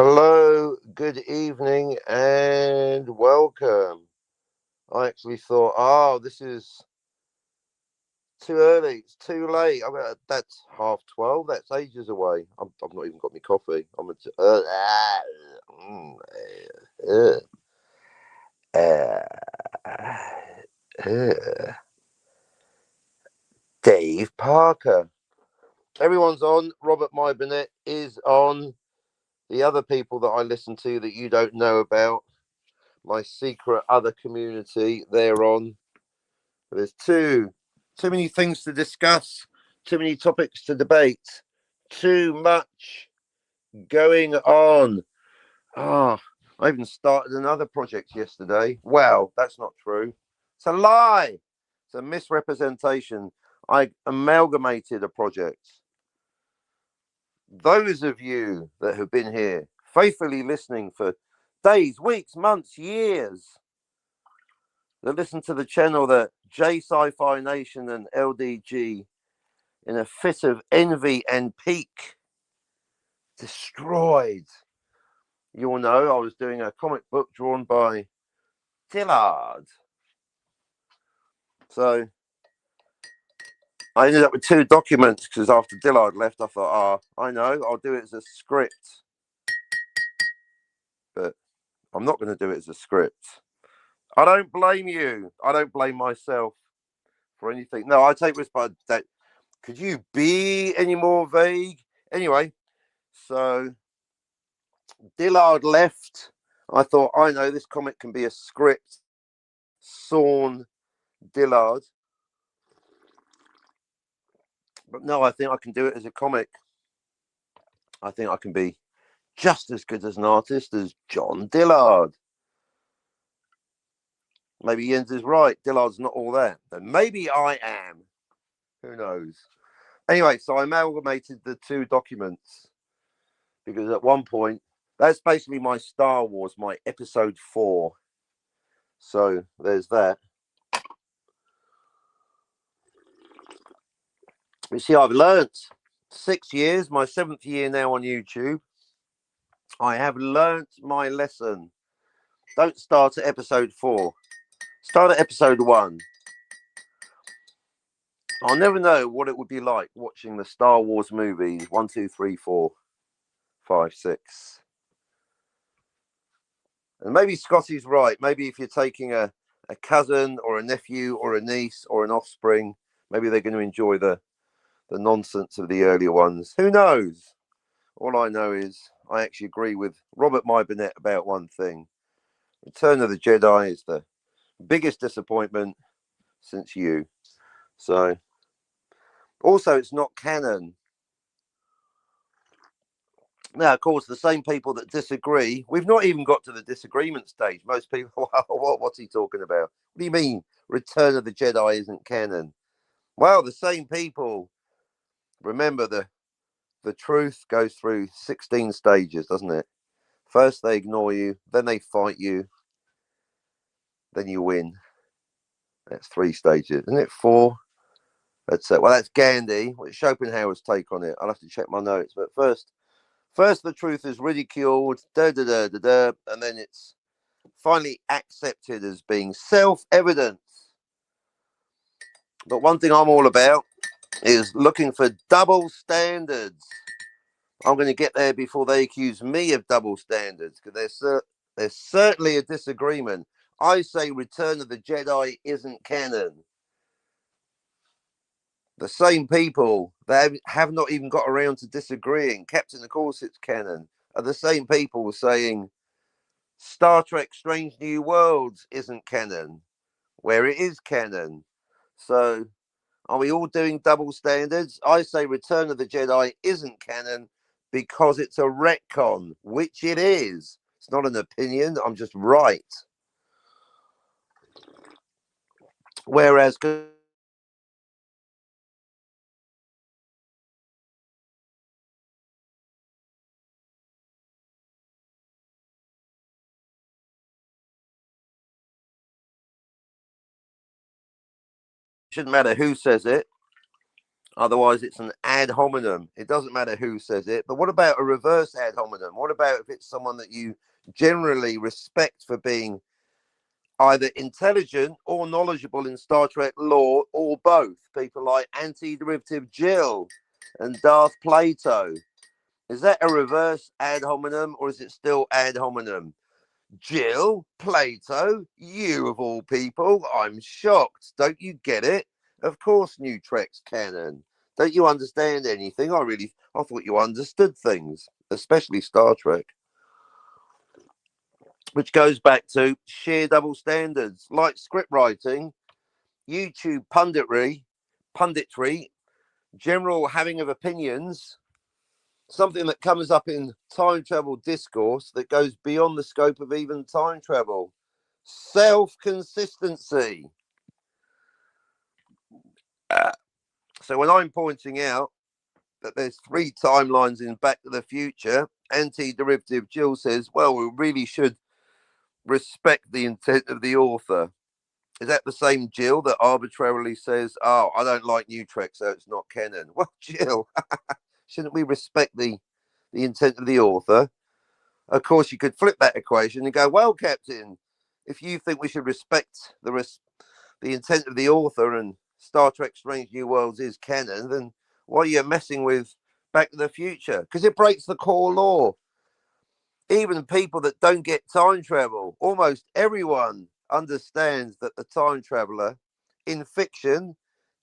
Hello, good evening, and welcome. I actually thought, oh, this is too early. It's too late. That's 12:30. That's ages away. I've not even got my coffee. Mm, uh, uh, uh, Dave Parker. Everyone's on. Robert My Burnett is on. The other people that I listen to that you don't know about, my secret other community, they're on. There's too many things to discuss, too many topics to debate, too much going on. Ah, I even started another project yesterday. Well, that's not true. It's a lie. It's a misrepresentation. I amalgamated a project. Those of you that have been here faithfully listening for days, weeks, months, years, that listen to the channel that J Sci-Fi Nation and LDG, in a fit of envy and pique, destroyed. You all know I was doing a comic book drawn by Dillard. So I ended up with two documents because after Dillard left, I thought, I know, I'll do it as a script. But I'm not going to do it as a script. I don't blame you. I don't blame myself for anything. No, I take responsibility. Could you be any more vague? Anyway, so Dillard left. I thought, I know this comic can be a script. Sawn Dillard. But no, I think I can do it as a comic. I think I can be just as good as an artist as John Dillard. Maybe Jens is right. Dillard's not all that. And maybe I am. Who knows? Anyway, so I amalgamated the two documents because at one point, that's basically my Star Wars, my episode 4. So there's that. You see, I've learnt 6 years, my 7th year now on YouTube. I have learnt my lesson. Don't start at episode 4. Start at episode 1. I'll never know what it would be like watching the Star Wars movies 1, 2, 3, 4, 5, 6. And maybe Scotty's right. Maybe if you're taking a cousin or a nephew or a niece or an offspring, maybe they're going to enjoy the nonsense of the earlier ones. Who knows? All I know is I actually agree with Robert My Burnett about one thing. Return of the Jedi is the biggest disappointment since you. So, also, it's not canon. Now, of course, the same people that disagree, we've not even got to the disagreement stage. Most people, what's he talking about? What do you mean, Return of the Jedi isn't canon? Well, the same people, remember, the truth goes through 16 stages, doesn't it? First, they ignore you, then they fight you, then you win. That's 3 stages. Isn't it 4? That's well, that's Gandhi. It's Schopenhauer's take on it. I'll have to check my notes. But first the truth is ridiculed, and then it's finally accepted as being self-evident. But one thing I'm all about is looking for double standards. I'm going to get there before they accuse me of double standards, because there's certainly a disagreement. I say Return of the Jedi isn't canon. The same people that have not even got around to disagreeing, Captain, of course it's canon, are the same people saying Star Trek Strange New Worlds isn't canon, where it is canon. So are we all doing double standards? I say Return of the Jedi isn't canon because it's a retcon, which it is. It's not an opinion, I'm just right. Whereas shouldn't matter who says it. Otherwise, it's an ad hominem. It doesn't matter who says it. But what about a reverse ad hominem? What about if it's someone that you generally respect for being either intelligent or knowledgeable in Star Trek lore, or both? People like Anti-Derivative Jill and Darth Plato. Is that a reverse ad hominem, or is it still ad hominem? Jill, Plato, you of all people, I'm shocked. Don't you get it? Of course New Trek's canon. Don't you understand anything? I thought you understood things, especially Star Trek. Which goes back to sheer double standards, like script writing, YouTube punditry, general having of opinions, something that comes up in time travel discourse that goes beyond the scope of even time travel. Self-consistency. So when I'm pointing out that there's 3 timelines in Back to the Future, Anti-Derivative Jill says, well, we really should respect the intent of the author. Is that the same Jill that arbitrarily says, oh, I don't like New Trek, so it's not canon? Well, Jill, shouldn't we respect the intent of the author? Of course, you could flip that equation and go, well, Captain, if you think we should respect the intent of the author and Star Trek Strange New Worlds is canon, then why are you messing with Back to the Future? Because it breaks the core law. Even people that don't get time travel, almost everyone understands that the time traveler in fiction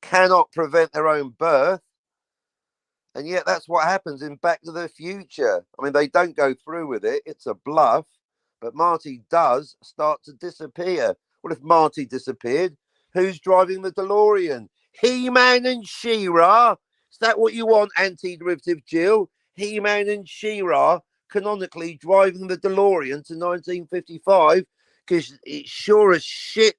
cannot prevent their own birth. And yet that's what happens in Back to the Future. I mean, they don't go through with it. It's a bluff. But Marty does start to disappear. Well, if Marty disappeared, who's driving the DeLorean? He-Man and She-Ra? Is that what you want, Anti-Derivative Jill? He-Man and She-Ra canonically driving the DeLorean to 1955? Because it sure as shit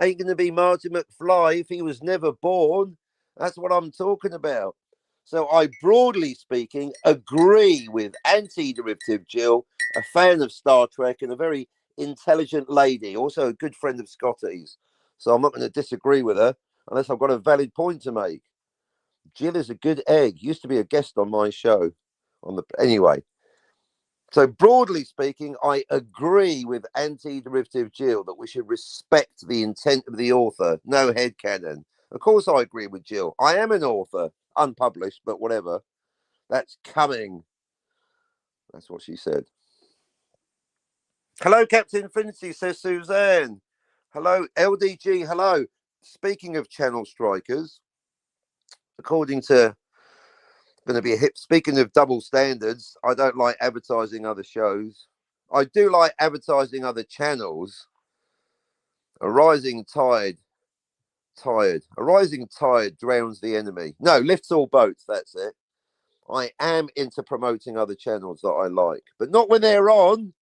ain't going to be Marty McFly if he was never born. That's what I'm talking about. So I, broadly speaking, agree with Anti-Derivative Jill, a fan of Star Trek and a very intelligent lady, also a good friend of Scotty's. So I'm not going to disagree with her unless I've got a valid point to make. Jill is a good egg. Used to be a guest on my show. Anyway. So broadly speaking, I agree with Anti-Derivative Jill that we should respect the intent of the author. No headcanon. Of course I agree with Jill. I am an author. Unpublished, but whatever. That's coming. That's what she said. Hello, Captain Infinity, says Suzanne. Hello, LDG. Hello. Speaking of channel strikers, according to going to be a hit. Speaking of double standards, I don't like advertising other shows. I do like advertising other channels. A rising tide drowns the enemy. No, lifts all boats. That's it. I am into promoting other channels that I like, but not when they're on.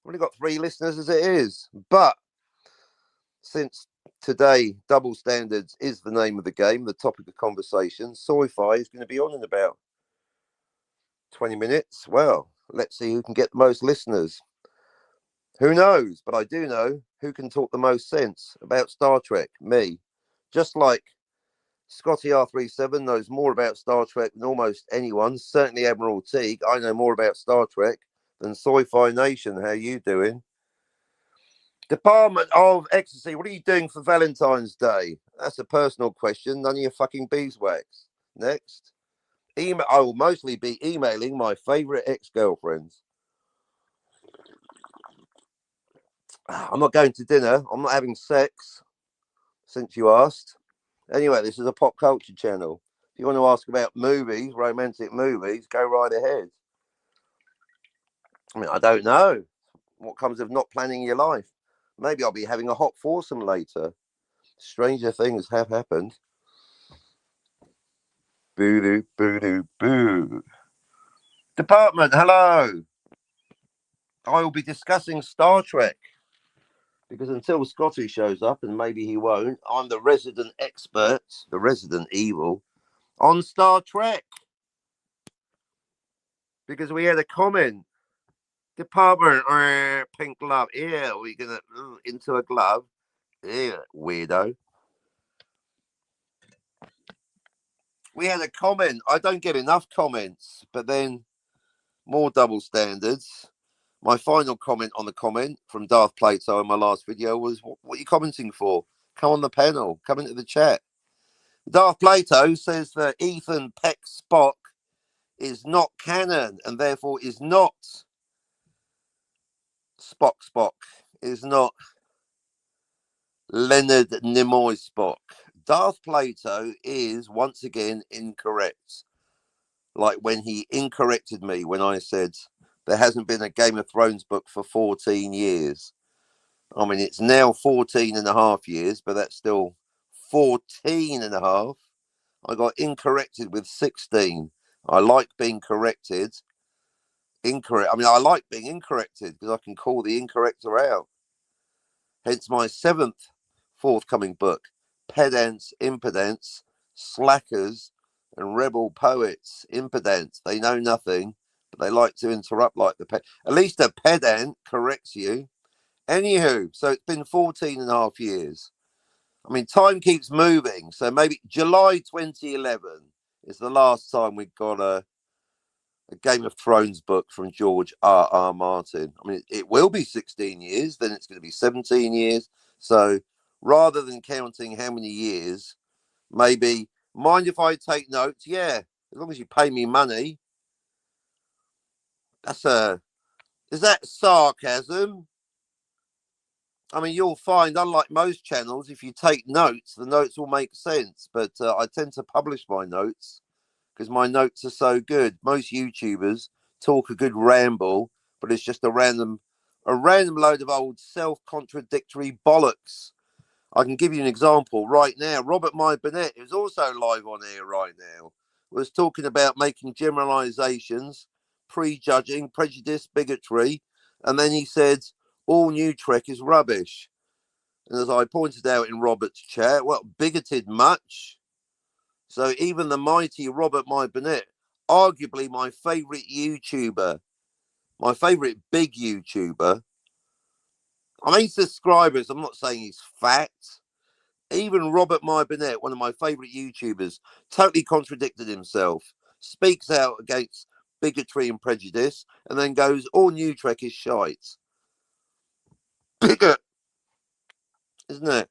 I've only got 3 listeners as it is. But since today, double standards is the name of the game, the topic of conversation, sci-fi is going to be on in about 20 minutes. Well, let's see who can get the most listeners. Who knows? But I do know who can talk the most sense about Star Trek. Me. Just like Scotty R37 knows more about Star Trek than almost anyone. Certainly Admiral Teague. I know more about Star Trek than Sci-Fi Nation. How you doing? Department of Ecstasy. What are you doing for Valentine's Day? That's a personal question. None of your fucking beeswax. Next. I will mostly be emailing my favourite ex-girlfriends. I'm not going to dinner. I'm not having sex, since you asked. Anyway, this is a pop culture channel. If you want to ask about movies, romantic movies, go right ahead. I mean, I don't know what comes of not planning your life. Maybe I'll be having a hot foursome later. Stranger things have happened. Boo-doo, boo-doo, boo. Department, hello. I will be discussing Star Trek. Because until Scotty shows up, and maybe he won't, I'm the resident expert, the resident evil, on Star Trek. Because we had a comment. Department, pink glove. Yeah, we're going to into a glove. Yeah, weirdo. We had a comment. I don't get enough comments, but then more double standards. My final comment on the comment from Darth Plato in my last video was, what are you commenting for? Come on the panel. Come into the chat. Darth Plato says that Ethan Peck Spock is not canon and therefore is not Spock, is not Leonard Nimoy Spock. Darth Plato is once again incorrect. Like when he incorrected me when I said there hasn't been a Game of Thrones book for 14 years. I mean, it's now 14 and a half years, but that's still 14 and a half. I got incorrected with 16. I like being corrected. Incorrect. I mean, I like being incorrected because I can call the incorrector out. Hence my seventh forthcoming book, Pedants, Impedants, Slackers, and Rebel Poets. Impedants, they know nothing, but they like to interrupt like the at least a pedant corrects you. Anywho, so it's been 14 and a half years. I mean, time keeps moving. So maybe July 2011 is the last time we got a Game of Thrones book from George R. Martin. I mean, it will be 16 years, then it's going to be 17 years. So rather than counting how many years, maybe, mind if I take notes? Yeah, as long as you pay me money. Is that sarcasm? I mean, you'll find, unlike most channels, if you take notes, the notes will make sense. But I tend to publish my notes because my notes are so good. Most YouTubers talk a good ramble, but it's just a random load of old self-contradictory bollocks. I can give you an example right now. Robert My Burnett, who's also live on air right now, was talking about making generalizations, prejudging, prejudice, bigotry, and then he said all new Trek is rubbish. And as I pointed out in Robert's chat, well, bigoted much. So even the mighty Robert My Burnett, arguably my favorite YouTuber, my favorite big YouTuber. I mean, subscribers, I'm not saying he's fat. Even Robert My Burnett, one of my favorite YouTubers, totally contradicted himself, speaks out against bigotry and prejudice, and then goes, all new Trek is shite. Bigot, isn't it?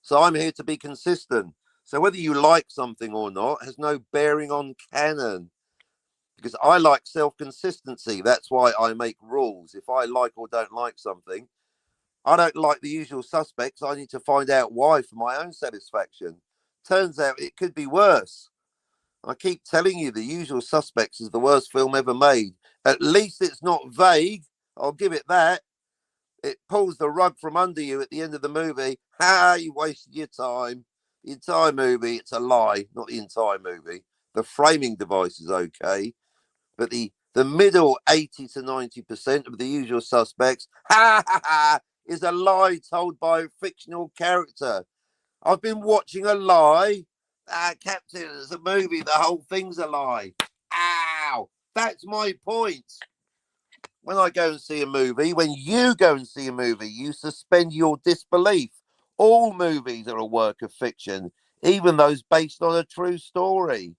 So I'm here to be consistent. So whether you like something or not has no bearing on canon. Because I like self-consistency. That's why I make rules. If I like or don't like something, I don't like the usual suspects. I need to find out why for my own satisfaction. Turns out it could be worse. I keep telling you The Usual Suspects is the worst film ever made. At least it's not vague. I'll give it that. It pulls the rug from under you at the end of the movie. Ha, you wasted your time. The entire movie, it's a lie. Not the entire movie. The framing device is okay. But the middle 80 to 90% of The Usual Suspects, ha ha ha, is a lie told by a fictional character. I've been watching a lie. Captain, it's a movie. The whole thing's a lie. Ow! That's my point. When I go and see a movie, when you go and see a movie, you suspend your disbelief. All movies are a work of fiction, even those based on a true story.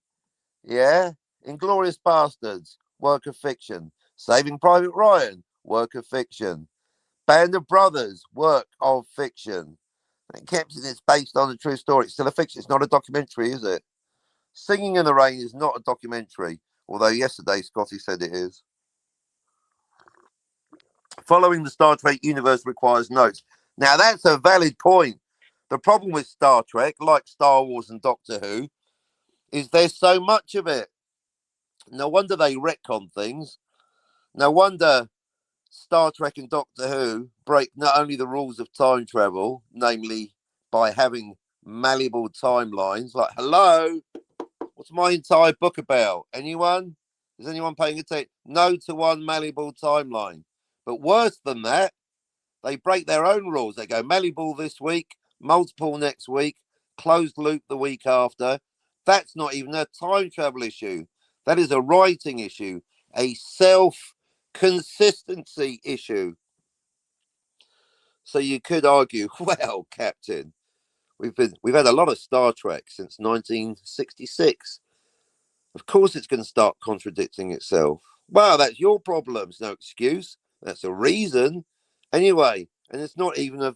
Yeah? Inglourious Bastards, work of fiction. Saving Private Ryan, work of fiction. Band of Brothers, work of fiction. And Captain, it's based on a true story. It's still a fiction. It's not a documentary, is it? Singing in the Rain is not a documentary, although yesterday Scotty said it is. Following the Star Trek universe requires notes. Now, that's a valid point. The problem with Star Trek, like Star Wars and Doctor Who, is there's so much of it. No wonder they retcon things. No wonder Star Trek and Doctor Who break not only the rules of time travel, namely by having malleable timelines, like, hello, what's my entire book about? Anyone? Is anyone paying attention? No to one malleable timeline. But worse than that, they break their own rules. They go malleable this week, multiple next week, closed loop the week after. That's not even a time travel issue. That is a writing issue, a self-consistency issue. So you could argue, well, Captain, We've had a lot of Star Trek since 1966. Of course, it's going to start contradicting itself. Well, that's your problem. It's no excuse. That's a reason. Anyway, and it's not even a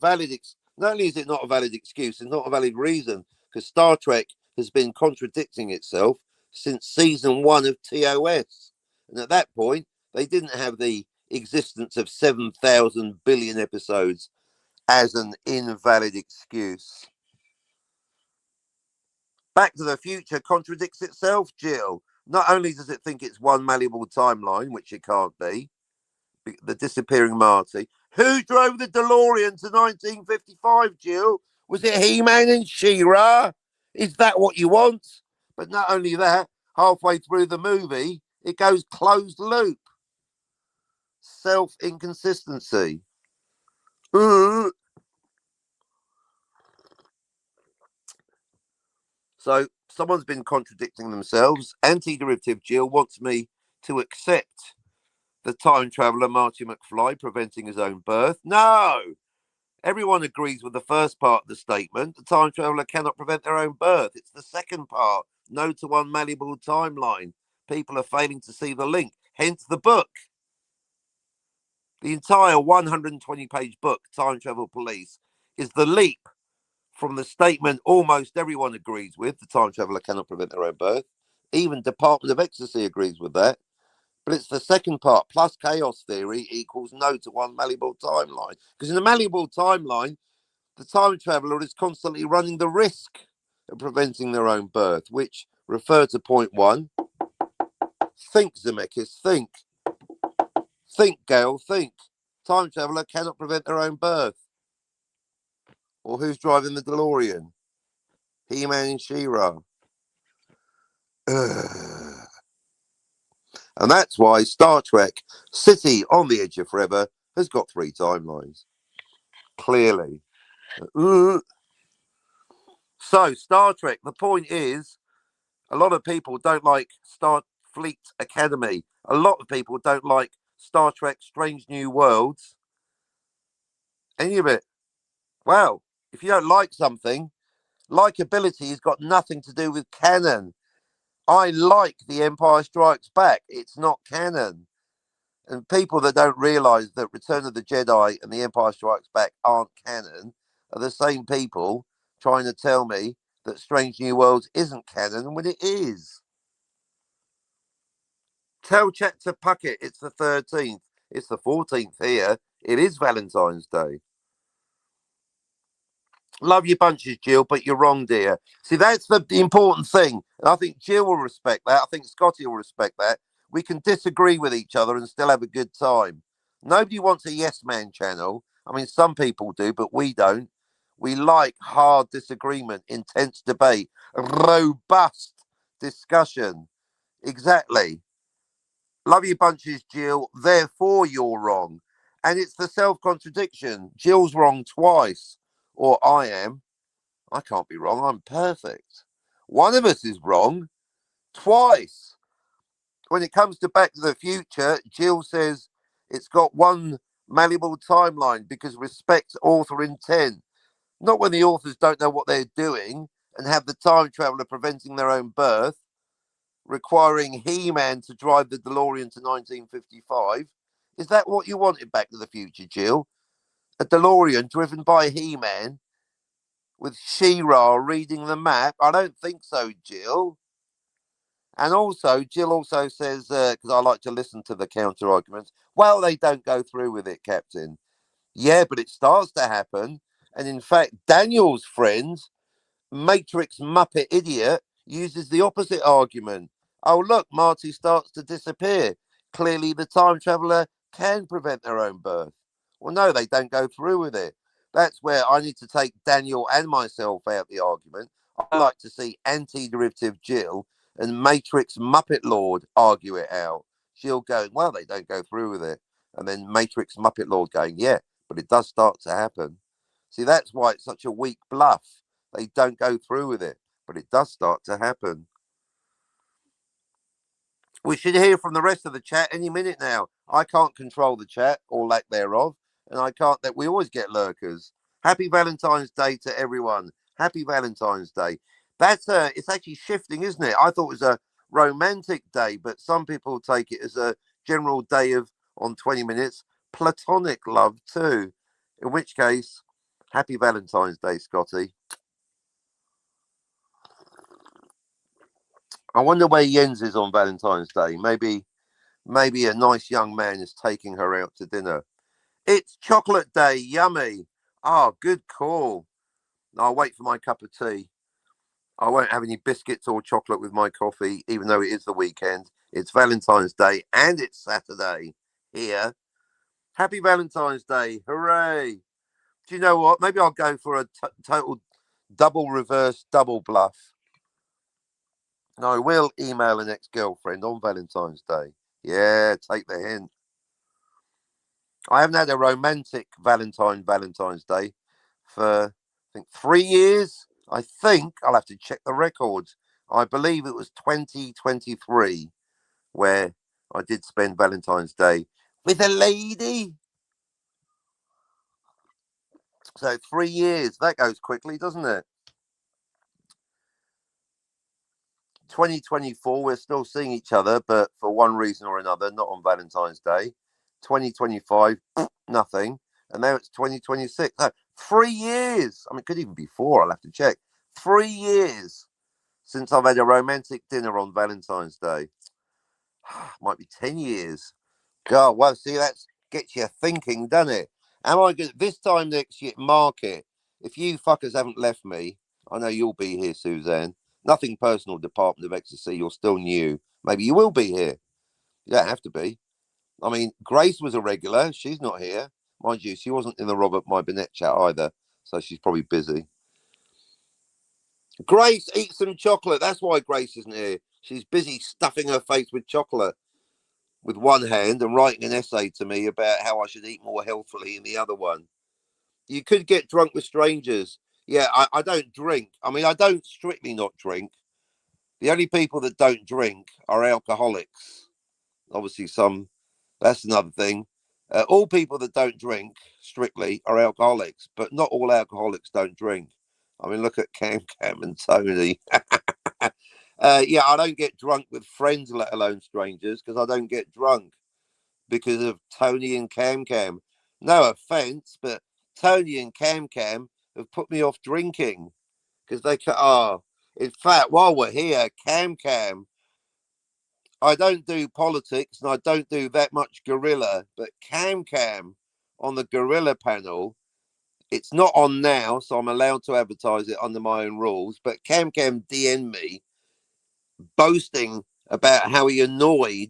not only is it not a valid excuse, it's not a valid reason, because Star Trek has been contradicting itself since season 1 of TOS. And at that point, they didn't have the existence of 7,000 billion episodes as an invalid excuse. Back to the Future contradicts itself, Jill. Not only does it think it's one malleable timeline, which it can't be, the disappearing Marty. Who drove the DeLorean to 1955, Jill? Was it He-Man and She-Ra? Is that what you want? But not only that, halfway through the movie, it goes closed loop. Self-inconsistency. So someone's been contradicting themselves. Anti-derivative Jill wants me to accept the time traveller Marty McFly preventing his own birth. No! Everyone agrees with the first part of the statement. The time traveller cannot prevent their own birth. It's the second part. No to one malleable timeline. People are failing to see the link. Hence the book. The entire 120-page book, Time Travel Police, is the leap from the statement almost everyone agrees with, the time traveller cannot prevent their own birth. Even Department of Ecstasy agrees with that. But it's the second part, plus chaos theory equals no to one malleable timeline. Because in a malleable timeline, the time traveller is constantly running the risk of preventing their own birth, which refer to point 1. Think, Zemeckis, think. Think, Gale, think. Time traveller cannot prevent their own birth. Or who's driving the DeLorean? He-Man and She-Ra. And that's why Star Trek City on the Edge of Forever has got 3 timelines. Clearly. So, Star Trek, the point is, a lot of people don't like Starfleet Academy. A lot of people don't like Star Trek Strange New Worlds. Any of it. Well, if you don't like something, likability has got nothing to do with canon. I like The Empire Strikes Back. It's not canon. And people that don't realise that Return of the Jedi and The Empire Strikes Back aren't canon are the same people trying to tell me that Strange New Worlds isn't canon when it is. Tell Chat to Puckett it's the 13th. It's the 14th here. It is Valentine's Day. Love your bunches, Jill, but you're wrong, dear. See, that's the important thing. And I think Jill will respect that. I think Scotty will respect that. We can disagree with each other and still have a good time. Nobody wants a yes man channel. I mean, some people do, but we don't. We like hard disagreement, intense debate, robust discussion. Exactly. Love your bunches, Jill. Therefore, you're wrong. And it's the self contradiction. Jill's wrong twice, or I am. I can't be wrong. I'm perfect. One of us is wrong twice. When it comes to Back to the Future, Jill says it's got one malleable timeline because respect author intent. Not when the authors don't know what they're doing and have the time traveller preventing their own birth, requiring He-Man to drive the DeLorean to 1955. Is that what you wanted Back to the Future, Jill? A DeLorean driven by He-Man with She-Ra reading the map? I don't think so, Jill. And also, Jill also says, because I like to listen to the counter arguments, well, they don't go through with it, Captain. Yeah, but it starts to happen. And in fact, Daniel's friend, Matrix Muppet Idiot, uses the opposite argument. Oh, look, Marty starts to disappear. Clearly, the time traveler can prevent their own birth. Well, no, they don't go through with it. That's where I need to take Daniel and myself out the argument. I like to see anti-derivative Jill and Matrix Muppet Lord argue it out. Jill going, well, they don't go through with it. And then Matrix Muppet Lord going, yeah, but it does start to happen. See, that's why it's such a weak bluff. They don't go through with it, but it does start to happen. We should hear from the rest of the chat any minute now. I can't control the chat or lack thereof, and I can't that we always get lurkers. Happy Valentine's Day to everyone. Happy Valentine's Day. That's it's actually shifting, isn't it? I thought it was a romantic day, but some people take it as a general day of on 20 minutes platonic love too. In which case, happy Valentine's Day, Scotty. I wonder where Jens is on Valentine's Day. Maybe a nice young man is taking her out to dinner. It's chocolate day, yummy. Ah, good call. I'll wait for my cup of tea. I won't have any biscuits or chocolate with my coffee, even though it is the weekend. It's Valentine's Day and it's Saturday here. Happy Valentine's Day. Hooray. Do you know what? Maybe I'll go for a total double reverse double bluff. And I will email an ex-girlfriend on Valentine's Day. Yeah, take the hint. I haven't had a romantic Valentine's Day for I think 3 years. I think I'll have to check the records. I believe it was 2023 where I did spend Valentine's Day with a lady. So 3 years, that goes quickly, doesn't it? 2024, we're still seeing each other, but for one reason or another, not on Valentine's Day. 2025, nothing. And now it's 2026. No, 3 years. I mean, it could even be four. I'll have to check. 3 years since I've had a romantic dinner on Valentine's Day. Might be 10 years. God, well, see, that gets you thinking, doesn't it? Am I good this time next year? Mark it. If you fuckers haven't left me, I know you'll be here, Suzanne. Nothing personal, Department of Ecstasy. You're still new. Maybe you will be here. You don't have to be. I mean, Grace was a regular. She's not here. Mind you, she wasn't in the Robert My Burnett chat either. So she's probably busy. Grace, eat some chocolate. That's why Grace isn't here. She's busy stuffing her face with chocolate with one hand and writing an essay to me about how I should eat more healthily in the other one. You could get drunk with strangers. Yeah, I don't drink. I mean, I don't strictly not drink. The only people that don't drink are alcoholics. Obviously, that's another thing. All people that don't drink strictly are alcoholics, but not all alcoholics don't drink. I mean, look at Cam and Tony. Yeah, I don't get drunk with friends, let alone strangers, because I don't get drunk because of Tony and Cam. No offense, but Tony and Cam have put me off drinking because they can. Oh, in fact, while we're here, Cam, I don't do politics and I don't do that much gorilla, but Cam on the gorilla panel, it's not on now, so I'm allowed to advertise it under my own rules. But Cam DM'd me boasting about how he annoyed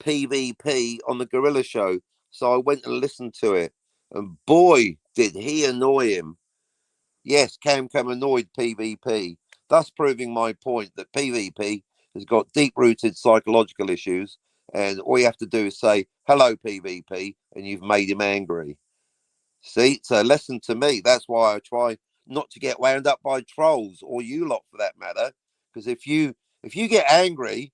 PvP on the Gorilla Show. So I went and listened to it, and boy, did he annoy him. Yes, Cam annoyed PvP, thus proving my point that PvP has got deep-rooted psychological issues, and all you have to do is say, hello, PvP, and you've made him angry. See, it's a lesson to me. That's why I try not to get wound up by trolls, or you lot for that matter, because if you get angry,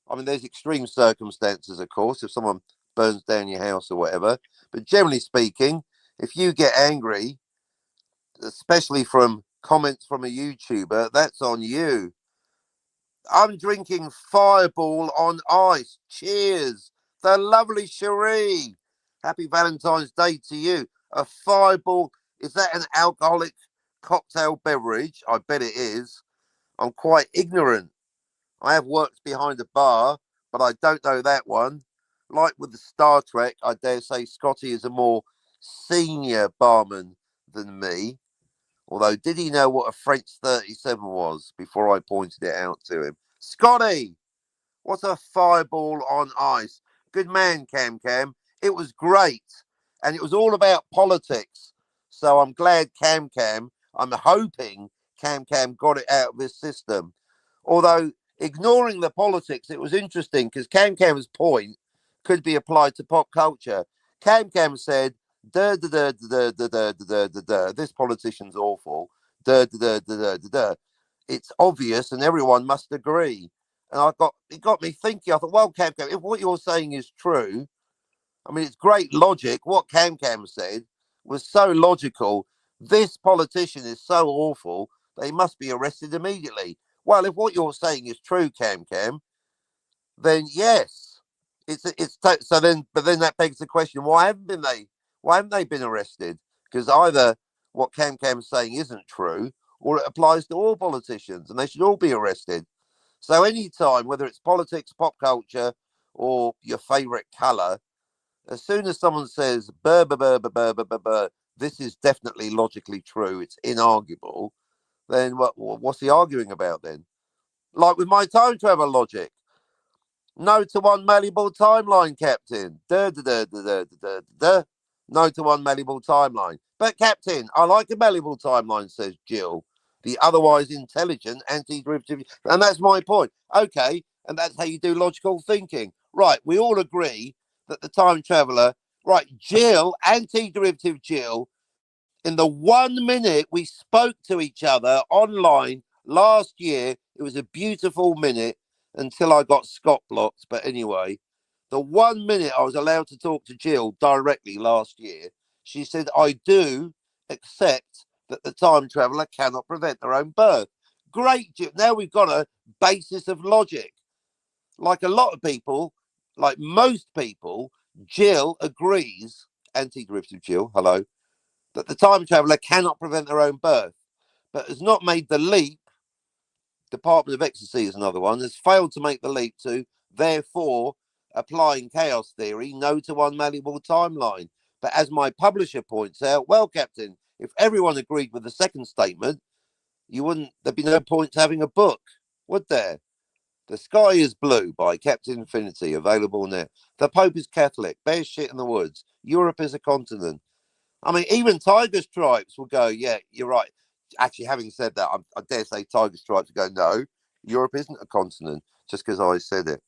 I mean, there's extreme circumstances, of course, if someone burns down your house or whatever. But generally speaking, if you get angry, especially from comments from a YouTuber, that's on you. I'm drinking Fireball on ice. Cheers. The lovely Cherie. Happy Valentine's Day to you. A Fireball, is that an alcoholic cocktail beverage? I bet it is. I'm quite ignorant. I have worked behind a bar, but I don't know that one. Like with the Star Trek, I dare say Scotty is a more senior barman than me. Although, did he know what a French 37 was before I pointed it out to him? Scotty, what's a Fireball on ice? Good man, Cam. It was great. And it was all about politics. So I'm glad I'm hoping Cam got it out of his system. Although, ignoring the politics, it was interesting because Cam's point could be applied to pop culture. Cam said, duh, duh, duh, duh, duh, duh, duh, duh, duh, this politician's awful. Duh, duh, duh, duh, duh, duh, duh. It's obvious and everyone must agree. And it got me thinking. I thought, well, Cam, if what you're saying is true, I mean, it's great logic. What Cam said was so logical this politician is so awful, they must be arrested immediately. Well, if what you're saying is true, Cam Cam, then yes, so then. But then that begs the question: Why haven't they been arrested? Because either what Cam Cam's saying isn't true, or it applies to all politicians, and they should all be arrested. So any time, whether it's politics, pop culture, or your favourite colour, as soon as someone says burr burr burr burr burr burr burr, this is definitely logically true, it's inarguable, then what's he arguing about then? Like with my time travel logic. No to one malleable timeline, Captain. Duh, duh, duh, duh, duh, duh, duh, duh. No to one malleable timeline. But, Captain, I like a malleable timeline, says Jill, the otherwise intelligent anti-derivative. And that's my point. Okay, and that's how you do logical thinking. Right, we all agree that the time traveller, right, Jill, anti-derivative Jill, in the 1 minute we spoke to each other online last year, it was a beautiful minute until I got Scott blocked. But anyway, the 1 minute I was allowed to talk to Jill directly last year, she said, I do accept that the time traveller cannot prevent their own birth. Great, Jill. Now we've got a basis of logic. Like a lot of people, like most people, Jill agrees, anti-derivative Jill, hello, that the time traveller cannot prevent their own birth, but has not made the leap. Department of Ecstasy is another one, has failed to make the leap to, therefore, applying chaos theory, no to one malleable timeline. But as my publisher points out, well, Captain, if everyone agreed with the second statement, there'd be no point to having a book, would there? The Sky is Blue by Captain Infinity, available now. The Pope is Catholic, bears shit in the woods. Europe is a continent. I mean, even Tiger Stripes will go, yeah, you're right. Actually, having said that, I dare say Tiger Stripes will go, no, Europe isn't a continent, just because I said it.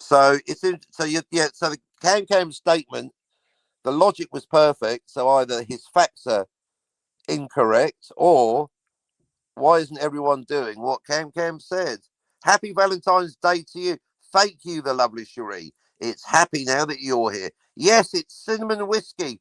So so the Cam Cam statement, the logic was perfect. So either his facts are incorrect, or why isn't everyone doing what Cam Cam said? Happy Valentine's Day to you. Thank you, the lovely Cherie. It's happy now that you're here. Yes, it's cinnamon whiskey.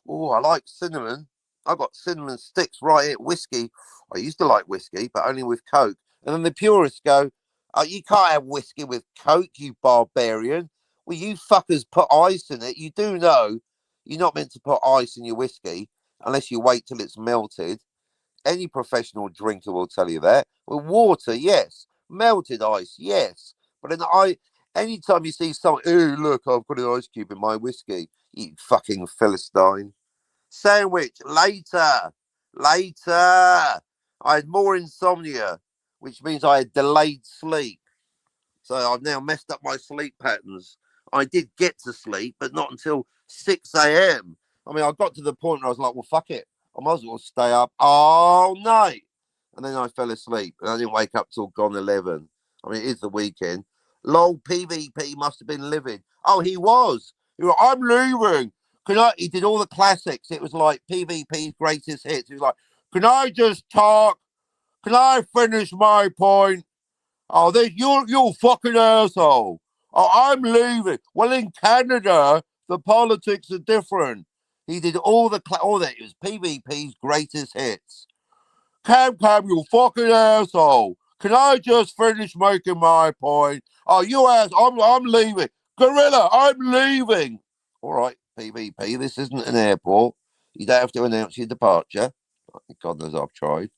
Oh, I like cinnamon. I got cinnamon sticks right here. Whiskey. I used to like whiskey, but only with Coke. And then the purists go, oh, you can't have whiskey with Coke, you barbarian. Well, you fuckers put ice in it. You do know you're not meant to put ice in your whiskey unless you wait till it's melted. Any professional drinker will tell you that. Well, water, yes. Melted ice, yes. But anytime you see someone, oh, look, I've got an ice cube in my whiskey, you fucking Philistine. Sandwich, later. Later. I had more insomnia, which means I had delayed sleep. So I've now messed up my sleep patterns. I did get to sleep, but not until 6 a.m. I mean, I got to the point where I was like, well, fuck it. I might as well stay up all night. And then I fell asleep and I didn't wake up till gone 11. I mean, it is the weekend. Lol, PvP must have been livid. Oh, he was. He was like, I'm leaving. He did all the classics. It was like PvP's greatest hits. He was like, can I just talk? Can I finish my point? Oh, you fucking asshole. Oh, I'm leaving. Well, in Canada, the politics are different. He did all that. It was PvP's greatest hits. Cam Cam, you fucking asshole. Can I just finish making my point? Oh, you ass, I'm leaving. Gorilla, I'm leaving. All right, PvP, this isn't an airport. You don't have to announce your departure. God knows I've tried.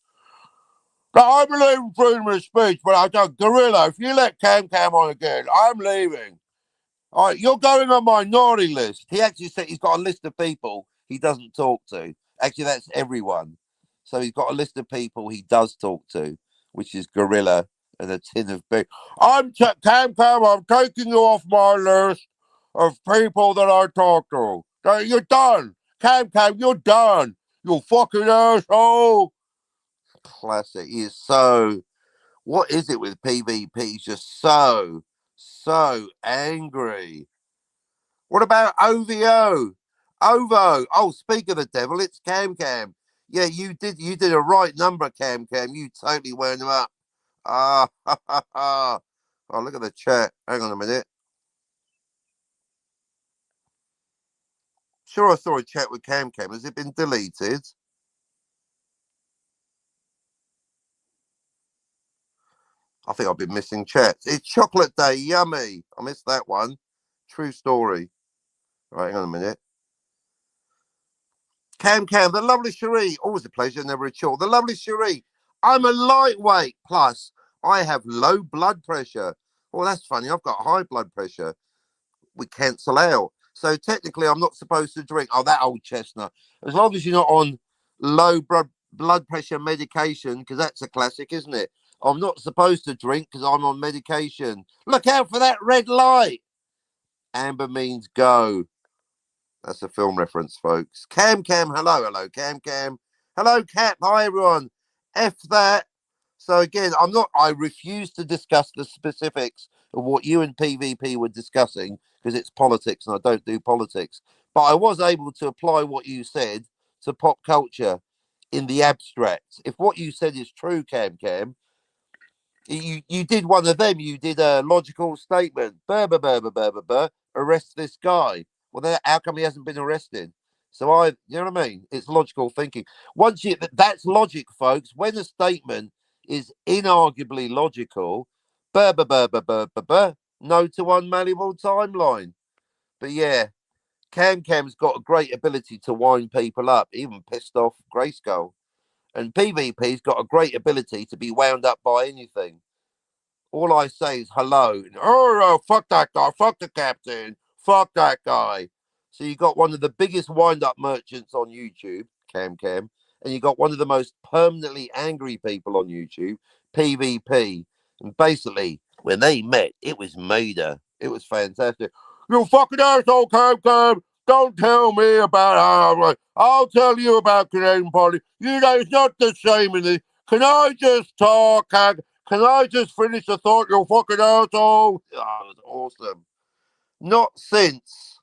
Now, I believe in freedom of speech, but I don't. Gorilla, if you let Cam Cam on again, I'm leaving. All right, you're going on my naughty list. He actually said he's got a list of people he doesn't talk to. Actually, that's everyone. So he's got a list of people he does talk to, which is Gorilla and a tin of beer. Cam Cam, I'm taking you off my list of people that I talk to. You're done. Cam Cam, you're done. You fucking asshole. Classic. He is so. What is it with PvP? He's just so angry. What about OVO? OVO. Oh, speak of the devil, it's Cam Cam. Yeah, you did a right number, Cam Cam. You totally wound him up. Ah, ha, ha, ha. Oh, look at the chat. Hang on a minute. Sure, I saw a chat with Cam. Has it been deleted? I think I've been missing chats. It's chocolate day. Yummy. I missed that one. True story. Right, hang on a minute. Cam, the lovely Cherie. Always a pleasure, never a chore. The lovely Cherie. I'm a lightweight. Plus, I have low blood pressure. Well, that's funny. I've got high blood pressure. We cancel out. So technically, I'm not supposed to drink. Oh, that old chestnut. As long as you're not on low blood pressure medication, because that's a classic, isn't it? I'm not supposed to drink because I'm on medication. Look out for that red light. Amber means go. That's a film reference, folks. Cam, hello, Cam. Hello, Cap. Hi, everyone. F that. So again, I refuse to discuss the specifics of what you and PvP were discussing because it's politics and I don't do politics. But I was able to apply what you said to pop culture in the abstract. If what you said is true, Cam, you did one of them. You did a logical statement. Arrest this guy. Well, then how come he hasn't been arrested? So you know what I mean? It's logical thinking. That's logic, folks. When a statement is inarguably logical, no to unmalleable timeline. But yeah, Cam's got a great ability to wind people up, even pissed off Grayskull. And PvP's got a great ability to be wound up by anything. All I say is hello. Oh, fuck that guy. Fuck the captain. Fuck that guy. So you got one of the biggest wind-up merchants on YouTube, Cam, and you got one of the most permanently angry people on YouTube, PvP. And basically, when they met, it was murder. It was fantastic. You fucking asshole, Cam. Don't tell me about how I'll tell you about Canadian Party. You know, it's not the same in this. Can I just talk, Can I just finish the thought, you fucking asshole? Oh, it was awesome. Not since.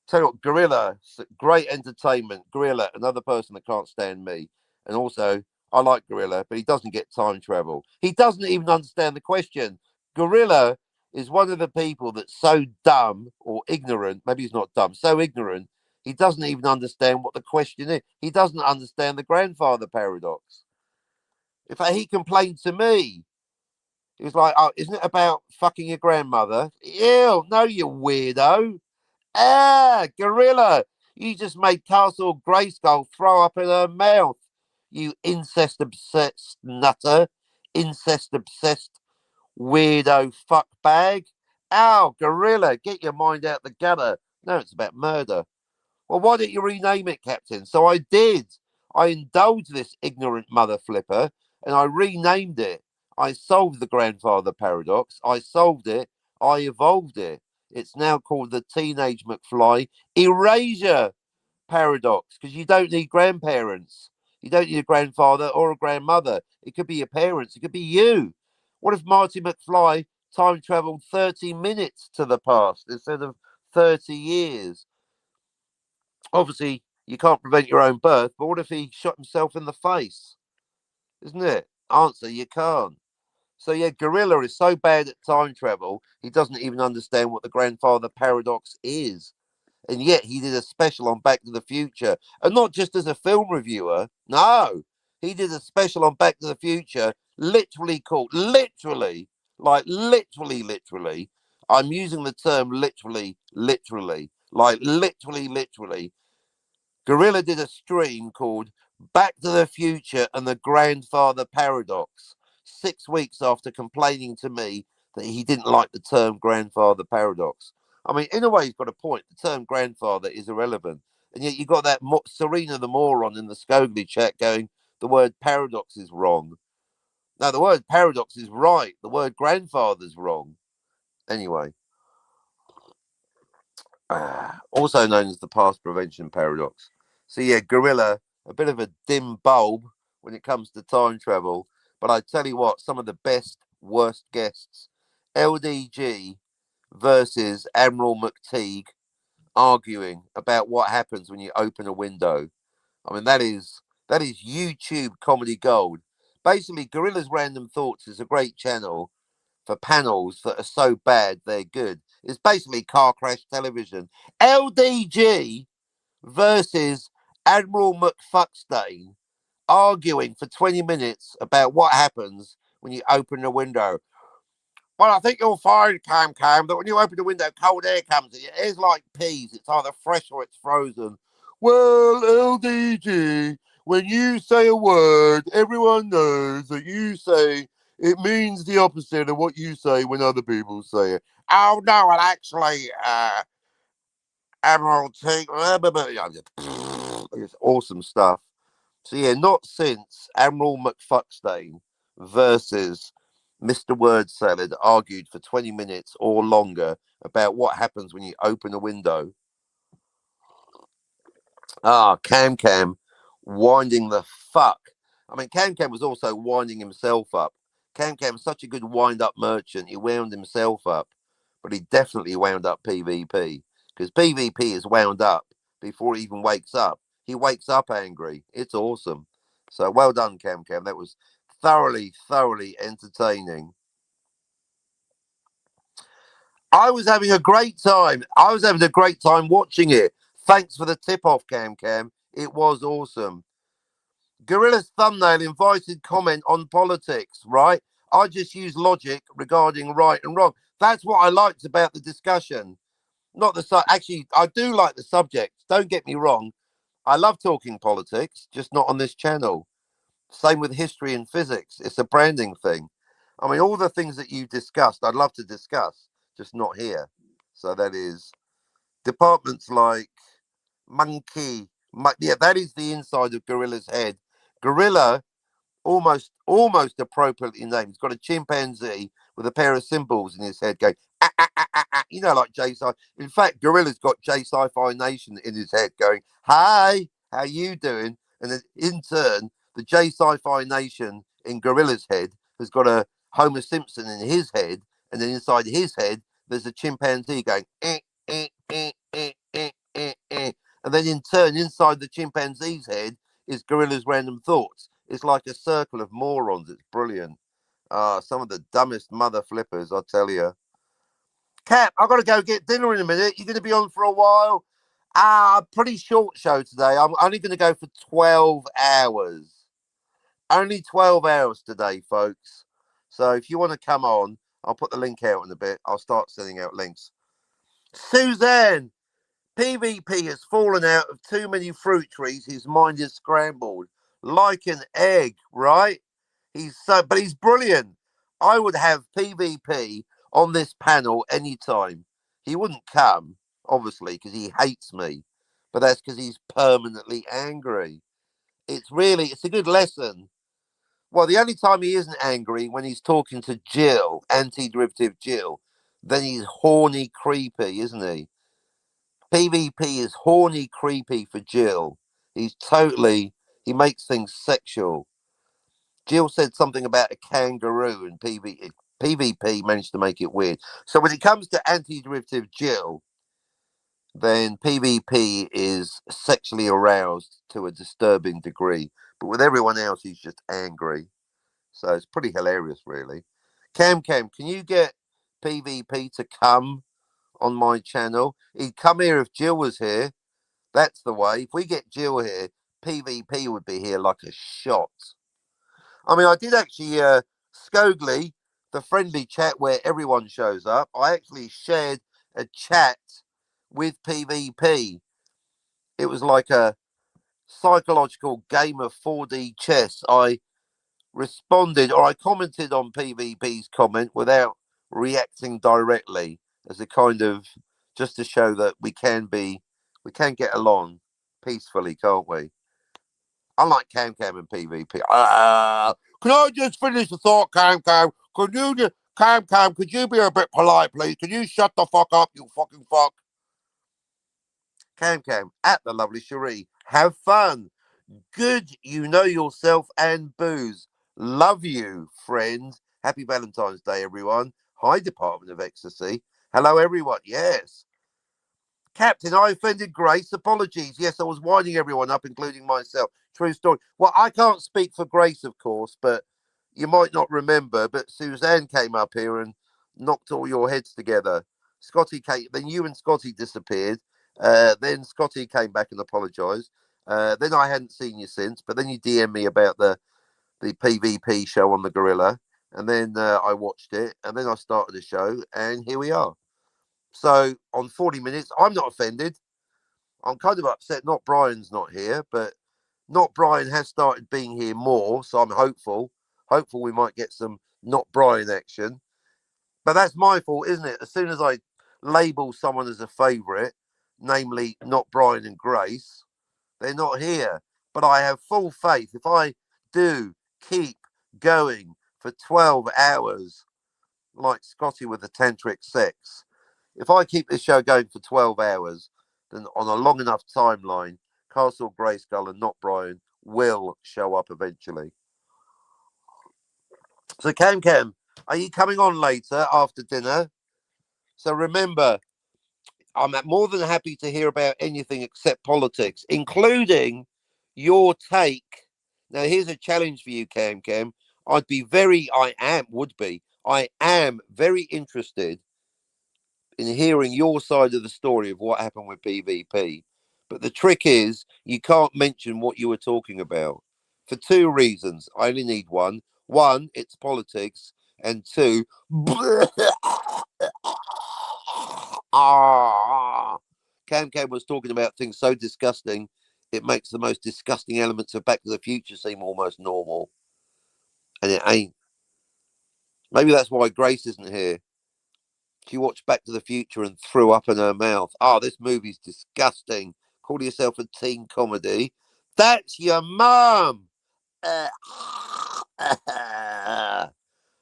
Tell you what, Gorilla, great entertainment. Gorilla, another person that can't stand me. And also, I like Gorilla, but he doesn't get time travel. He doesn't even understand the question. Gorilla is one of the people that's so dumb or ignorant. Maybe he's not dumb, so ignorant, he doesn't even understand what the question is. He doesn't understand the grandfather paradox. In fact, he complained to me. He was like, "Oh, isn't it about fucking your grandmother?" Ew, no, you weirdo. Ah, Gorilla, you just made Castle Grayskull throw up in her mouth. You incest obsessed nutter. Incest obsessed weirdo fuck bag. Ow, Gorilla, get your mind out the gutter. No, it's about murder. Well, why didn't you rename it, Captain? So I did. I indulged this ignorant mother flipper and I renamed it. I solved the grandfather paradox. I solved it. I evolved it. It's now called the Teenage McFly Erasure paradox because you don't need grandparents. You don't need a grandfather or a grandmother. It could be your parents. It could be you. What if Marty McFly time traveled 30 minutes to the past instead of 30 years? Obviously, you can't prevent your own birth, but what if he shot himself in the face? Isn't it? Answer, you can't. So yeah, Gorilla is so bad at time travel, he doesn't even understand what the grandfather paradox is. And yet he did a special on Back to the Future. And not just as a film reviewer. No. He did a special on Back to the Future, literally called literally. I'm using the term literally. Literally. Gorilla did a stream called Back to the Future and the Grandfather Paradox 6 weeks after complaining to me that he didn't like the term grandfather paradox. I mean, in a way, he's got a point. The term grandfather is irrelevant. And yet you've got that Serena the moron in the Scogli chat going, the word paradox is wrong. No, the word paradox is right. The word grandfather's wrong. Anyway. Also known as the past prevention paradox. So yeah, Gorilla, a bit of a dim bulb when it comes to time travel. But I tell you what, some of the best, worst guests. LDG versus Admiral McTeague arguing about what happens when you open a window. I mean, that is YouTube comedy gold. Basically, Gorilla's Random Thoughts is a great channel for panels that are so bad they're good. It's basically car crash television. LDG versus Admiral McFuckstein arguing for 20 minutes about what happens when you open the window. Well, I think you'll find, Cam, that when you open the window, cold air comes in. It is like peas. It's either fresh or it's frozen. Well, LDG, when you say a word, everyone knows that you say it means the opposite of what you say when other people say it. Oh, no, well, actually, Admiral T. It's awesome stuff. So, yeah, not since Admiral McFuckstein versus Mr. Word Salad argued for 20 minutes or longer about what happens when you open a window. Cam winding the fuck. I mean, Cam was also winding himself up. Cam's such a good wind-up merchant. He wound himself up, but he definitely wound up PvP because PvP is wound up before he even wakes up. He wakes up angry. It's awesome. So well done, Cam. That was thoroughly entertaining. I was having a great time. I was having a great time watching it. Thanks for the tip-off, Cam. It was awesome. Gorilla's thumbnail invited comment on politics, right? I just use logic regarding right and wrong. That's what I liked about the discussion. Not the actually, I do like the subject. Don't get me wrong. I love talking politics, just not on this channel. Same with history and physics. It's a branding thing. I mean, all the things that you discussed, I'd love to discuss, just not here. So that is departments like monkey. Yeah, that is the inside of Gorilla's head. Gorilla, almost appropriately named. He's got a chimpanzee with a pair of cymbals in his head going, ah, ah, ah, ah, ah. You know, like J Sci. In fact, Gorilla's got J Sci-Fi Nation in his head going, hi, how you doing? And then in turn, the J Sci-Fi Nation in Gorilla's head has got a Homer Simpson in his head, and then inside his head, there's a chimpanzee going, eh, eh, eh, eh, eh, eh, eh. And then in turn, inside the chimpanzee's head is Gorilla's random thoughts. It's like a circle of morons. It's brilliant. Some of the dumbest mother flippers, I tell you. Cap, I've got to go get dinner in a minute. You're going to be on for a while. Pretty short show today. I'm only going to go for 12 hours. Only 12 hours today, folks. So if you want to come on, I'll put the link out in a bit. I'll start sending out links. Suzanne, PvP has fallen out of too many fruit trees. His mind is scrambled like an egg, right? But he's brilliant. I would have PvP on this panel anytime. He wouldn't come, obviously, because he hates me, but that's because he's permanently angry. It's a good lesson. Well, the only time he isn't angry when he's talking to Jill, anti-derivative Jill, then he's horny creepy, isn't he? PvP is horny creepy for Jill. He makes things sexual. Jill said something about a kangaroo, and PvP managed to make it weird. So when it comes to anti-derivative Jill, then PvP is sexually aroused to a disturbing degree. But with everyone else, he's just angry. So it's pretty hilarious, really. Can you get PvP to come on my channel? He'd come here if Jill was here. That's the way. If we get Jill here, PvP would be here like a shot. I mean, I did actually, Skogly, the friendly chat where everyone shows up, I actually shared a chat with PvP. It was like a psychological game of 4D chess. I responded or I commented on PvP's comment without reacting directly as a kind of just to show that we can get along peacefully, can't we? Unlike Cam and PvP. Can I just finish the thought, Cam? Could you just, Cam, could you be a bit polite, please? Can you shut the fuck up, you fucking fuck? Cam, at the lovely Cherie. Have fun. Good, you know yourself and booze. Love you, friends. Happy Valentine's Day, everyone. Hi, Department of Ecstasy. Hello, everyone. Yes. Captain, I offended Grace. Apologies. Yes, I was winding everyone up, including myself. True story. Well, I can't speak for Grace, of course, but you might not remember, but Suzanne came up here and knocked all your heads together. Scotty came, then you and Scotty disappeared, Then Scotty came back and apologised. Then I hadn't seen you since, but then you DM me about the PvP show on the Gorilla, and then I watched it, and then I started the show, and here we are. So on 40 minutes, I'm not offended. I'm kind of upset. Not Brian's not here, but not Brian has started being here more, so I'm hopeful. Hopeful we might get some not Brian action. But that's my fault, isn't it? As soon as I label someone as a favourite, namely not Brian and Grace, they're not here. But I have full faith. If I do keep going for 12 hours, like Scotty with the tantric sex, if I keep this show going for 12 hours, then on a long enough timeline, Castle Grayskull and not Brian will show up eventually. So Cam, are you coming on later after dinner? So remember, I'm more than happy to hear about anything except politics, including your take. Now, here's a challenge for you, Cam. I am very interested in hearing your side of the story of what happened with PvP. But the trick is, you can't mention what you were talking about for two reasons. I only need one. One, it's politics, and two, Cam was talking about things so disgusting, it makes the most disgusting elements of Back to the Future seem almost normal. And it ain't. Maybe that's why Grace isn't here. She watched Back to the Future and threw up in her mouth. Oh, this movie's disgusting. Call yourself a teen comedy. That's your mum.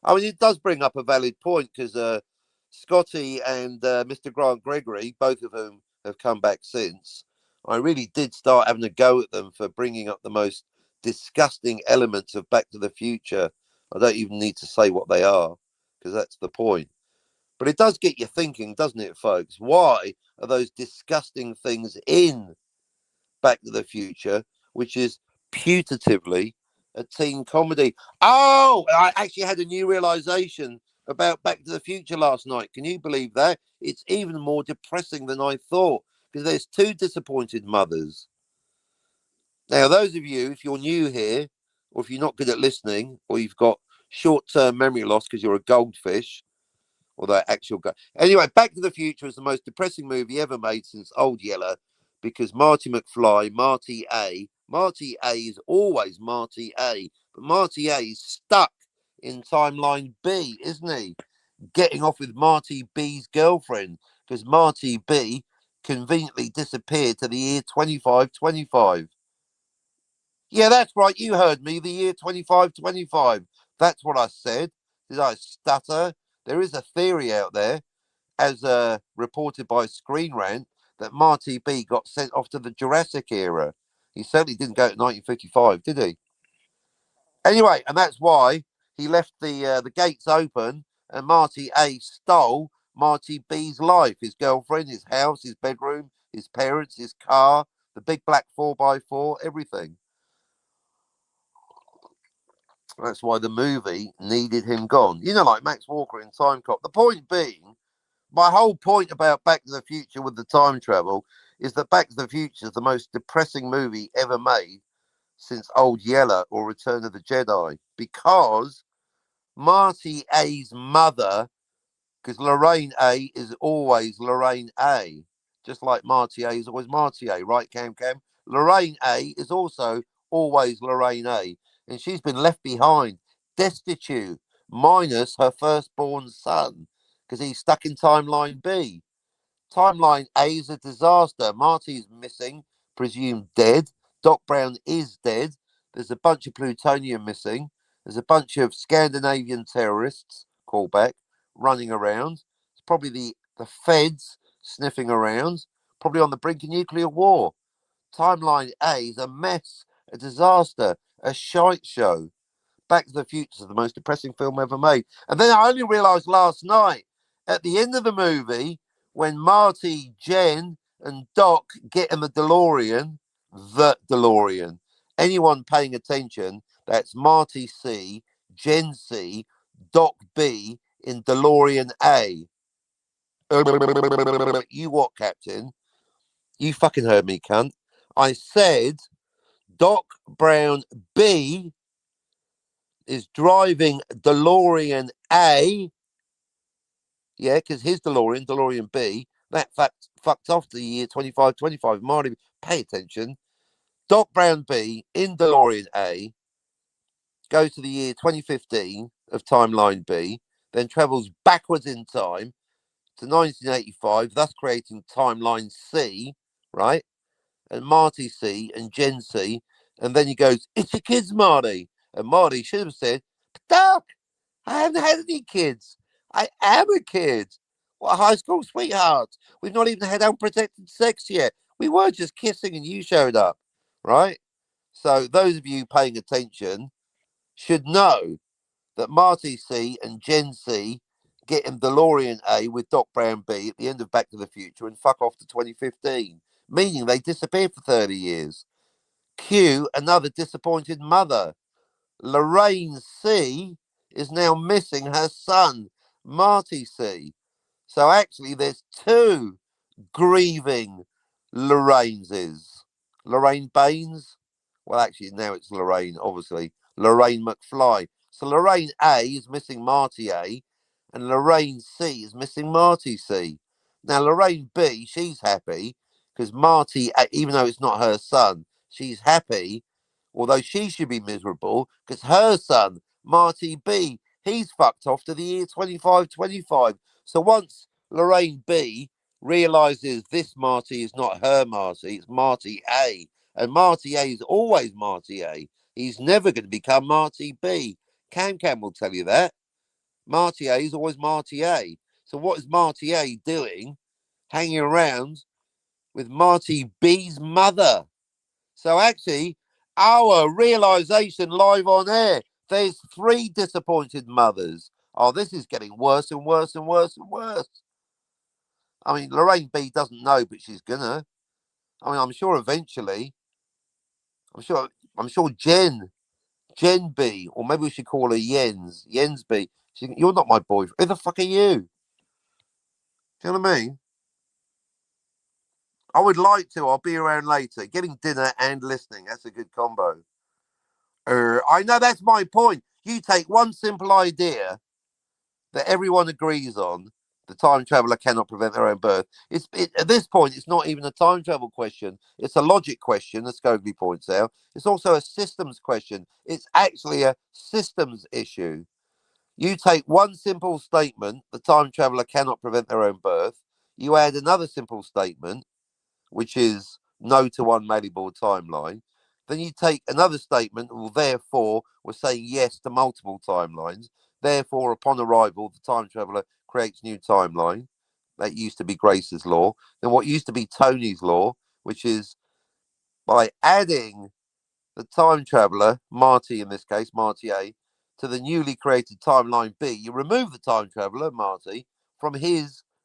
I mean, it does bring up a valid point because Scotty and Mr. Grant Gregory, both of whom have come back since, I really did start having a go at them for bringing up the most disgusting elements of Back to the Future. I don't even need to say what they are because that's the point. But it does get you thinking, doesn't it, folks? Why are those disgusting things in Back to the Future, which is putatively a teen comedy? Oh, I actually had a new realization about Back to the Future last night. Can you believe that? It's even more depressing than I thought because there's two disappointed mothers. Now, those of you, if you're new here, or if you're not good at listening, or you've got short-term memory loss because you're a goldfish, or that actual guy. Anyway, Back to the Future is the most depressing movie ever made since Old Yeller because Marty McFly, Marty A is always Marty A, but Marty A is stuck in timeline B, isn't he? Getting off with Marty B's girlfriend because Marty B conveniently disappeared to the year 2525. Yeah, that's right. You heard me. The year 2525. That's what I said. Did I stutter? There is a theory out there, as reported by Screen Rant, that Marty B got sent off to the Jurassic era. He certainly didn't go to 1955, did he? Anyway, and that's why he left the gates open, and Marty A stole Marty B's life, his girlfriend, his house, his bedroom, his parents, his car, the big black 4x4, everything. That's why the movie needed him gone. You know, like Max Walker in Time Cop. The point being, my whole point about Back to the Future with the time travel is that Back to the Future is the most depressing movie ever made since Old Yeller or Return of the Jedi. Because Marty A's mother, because Lorraine A is always Lorraine A, just like Marty A is always Marty A, right, Cam? Lorraine A is also always Lorraine A, and she's been left behind, destitute, minus her firstborn son, because he's stuck in timeline B. Timeline A is a disaster. Marty's missing, presumed dead. Doc Brown is dead. There's a bunch of plutonium missing. There's a bunch of Scandinavian terrorists, callback, running around. It's probably the feds sniffing around, probably on the brink of nuclear war. Timeline A is a mess, a disaster, a shite show. Back to the Future is the most depressing film ever made. And then I only realised last night, at the end of the movie, when Marty, Jen, and Doc get in the DeLorean, anyone paying attention, that's Marty C, Jen C, Doc B in DeLorean A. You what, Captain? You fucking heard me, cunt. I said Doc Brown B is driving DeLorean A. Yeah, because his DeLorean B, that fucked off to the year 2525. Marty, pay attention. Doc Brown B in DeLorean A goes to the year 2015 of timeline B, then travels backwards in time to 1985, thus creating timeline C, right? And Marty C and Jen C. And then he goes, "It's your kids, Marty." And Marty should have said, "Doc, I haven't had any kids. I am a kid. What a high school sweetheart. We've not even had unprotected sex yet. We were just kissing and you showed up." Right? So those of you paying attention should know that Marty C and Gen C get in DeLorean A with Doc Brown B at the end of Back to the Future and fuck off to 2015, meaning they disappear for 30 years. Q, another disappointed mother. Lorraine C is now missing her son, Marty C. So actually, there's two grieving Lorraine's. Lorraine Baines? Well, actually, now it's Lorraine, obviously. Lorraine McFly. So Lorraine A is missing Marty A, and Lorraine C is missing Marty C. Now, Lorraine B, she's happy because Marty, even though it's not her son, she's happy, although she should be miserable because her son, Marty B, he's fucked off to the year 2525. So once Lorraine B realizes this Marty is not her Marty, it's Marty A. And Marty A is always Marty A. He's never going to become Marty B. Cam will tell you that. Marty A is always Marty A. So what is Marty A doing hanging around with Marty B's mother? So actually, our realization live on air, there's three disappointed mothers. Oh, this is getting worse and worse and worse and worse. I mean, Lorraine B doesn't know, but she's gonna. I mean, I'm sure eventually. I'm sure Jen B, or maybe we should call her Jens B. You're not my boyfriend. Who the fuck are you? Do you know what I mean? I would like to. I'll be around later. Getting dinner and listening. That's a good combo. I know that's my point. You take one simple idea that everyone agrees on. The time traveler cannot prevent their own birth. At this point, it's not even a time travel question. It's a logic question, as Scoglie points out. It's also a systems question. It's actually a systems issue. You take one simple statement, the time traveler cannot prevent their own birth. You add another simple statement, which is no to one Malibor timeline. Then you take another statement, well, therefore, we're saying yes to multiple timelines. Therefore, upon arrival, the time traveler creates new timeline. That used to be Grace's law. Then what used to be Tony's law, which is by adding the time traveler, Marty in this case, Marty A, to the newly created timeline B, you remove the time traveler, Marty, from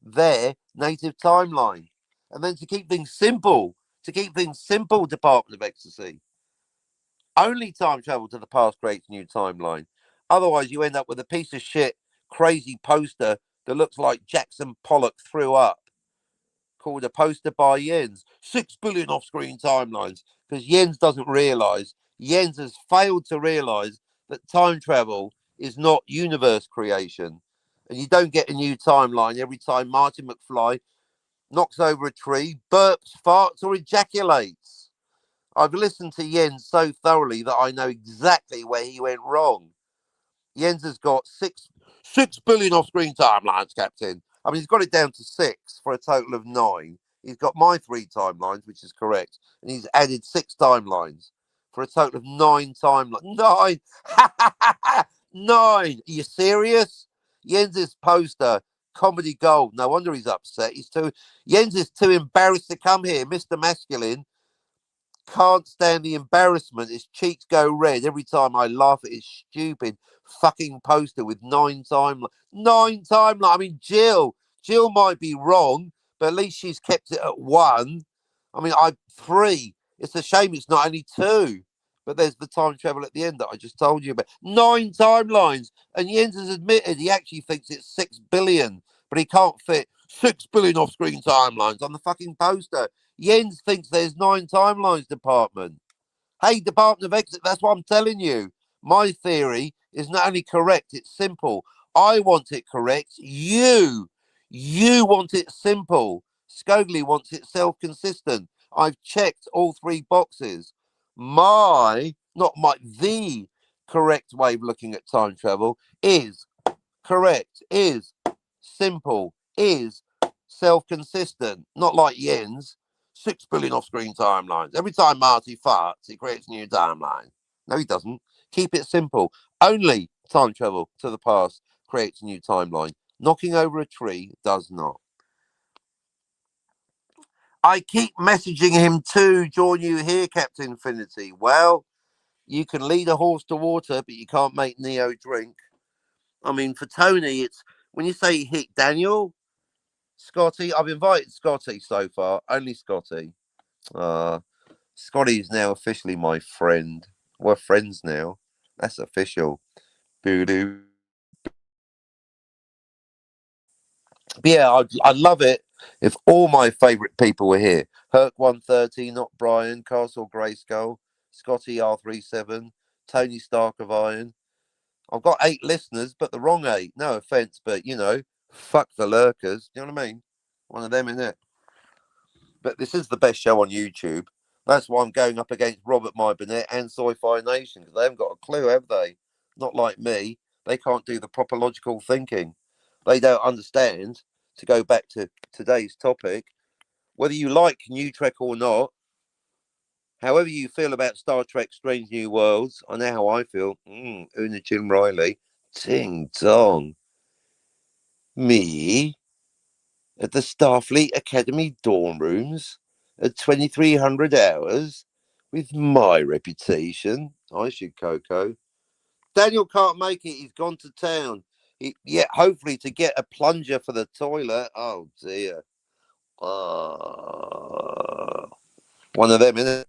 their native timeline. And then to keep things simple, Department of Ecstasy, only time travel to the past creates a new timeline. Otherwise, you end up with a piece of shit, crazy poster that looks like Jackson Pollock threw up, called a poster by Jens. 6 billion off-screen timelines, because Jens doesn't realise. Jens has failed to realise that time travel is not universe creation. And you don't get a new timeline every time Martin McFly knocks over a tree, burps, farts, or ejaculates. I've listened to Jens so thoroughly that I know exactly where he went wrong. Jens has got 6 billion off-screen timelines, Captain. I mean, he's got it down to 6 for a total of 9. He's got my 3 timelines, which is correct, and he's added 6 timelines for a total of 9 timelines. 9! 9! Are you serious? Jens's poster, comedy gold. No wonder he's upset. Jens is too embarrassed to come here. Mr. Masculine can't stand the embarrassment. His cheeks go red every time I laugh at his stupid fucking poster with 9 timelines. 9 timelines. I mean, Jill might be wrong, but at least she's kept it at 1. I mean, 3. It's a shame it's not only 2. But there's the time travel at the end that I just told you about. 9 timelines. And Jens has admitted he actually thinks it's 6 billion, but he can't fit 6 billion off-screen timelines on the fucking poster. Jens thinks there's 9 timelines, Department. Hey, Department of Exit, that's what I'm telling you. My theory is not only correct, it's simple. I want it correct. You want it simple. Scogli wants it self-consistent. I've checked all 3 boxes. The correct way of looking at time travel is correct, is simple, is self-consistent, not like Jens. 6 billion off-screen timelines. Every time Marty farts, he creates a new timeline. No, he doesn't. Keep it simple. Only time travel to the past creates a new timeline. Knocking over a tree does not. I keep messaging him to join you here, Captain Infinity. Well, you can lead a horse to water, but you can't make Neo drink. I mean, for Tony, it's when you say hit Daniel, Scotty. I've invited Scotty so far, only Scotty. Scotty's now officially my friend. We're friends now. That's official. Boo-doo. But yeah, I'd love it if all my favourite people were here. Herc 130, not Brian, Castle Grayskull, Scotty R37, Tony Stark of Iron. I've got 8 listeners, but the wrong 8. No offence, but fuck the lurkers. You know what I mean? One of them, innit? But this is the best show on YouTube. That's why I'm going up against Robert My Burnett and Sci-Fi Nation, because they haven't got a clue, have they? Not like me. They can't do the proper logical thinking. They don't understand, to go back to today's topic, whether you like New Trek or not, however you feel about Star Trek Strange New Worlds, I know how I feel. Una Jim Riley. Ting dong. Me at the Starfleet Academy dorm rooms at 2300 hours with my reputation. I should Coco. Daniel can't make it. He's gone to town. Hopefully to get a plunger for the toilet. Oh dear. One of them, isn't it?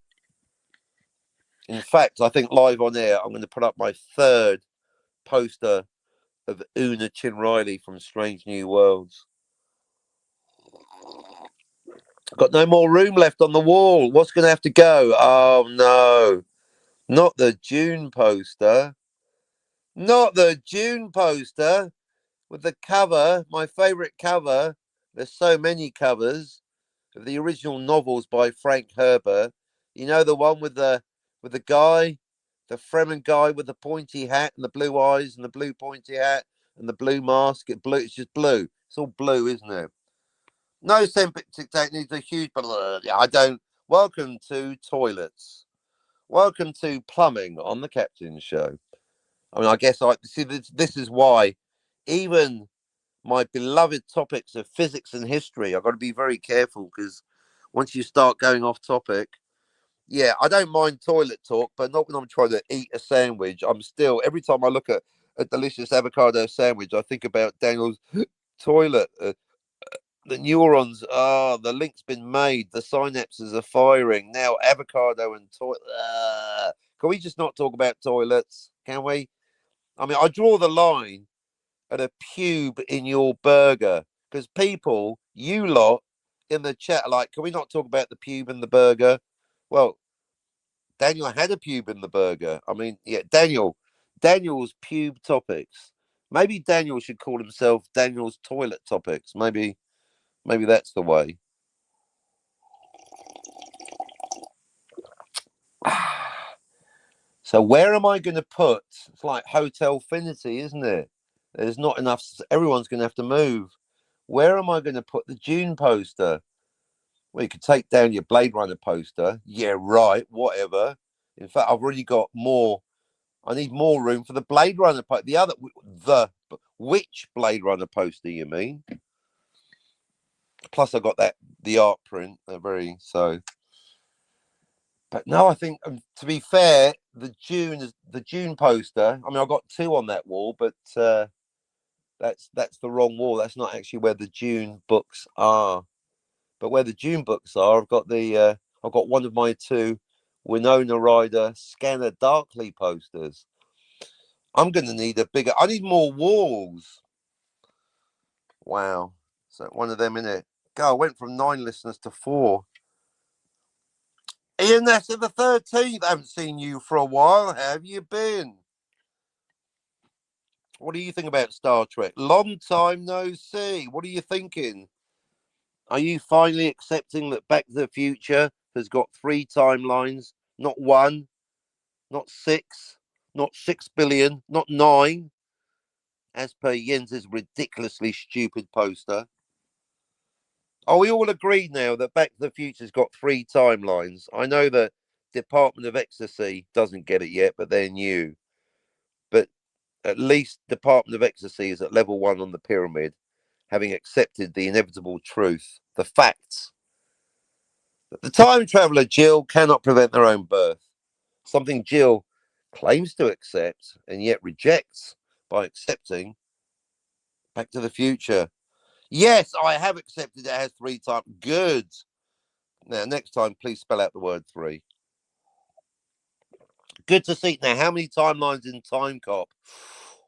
In fact, I think live on air, I'm going to put up my 3rd poster of Una Chin Riley from Strange New Worlds. Got no more room left on the wall. What's going to have to go? Oh no, not the June poster. Not the June poster with the cover, my favourite cover. There's so many covers of the original novels by Frank Herbert. You know, the one with the guy, the Fremen guy with the pointy hat and the blue eyes and the blue pointy hat and the blue mask. It's just blue. It's all blue, isn't it? No sympathetic techniques are huge, but I don't. Welcome to toilets. Welcome to plumbing on the Captain Show. I mean, I guess I see this is why even my beloved topics of physics and history, I've got to be very careful, because once you start going off topic, yeah, I don't mind toilet talk, but not when I'm trying to eat a sandwich. I'm still, every time I look at a delicious avocado sandwich, I think about Daniel's toilet. The neurons, the link's been made, the synapses are firing. Now avocado and toilet. Can we just not talk about toilets? Can we? I mean, I draw the line at a pube in your burger, because people, you lot in the chat, are like, can we not talk about the pube in the burger? Well, Daniel had a pube in the burger. I mean, yeah, Daniel's pube topics. Maybe Daniel should call himself Daniel's toilet topics. Maybe that's the way. So where am I going to put? It's like Hotel Finity, isn't it? There's not enough. Everyone's going to have to move. Where am I going to put the June poster? Well, you could take down your Blade Runner poster. Yeah, right. Whatever. In fact, I've already got more. I need more room for the Blade Runner poster. Which Blade Runner poster you mean? Plus, I got the art print. But no, I think, to be fair, the June poster. I mean, I've got 2 on that wall, but that's the wrong wall. That's not actually where the June books are. But where the June books are, I've got one of my 2 Winona Ryder Scanner Darkly posters. I'm going to need I need more walls. Wow. So one of them in it. God, I went from 9 listeners to 4. Ian Nasser the 13th. I haven't seen you for a while. How have you been? What do you think about Star Trek? Long time no see. What are you thinking? Are you finally accepting that Back to the Future has got 3 timelines? Not 1, not 6, not 6 billion, not 9, as per Jens's ridiculously stupid poster. Are we all agreed now that Back to the Future's got 3 timelines? I know that Department of Ecstasy doesn't get it yet, but they're new. But at least Department of Ecstasy is at level 1 on the pyramid, having accepted the inevitable truth, the facts, that the time traveler Jill cannot prevent their own birth. Something Jill claims to accept and yet rejects by accepting Back to the Future. Yes, I have accepted it has 3 times. Good. Now, next time, please spell out the word 3. Good to see. Now, how many timelines in Time Cop?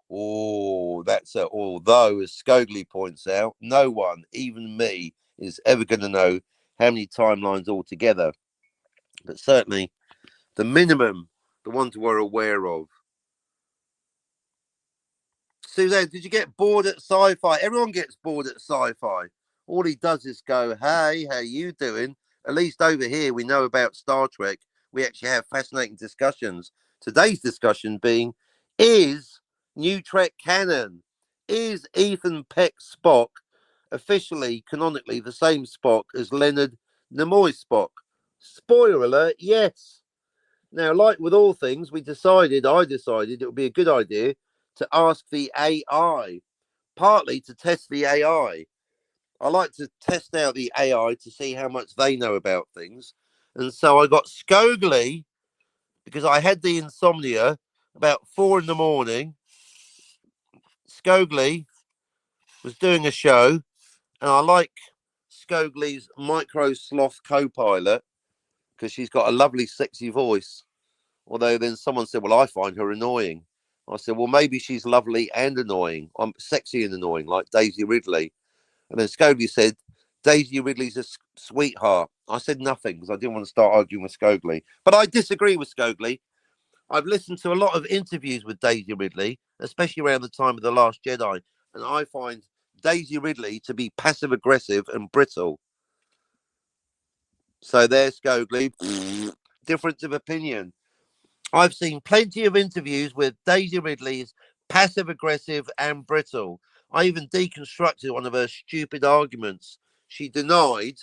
Oh, that's a. Although, as Skogley points out, no one, even me, is ever going to know how many timelines altogether. But certainly, the minimum, the ones we're aware of. Suzanne, did you get bored at sci-fi? Everyone gets bored at sci-fi. All he does is go, "Hey, how you doing?" At least over here, we know about Star Trek. We actually have fascinating discussions. Today's discussion being, is New Trek canon? Is Ethan Peck Spock officially, canonically, the same Spock as Leonard Nimoy Spock? Spoiler alert, yes. Now, like with all things, I decided it would be a good idea to ask the AI, partly to test the AI. I like to test out the AI to see how much they know about things. And so I got Skogley, because I had the insomnia about 4 in the morning. Skogley was doing a show, and I like Skogley's micro sloth co-pilot because she's got a lovely, sexy voice. Although then someone said, well, I find her annoying. I said, well, maybe she's lovely and annoying. I'm sexy and annoying, like Daisy Ridley. And then Skogley said, Daisy Ridley's a sweetheart. I said nothing because I didn't want to start arguing with Skogley. But I disagree with Skogley. I've listened to a lot of interviews with Daisy Ridley, especially around the time of The Last Jedi. And I find Daisy Ridley to be passive aggressive and brittle. So there's Skogley. Difference of opinion. I've seen plenty of interviews with Daisy Ridley's passive aggressive and brittle. I even deconstructed one of her stupid arguments. She denied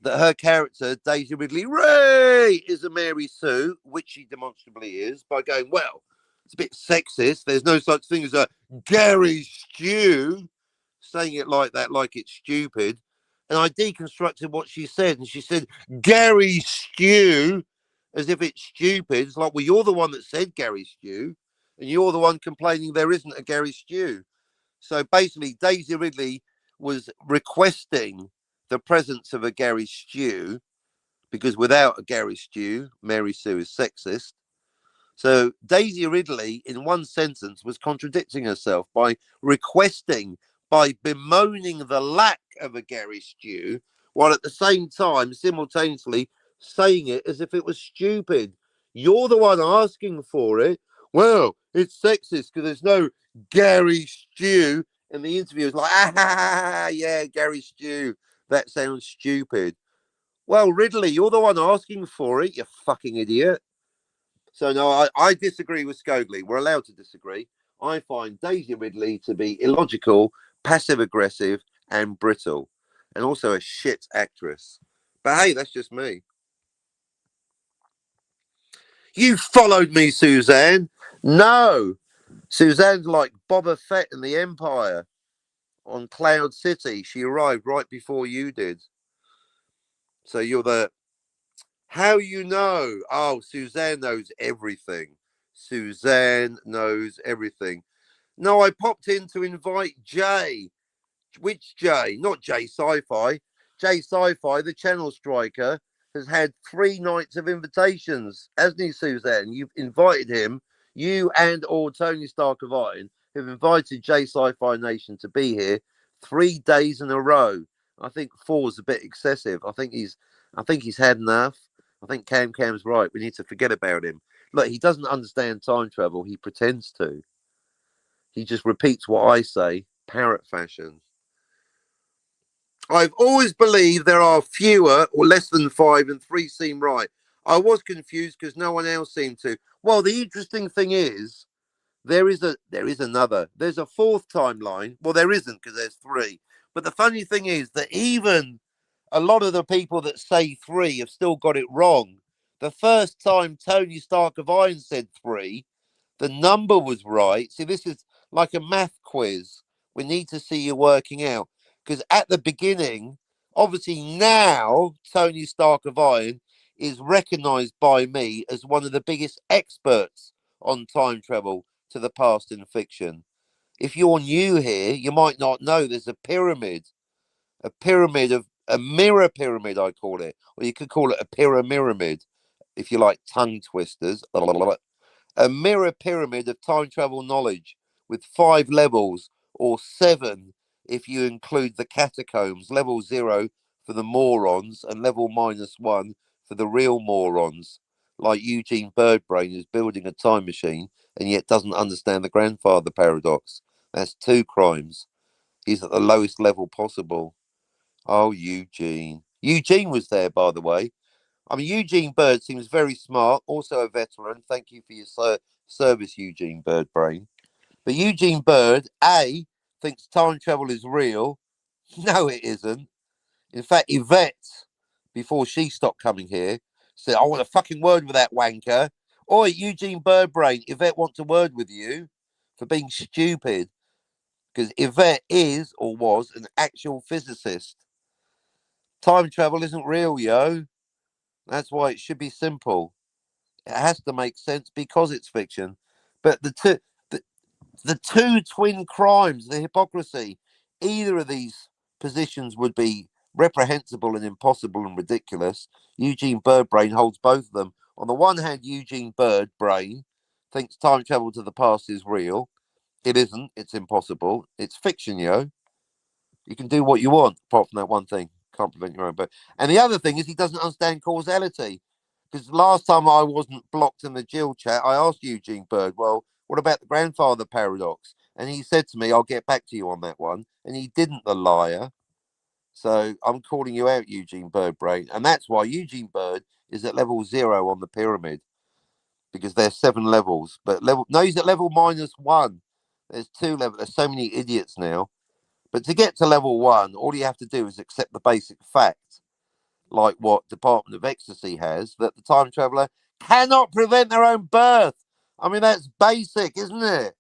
that her character, Daisy Ridley Ray, is a Mary Sue, which she demonstrably is, by going, well, it's a bit sexist. There's no such thing as a Gary Stew, saying it like that, like it's stupid. And I deconstructed what she said, and she said, Gary Stew, as if it's stupid. It's like, well, you're the one that said Gary Stew, and you're the one complaining there isn't a Gary Stew. So basically, Daisy Ridley was requesting the presence of a Gary Stew, because without a Gary Stew, Mary Sue is sexist. So Daisy Ridley, in one sentence, was contradicting herself by requesting, by bemoaning the lack of a Gary Stew, while at the same time, simultaneously, saying it as if it was stupid. You're the one asking for it. Well, it's sexist because there's no Gary Stew. And the interviewer was like, yeah, Gary Stew. That sounds stupid. Well, Ridley, you're the one asking for it, you fucking idiot. So, no, I disagree with Skogley. We're allowed to disagree. I find Daisy Ridley to be illogical, passive aggressive, and brittle, and also a shit actress. But hey, that's just me. You followed me, Suzanne. No. Suzanne's like Boba Fett in the Empire on Cloud City. She arrived right before you did. So you're the. How you know? Oh, Suzanne knows everything. Suzanne knows everything. No, I popped in to invite Jay. Which Jay? Not Jay Sci-Fi. Jay Sci-Fi, the channel striker, has had 3 nights of invitations, hasn't he, Suzanne? You've invited him. You and or Tony Stark of Iron have invited Jay Sci-Fi Nation to be here 3 days in a row. I think 4 is a bit excessive. I think he's had enough. I think Cam's right. We need to forget about him. Look, he doesn't understand time travel. He pretends to. He just repeats what I say, parrot fashion. I've always believed there are fewer or less than five, and three seem right. I was confused because no one else seemed to. Well, the interesting thing is there is another. There's a fourth timeline. Well, there isn't because there's three. But the funny thing is that even a lot of the people that say three have still got it wrong. The first time Tony Stark of Iron said three, the number was right. See, this is like a math quiz. We need to see you working out. Because at the beginning, obviously now, Tony Stark of Iron is recognized by me as one of the biggest experts on time travel to the past in fiction. If you're new here, you might not know there's a pyramid of a mirror pyramid, I call it, or you could call it a pyramid if you like tongue twisters. A mirror pyramid of time travel knowledge with five levels, or seven if you include the catacombs. Level zero for the morons, and level -1 for the real morons, like Eugene Birdbrain, who's building a time machine and yet doesn't understand the grandfather paradox. That's two crimes. He's at the lowest level possible. Oh, Eugene. Eugene was there, by the way. I mean, Eugene Bird seems very smart, also a veteran. Thank you for your service, Eugene Birdbrain. But Eugene Bird, A, thinks time travel is real. No, it isn't. In fact, Yvette, before she stopped coming here, said, I want a fucking word with that wanker. Oi, Eugene Birdbrain, Yvette wants a word with you for being stupid. Because Yvette is, or was, an actual physicist. Time travel isn't real, yo. That's why it should be simple. It has to make sense because it's fiction. But the, the two twin crimes, the hypocrisy, either of these positions would be reprehensible and impossible and ridiculous. Eugene Birdbrain holds both of them. On the one hand, Eugene Birdbrain thinks time travel to the past is real. It isn't. It's impossible. It's fiction, yo. You can do what you want, apart from that one thing. Can't prevent your own birth. And the other thing is he doesn't understand causality. Because last time I wasn't blocked in the Jill chat, I asked Eugene Bird, well, what about the grandfather paradox? And he said to me, I'll get back to you on that one. And he didn't, the liar. So I'm calling you out, Eugene Birdbrain. And that's why Eugene Bird is at level 0 on the pyramid. Because there's 7 levels. But he's at level -1. There's 2 levels. There's so many idiots now. But to get to level 1, all you have to do is accept the basic fact, like what Department of Ecstasy has, that the time traveler cannot prevent their own birth. I mean, that's basic, isn't it?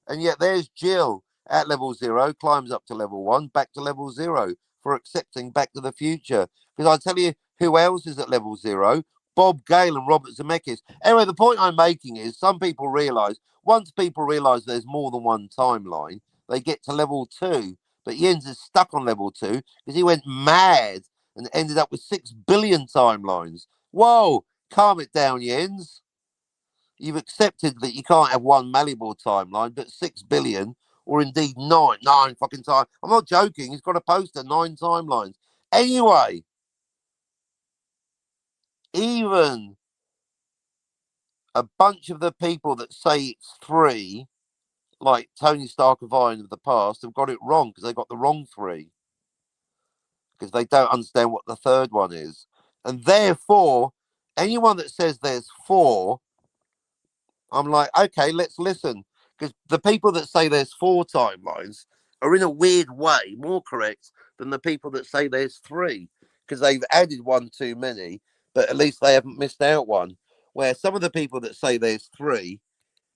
And yet there's Jill at level 0, climbs up to level 1, back to level 0 for accepting Back to the Future. Because I tell you who else is at level 0? Bob Gale and Robert Zemeckis. Anyway, the point I'm making is once people realise there's more than one timeline, they get to level 2. But Jens is stuck on level 2 because he went mad and ended up with 6 billion timelines. Whoa, calm it down, Jens. You've accepted that you can't have one malleable timeline, but 6 billion, or indeed nine fucking times. I'm not joking. He's got a poster, 9 timelines. Anyway, even a bunch of the people that say it's 3, like Tony Stark of Iron of the past, have got it wrong because they got the wrong 3. Because they don't understand what the third one is. And therefore, anyone that says there's 4, I'm like, okay, let's listen. Because the people that say there's 4 timelines are in a weird way more correct than the people that say there's 3. Because they've added one too many, but at least they haven't missed out one. Where some of the people that say there's 3,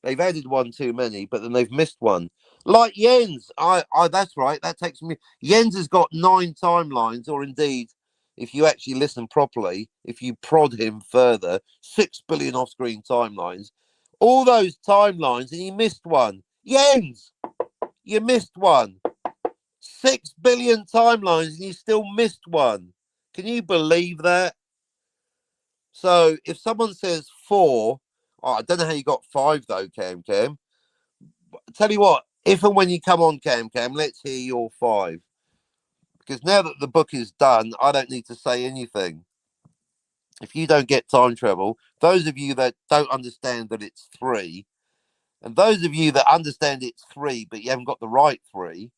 they've added one too many, but then they've missed one. Like Jens. That's right. That takes me. Jens has got 9 timelines, or indeed, if you actually listen properly, if you prod him further, 6 billion off-screen timelines. All those timelines, and he missed one. Jens, you missed one. 6 billion timelines, and you still missed one. Can you believe that? So if someone says 4, oh, I don't know how you got 5 though, Cam. Tell you what, if and when you come on, Cam, let's hear your 5. Because now that the book is done, I don't need to say anything. if you don't get time travel, those of you that don't understand that it's 3, and those of you that understand it's 3, but you haven't got the right 3,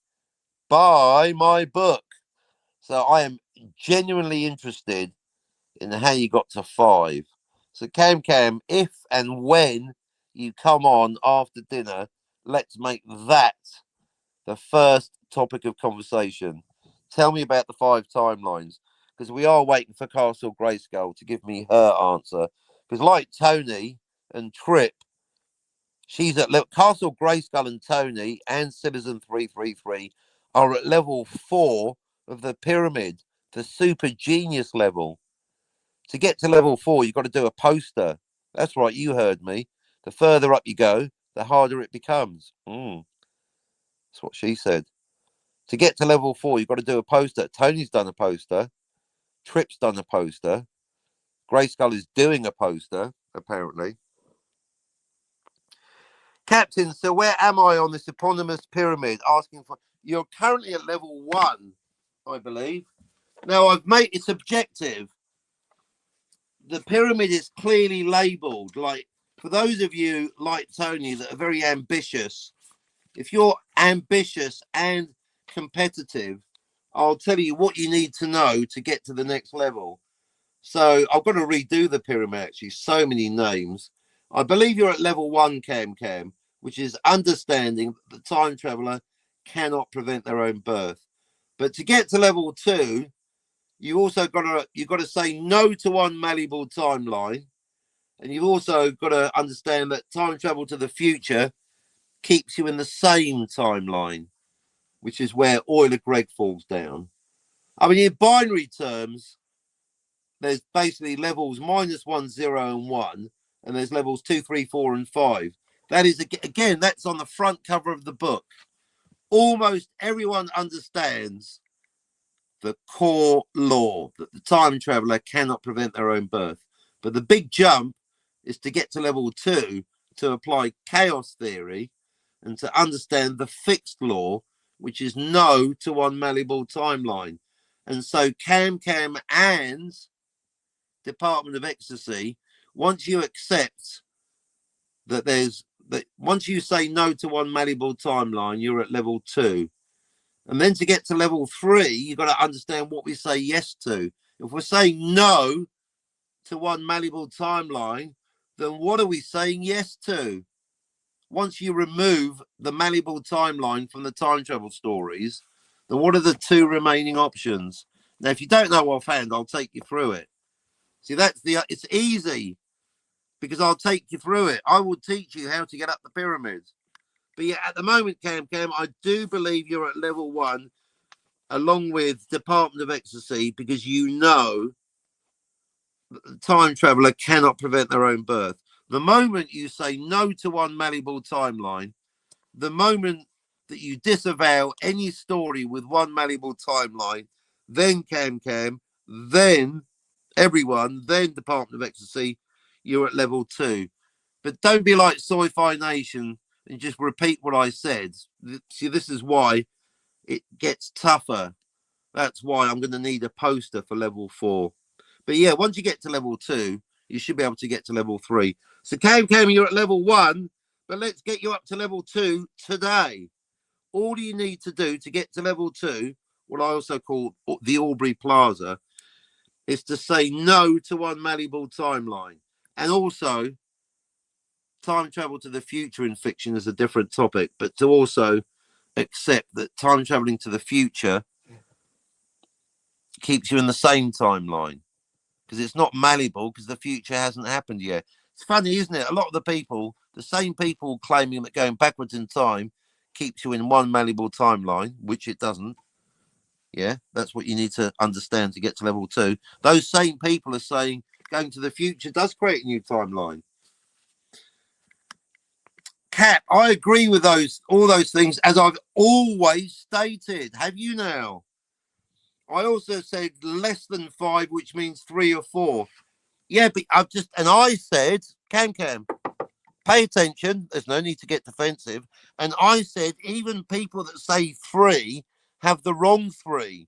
buy my book. So I am genuinely interested in how you got to 5. So Cam, if and when you come on after dinner, let's make that the first topic of conversation. Tell me about the 5 timelines, because we are waiting for Castle Grayskull to give me her answer. Because like Tony and Trip, she's at Castle Grayskull, and Tony and Citizen 333 are at level 4 of the pyramid, the super genius level. To get to level 4, you've got to do a poster. That's right, you heard me. The further up you go, the harder it becomes. That's what she said. To get to level 4, you've got to do a poster. Tony's done a poster. Trip's done a poster. Grayskull is doing a poster, apparently. Captain, so where am I on this eponymous pyramid? Asking for. You're currently at level 1, I believe. Now, I've made it subjective. The pyramid is clearly labeled. Like, for those of you like Tony that are very ambitious, if you're ambitious and competitive, I'll tell you what you need to know to get to the next level. So I've got to redo the pyramid, actually. So many names. I believe you're at level 1, Cam, which is understanding that the time traveler cannot prevent their own birth. But to get to level 2, you've got to say no to one malleable timeline, and you've also got to understand that time travel to the future keeps you in the same timeline, which is where Euler Greg falls down. I mean, in binary terms, there's basically levels -1, 0, and 1, and there's levels 2, 3, 4, and 5. That is, again, that's on the front cover of the book. Almost everyone understands the core law that the time traveler cannot prevent their own birth. But the big jump is to get to level 2 to apply chaos theory and to understand the fixed law, which is no to one malleable timeline. And so Cam and Department of Ecstasy, once you accept that once you say no to one malleable timeline, you're at level 2. And then to get to level 3, you've got to understand what we say yes to. If we're saying no to one malleable timeline, then what are we saying yes to? Once you remove the malleable timeline from the time travel stories, then what are the 2 remaining options? Now, if you don't know offhand, I'll take you through it. See, it's easy because I'll take you through it. I will teach you how to get up the pyramids. But yeah, at the moment, Cam, I do believe you're at level 1, along with Department of Ecstasy, because you know that the time traveler cannot prevent their own birth. The moment you say no to one malleable timeline, the moment that you disavow any story with one malleable timeline, then Cam, then everyone, then Department of Ecstasy, you're at level 2. But don't be like Sci-Fi Nation and just repeat what I said. See, this is why it gets tougher. That's why I'm going to need a poster for level 4. But yeah, once you get to level 2, you should be able to get to level 3. So Cam, you're at level 1, but let's get you up to level 2 today. All you need to do to get to level 2, what I also call the Aubrey Plaza, is to say no to one malleable timeline. And also, time travel to the future in fiction is a different topic, but to also accept that time traveling to the future keeps you in the same timeline, because it's not malleable, because the future hasn't happened yet. It's funny, isn't it? A lot of the people, the same people claiming that going backwards in time keeps you in one malleable timeline, which it doesn't. Yeah, that's what you need to understand to get to level 2. Those same people are saying going to the future does create a new timeline. Cap, I agree with all those things, as I've always stated. Have you now? I also said less than 5, which means 3 or 4. Yeah, but I said, Cam, pay attention. There's no need to get defensive. And I said, even people that say 3 have the wrong 3.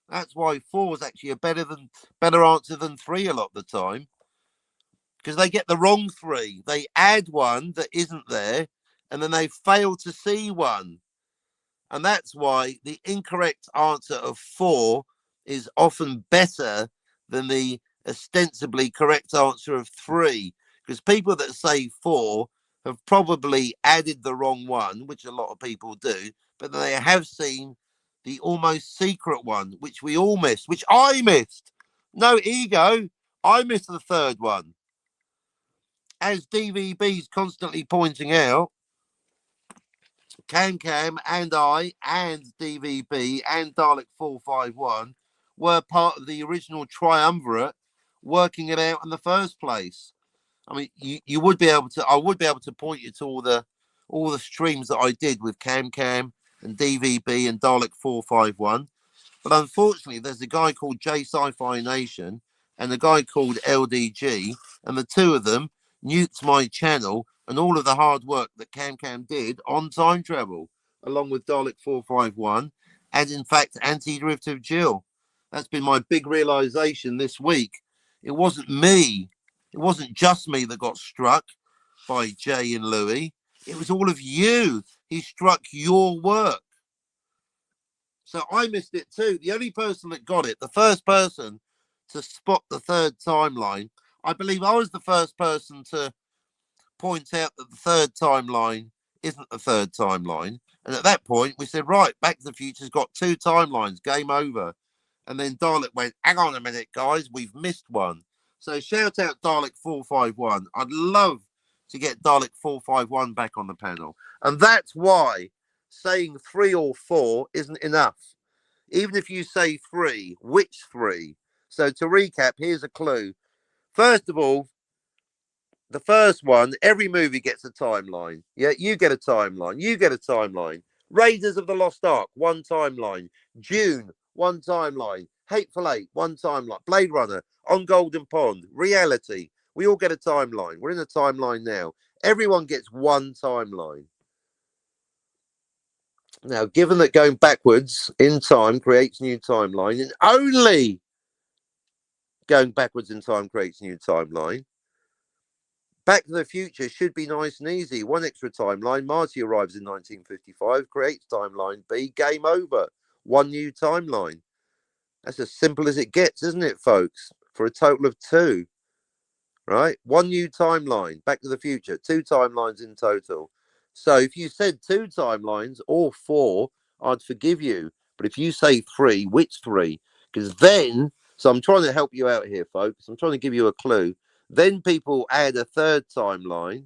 That's why 4 is actually a better answer than 3 a lot of the time, because they get the wrong 3. They add one that isn't there, and then they fail to see one. And that's why the incorrect answer of 4 is often better than the ostensibly correct answer of 3. Because people that say 4 have probably added the wrong one, which a lot of people do, but they have seen the almost secret one, which we all missed, which I missed. No ego. I missed the third one. As DVB's constantly pointing out, Cam and I and DVB and Dalek 451 were part of the original triumvirate working it out in the first place. I mean, you would be able to. I would be able to point you to all the streams that I did with Cam and DVB and Dalek 451. But unfortunately, there's a guy called J Sci-Fi Nation and a guy called LDG, and the two of them nuked my channel and all of the hard work that Cam did on time travel, along with Dalek 451 and, in fact, Anti-Derivative Jill. That's been my big realization this week. It wasn't me. It wasn't just me that got struck by Jay and Louis. It was all of you. He struck your work. So I missed it too. The only person that got it, the first person to spot the third timeline, I believe I was the first person to point out that the third timeline isn't the third timeline. And at that point, we said, right, Back to the Future's got 2 timelines, game over. And then Dalek went, hang on a minute, guys, we've missed one. So shout out Dalek 451. I'd love to get Dalek 451 back on the panel. And that's why saying 3 or 4 isn't enough. Even if you say 3, which 3? So to recap, here's a clue. First of all, the first one, every movie gets a timeline. Yeah, you get a timeline. You get a timeline. Raiders of the Lost Ark, 1 timeline. Dune, 1 timeline. Hateful Eight, 1 timeline. Blade Runner, On Golden Pond, Reality. We all get a timeline. We're in a timeline now. Everyone gets 1 timeline. Now, given that going backwards in time creates new timeline, and only going backwards in time creates new timeline, Back to the Future should be nice and easy. 1 extra timeline. Marty arrives in 1955, creates timeline B, game over. 1 new timeline. That's as simple as it gets, isn't it, folks? For a total of 2, right? 1 new timeline. Back to the Future. 2 timelines in total. So if you said 2 timelines or 4, I'd forgive you. But if you say 3, which 3? Because then, so I'm trying to help you out here, folks. I'm trying to give you a clue. Then people add a third timeline,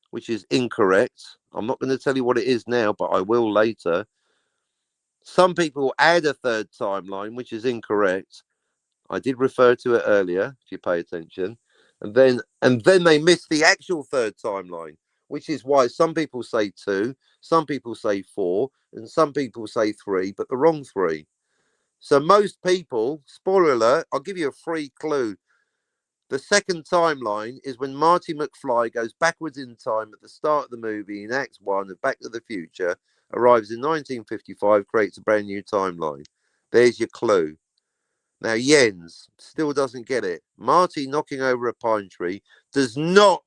which is incorrect. I'm not going to tell you what it is now, but I will later. Some people add a third timeline, which is incorrect. I did refer to it earlier, if you pay attention. And then they miss the actual third timeline, which is why some people say 2, some people say 4, and some people say 3, but the wrong 3. So most people, spoiler alert, I'll give you a free clue. The second timeline is when Marty McFly goes backwards in time at the start of the movie in Act 1 of Back to the Future, arrives in 1955, creates a brand new timeline. There's your clue. Now, Jens still doesn't get it. Marty knocking over a pine tree does not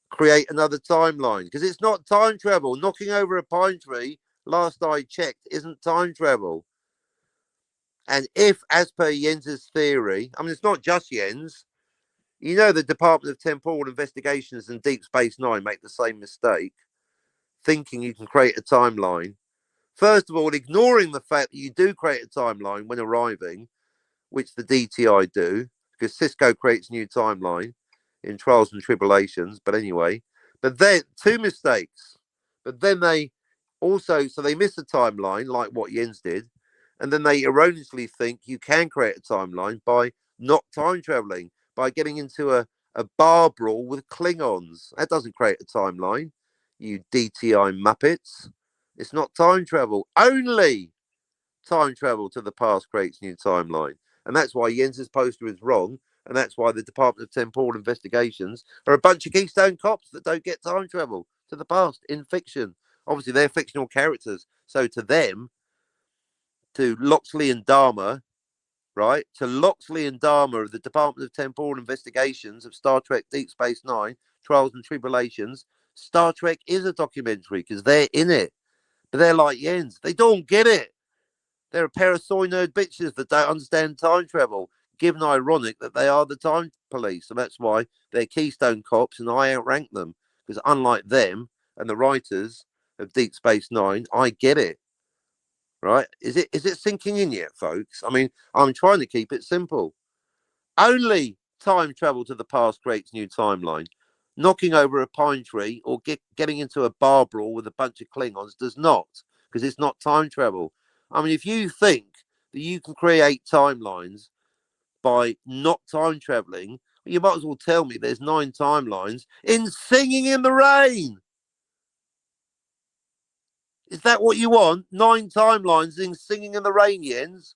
create another timeline because it's not time travel. Knocking over a pine tree, last I checked, isn't time travel. And if, as per Jens's theory, I mean, it's not just Jens. You know, the Department of Temporal Investigations and Deep Space Nine make the same mistake, thinking you can create a timeline. First of all, ignoring the fact that you do create a timeline when arriving, which the DTI do, because Cisco creates a new timeline in Trials and Tribulations. But anyway, but then 2 mistakes. But then they also, so they miss a timeline like what Jens did, and then they erroneously think you can create a timeline by not time traveling, by getting into a bar brawl with Klingons. That doesn't create a timeline, you DTI Muppets. It's not time travel. Only time travel to the past creates new timeline. And that's why Jens's poster is wrong. And that's why the Department of Temporal Investigations are a bunch of Keystone cops that don't get time travel to the past in fiction. Obviously, they're fictional characters. So to them, to Loxley and Dharma, right? To Loxley and Dharma of the Department of Temporal Investigations of Star Trek Deep Space Nine, Trials and Tribulations. Star Trek is a documentary because they're in it. But they're like Jens. They don't get it. They're a pair of soy nerd bitches that don't understand time travel, given ironic that they are the time police. And that's why they're Keystone cops and I outrank them. Because unlike them and the writers of Deep Space Nine, I get it. Right? Is it sinking in yet, folks? I mean, I'm trying to keep it simple. Only time travel to the past creates new timeline. Knocking over a pine tree or getting into a bar brawl with a bunch of Klingons does not, because it's not time travel. I mean, if you think that you can create timelines by not time traveling, you might as well tell me there's 9 timelines in Singing in the Rain. Is that what you want? 9 timelines in Singing in the Rain, Jens?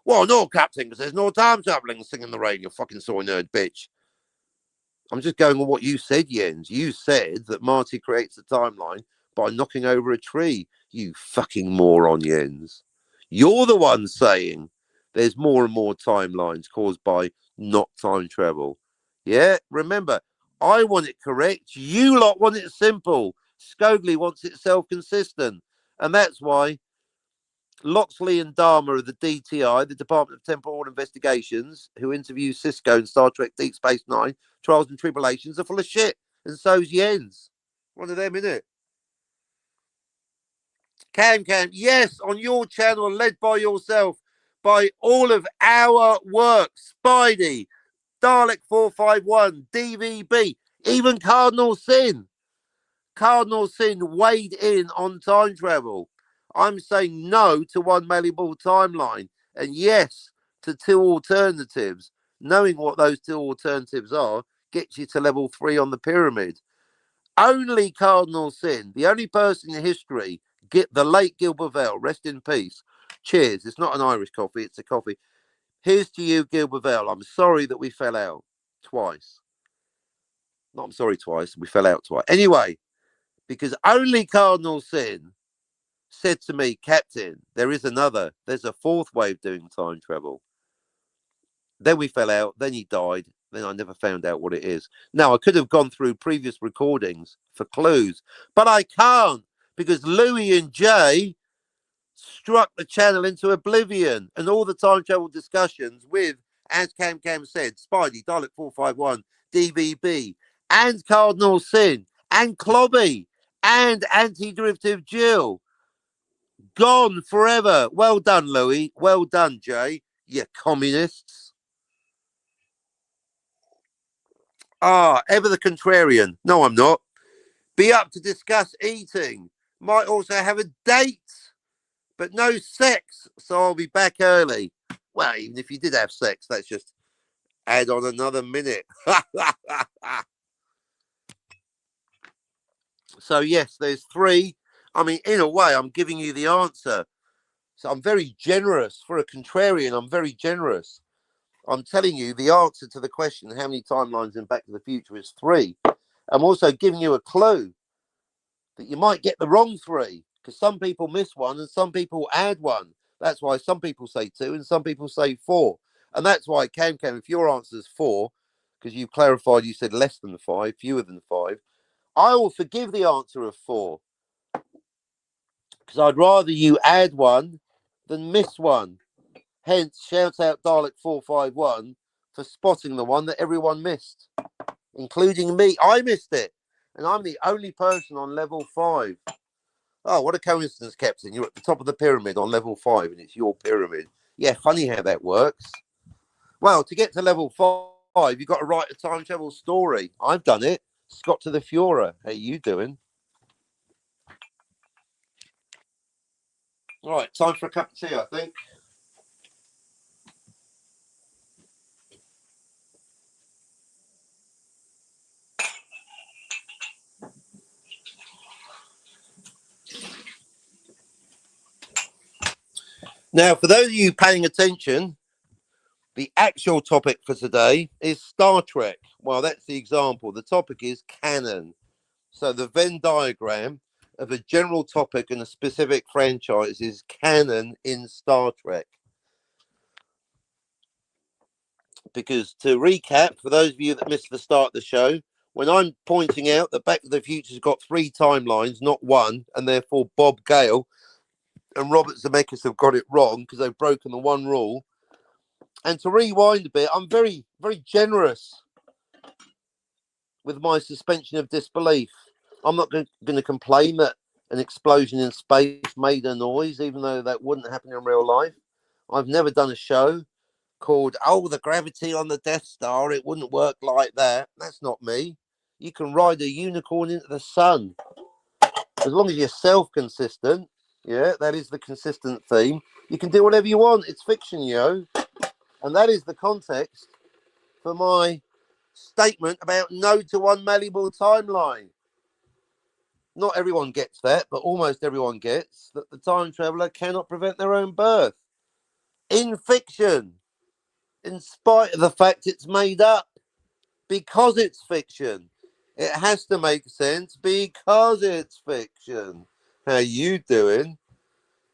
Well, no, Captain, because there's no time traveling in Singing in the Rain, you fucking soy nerd bitch. I'm just going on what you said, Jens. You said that Marty creates a timeline by knocking over a tree. You fucking moron, Jens. You're the one saying there's more and more timelines caused by not time travel. Yeah, remember, I want it correct. You lot want it simple. Scoglie wants it self-consistent. And that's why Loxley and Dharma of the DTI, the Department of Temporal Investigations, who interview Cisco in Star Trek Deep Space Nine, Trials and Tribulations, are full of shit. And so's Jens. One of them, innit? Cam, yes, on your channel, led by yourself, by all of our work, Spidey, Dalek 451, DVB, even Cardinal Sin. Cardinal Sin weighed in on time travel. I'm saying no to one malleable timeline and yes to 2 alternatives. Knowing what those 2 alternatives are gets you to level 3 on the pyramid. Only Cardinal Sin, the only person in history, get the late Gilbert Bell, rest in peace. Cheers. It's not an Irish coffee, it's a coffee. Here's to you, Gilbert Bell. I'm sorry that we fell out twice. Not I'm sorry twice, we fell out twice. Anyway, because only Cardinal Sin said to me, Captain, there's a 4th way of doing time travel. Then we fell out, then he died, then I never found out what it is. Now, I could have gone through previous recordings for clues, but I can't because Louis and Jay struck the channel into oblivion and all the time travel discussions with, as Cam said, Spidey, Dalek 451, DVB, and Cardinal Sin, and Clobby, and Anti-Derivative Jill. Gone forever. Well done, Louis. Well done, Jay. You communists. Ever the contrarian. No, I'm not. Be up to discuss eating. Might also have a date, but no sex. So I'll be back early. Well, even if you did have sex, let's just add on another minute. So, yes, there's 3. I mean, in a way, I'm giving you the answer. So I'm very generous. For a contrarian, I'm very generous. I'm telling you the answer to the question, how many timelines in Back to the Future is 3. I'm also giving you a clue that you might get the wrong 3 because some people miss 1 and some people add 1. That's why some people say 2 and some people say 4. And that's why, Cam, if your answer is 4, because you clarified, you said less than 5, fewer than 5, I will forgive the answer of 4 because I'd rather you add 1 than miss 1. Hence, shout out Dalek 451 for spotting the one that everyone missed, including me. I missed it, and I'm the only person on level 5. Oh, what a coincidence, Captain. You're at the top of the pyramid on level 5, and it's your pyramid. Yeah, funny how that works. Well, to get to level 5, you've got to write a time travel story. I've done it. Scott to the Fuhrer. How you doing? All right, time for a cup of tea, I think. Now, for those of you paying attention, the actual topic for today is Star Trek. Well, that's the example. The topic is canon. So the Venn diagram of a general topic and a specific franchise is canon in Star Trek. Because to recap, for those of you that missed the start of the show, when I'm pointing out that Back to the Future's got 3 timelines, not 1, and therefore Bob Gale and Robert Zemeckis have got it wrong because they've broken the one rule. And to rewind a bit, I'm very, very generous with my suspension of disbelief. I'm not going to complain that an explosion in space made a noise, even though that wouldn't happen in real life. I've never done a show called, oh, the gravity on the Death Star, it wouldn't work like that. That's not me. You can ride a unicorn into the sun. As long as you're self-consistent, yeah, that is the consistent theme, you can do whatever you want. It's fiction, yo. And that is the context for my statement about no to one malleable timeline. Not everyone gets that, but almost everyone gets that the time traveler cannot prevent their own birth. In fiction, in spite of the fact it's made up, because it's fiction. It has to make sense because it's fiction. How you doing?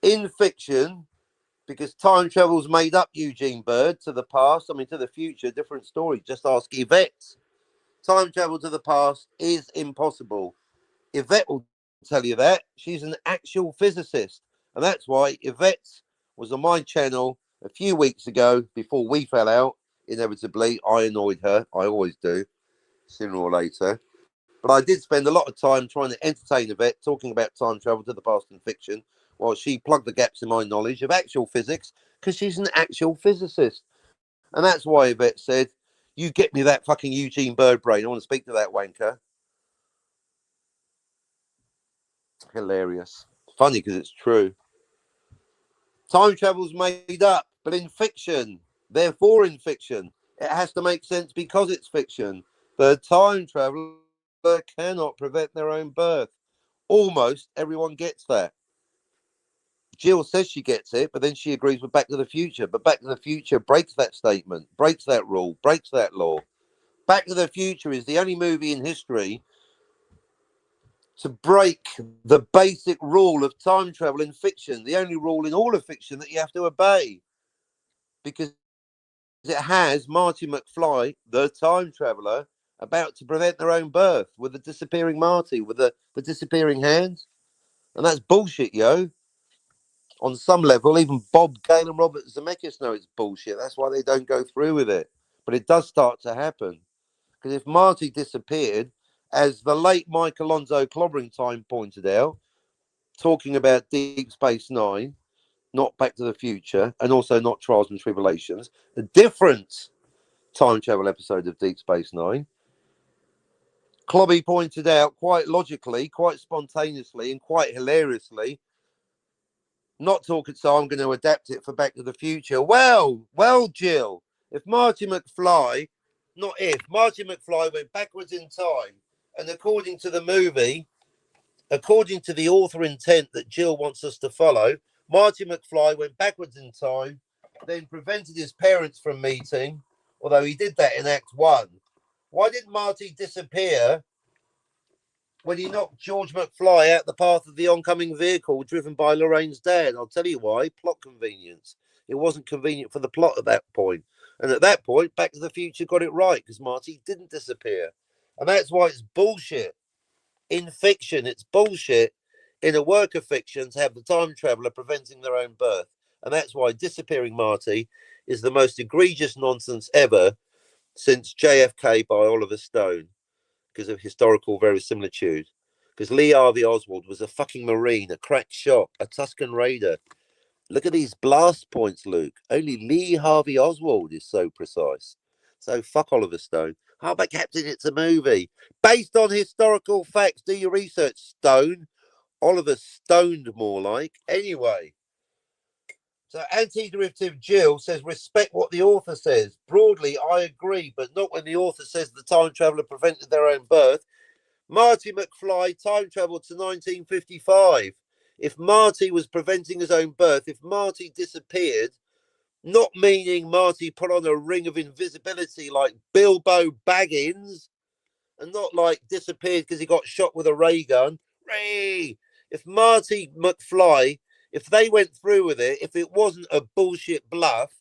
In fiction, because time travel's made up, Eugene Bird, to the past, I mean to the future, different story. Just ask Yvette. Time travel to the past is impossible. Yvette will tell you that. She's an actual physicist. And that's why Yvette was on my channel a few weeks ago before we fell out. Inevitably, I annoyed her. I always do, sooner or later. But I did spend a lot of time trying to entertain Yvette, talking about time travel to the past and fiction, while she plugged the gaps in my knowledge of actual physics, because she's an actual physicist. And that's why Yvette said, you get me that fucking Eugene Bird brain. I want to speak to that wanker. Hilarious. Funny because it's true. Time travel's made up, but in fiction, therefore in fiction, it has to make sense because it's fiction. The time traveler cannot prevent their own birth. Almost everyone gets that. Jill says she gets it, but then she agrees with Back to the Future. But Back to the Future breaks that statement, breaks that rule, breaks that law. Back to the Future is the only movie in history to break the basic rule of time travel in fiction, the only rule in all of fiction that you have to obey. Because it has Marty McFly, the time traveler, about to prevent their own birth with the disappearing Marty, with the disappearing hands. And that's bullshit, yo. On some level, even Bob Gale and Robert Zemeckis know it's bullshit. That's why they don't go through with it. But it does start to happen. Because if Marty disappeared, as the late Mike Alonso Clobbering Time pointed out, talking about Deep Space Nine, not Back to the Future, and also not Trials and Tribulations, a different time travel episode of Deep Space Nine, Clobby pointed out quite logically, quite spontaneously, and quite hilariously, not talking, so I'm going to adapt it for Back to the Future. Well, Jill, if Marty McFly, not if, Marty McFly went backwards in time, and according to the movie, according to the author intent that Jill wants us to follow, Marty McFly went backwards in time, then prevented his parents from meeting, although he did that in Act 1. Why did Marty disappear when he knocked George McFly out the path of the oncoming vehicle driven by Lorraine's dad? I'll tell you why. Plot convenience. It wasn't convenient for the plot at that point. And at that point, Back to the Future got it right because Marty didn't disappear. And that's why it's bullshit. In fiction, it's bullshit in a work of fiction to have the time traveler preventing their own birth. And that's why Disappearing Marty is the most egregious nonsense ever since JFK by Oliver Stone, because of historical verisimilitude. Because Lee Harvey Oswald was a fucking Marine, a crack shot, a Tuscan Raider. Look at these blast points, Luke. Only Lee Harvey Oswald is so precise. So fuck Oliver Stone. Oh, but Captain, it's a movie. Based on historical facts. Do your research, Stone. Oliver Stoned, more like. Anyway. So anti-derivative Jill says, respect what the author says. Broadly, I agree, but not when the author says the time traveller prevented their own birth. Marty McFly time travelled to 1955. If Marty was preventing his own birth, if Marty disappeared, not meaning Marty put on a ring of invisibility like Bilbo Baggins, and not like disappeared because he got shot with a ray gun. Ray! if Marty McFly, if they went through with it, if it wasn't a bullshit bluff,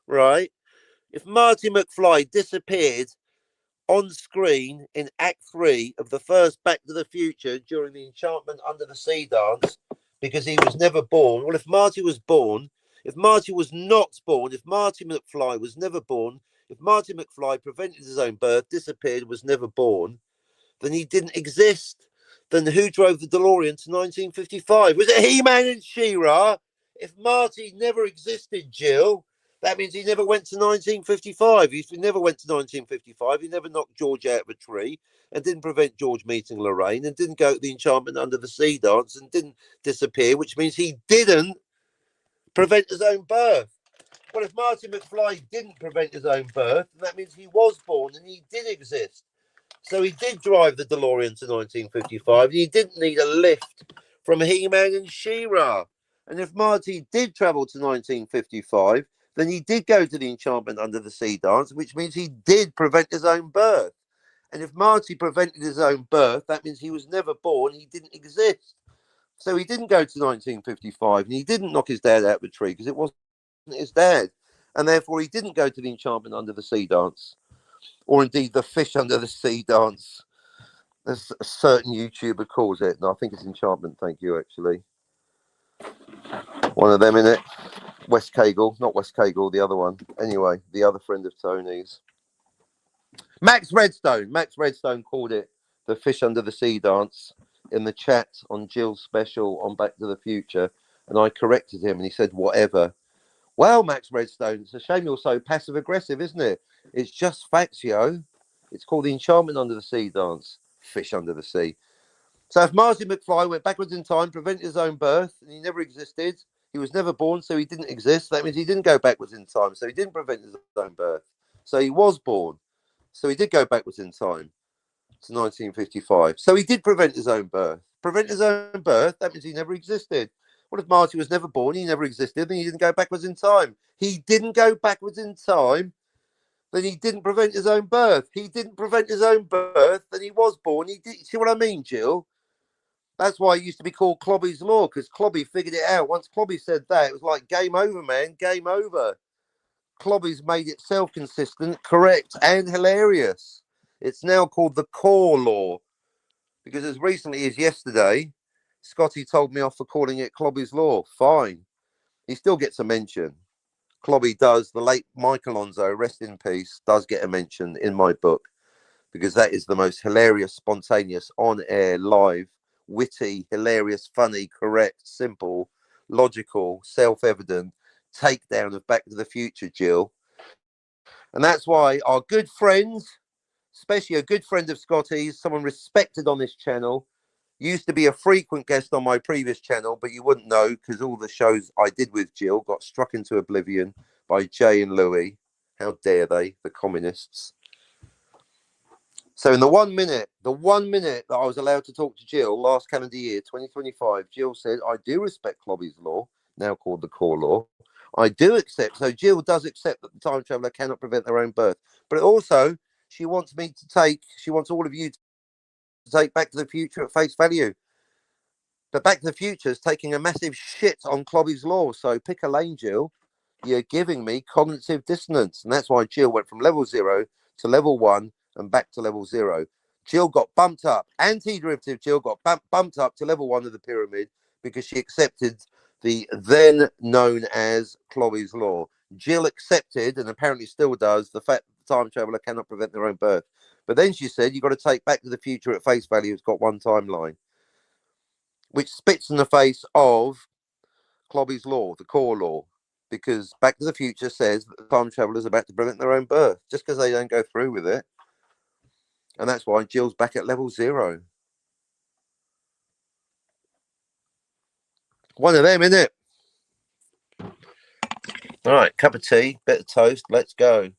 right? If Marty McFly disappeared on screen in Act 3 of the first Back to the Future during the Enchantment Under the Sea dance, because he was never born. Well, if Marty was born, if Marty was not born, if Marty McFly was never born, if Marty McFly prevented his own birth, disappeared, was never born, then he didn't exist. Then who drove the DeLorean to 1955? Was it He-Man and She-Ra? If Marty never existed, Jill, that means he never went to 1955. If he never went to 1955, he never knocked George out of a tree and didn't prevent George meeting Lorraine and didn't go to the Enchantment Under the Sea dance and didn't disappear, which means he didn't prevent his own birth. Well, if Marty McFly didn't prevent his own birth, that means he was born and he did exist. So he did drive the DeLorean to 1955. He didn't need a lift from He-Man and She-Ra. And if Marty did travel to 1955, then he did go to the Enchantment Under the Sea dance, which means he did prevent his own birth. And if Marty prevented his own birth, that means he was never born. He didn't exist. So he didn't go to 1955 and he didn't knock his dad out of the tree because it wasn't his dad. And therefore he didn't go to the Enchantment Under the Sea dance. Or indeed the Fish Under the Sea dance, as a certain YouTuber calls it. And I think it's Enchantment, thank you, actually. One of them in it. West Cagle, not West Cagle, the other one. Anyway, the other friend of Tony's. Max Redstone called it the Fish Under the Sea dance in the chat on Jill's special on Back to the Future. And I corrected him and he said, whatever. Well, Max Redstone, it's a shame you're so passive aggressive, isn't it? It's just facts, yo. It's called the Enchantment Under the Sea dance. Fish Under the Sea. So if Marty McFly went backwards in time, prevented his own birth, and he never existed, he was never born, so he didn't exist. That means he didn't go backwards in time, so he didn't prevent his own birth. So he was born. So he did go backwards in time to 1955. So he did prevent his own birth. Prevent his own birth, that means he never existed. What if Marty was never born, he never existed, then he didn't go backwards in time? He didn't go backwards in time, then he didn't prevent his own birth. He didn't prevent his own birth, then he was born. He did. See what I mean, Jill? That's why it used to be called Clobby's Law, because Clobby figured it out. Once Clobby said that, it was like game over, man. Game over. Clobby's made itself consistent, correct, and hilarious. It's now called the Core Law, because as recently as yesterday, Scotty told me off for calling it Clobby's Law. Fine. He still gets a mention. Clobby does. The late Mike Alonso, rest in peace, does get a mention in my book, because that is the most hilarious, spontaneous, on-air, live, witty, hilarious, funny, correct, simple, logical, self-evident takedown of Back to the Future, Jill. And that's why our good friends, especially a good friend of Scotty's, someone respected on this channel, used to be a frequent guest on my previous channel, but you wouldn't know because all the shows I did with Jill got struck into oblivion by Jay and Louis. How dare they, the communists. So in the 1 minute that I was allowed to talk to Jill last calendar year, 2025, Jill said, I do respect Clobby's Law, now called the Core Law. I do accept. So Jill does accept that the time traveler cannot prevent their own birth. But also, she wants all of you to take Back to the Future at face value. But Back to the Future is taking a massive shit on Clobby's Law. So pick a lane, Jill. You're giving me cognitive dissonance. And that's why Jill went from level 0 to level 1 and back to level 0. Jill got bumped up. Anti-derivative Jill got bumped up to level 1 of the pyramid because she accepted the then known as Clobby's Law. Jill accepted, and apparently still does, the fact that the time traveler cannot prevent their own birth. But then she said, you've got to take Back to the Future at face value. It's got one timeline, which spits in the face of Clobby's Law, the Core Law, because Back to the Future says that the time traveler is about to prevent their own birth, just because they don't go through with it. And that's why Jill's back at level 0. One of them, isn't it? All right, cup of tea, bit of toast, let's go.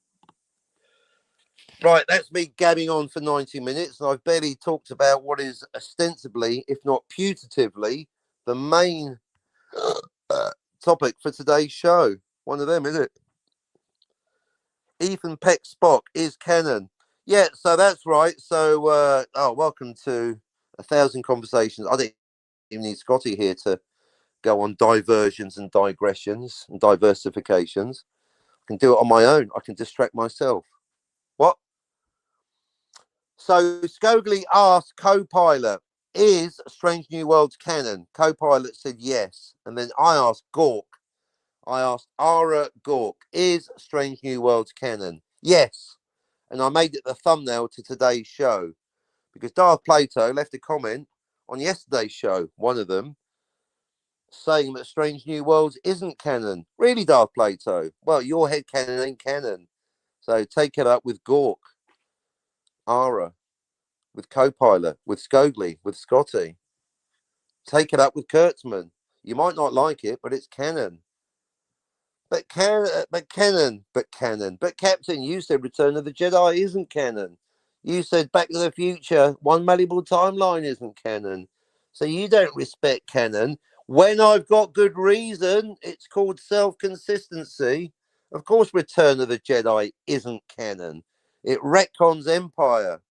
Right, that's me gabbing on for 90 minutes, and I've barely talked about what is ostensibly, if not putatively, the main topic for today's show. One of them, isn't it? Ethan Peck Spock is canon. Yeah, so that's right. So, welcome to 1,000 Conversations. I didn't even need Scotty here to go on diversions and digressions and diversifications. I can do it on my own. I can distract myself. What? So Scogli asked co-pilot, is Strange New Worlds canon? Co-pilot said yes. And then I asked Gork. I asked Ara Gork, is Strange New Worlds canon? Yes. And I made it the thumbnail to today's show because Darth Plato left a comment on yesterday's show, one of them, saying that Strange New Worlds isn't canon. Really, Darth Plato? Well, your head canon ain't canon. So take it up with Gork, Ara, with co-pilot, with Scogli, with Scotty. Take it up with Kurtzman. You might not like it, but it's canon. But Captain, you said Return of the Jedi isn't canon. You said Back to the Future, One Malleable Timeline isn't canon. So you don't respect canon. When I've got good reason, it's called self-consistency. Of course, Return of the Jedi isn't canon. It retcons Empire.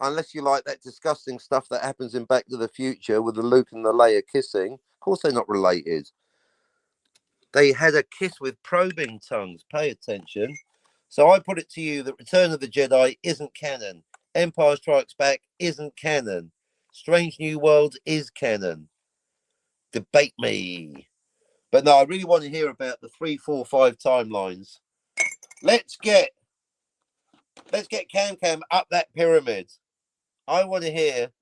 Unless you like that disgusting stuff that happens in Back to the Future with the Luke and the Leia kissing. Of course, they're not related. They had a kiss with probing tongues. Pay attention. So I put it to you that Return of the Jedi isn't canon. Empire Strikes Back isn't canon. Strange New Worlds is canon. Debate me. But no, I really want to hear about the 3, 4, 5 timelines. Let's get Cam up that pyramid. I want to hear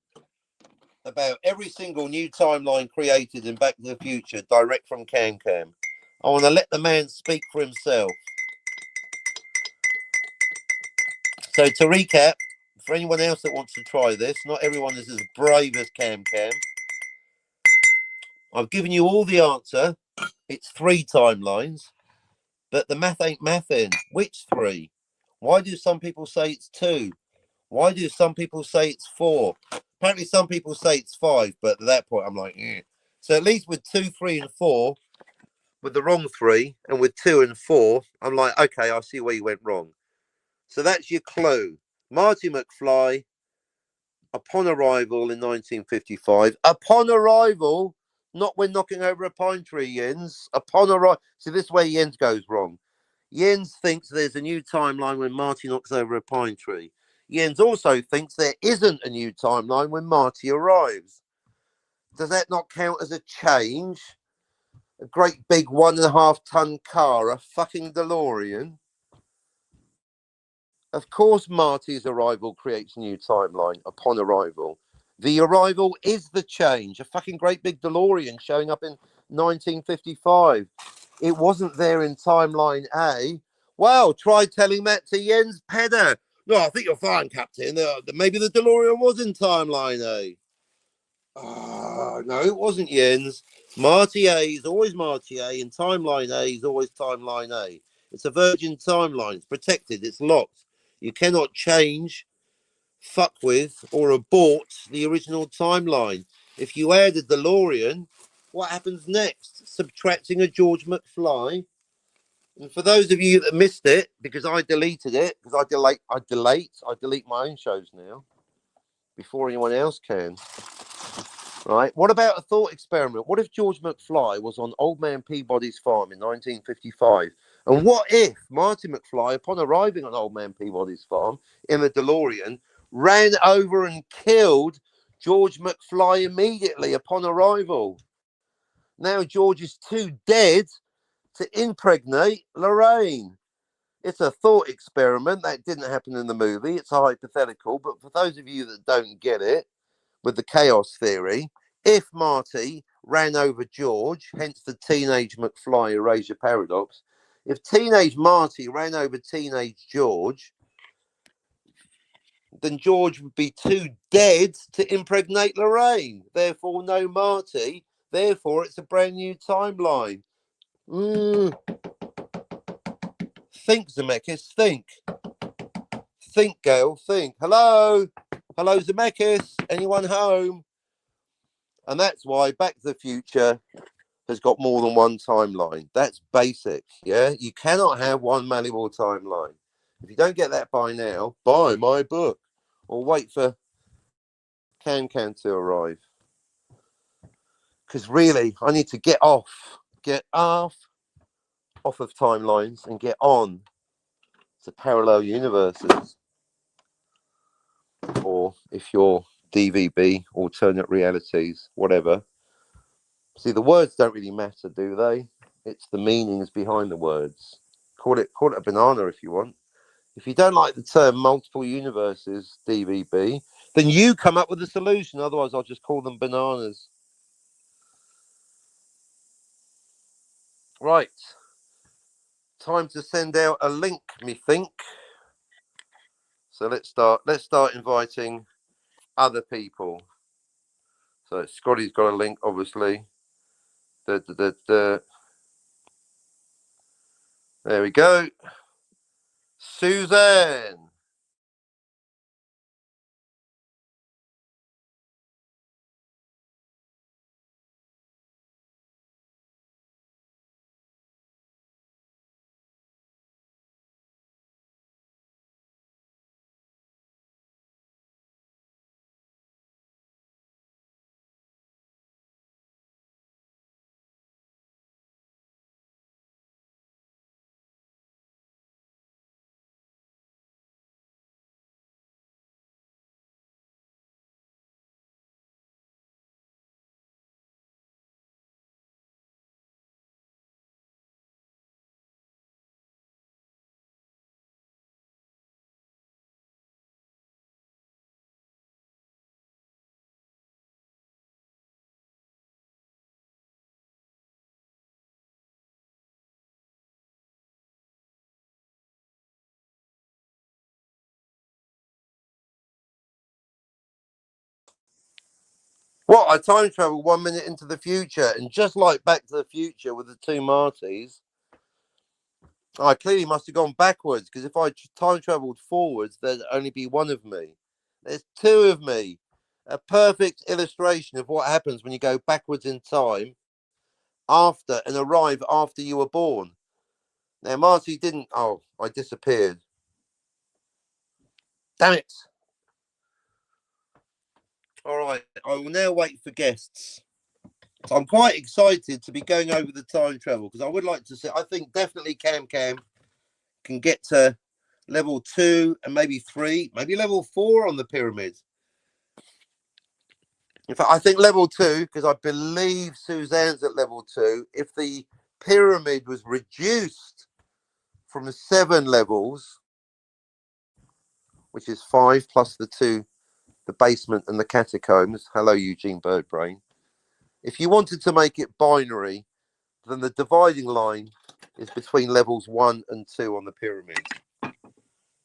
about every single new timeline created in Back to the Future direct from Cam. I want to let the man speak for himself. So to recap, for anyone else that wants to try this, not everyone is as brave as Cam. I've given you all the answer. It's 3 timelines, but the math ain't mathin'. Which 3? Why do some people say it's 2? Why do some people say it's 4? Apparently some people say it's 5, but at that point I'm like, eh. So at least with 2, 3, and 4, with the wrong 3, and with 2 and 4, I'm like, okay, I see where you went wrong. So that's your clue. Marty McFly, upon arrival in 1955. Upon arrival, not when knocking over a pine tree, Jens. Upon arrival. See, this is where Jens goes wrong. Jens thinks there's a new timeline when Marty knocks over a pine tree. Jens also thinks there isn't a new timeline when Marty arrives. Does that not count as a change? A great big 1.5 ton car, a fucking DeLorean. Of course, Marty's arrival creates a new timeline upon arrival. The arrival is the change. A fucking great big DeLorean showing up in 1955. It wasn't there in timeline A. Well, try telling that to Jens Pedder. No, I think you're fine, Captain. Maybe the DeLorean was in timeline A. No, it wasn't Jens. Marty A is always Marty A, and timeline A is always timeline A. It's a virgin timeline. It's protected. It's locked. You cannot change, fuck with, or abort the original timeline. If you add a DeLorean, what happens next? Subtracting a George McFly. And for those of you that missed it, because I deleted it, because I delete my own shows now before anyone else can. Right? What about a thought experiment? What if George McFly was on Old Man Peabody's farm in 1955? And what if Marty McFly, upon arriving on Old Man Peabody's farm in the DeLorean, ran over and killed George McFly immediately upon arrival? Now George is too dead to impregnate Lorraine. It's a thought experiment. That didn't happen in the movie. It's a hypothetical. But for those of you that don't get it, with the chaos theory, if Marty ran over George, hence the teenage McFly erasure paradox, if teenage Marty ran over teenage George, then George would be too dead to impregnate Lorraine. Therefore, no Marty. Therefore, it's a brand new timeline. Think, Zemeckis, think. Think, Gail, think. Hello? Hello, Zemeckis? Anyone home? And that's why Back to the Future has got more than one timeline. That's basic, yeah? You cannot have one malleable timeline. If you don't get that by now, buy my book or wait for Can to arrive. because really, I need to get off of timelines and get on to parallel universes, or if you're DVB, alternate realities, whatever. See, the words don't really matter, do they? It's the meanings behind the words. Call it a banana if you want. If you don't like the term multiple universes, DVB, then you come up with a solution. Otherwise, I'll just call them bananas. Right. Time to send out a link, me think. So let's start inviting other people. So Scotty's got a link, obviously. There we go. Suzanne. What? I time travel 1 minute into the future, and just like Back to the Future with the two Martys, I clearly must have gone backwards, because if I time traveled forwards, there'd only be one of me. There's two of me. A perfect illustration of what happens when you go backwards in time after and arrive after you were born. Now, Marty didn't. Oh, I disappeared. Damn it. All right, I will now wait for guests. So I'm quite excited to be going over the time travel, because I would like to see. I think definitely Cam can get to level 2 and maybe 3, maybe level 4 on the pyramid. In fact, I think level 2, because I believe Suzanne's at level 2. If the pyramid was reduced from 7 levels, which is 5 plus the 2, the basement and the catacombs. Hello, Eugene Birdbrain. If you wanted to make it binary, then the dividing line is between levels 1 and 2 on the pyramid.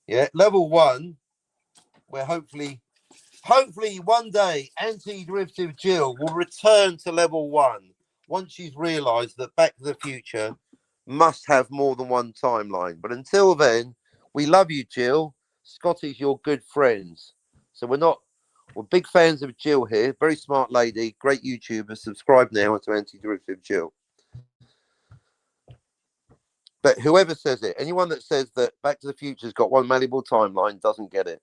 Yeah, level 1, where hopefully one day anti-derivative Jill will return to level 1 once she's realised that Back to the Future must have more than one timeline. But until then, we love you, Jill. Scotty's your good friends. So we're big fans of Jill here. Very smart lady, great YouTuber. Subscribe now to Anti-Derivative Jill. But whoever says it, anyone that says that Back to the Future's got one malleable timeline doesn't get it.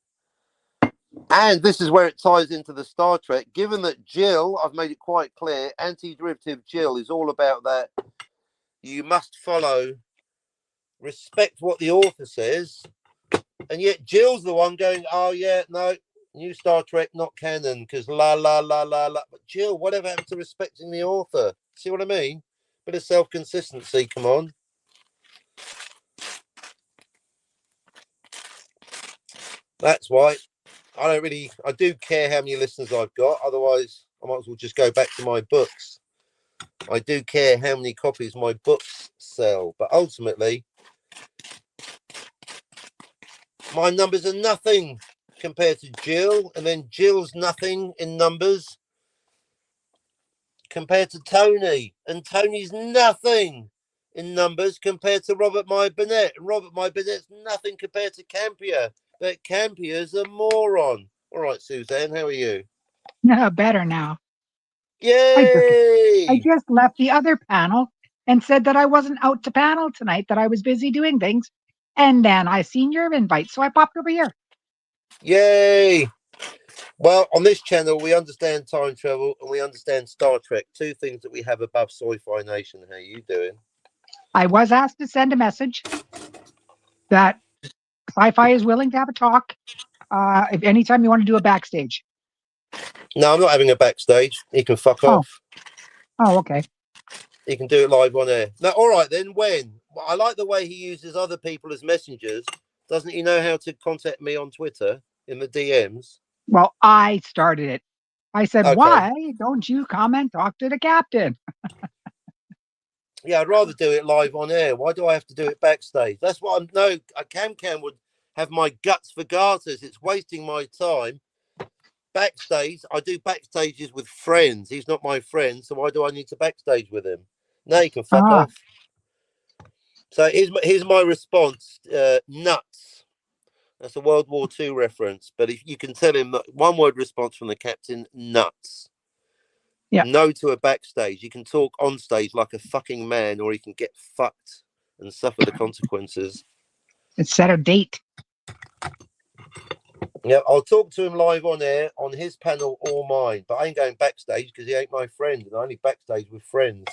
And this is where it ties into the Star Trek. Given that Jill, I've made it quite clear, Anti-Derivative Jill is all about that. You must respect what the author says. And yet Jill's the one going, oh yeah, no, new Star Trek, not canon, because la, la, la, la, la. But Jill, whatever happened to respecting the author? See what I mean? Bit of self-consistency, come on. That's why I do care how many listeners I've got. Otherwise, I might as well just go back to my books. I do care how many copies my books sell. But ultimately, my numbers are nothing compared to Jill. And then Jill's nothing in numbers compared to Tony. And Tony's nothing in numbers compared to Robert My Burnett. And Robert My Burnett's nothing compared to Campier. But Campier's a moron. All right, Suzanne, how are you? No, better now. Yay! I just left the other panel and said that I wasn't out to panel tonight, that I was busy doing things. And then I seen your invite, so I popped over here. Yay! Well, on this channel, we understand time travel and we understand Star Trek. Two things that we have above Sci-Fi Nation. How you doing? I was asked to send a message that Sci-Fi is willing to have a talk. If anytime you want to do a backstage. No, I'm not having a backstage. He can fuck Oh, off. okay. He can do it live on air. No, all right then. When? Well, I like the way he uses other people as messengers. Doesn't he know how to contact me on Twitter in the DMs? Well, I started it. I said, Okay. why don't you come and talk to the captain? Yeah, I'd rather do it live on air. Why do I have to do it backstage? That's what I'm. No, a Cam would have my guts for garters. It's wasting my time. Backstage, I do backstages with friends. He's not my friend, so why do I need to backstage with him? No, he can fuck Ah, off. So here's my response. Nuts. That's a World War II reference, but if you can tell him that one word response from the captain, nuts. yeah. No to a backstage. He can talk on stage like a fucking man, or he can get fucked and suffer the consequences. Let's set a date. Yeah, I'll talk to him live on air on his panel or mine, but I ain't going backstage because he ain't my friend, and I only backstage with friends.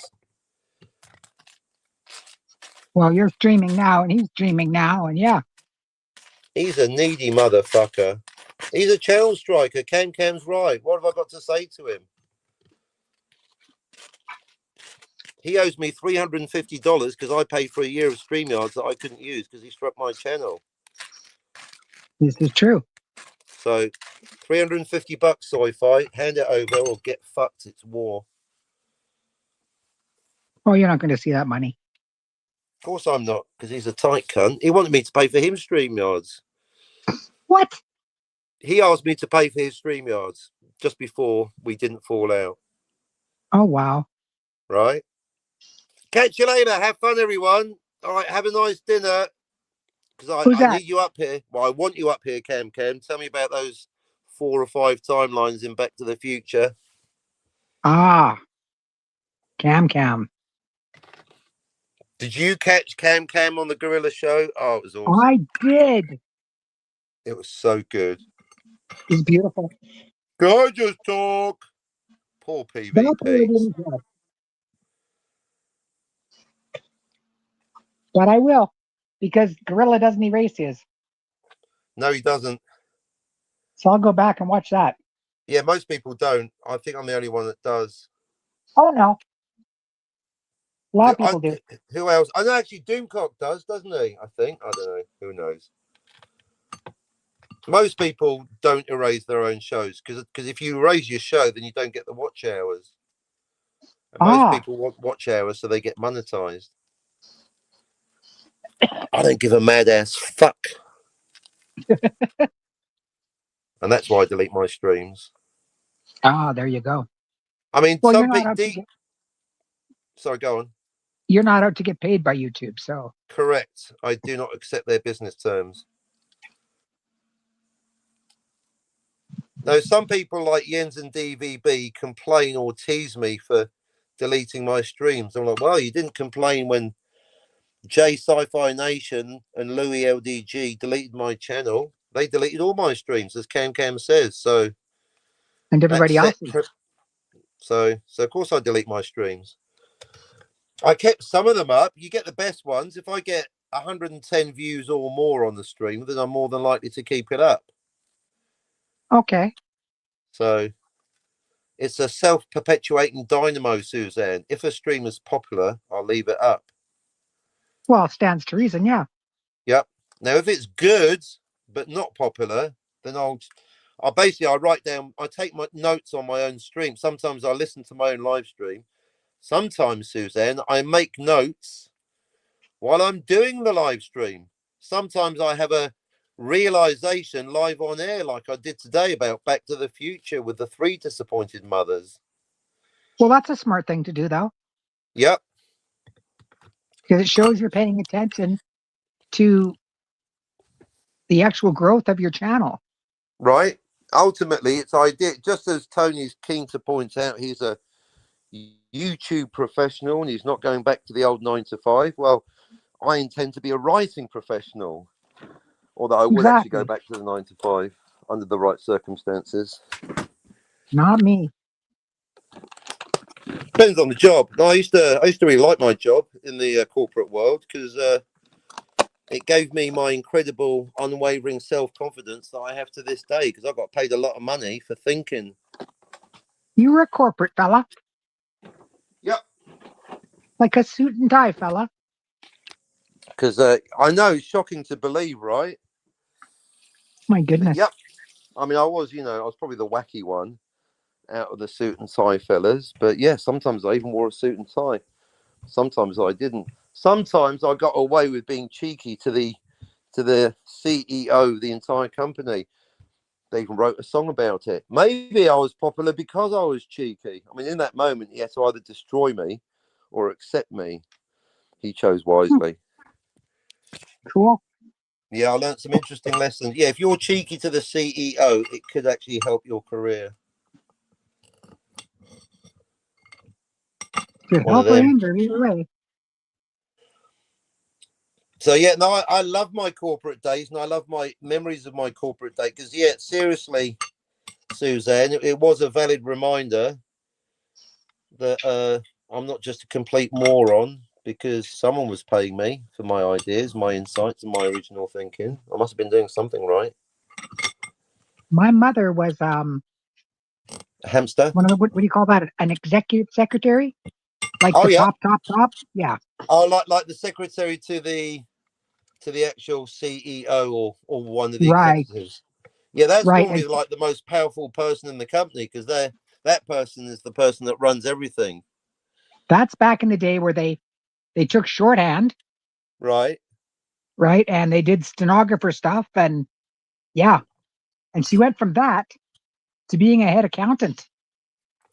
Well, you're streaming now, and he's streaming now, and yeah. He's a needy motherfucker. He's a channel striker. Cam's right. What have I got to say to him? He owes me $350 because I paid for a year of StreamYards that I couldn't use because he struck my channel. This is true. So $350 Sci-Fi, hand it over or get fucked. It's war. Oh, you're not going to see that money. Of course I'm not, because he's a tight cunt. He wanted me to pay for him StreamYards. What? He asked me to pay for his StreamYards just before we didn't fall out. Oh, wow. Right? Catch you later. Have fun, everyone. All right, have a nice dinner. Because Who's I that? need you up here. Well, I want you up here, Cam. Tell me about those 4 or 5 timelines in Back to the Future. Ah, Cam. Did you catch Cam on the Gorilla Show? Oh, it was awesome. I did. It was so good. He's beautiful. Can I just talk? Poor PvP. But I will, because Gorilla doesn't erase his. No, he doesn't. So I'll go back and watch that. Yeah, most people don't. I think I'm the only one that does. Oh, no. A lot of people do. Who else? I know actually Doomcock does, doesn't he? I think. I don't know. Who knows? Most people don't erase their own shows because if you erase your show, then you don't get the watch hours. And most people want watch hours so they get monetized. I don't give a mad ass fuck. And that's why I delete my streams. Ah, there you go. I mean, Well, some big deep. Sorry, go on. You're not out to get paid by YouTube, so. Correct. I do not accept their business terms. Now, some people like Jens and DVB complain or tease me for deleting my streams. I'm like, well, you didn't complain when J Sci-Fi Nation and Louis LDG deleted my channel. They deleted all my streams, as Cam says. So, and everybody else. So of course I delete my streams. I kept some of them up. You get the best ones. If I get 110 views or more on the stream, then I'm more than likely to keep it up. Okay. So it's a self-perpetuating dynamo, Suzanne. If a stream is popular, I'll leave it up. Well, it stands to reason, yeah. Yep. Now, if it's good but not popular, then I'll write down. I take my notes on my own stream. Sometimes I listen to my own live stream. Sometimes, Suzanne, I make notes while I'm doing the live stream. Sometimes I have a realization live on air, like I did today about Back to the Future with the 3 disappointed mothers. Well, that's a smart thing to do, though. Yep. Because it shows you're paying attention to the actual growth of your channel. Right. Ultimately, it's idea. Just as Tony's keen to point out, he's a YouTube professional and he's not going back to the old 9 to 5. Well, I intend to be a writing professional, although I would actually go back to the 9 to 5. under the right circumstances. Not me. Depends on the job. No, I used to really like my job in the corporate world because it gave me my incredible, unwavering self-confidence that I have to this day. Because I got paid a lot of money for thinking. You were a corporate fella, Yep. like a suit and tie fella. Because I know it's shocking to believe, right? My goodness. Yep. I mean, I was probably the wacky one out of the suit and tie fellas. But yeah, sometimes I even wore a suit and tie. Sometimes I didn't. Sometimes I got away with being cheeky to the CEO of the entire company. They even wrote a song about it. Maybe I was popular because I was cheeky. I mean, in that moment, he had to either destroy me or accept me. He chose Hmm, wisely. cool. Yeah, I learned some interesting lessons. Yeah, if you're cheeky to the CEO, it could actually help your career. To One of help or them. hinder, either way. So yeah, no, I love my corporate days and I love my memories of my corporate day because yeah, seriously, Suzanne, it was a valid reminder that I'm not just a complete moron because someone was paying me for my ideas, my insights, and my original thinking. I must have been doing something right. My mother was A hamster? one of the what do you call that? An executive secretary, like Oh the yeah. top. Yeah, Oh, like the secretary to the actual CEO or one of the right, executives. Yeah, that's right. normally And like the most powerful person in the company because that person is the person that runs everything, that's back in the day where they took shorthand, right? right, and they did stenographer stuff, and yeah, and she went from that to being a head accountant.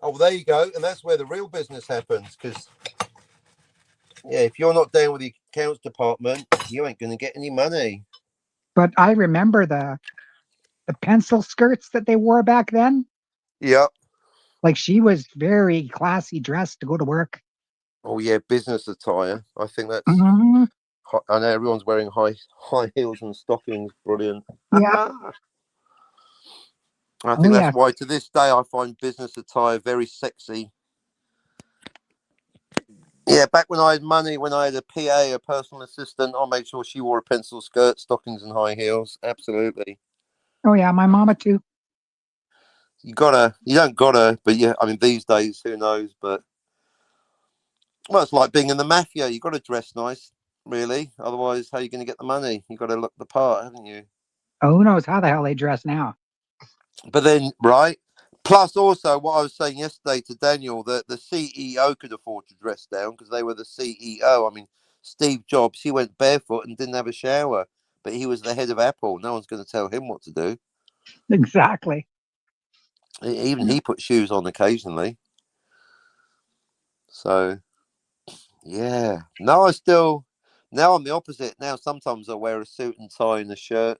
Oh, well, there you go, and that's where the real business happens. Because yeah, if you're not down with the accounts department, you ain't going to get any money. But I remember the pencil skirts that they wore back then. Yep. Like she was very classy dressed to go to work. Oh yeah, business attire. I think that's. Hmm. I know everyone's wearing high heels and stockings. Brilliant. Yeah. I Oh think that's yeah. why to this day I find business attire very sexy. Yeah, back when I had money, when I had a PA, a personal assistant, I made sure she wore a pencil skirt, stockings, and high heels. Absolutely. Oh yeah. My mama too. You don't gotta, but yeah, I mean, these days, who knows? But, well, it's like being in the mafia. You got to dress nice, really. Otherwise, how are you going to get the money? You got to look the part, haven't you? Oh, who knows how the hell they dress now? But then, right? Plus, also, what I was saying yesterday to Daniel, that the CEO could afford to dress down because they were the CEO. I mean, Steve Jobs, he went barefoot and didn't have a shower, but he was the head of Apple. No one's going to tell him what to do. Exactly. Even he put shoes on occasionally. So, yeah. Now I'm the opposite. Now, sometimes I wear a suit and tie and a shirt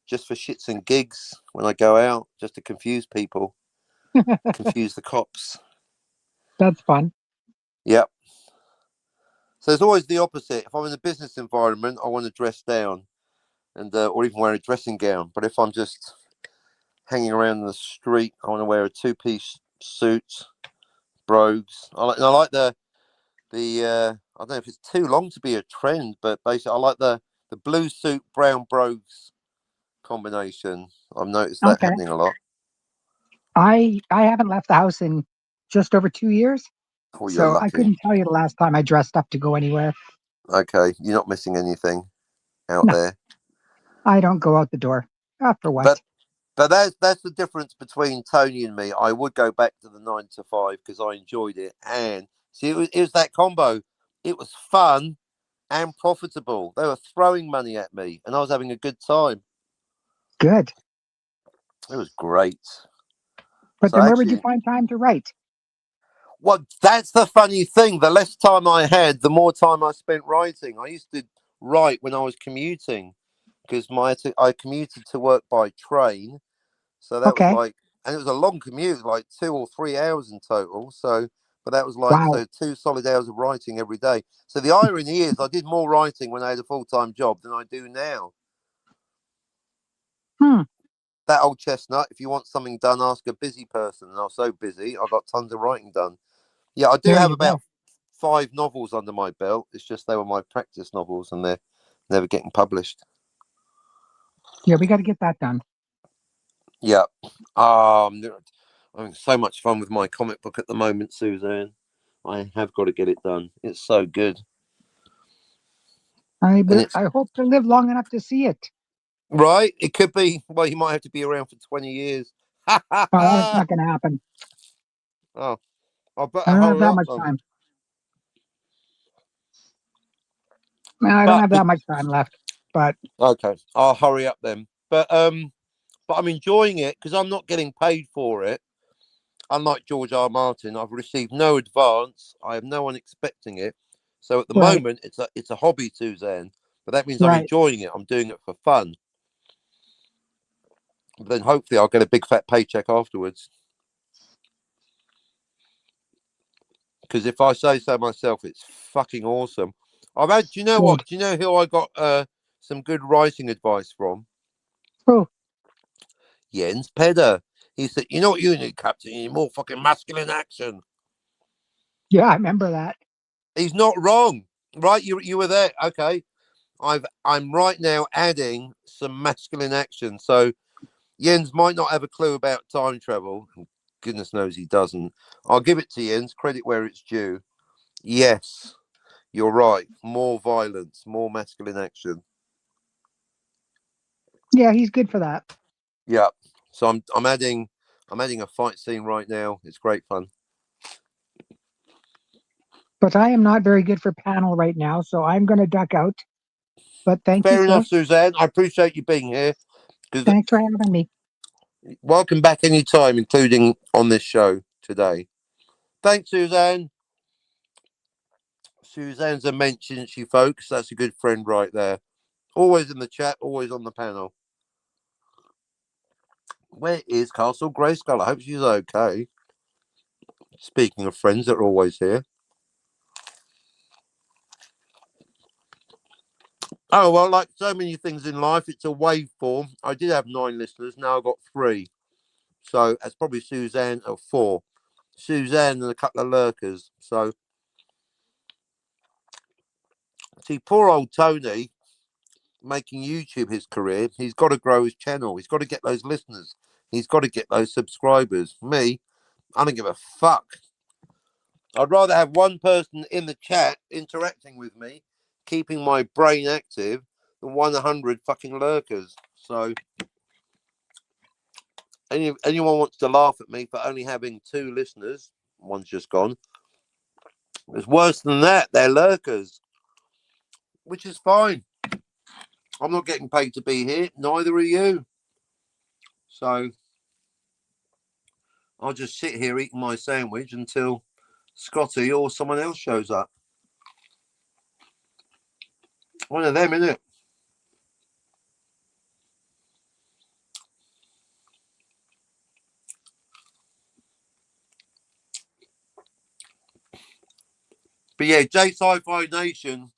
just for shits and gigs when I go out, just to confuse people, confuse the cops. That's fun. Yep. So it's always the opposite. If I'm in a business environment, I want to dress down and or even wear a dressing gown. But if I'm just hanging around the street, I want to wear a two-piece suit, brogues. I like the I don't know if it's too long to be a trend, but basically I like the blue suit, brown brogues combination. I've noticed that Okay. happening a lot. I haven't left the house in just over 2 years, Oh, you're so I lucky. couldn't tell you the last time I dressed up to go anywhere. Okay, you're not missing anything out No, there. I don't go out the door. For But what? that's the difference between Tony and me. I would go back to the 9 to 5 because I enjoyed it, and see, it was that combo. It was fun and profitable. They were throwing money at me, and I was having a good time. Good. It was great. But So then where would you actually, find time to write? well, that's the funny thing. The less time I had, the more time I spent writing. I used to write when I was commuting because I commuted to work by train. So that was Okay. like, and it was a long commute, like 2 or 3 hours in total. So, but that was like, Wow. so 2 solid hours of writing every day. So the irony is, I did more writing when I had a full time job than I do now. Hmm. that old chestnut. If you want something done, ask a busy person. And I was so busy, I got tons of writing done. Yeah, I do There have you about go. 5 novels under my belt. It's just they were my practice novels, and they're never getting published. Yeah, we got to get that done. Yeah. I'm having so much fun with my comic book at the moment, Suzanne. I have got to get it done. It's so good. And it's I hope to live long enough to see it. right. It could be, well, you might have to be around for 20 years. Well, that's Oh, not going to happen. I I better don't have hurry that up much then. time. I don't But have that much time left. But okay, I'll hurry up then. But I'm enjoying it because I'm not getting paid for it. Unlike George R. Martin, I've received no advance. I have no one expecting it. So at the right, moment, it's a hobby, Suzanne. But that means I'm right. enjoying it. I'm doing it for fun. But then hopefully I'll get a big fat paycheck afterwards. Because if I say so myself, it's fucking awesome. I've had. Do you know Good. what? Do you know who I got some good writing advice from? Oh, Jens Peder. He said, "You know what you need, Captain? You need more fucking masculine action." yeah, I remember that. He's not wrong, right? You were there. Okay, I'm right now adding some masculine action. So Jens might not have a clue about time travel. Goodness knows he doesn't. I'll give it to Jens. Credit where it's due. Yes, you're right. More violence, more masculine action. Yeah, he's good for that. Yeah. So I'm adding a fight scene right now. It's great fun. But I am not very good for panel right now, so I'm going to duck out. But thank you, Fair sir. enough, Suzanne. I appreciate you being here. Because Thanks for having me. welcome back anytime, including on this show today. Thanks, Suzanne. Suzanne's a mention, she folks. That's a good friend right there. Always in the chat, always on the panel. Where is Castle Grayskull? I hope she's okay. Speaking of friends that are always here. Oh, well, like so many things in life, it's a waveform. I did have 9 listeners, now I've got 3. So that's probably Suzanne or 4. Suzanne and a couple of lurkers. So, see, poor old Tony making YouTube his career, he's got to grow his channel. He's got to get those listeners. He's got to get those subscribers. Me, I don't give a fuck. I'd rather have one person in the chat interacting with me, keeping my brain active, than 100 fucking lurkers. So, anyone wants to laugh at me for only having 2 listeners, one's just gone. It's worse than that. They're lurkers, which is fine. I'm not getting paid to be here. Neither are you. So I'll just sit here eating my sandwich until Scotty or someone else shows up. One of them, innit? But yeah, J Sci-Fi Nation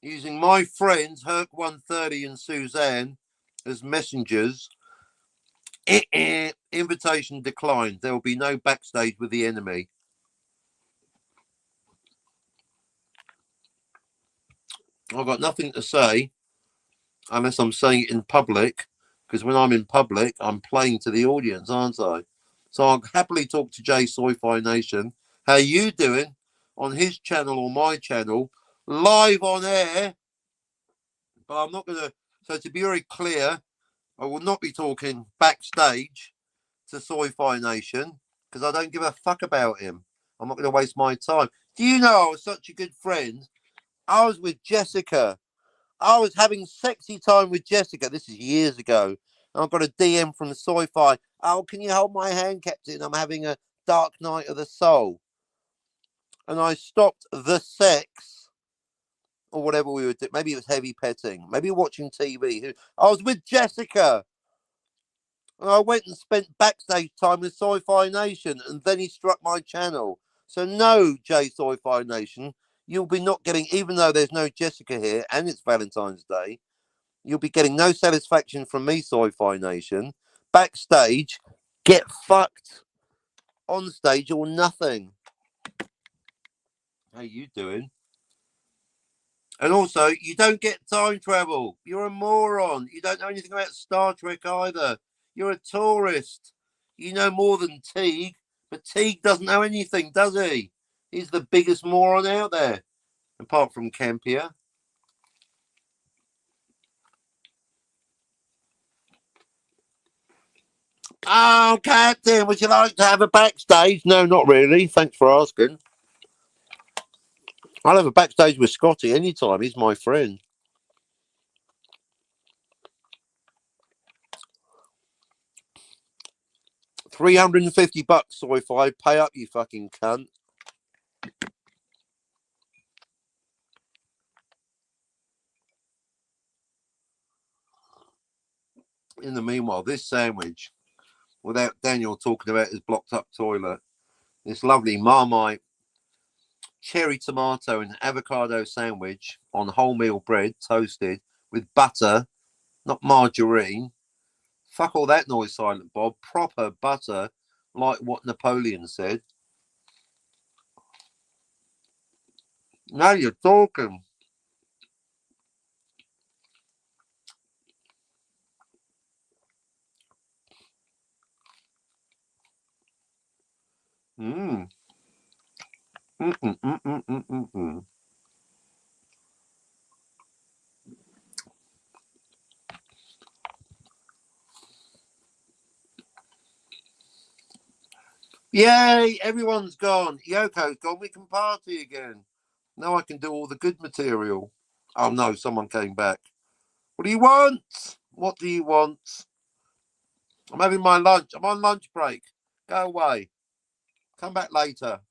using my friends Herc 130 and Suzanne as messengers. Invitation declined. There will be no backstage with the enemy. I've got nothing to say unless I'm saying it in public, because when I'm in public, I'm playing to the audience, aren't I? So I'll happily talk to J Sci-Fi Nation. How you doing on his channel or my channel, live on air? But I'm not going to. So to be very clear, I will not be talking backstage to Sci-Fi Nation because I don't give a fuck about him. I'm not going to waste my time. Do you know I was such a good friend? I was with Jessica. I was having sexy time with Jessica. This is years ago. And I've got a DM from the Sci-Fi. Oh, can you hold my hand, Captain? I'm having a dark night of the soul. And I stopped the sex or whatever we were doing. Maybe it was heavy petting. Maybe watching TV. I was with Jessica. And I went and spent backstage time with Sci-Fi Nation. And then he struck my channel. So no, J Sci-Fi Nation, you'll be not getting, even though there's no Jessica here and it's Valentine's Day, you'll be getting no satisfaction from me, Sci-Fi Nation, backstage, get fucked on stage or nothing. How you doing? And also, you don't get time travel. You're a moron. You don't know anything about Star Trek either. You're a tourist. You know more than Teague, but Teague doesn't know anything, does he? He's the biggest moron out there, apart from Campier. Oh, Captain, would you like to have a backstage? No, not really. Thanks for asking. I'll have a backstage with Scotty anytime. He's my friend. $350, Sci-Fi. Pay up, you fucking cunt. In the meanwhile, this sandwich, without Daniel talking about his blocked up toilet, this lovely Marmite cherry tomato and avocado sandwich on wholemeal bread, toasted with butter, not margarine. Fuck all that noise, Silent Bob. Proper butter, like what Napoleon said. Now you're talking. Mm. Mm-mm-mm-mm-mm-mm. Yay, everyone's gone. Yoko's gone. We can party again. Now I can do all the good material. Oh no, someone came back. What do you want? What do you want? I'm having my lunch. I'm on lunch break. Go away. Come back later.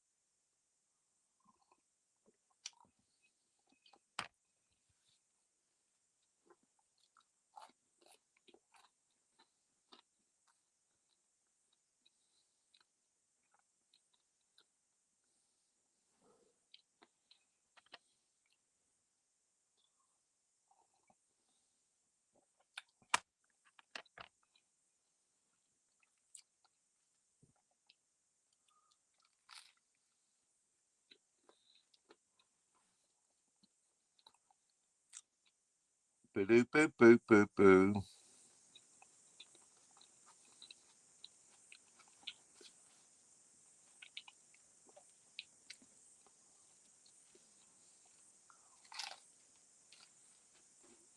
Boo boo boo boo boo boo.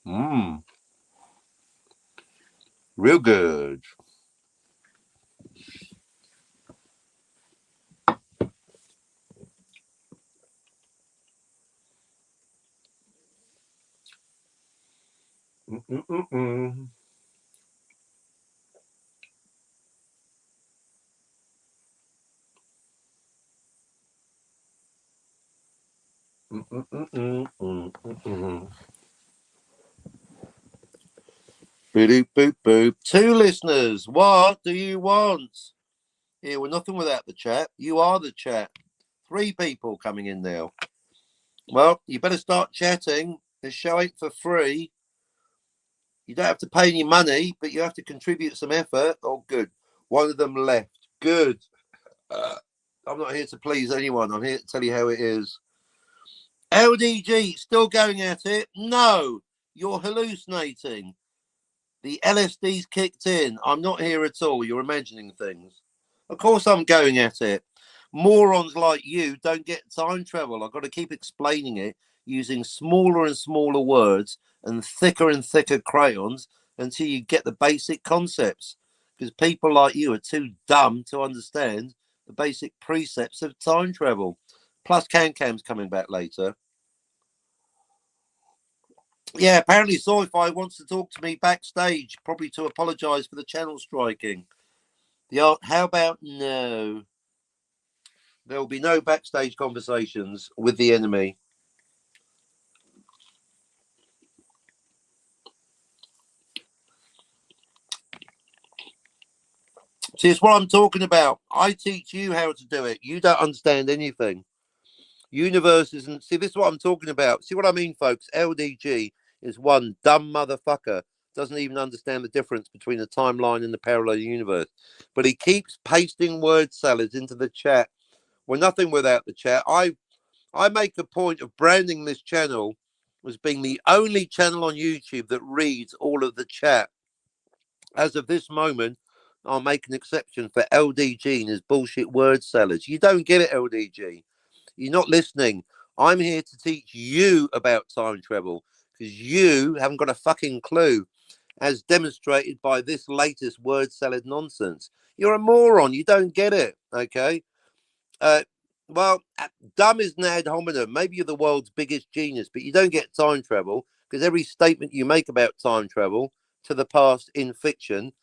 Mmm. Real good. Mm-mm-mm-mm. Mm-mm-mm-mm-mm-mm. Boo boo boo. Two listeners. What do you want? Here, we're nothing without the chat. You are the chat. 3 people coming in now. Well, you better start chatting. This show ain't for free. You don't have to pay any money, but you have to contribute some effort. Oh, good. One of them left. Good. I'm not here to please anyone. I'm here to tell you how it is. LDG, still going at it? No, you're hallucinating. The LSD's kicked in. I'm not here at all. You're imagining things. Of course, I'm going at it. Morons like you don't get time travel. I've got to keep explaining it using smaller and smaller words and thicker crayons until you get the basic concepts. Because people like you are too dumb to understand the basic precepts of time travel. Plus, Cam's coming back later. Yeah, apparently Sci-Fi wants to talk to me backstage, probably to apologise for the channel striking. How about no? There will be no backstage conversations with the enemy. See, it's what I'm talking about. I teach you how to do it. You don't understand anything. Universe isn't. See, this is what I'm talking about. See what I mean, folks? LDG is one dumb motherfucker doesn't even understand the difference between the timeline and the parallel universe. But he keeps pasting word salads into the chat. We're nothing without the chat. I make a point of branding this channel as being the only channel on YouTube that reads all of the chat. As of this moment, I'll make an exception for LDG and his bullshit word salads. You don't get it, LDG. You're not listening. I'm here to teach you about time travel because you haven't got a fucking clue, as demonstrated by this latest word salad nonsense. You're a moron. You don't get it. Okay. Uh, well, dumb is ad hominem. Maybe you're the world's biggest genius, but you don't get time travel because every statement you make about time travel to the past in fiction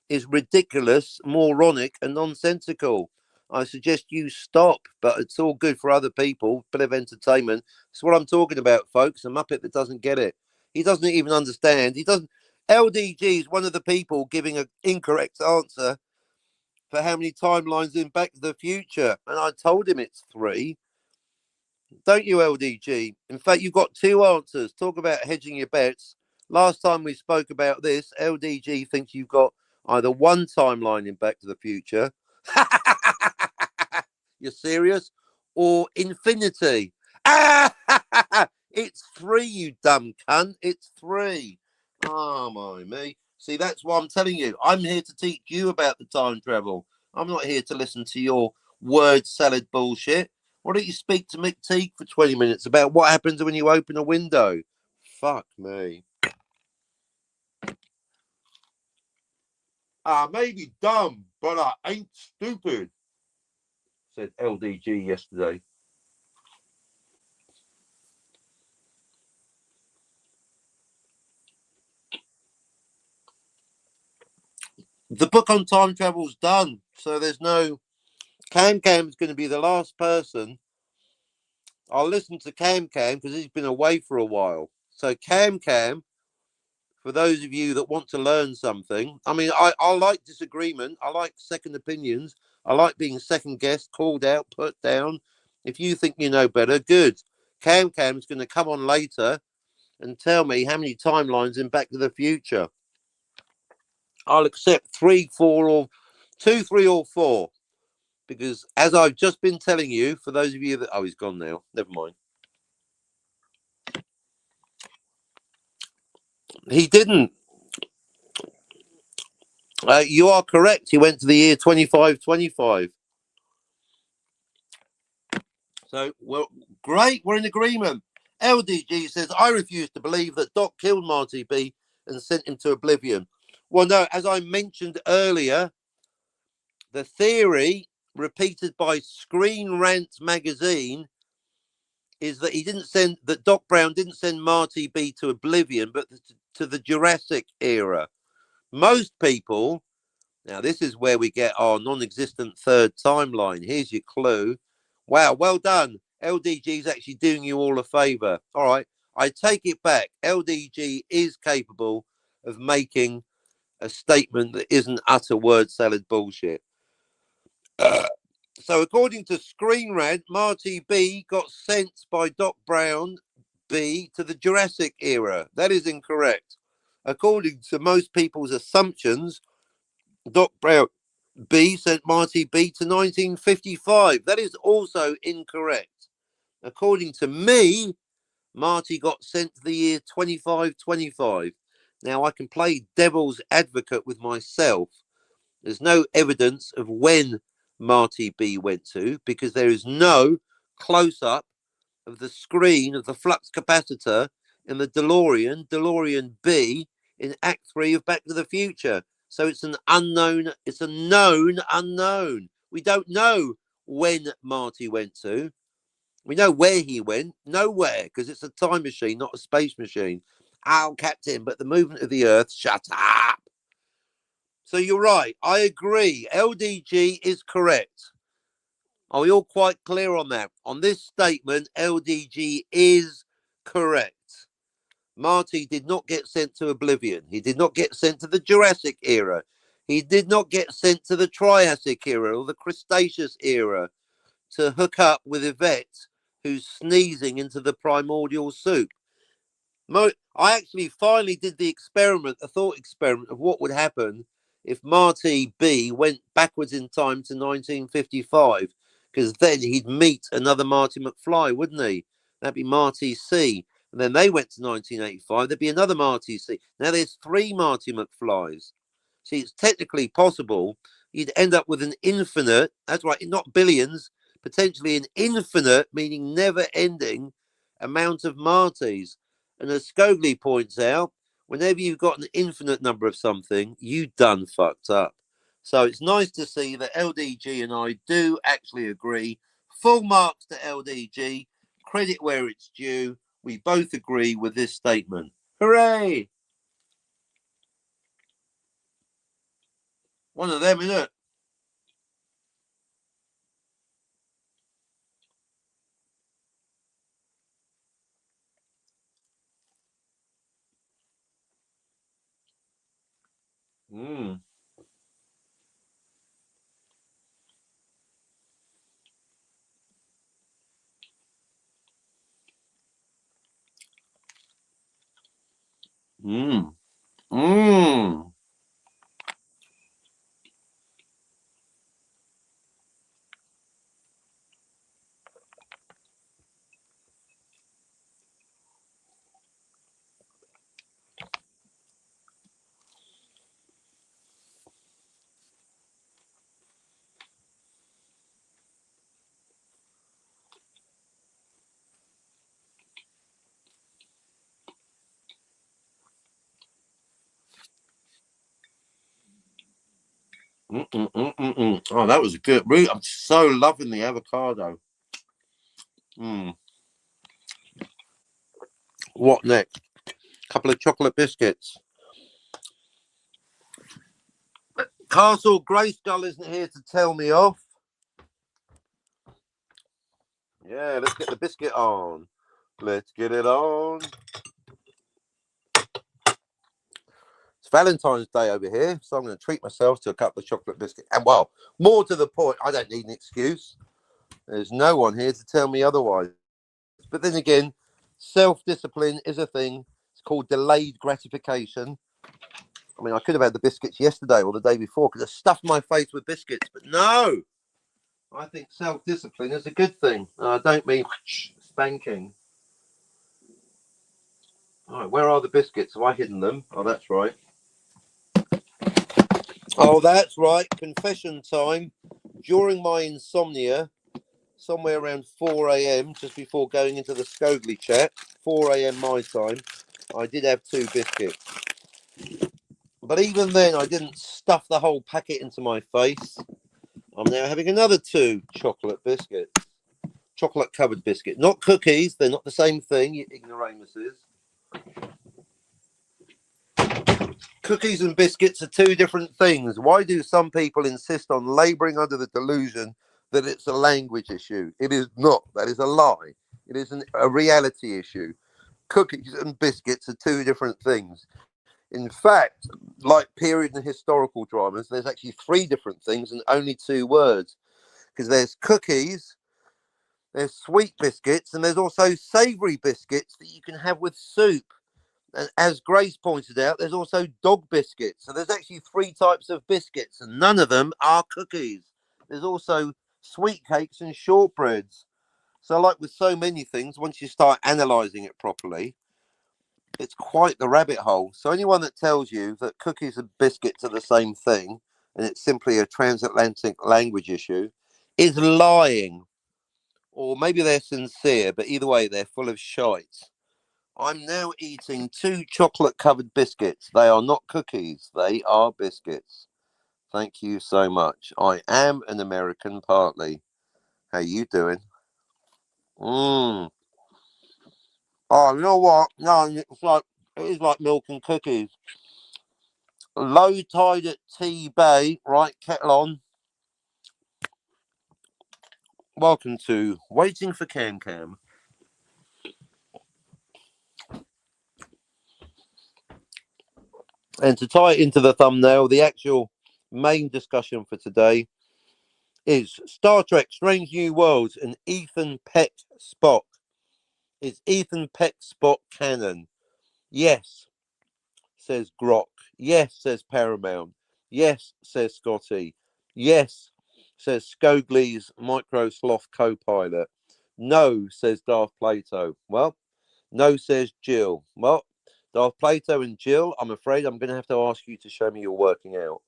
is ridiculous, moronic, and nonsensical. I suggest you stop, but it's all good for other people, bit of entertainment. That's what I'm talking about, folks. A Muppet that doesn't get it. He doesn't even understand. He doesn't. LDG is one of the people giving an incorrect answer for how many timelines in Back to the Future, and I told him it's 3. Don't you, LDG? In fact, you've got 2 answers. Talk about hedging your bets. Last time we spoke about this, LDG thinks you've got either 1 timeline in Back to the Future. You're serious? Or infinity? It's 3, you dumb cunt. It's 3. Oh, my me. See, that's why I'm telling you. I'm here to teach you about the time travel. I'm not here to listen to your word salad bullshit. Why don't you speak to Mick Teague for 20 minutes about what happens when you open a window? Fuck me. I may be dumb, but I ain't stupid, said LDG yesterday. The book on time travel's done, so there's no... Cam's going to be the last person. I'll listen to Cam because he's been away for a while. So Cam, for those of you that want to learn something, I mean, I like disagreement. I like second opinions. I like being second guessed, called out, put down. If you think you know better, good. Cam's going to come on later and tell me how many timelines in Back to the Future. I'll accept 3, 4, or 2, 3, or 4. Because as I've just been telling you, for those of you that... Oh, he's gone now. Never mind. He didn't. You are correct. He went to the year 2525. So, well, great. We're in agreement. LDG says, I refuse to believe that Doc killed Marty B and sent him to oblivion. Well, no, as I mentioned earlier, the theory repeated by Screen Rant magazine is that Doc Brown didn't send Marty B to oblivion, but to the Jurassic era. Most people... Now, this is where we get our non-existent third timeline. Here's your clue. Wow, well done. LDG is actually doing you all a favor. All right, I take it back. LDG is capable of making a statement that isn't utter word salad bullshit. So, according to Screen Rant, Marty B got sent by Doc Brown B to the Jurassic era. That is incorrect. According to most people's assumptions, Doc Brown B sent Marty B to 1955. That is also incorrect. According to me, Marty got sent to the year 2525. Now, I can play devil's advocate with myself. There's no evidence of when Marty B went to because there is no close-up of the screen of the flux capacitor in the DeLorean B, in Act 3 of Back to the Future. So it's an unknown, it's a known unknown. We don't know when Marty went to. We know where he went, nowhere, because it's a time machine, not a space machine. Oh, Captain, but the movement of the Earth, shut up. So you're right. I agree. LDG is correct. Are we all quite clear on that? On this statement, LDG is correct. Marty did not get sent to oblivion. He did not get sent to the Jurassic era. He did not get sent to the Triassic era or the Cretaceous era to hook up with Yvette, who's sneezing into the primordial soup. I actually finally did the experiment, a thought experiment of what would happen if Marty B went backwards in time to 1955, because then he'd meet another Marty McFly, wouldn't he? That'd be Marty C. And then they went to 1985, there'd be another Marty C. Now there's three Marty McFlys. See, it's technically possible. You'd end up with an infinite, that's right, not billions, potentially an infinite, meaning never ending amount of Martys. And as Scoglie points out, whenever you've got an infinite number of something, you done fucked up. So it's nice to see that LDG and I do actually agree. Full marks to LDG. Credit where it's due. We both agree with this statement. Hooray! One of them, isn't it? Mm. Mm. Mm. Oh, that was good. Really, I'm so loving the avocado. Mm. What next? Couple of chocolate biscuits. Castle Grayskull isn't here to tell me off. Yeah, let's get the biscuit on. Let's get it on. It's Valentine's Day over here, so I'm going to treat myself to a couple of chocolate biscuits. And well, more to the point, I don't need an excuse. There's no one here to tell me otherwise. But then again, self-discipline is a thing. It's called delayed gratification. I mean, I could have had the biscuits yesterday or the day before because I stuffed my face with biscuits, but no. I think self-discipline is a good thing. I don't mean spanking. All right, where are the biscuits? Have I hidden them? Oh, that's right. Oh, that's right. Confession time. During my insomnia, somewhere around 4 a.m., just before going into the Scoglie chat, 4 a.m. my time, I did have two biscuits. But even then, I didn't stuff the whole packet into my face. I'm now having another two chocolate biscuits. Chocolate covered biscuit. Not cookies. They're not the same thing, you ignoramuses. Cookies and biscuits are two different things. Why do some people insist on labouring under the delusion that it's a language issue? It is not. That is a lie. It is a reality issue. Cookies and biscuits are two different things. In fact, like period and historical dramas, there's actually three different things and only two words. Because there's cookies, there's sweet biscuits, and there's also savoury biscuits that you can have with soup. And as Grace pointed out, there's also dog biscuits. So there's actually three types of biscuits, and none of them are cookies. There's also sweet cakes and shortbreads. So, like with so many things, once you start analysing it properly, it's quite the rabbit hole. So, anyone that tells you that cookies and biscuits are the same thing and it's simply a transatlantic language issue is lying. Or maybe they're sincere, but either way, they're full of shite. I'm now eating two chocolate covered biscuits. They are not cookies, they are biscuits. Thank you so much. I am an American partly. How you doing? Mmm. Oh, you know what? No, it is like milk and cookies. Low tide at T Bay, right? Kettle on. Welcome to Waiting for Cam Cam. And to tie it into the thumbnail, the actual main discussion for today is Star Trek Strange New Worlds and Ethan Peck Spock. Is Ethan Peck Spock canon? Yes, says Grok. Yes, says Paramount. Yes, says Scotty. Yes, says Skogley's Microsloth co-pilot. No, says Darth Plato. Well, no, says Jill. Well, Darth Plato and Jill, I'm afraid I'm going to have to ask you to show me your working out.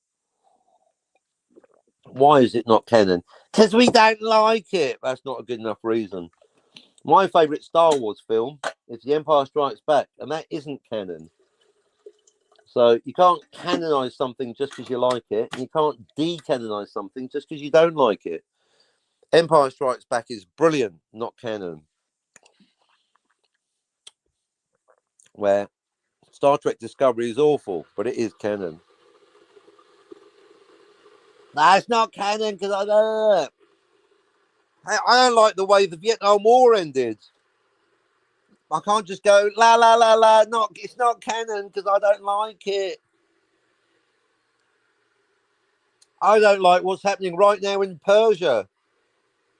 Why is it not canon? Because we don't like it. That's not a good enough reason. My favourite Star Wars film is The Empire Strikes Back, and that isn't canon. So you can't canonize something just because you like it, and you can't decanonize something just because you don't like it. Empire Strikes Back is brilliant, not canon. Where Star Trek Discovery is awful, but it is canon. That's not canon because I don't like the way the Vietnam War ended. I can't just go la la la la. It's not canon because I don't like it. I don't like what's happening right now in Persia.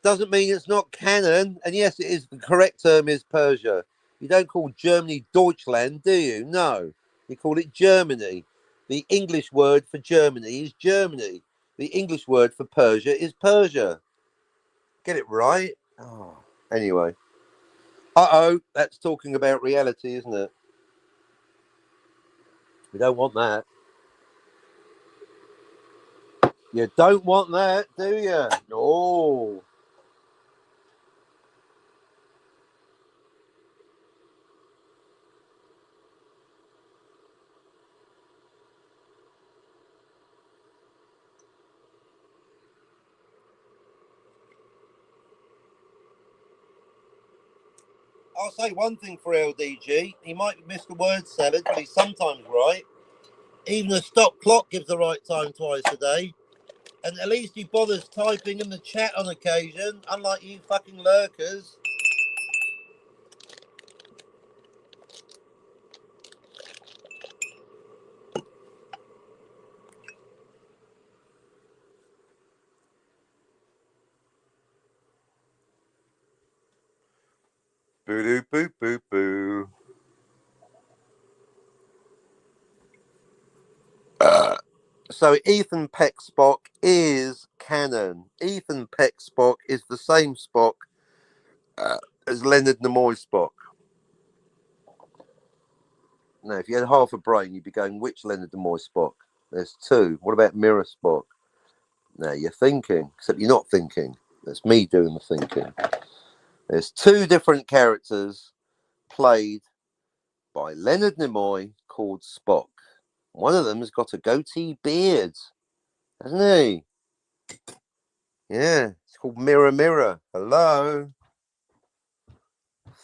Doesn't mean it's not canon. And yes, it is. The correct term is Persia. You don't call Germany Deutschland, do you? No, you call it Germany. The English word for Germany is Germany. The English word for Persia is Persia. Get it right. Oh, anyway. That's talking about reality, isn't it? We don't want that. You don't want that, do you? No. I'll say one thing for LDG. He might miss the word salad, but he's sometimes right. Even a stop clock gives the right time twice a day. And at least he bothers typing in the chat on occasion, unlike you fucking lurkers. Boo doo boo boo boo. So Ethan Peck Spock is canon. Ethan Peck Spock is the same Spock as Leonard Nimoy Spock. Now, if you had half a brain, you'd be going, which Leonard Nimoy Spock? There's two. What about Mirror Spock? Now, you're thinking, except you're not thinking. That's me doing the thinking. There's two different characters played by Leonard Nimoy called Spock. One of them has got a goatee beard, hasn't he? Yeah, it's called Mirror Mirror. Hello.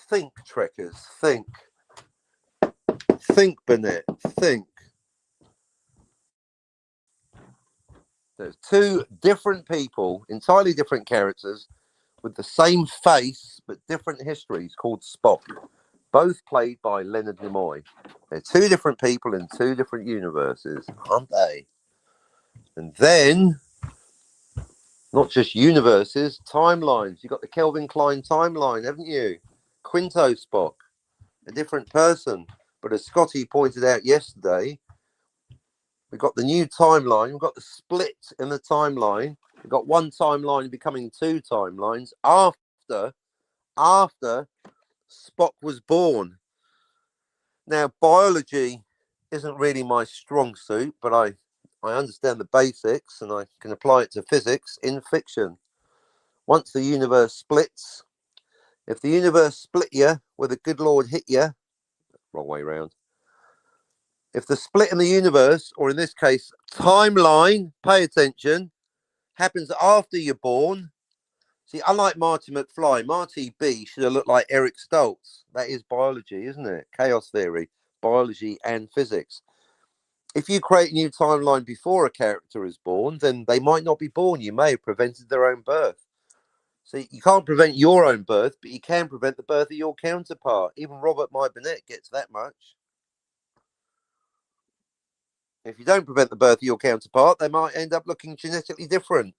Think, Trekkers, think. Think, Burnett, think. There's two different people, entirely different characters, with the same face but different histories called Spock, both played by Leonard Nimoy. They're two different people in two different universes, aren't they? And then, not just universes, timelines. You've got the Kelvin Klein timeline, haven't you? Quinto Spock, a different person. But as Scotty pointed out yesterday, we've got the new timeline. We've got the split in the timeline. We've got one timeline becoming two timelines after Spock was born. Now, biology isn't really my strong suit, but I understand the basics and I can apply it to physics in fiction. Once the universe splits, if the universe split you where the good Lord hit you, wrong way round. If the split in the universe, or in this case, timeline, pay attention, happens after you're born. See, unlike Marty McFly, Marty B should have looked like Eric Stoltz. That is biology, isn't it? Chaos theory, biology and physics. If you create a new timeline before a character is born, then they might not be born. You may have prevented their own birth. See, you can't prevent your own birth, but you can prevent the birth of your counterpart. Even Robert My Burnett gets that much. If you don't prevent the birth of your counterpart, they might end up looking genetically different.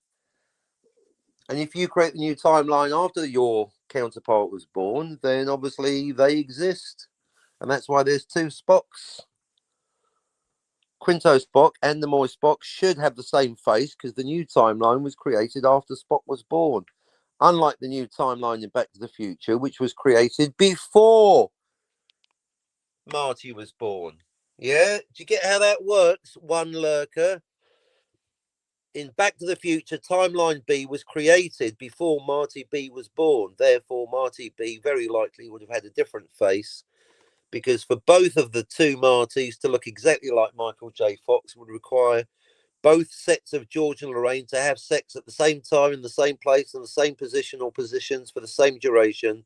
And if you create the new timeline after your counterpart was born, then obviously they exist And that's why there's two Spocks. Quinto Spock and Nimoy Spock should have the same face because the new timeline was created after Spock was born. Unlike the new timeline in Back to the Future, which was created before Marty was born. Yeah? Do you get how that works? One lurker. In Back to the Future, Timeline B was created before Marty B was born. Therefore, Marty B very likely would have had a different face because for both of the two Martys to look exactly like Michael J. Fox would require both sets of George and Lorraine to have sex at the same time, in the same place, in the same position or positions for the same duration,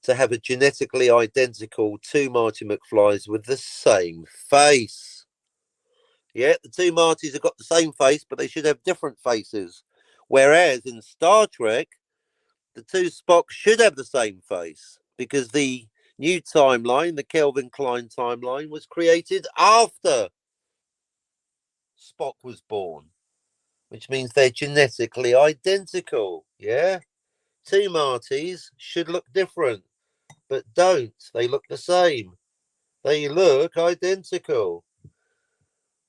to have a genetically identical two Marty McFlys with the same face. Yeah, the two Martys have got the same face, but they should have different faces. Whereas in Star Trek, the two Spocks should have the same face because the new timeline, the Kelvin Klein timeline, was created after Spock was born, which means they're genetically identical. Yeah, two Martys should look different, but don't. They look the same. They look identical.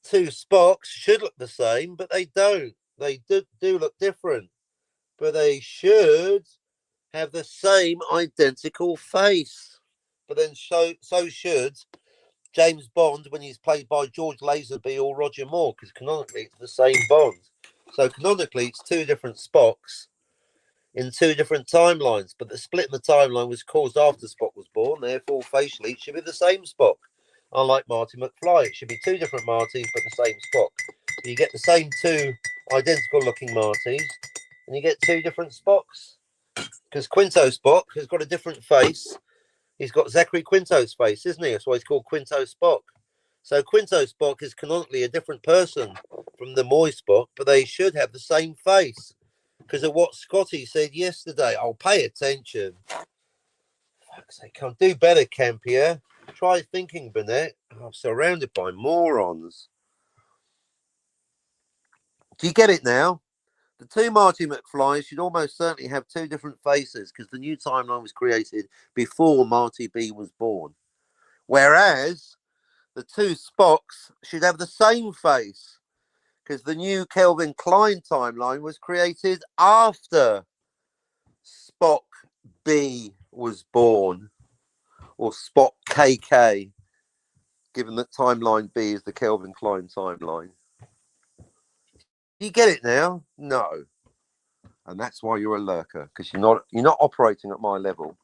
Two Spocks should look the same, but they don't. They do look different, but they should have the same identical face. But then so should James Bond when he's played by George Lazenby or Roger Moore, because canonically it's the same Bond. So canonically it's two different Spocks in two different timelines, but the split in the timeline was caused after Spock was born, therefore facially it should be the same Spock. Unlike Marty McFly, it should be two different Martys but the same Spock. So you get the same two identical looking Martys and you get two different Spocks. Because Quinto Spock has got a different face. He's got Zachary Quinto's face, isn't he? That's why he's called Quinto Spock. So Quinto Spock is canonically a different person from the Nimoy Spock, but they should have the same face because of what Scotty said yesterday. I'll pay attention. Fuck's sake, can't do better, Campier. Try thinking, Burnett. I'm surrounded by morons. Do you get it now? The two Marty McFlys should almost certainly have two different faces because the new timeline was created before Marty B was born. Whereas the two Spocks should have the same face because the new Kelvin Klein timeline was created after Spock B was born, or Spock KK, given that timeline B is the Kelvin Klein timeline. You get it now? No. And that's why you're a lurker, because you're not operating at my level.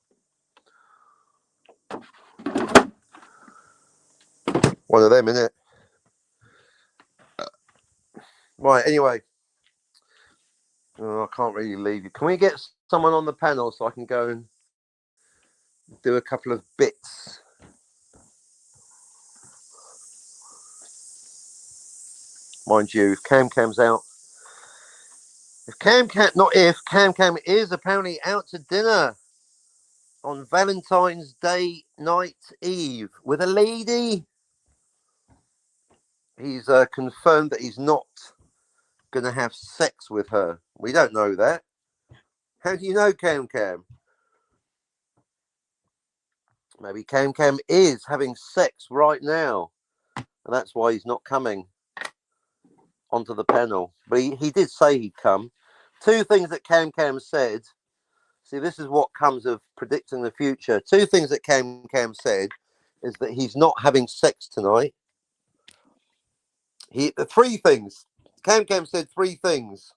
One of them, innit? Right, anyway. Oh, I can't really leave you. Can we get someone on the panel so I can go and do a couple of bits? Mind you, if Cam's out. If Cam is apparently out to dinner on Valentine's Day night eve with a lady. He's confirmed that he's not going to have sex with her. We don't know that. How do you know Cam? Maybe Cam is having sex right now, and that's why he's not coming onto the panel. But he did say he'd come. Two things that Cam said. See, this is what comes of predicting the future. Two things that Cam said is that he's not having sex tonight. Three things. Cam said three things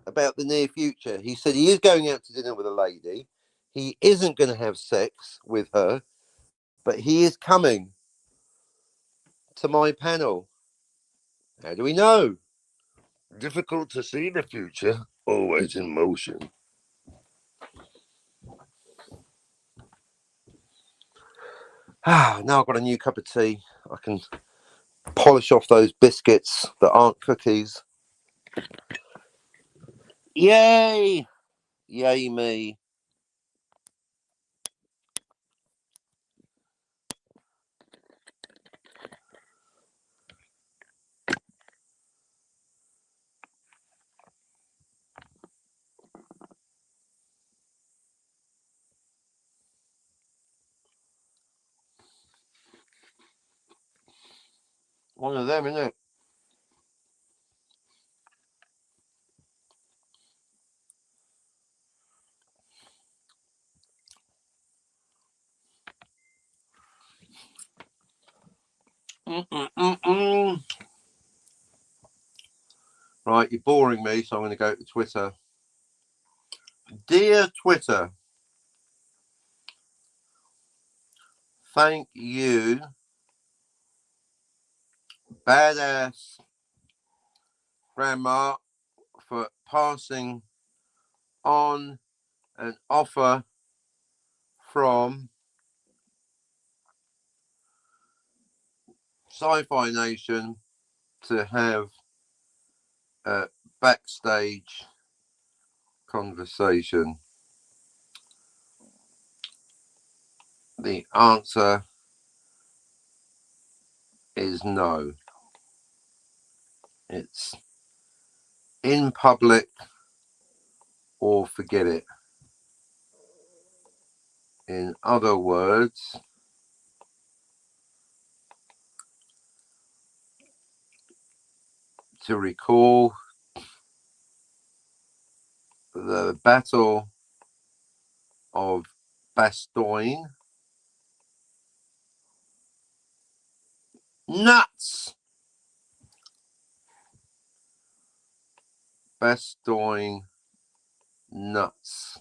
about the near future. He said he is going out to dinner with a lady. He isn't going to have sex with her, but he is coming to my panel. How do we know? Difficult to see the future, always in motion. Now I've got a new cup of tea. I can polish off those biscuits that aren't cookies. Yay! Yay me. One of them, isn't it? Right, you're boring me, so I'm going to go to Twitter. Dear Twitter, thank you, badass grandma, for passing on an offer from Sci-Fi Nation to have a backstage conversation. The answer is no. It's in public or forget it. In other words, to recall the Battle of Bastogne. Nuts! Bastogne nuts.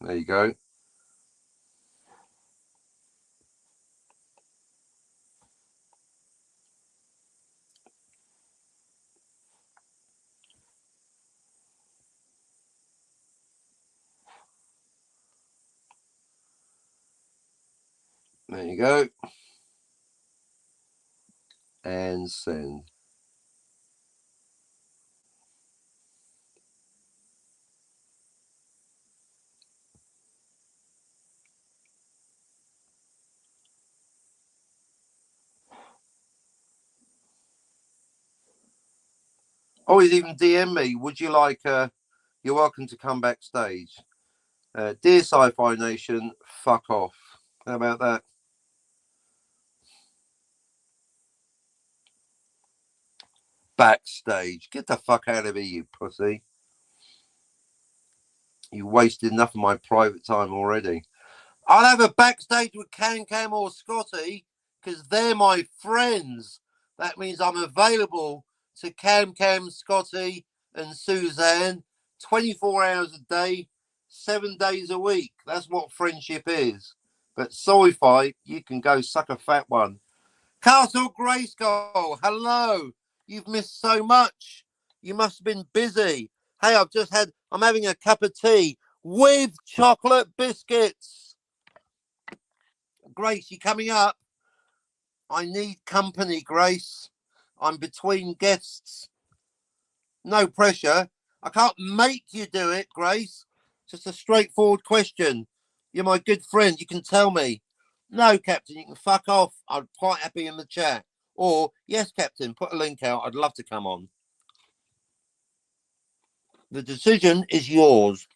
There you go. There you go. And send. Oh, he's even DM me. Would you like, you're welcome to come backstage. Dear Sci-Fi Nation, fuck off. How about that? Backstage. Get the fuck out of here, you pussy. You wasted enough of my private time already. I'll have a backstage with Cam or Scotty because they're my friends. That means I'm available to Cam, Scotty, and Suzanne 24 hours a day, 7 days a week. That's what friendship is. But sci-fi, you can go suck a fat one. Castle Grayskull, hello. You've missed so much. You must have been busy. Hey, I'm having a cup of tea with chocolate biscuits. Grace, you coming up? I need company, Grace. I'm between guests. No pressure. I can't make you do it, Grace. Just a straightforward question. You're my good friend. You can tell me. No, Captain, you can fuck off. I'm quite happy in the chat. Or, yes, Captain, put a link out. I'd love to come on. The decision is yours.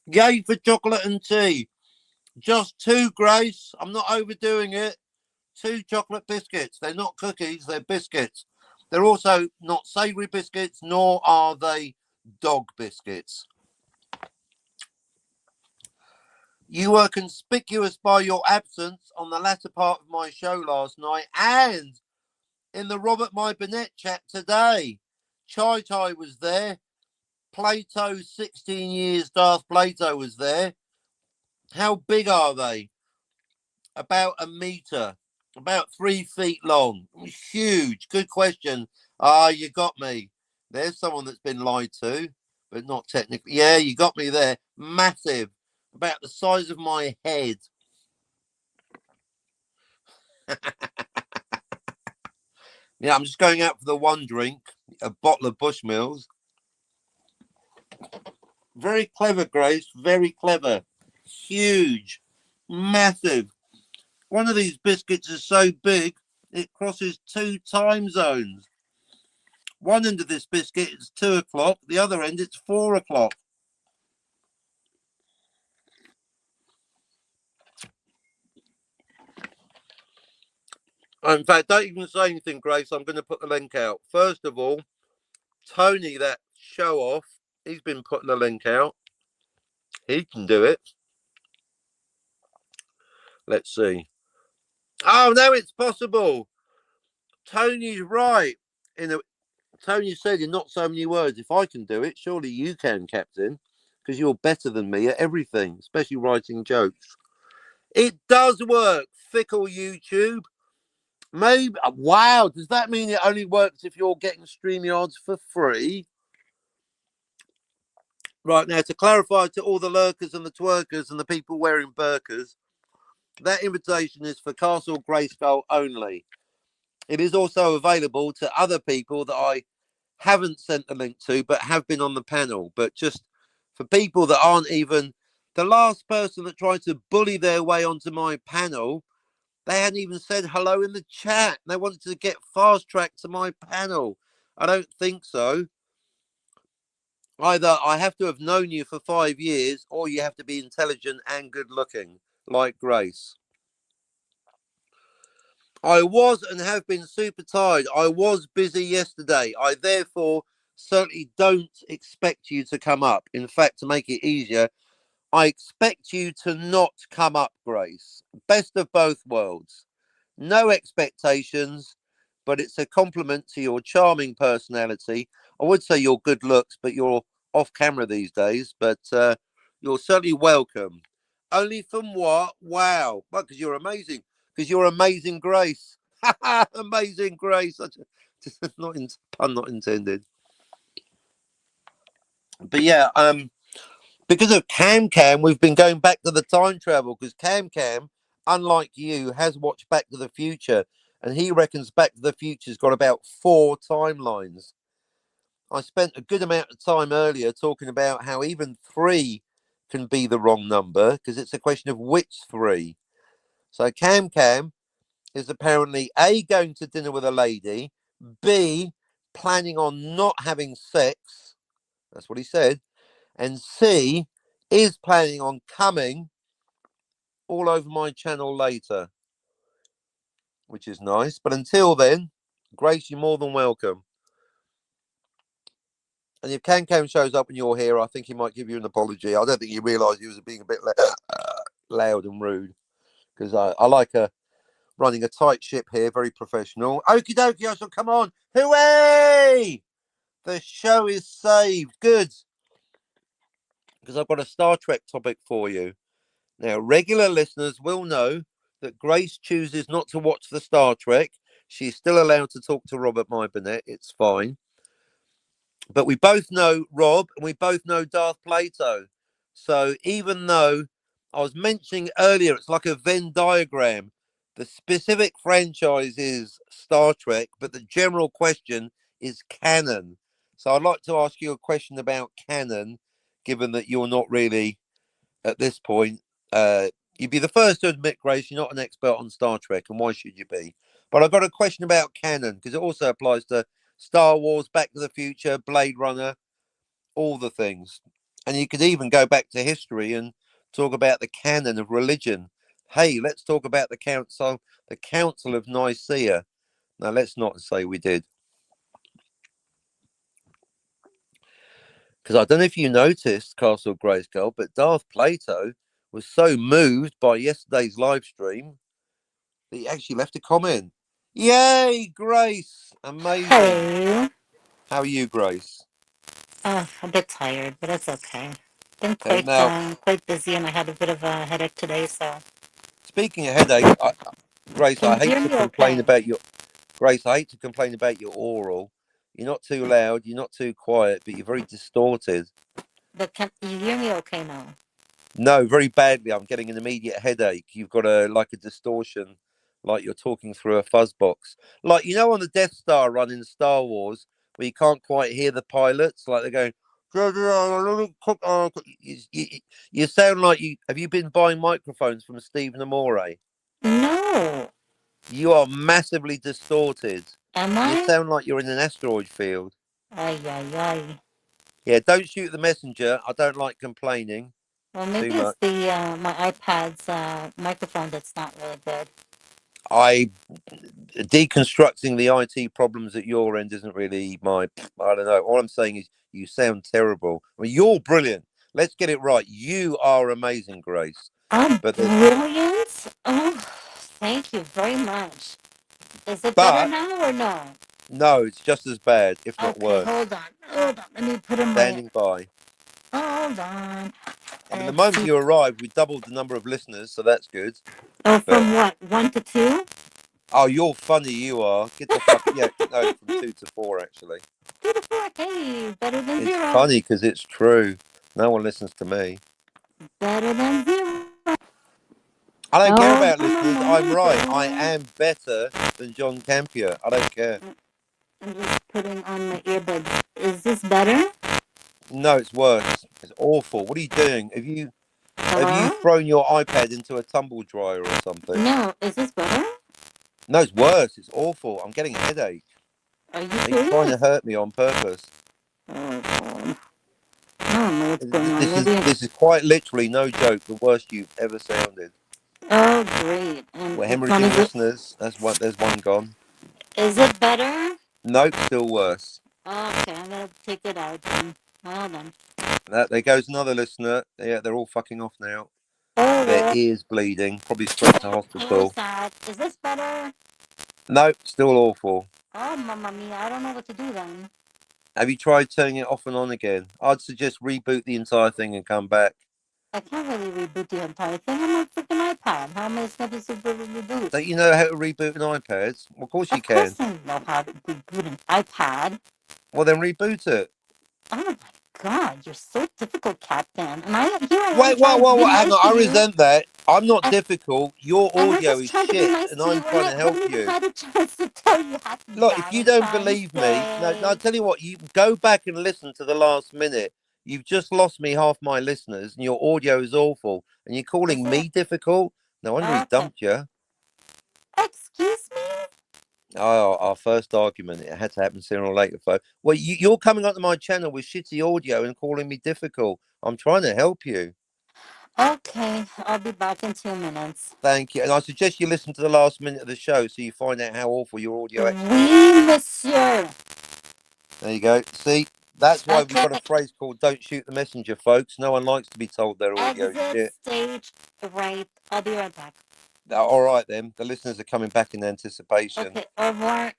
Yay for chocolate and tea. Just 2, Grace. I'm not overdoing it. 2 chocolate biscuits. They're not cookies, they're biscuits. They're also not savoury biscuits, nor are they dog biscuits. You were conspicuous by your absence on the latter part of my show last night and in the Robert My Burnett chat today. Chai Tai was there. Plato, 16 years Darth Plato was there. How big are they? About a metre. About 3 feet long. Huge. Good question. You got me. There's someone that's been lied to, but not technically. Yeah, you got me there. Massive. About the size of my head. Yeah, I'm just going out for the one drink, a bottle of Bushmills. Very clever, Grace. Very clever. Huge. Massive. One of these biscuits is so big, it crosses 2 time zones. One end of this biscuit is 2 o'clock, the other end it's 4 o'clock. In fact, don't even say anything, Grace. I'm going to put the link out. First of all, Tony, that show off, he's been putting the link out. He can do it. Let's see. Oh, no, it's possible. Tony's right. Tony said in not so many words, if I can do it, surely you can, Captain, because you're better than me at everything, especially writing jokes. It does work. Fickle YouTube. Maybe. Wow. Does that mean it only works if you're getting StreamYards for free? Right, now to clarify to all the lurkers and the twerkers and the people wearing burkas, that invitation is for Castle Grayskull only. It is also available to other people that I haven't sent the link to but have been on the panel. But just for people that aren't even, the last person that tried to bully their way onto my panel, they hadn't even said hello in the chat. They wanted to get fast tracked to my panel. I don't think so. Either I have to have known you for 5 years, or you have to be intelligent and good looking, like Grace. I was and have been super tired. I was busy yesterday. I therefore certainly don't expect you to come up. In fact, to make it easier, I expect you to not come up, Grace. Best of both worlds. No expectations, but it's a compliment to your charming personality. I would say your good looks, but you're off camera these days. But you're certainly welcome. Only from what? Wow. Well, because you're amazing. Because you're amazing, Grace. Amazing, Grace. Not in, pun not intended. But yeah, because of Cam Cam, we've been going back to the time travel because Cam Cam, unlike you, has watched Back to the Future, and he reckons Back to the Future's got about 4 timelines. I spent a good amount of time earlier talking about how even 3 can be the wrong number because it's a question of which 3. So Cam Cam is apparently A, going to dinner with a lady, B, planning on not having sex. That's what he said. And C, is planning on coming all over my channel later, which is nice. But until then, Grace, you're more than welcome. And if Can shows up and you're here, I think he might give you an apology. I don't think he realised he was being a bit loud and rude because I like running a tight ship here, very professional. Okie dokie, I shall come on. Hooray! The show is saved. Good. Because I've got a Star Trek topic for you. Now, regular listeners will know that Grace chooses not to watch the Star Trek. She's still allowed to talk to Robert My Burnett. It's fine. But we both know Rob and we both know Darth Plato. So even though I was mentioning earlier, it's like a Venn diagram. The specific franchise is Star Trek, but the general question is canon. So I'd like to ask you a question about canon, given that you're not really, at this point, you'd be the first to admit, Grace, you're not an expert on Star Trek, and why should you be? But I've got a question about canon, because it also applies to Star Wars, Back to the Future, Blade Runner, all the things. And you could even go back to history and talk about the canon of religion. Hey, let's talk about the Council of Nicaea. Now, let's not say we did. Because I don't know if you noticed, Castle Grayskull, but Darth Plato was so moved by yesterday's live stream that he actually left a comment. Yay, Grace! Amazing. Hey. How are you, Grace? A bit tired, but it's okay. Been Okay, now, quite busy, and I had a bit of a headache today. So, speaking of headache, Grace, can I you hate hear to me? complain Okay. about your Grace. I hate to complain about your oral. You're not too loud. You're not too quiet, but you're very distorted. But can you hear me? Okay now. No, very badly. I'm getting an immediate headache. You've got a distortion, like you're talking through a fuzz box. Like on the Death Star run in Star Wars, where you can't quite hear the pilots, like they're going. You sound like you. Have you been buying microphones from Stephen Amore? No. You are massively distorted. Am You I? sound like you're in an asteroid field. Ay, ay, ay. Yeah, don't shoot the messenger. I don't like complaining Well, too maybe it's much. the my iPad's microphone that's not really good. I deconstructing the IT problems at your end isn't really my. I don't know. All I'm saying is you sound terrible. I mean, you're brilliant. Let's get it right. You are amazing, Grace. I'm But brilliant. Oh, thank you very much. Is it better but now or no? no, it's just as bad, if not Okay, worse. hold on. Hold on. Let me put in my. Standing by. Hold on. I mean, the Let's moment see. you arrived, we doubled the number of listeners, so that's good. Oh, But from what? 1 to 2? oh, you're funny. You are. Get the fuck. Yeah, no, from 2 to 4 actually. 2 to 4. Hey, better than It's 0. funny because it's true. No one listens to me. Better than 0. I don't care Hold about on a listeners. I'm moment, right. I baby. am better than John Campion. I don't care. I'm just putting on my earbuds. Is this better? No, it's worse. It's awful. What are you doing? Have you Hello? thrown your iPad into a tumble dryer or something? No, is this better? No, it's worse. It's awful. I'm getting a headache. Are you Are you trying to serious? hurt me on purpose? Oh, God. I don't know what's going on. This Maybe. is quite literally no joke. The worst you've ever sounded. Oh, great. And We're which one hemorrhaging is it? listeners. That's one. There's one gone. Is it better? Nope, still worse. Okay, I'm gonna take it out then. Hold on. There goes another listener. Yeah, they're all fucking off now. Oh, Their well. ears bleeding. Probably straight to Here's hospital. that. Is this better? Nope, still awful. Oh, mamma mia. I don't know what to do then. Have you tried turning it off and on again? I'd suggest reboot the entire thing and come back. I can't really reboot the entire thing. I'm on freaking iPad. How am I supposed to reboot? Don't you know how to reboot an iPad? Well, of course you Of course can. I know how to reboot an iPad. Well, then reboot it. Oh my God, you're so difficult, Captain. And here I am Wait, trying to be hang nice on. to I you. resent that. I'm not And, difficult. Your and we're audio just is trying to be shit, nice and to you. I'm trying to We help haven't even you. had a chance to tell you happy Look, if you don't Valentine's believe me, no, Day. I'll tell you what. You go back and listen to the last minute. You've just lost me half my listeners, and your audio is awful. And you're Is calling it? me difficult? No wonder he Okay. dumped you. Excuse me? Oh, our first argument. It had to happen sooner or later, folks. Well, you're coming onto my channel with shitty audio and calling me difficult. I'm trying to help you. Okay, I'll be back in 2 minutes. Thank you. And I suggest you listen to the last minute of the show so you find out how awful your audio actually is. Oui, monsieur. There you go. See, that's why we've Okay, got a phrase called "Don't shoot the messenger," folks. No one likes to be told their audio is exit shit. stage right. I'll be right back. All right, then. The listeners are coming back in anticipation. Okay, au revoir.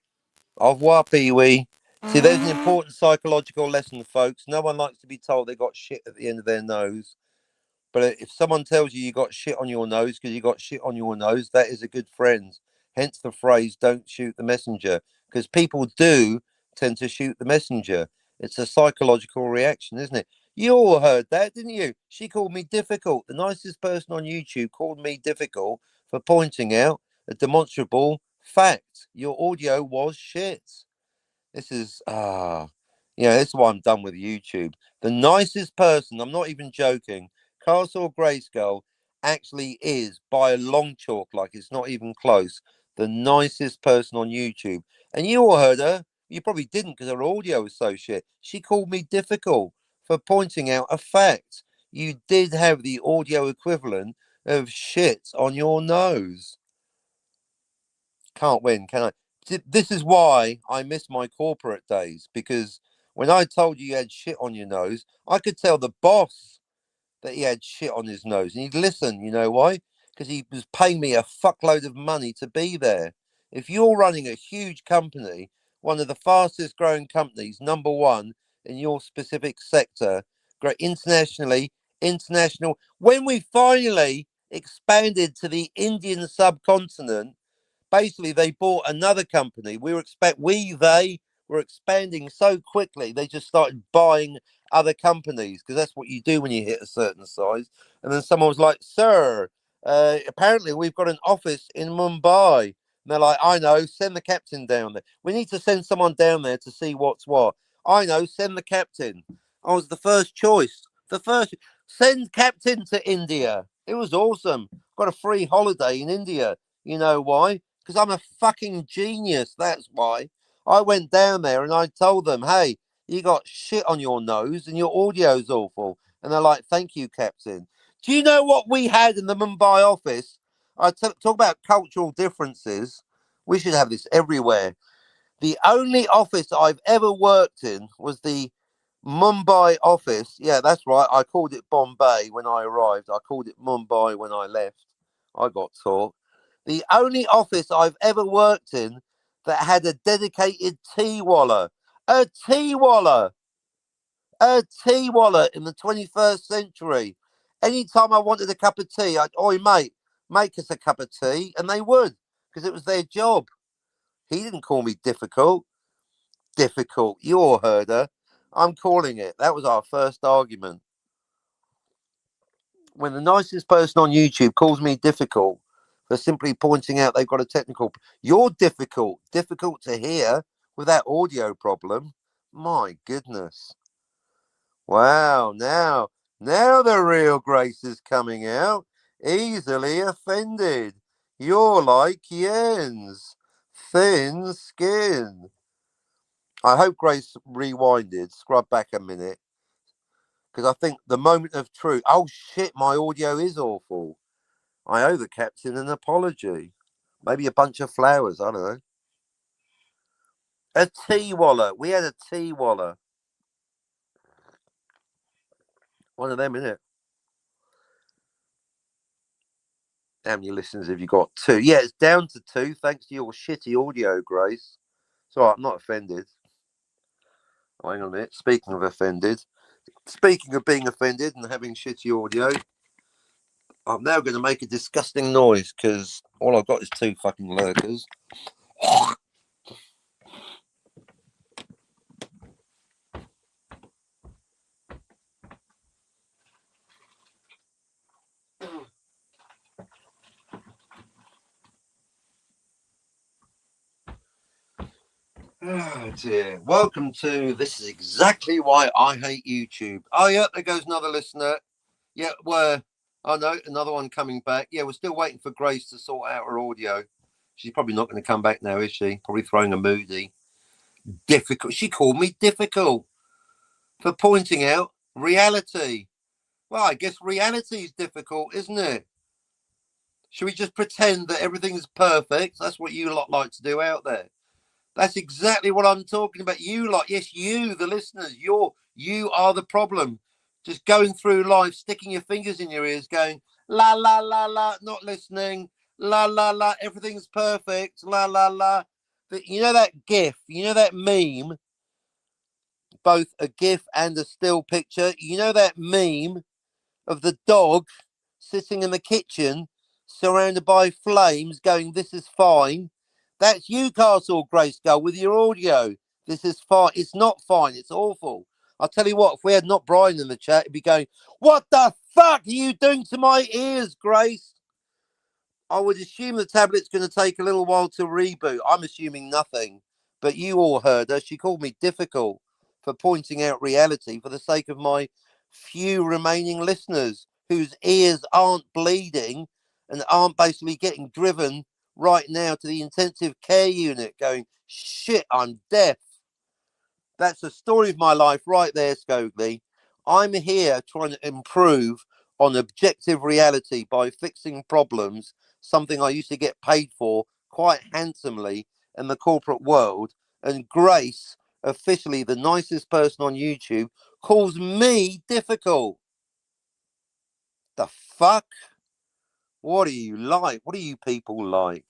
Au revoir, Pee Wee. See, there's an Mm. important psychological lesson, folks. No one likes to be told they got shit at the end of their nose. But if someone tells you got shit on your nose because you got shit on your nose, that is a good friend. Hence the phrase, don't shoot the messenger. Because people do tend to shoot the messenger. It's a psychological reaction, isn't it? You all heard that, didn't you? She called me difficult. The nicest person on YouTube called me difficult for pointing out a demonstrable fact. Your audio was shit. This is this is why I'm done with YouTube. The nicest person, I'm not even joking, Castle Grayskull actually is by a long chalk, like it's not even close, the nicest person on YouTube. And you all heard her. You probably didn't because her audio was so shit. She called me difficult for pointing out a fact. You did have the audio equivalent of shit on your nose. Can't win, can I? This is why I miss my corporate days, because when I told you had shit on your nose, I could tell the boss that he had shit on his nose, and he'd listen. You know why? Because he was paying me a fuckload of money to be there. If you're running a huge company, one of the fastest growing companies, number one in your specific sector, great internationally, international. When we finally expanded to the Indian subcontinent, basically they bought another company. They were expanding so quickly they just started buying other companies, because that's what you do when you hit a certain size. And then someone was like, "Sir, apparently we've got an office in Mumbai." And they're like, "I know, send the captain down there. We need to send someone down there to see what's what." "I know, send the captain." I was the first choice. The first, send captain to India. It was awesome. Got a free holiday in India. You know why? Because I'm a fucking genius. That's why. I went down there and I told them, hey, you got shit on your nose and your audio's awful. And they're like, thank you, Captain. Do you know what we had in the Mumbai office? Talk about cultural differences. We should have this everywhere. The only office I've ever worked in was the Mumbai office. Yeah, that's right. I called it Bombay when I arrived. I called it Mumbai when I left. I got taught. The only office I've ever worked in that had a dedicated tea wallah. A tea wallah. A tea wallah in the 21st century. Anytime I wanted a cup of tea, oi, mate, make us a cup of tea. And they would, because it was their job. He didn't call me difficult. Difficult. You all heard her. I'm calling it. That was our first argument. When the nicest person on YouTube calls me difficult for simply pointing out they've got a technical... You're difficult to hear with that audio problem. My goodness. Wow, now the real Grace is coming out. Easily offended. You're like Jens. Thin skin. I hope Grace rewinded, scrub back a minute. Because I think the moment of truth... Oh, shit, my audio is awful. I owe the captain an apology. Maybe a bunch of flowers, I don't know. A tea wallah. We had a tea wallah. One of them, innit? How many listeners have you got? 2. Yeah, it's down to 2, thanks to your shitty audio, Grace. It's all right, I'm not offended. Oh, hang on a minute. Speaking of offended, speaking of being offended and having shitty audio, I'm now going to make a disgusting noise because all I've got is 2 fucking lurkers. Oh dear. Welcome to This Is Exactly Why I Hate YouTube. Oh yeah, there goes another listener. Yeah, oh no, another one coming back. Yeah, we're still waiting for Grace to sort out her audio. She's probably not going to come back now, is she? Probably throwing a moody. Difficult. She called me difficult for pointing out reality. Well, I guess reality is difficult, isn't it? Should we just pretend that everything's perfect? That's what you lot like to do out there. That's exactly what I'm talking about. You lot, yes, you, the listeners, you are the problem. Just going through life, sticking your fingers in your ears, going la la la la, not listening, la la la, everything's perfect, la la la. You know that GIF, you know that meme, both a GIF and a still picture. You know that meme of the dog sitting in the kitchen, surrounded by flames, going, "This is fine." That's you, Castle Grayskull, with your audio. This is fine. It's not fine. It's awful. I'll tell you what, if we had not Brian in the chat, he'd be going, "What the fuck are you doing to my ears, Grace?" I would assume the tablet's going to take a little while to reboot. I'm assuming nothing. But you all heard her. She called me difficult for pointing out reality for the sake of my few remaining listeners whose ears aren't bleeding and aren't basically getting driven right now to the intensive care unit going, "Shit, I'm deaf." That's the story of my life right there, Scogely. I'm here trying to improve on objective reality by fixing problems, something I used to get paid for quite handsomely in the corporate world. And Grace, officially the nicest person on YouTube, calls me difficult. The fuck? What are you like? What are you people like?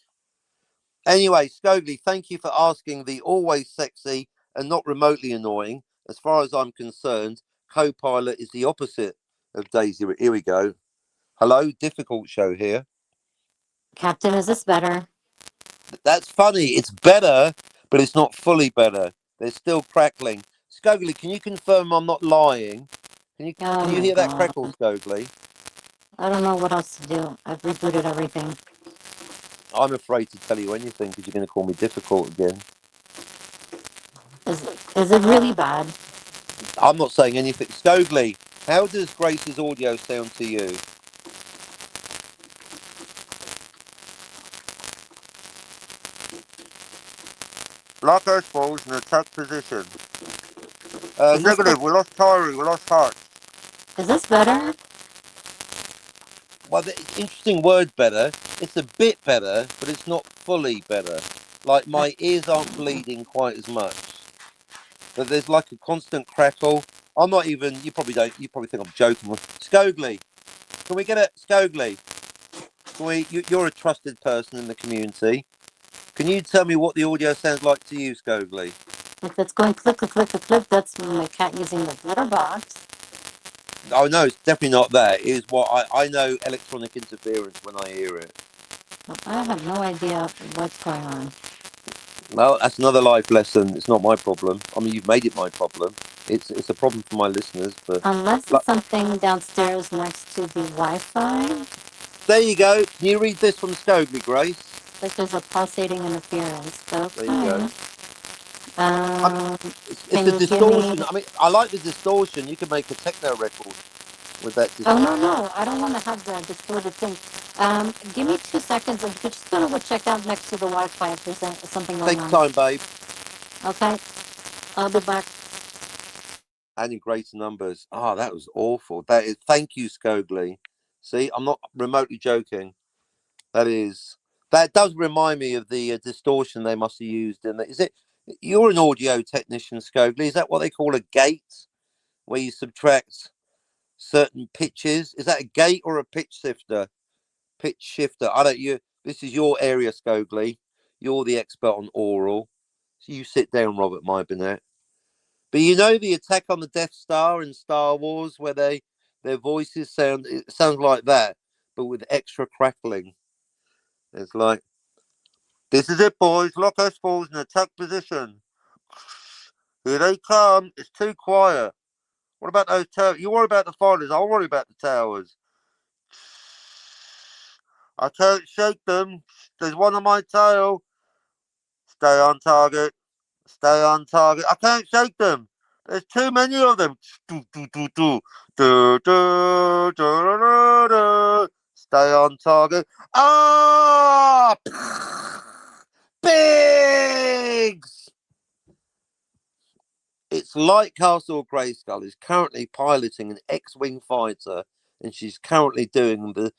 Anyway, Scogely, thank you for asking the always sexy and not remotely annoying. As far as I'm concerned, Copilot is the opposite of Daisy. Here we go. Hello, difficult show here. Captain, is this better? That's funny. It's better, but it's not fully better. There's still crackling. Scogely, can you confirm I'm not lying? Can you hear that crackle, Scogely? I don't know what else to do. I've rebooted everything. I'm afraid to tell you anything because you're going to call me difficult again. Is it really bad? I'm not saying anything. Scogely, how does Grace's audio sound to you? Lock our balls in attack position. Is this Negative. We lost Tyree. We lost Hart. Is this better? Well, the interesting word better. It's a bit better, but it's not fully better. Like my ears aren't bleeding quite as much. But there's like a constant crackle. I'm not even. You probably don't. You probably think I'm joking. Scogli, can we get it? Scogli, can we? You're a trusted person in the community. Can you tell me what the audio sounds like to you, Scogli? If it's going click, click, click, click, click, that's my cat using the litter box. Oh no, it's definitely not that. It is what I know electronic interference when I hear it. I have no idea what's going on. Well, that's another life lesson. It's not my problem. I mean, you've made it my problem. It's a problem for my listeners, but Unless it's something downstairs next to the Wi-Fi. There you go. Can you read this from Scogli, Grace? Like there's a pulsating interference. Okay. There you go. It's Can the you distortion. give me... I mean, I like the distortion. You can make a techno record with that Oh, distortion. no. I don't want to have the distorted thing. Give me 2 seconds. I'm just going to go check out next to the Wi-Fi if there's something going Take on. your time, babe. Okay. I'll be back. Adding greater numbers. Ah, that was awful. That is. Thank you, Scogli. See, I'm not remotely joking. That does remind me of the distortion they must have used in it. Is it? You're an audio technician, Scogli. Is that what they call a gate, where you subtract certain pitches? Is that a gate or a pitch shifter? Pitch shifter. I don't. You. This is your area, Scogli. You're the expert on oral. So you sit down, Robert Mybonet. But you know the attack on the Death Star in Star Wars, where their voices sounds like that, but with extra crackling. It's like, this is it, boys. Lock our balls in attack position. Here they come. It's too quiet. What about those towers? You worry about the fighters. I'll worry about the towers. I can't shake them. There's one on my tail. Stay on target. Stay on target. I can't shake them. There's too many of them. Stay on target. Ah! Bigs! It's like Castle Grayskull is currently piloting an X-Wing fighter, and she's currently doing the...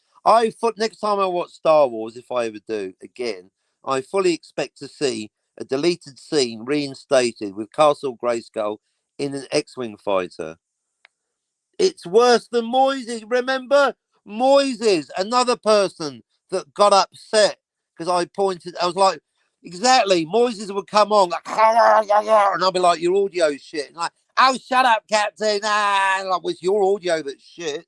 Next time I watch Star Wars, if I ever do, again, I fully expect to see a deleted scene reinstated with Castle Grayskull in an X-Wing fighter. It's worse than Moises. Remember? Moises, another person that got upset because I was like, exactly, Moises would come on, like, and I'll be like, your audio shit. And like, oh, shut up, Captain. Like, it's your audio that's shit.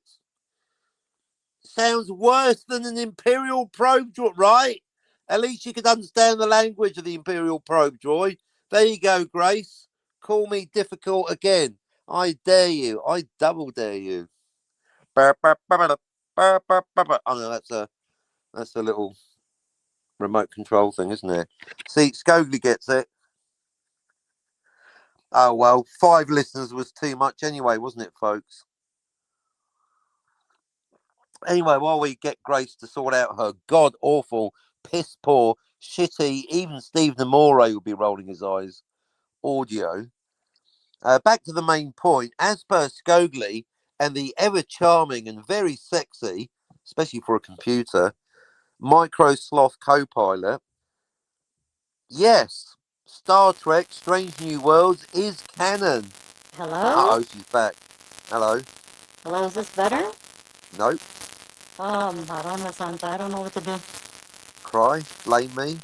Sounds worse than an Imperial probe droid, right? At least you could understand the language of the Imperial probe droid. There you go, Grace. Call me difficult again. I dare you. I double dare you. Oh no, that's a little remote control thing, isn't it? See, Scogli gets it. Oh well, 5 listeners was too much anyway, wasn't it, folks? Anyway, while we get Grace to sort out her god awful, piss poor, shitty, even Steve Nimoy will be rolling his eyes audio. Back to the main point. As per Scogli and the ever charming and very sexy, especially for a computer, Micro Sloth co-pilot, yes, Star Trek Strange New Worlds is canon. Hello? Uh-oh, she's back. Hello? Hello, is this better? Nope. Marona Santa, I don't know what to do. Cry? Blame me?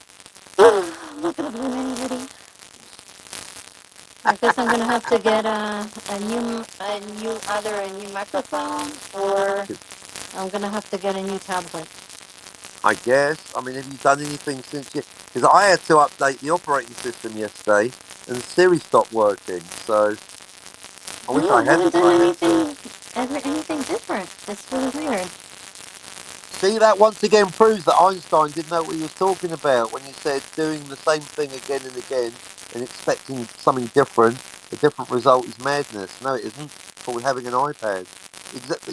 I'm not gonna blame anybody. I guess I'm gonna have to get either a new microphone or I'm gonna have to get a new tablet. I guess. I mean, have you done anything since you... Because I had to update the operating system yesterday and Siri stopped working, so... I wish I hadn't. Anything different. It's really weird. See, that once again proves that Einstein didn't know what he was talking about when he said doing the same thing again and again and expecting something different. A different result is madness. No, it isn't. It's called having an iPad.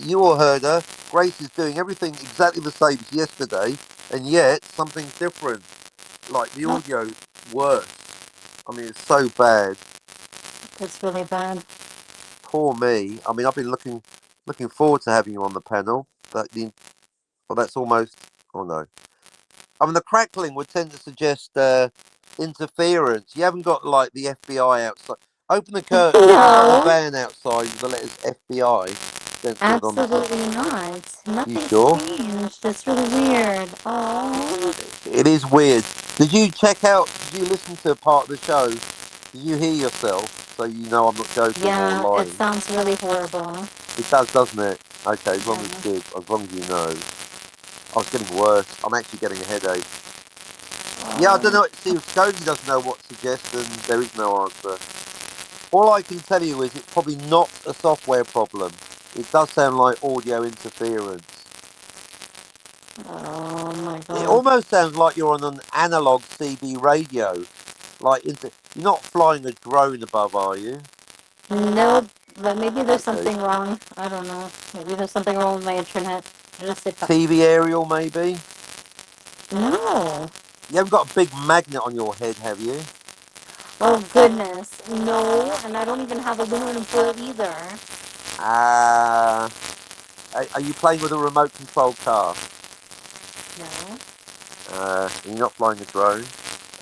You all heard her. Grace is doing everything exactly the same as yesterday, and yet something's different. Like the audio worse. I mean, it's so bad. It's really bad. Poor me. I mean, I've been looking forward to having you on the panel. That's almost. Oh no. I mean, the crackling would tend to suggest interference. You haven't got like the FBI outside. Open the curtain. You haven't got the No, van outside with the letters FBI stenciled on the front. absolutely not. You Nothing's sure? changed. It's really weird. Oh, It is weird. Did you check out? Did you listen to part of the show? Did you hear yourself? So you know I'm not joking or yeah, it lying. sounds really horrible. It does, doesn't it? Okay, as long as Yeah. good, as long as you know. I was getting worse. I'm actually getting a headache. Yeah, I don't know. See, if Scotty doesn't know what to suggest, then there is no answer. All I can tell you is it's probably not a software problem. It does sound like audio interference. Oh my It god. almost sounds like you're on an analog CB radio. You're not flying a drone above, are you? Nope, but maybe there's Okay. something wrong. I don't know. Maybe there's something wrong with my internet. Just if TV aerial, maybe? no. You haven't got a big magnet on your head, have you? Oh goodness, no. And I don't even have aluminum foil either. Are you playing with a remote control car? No. You're not flying a drone?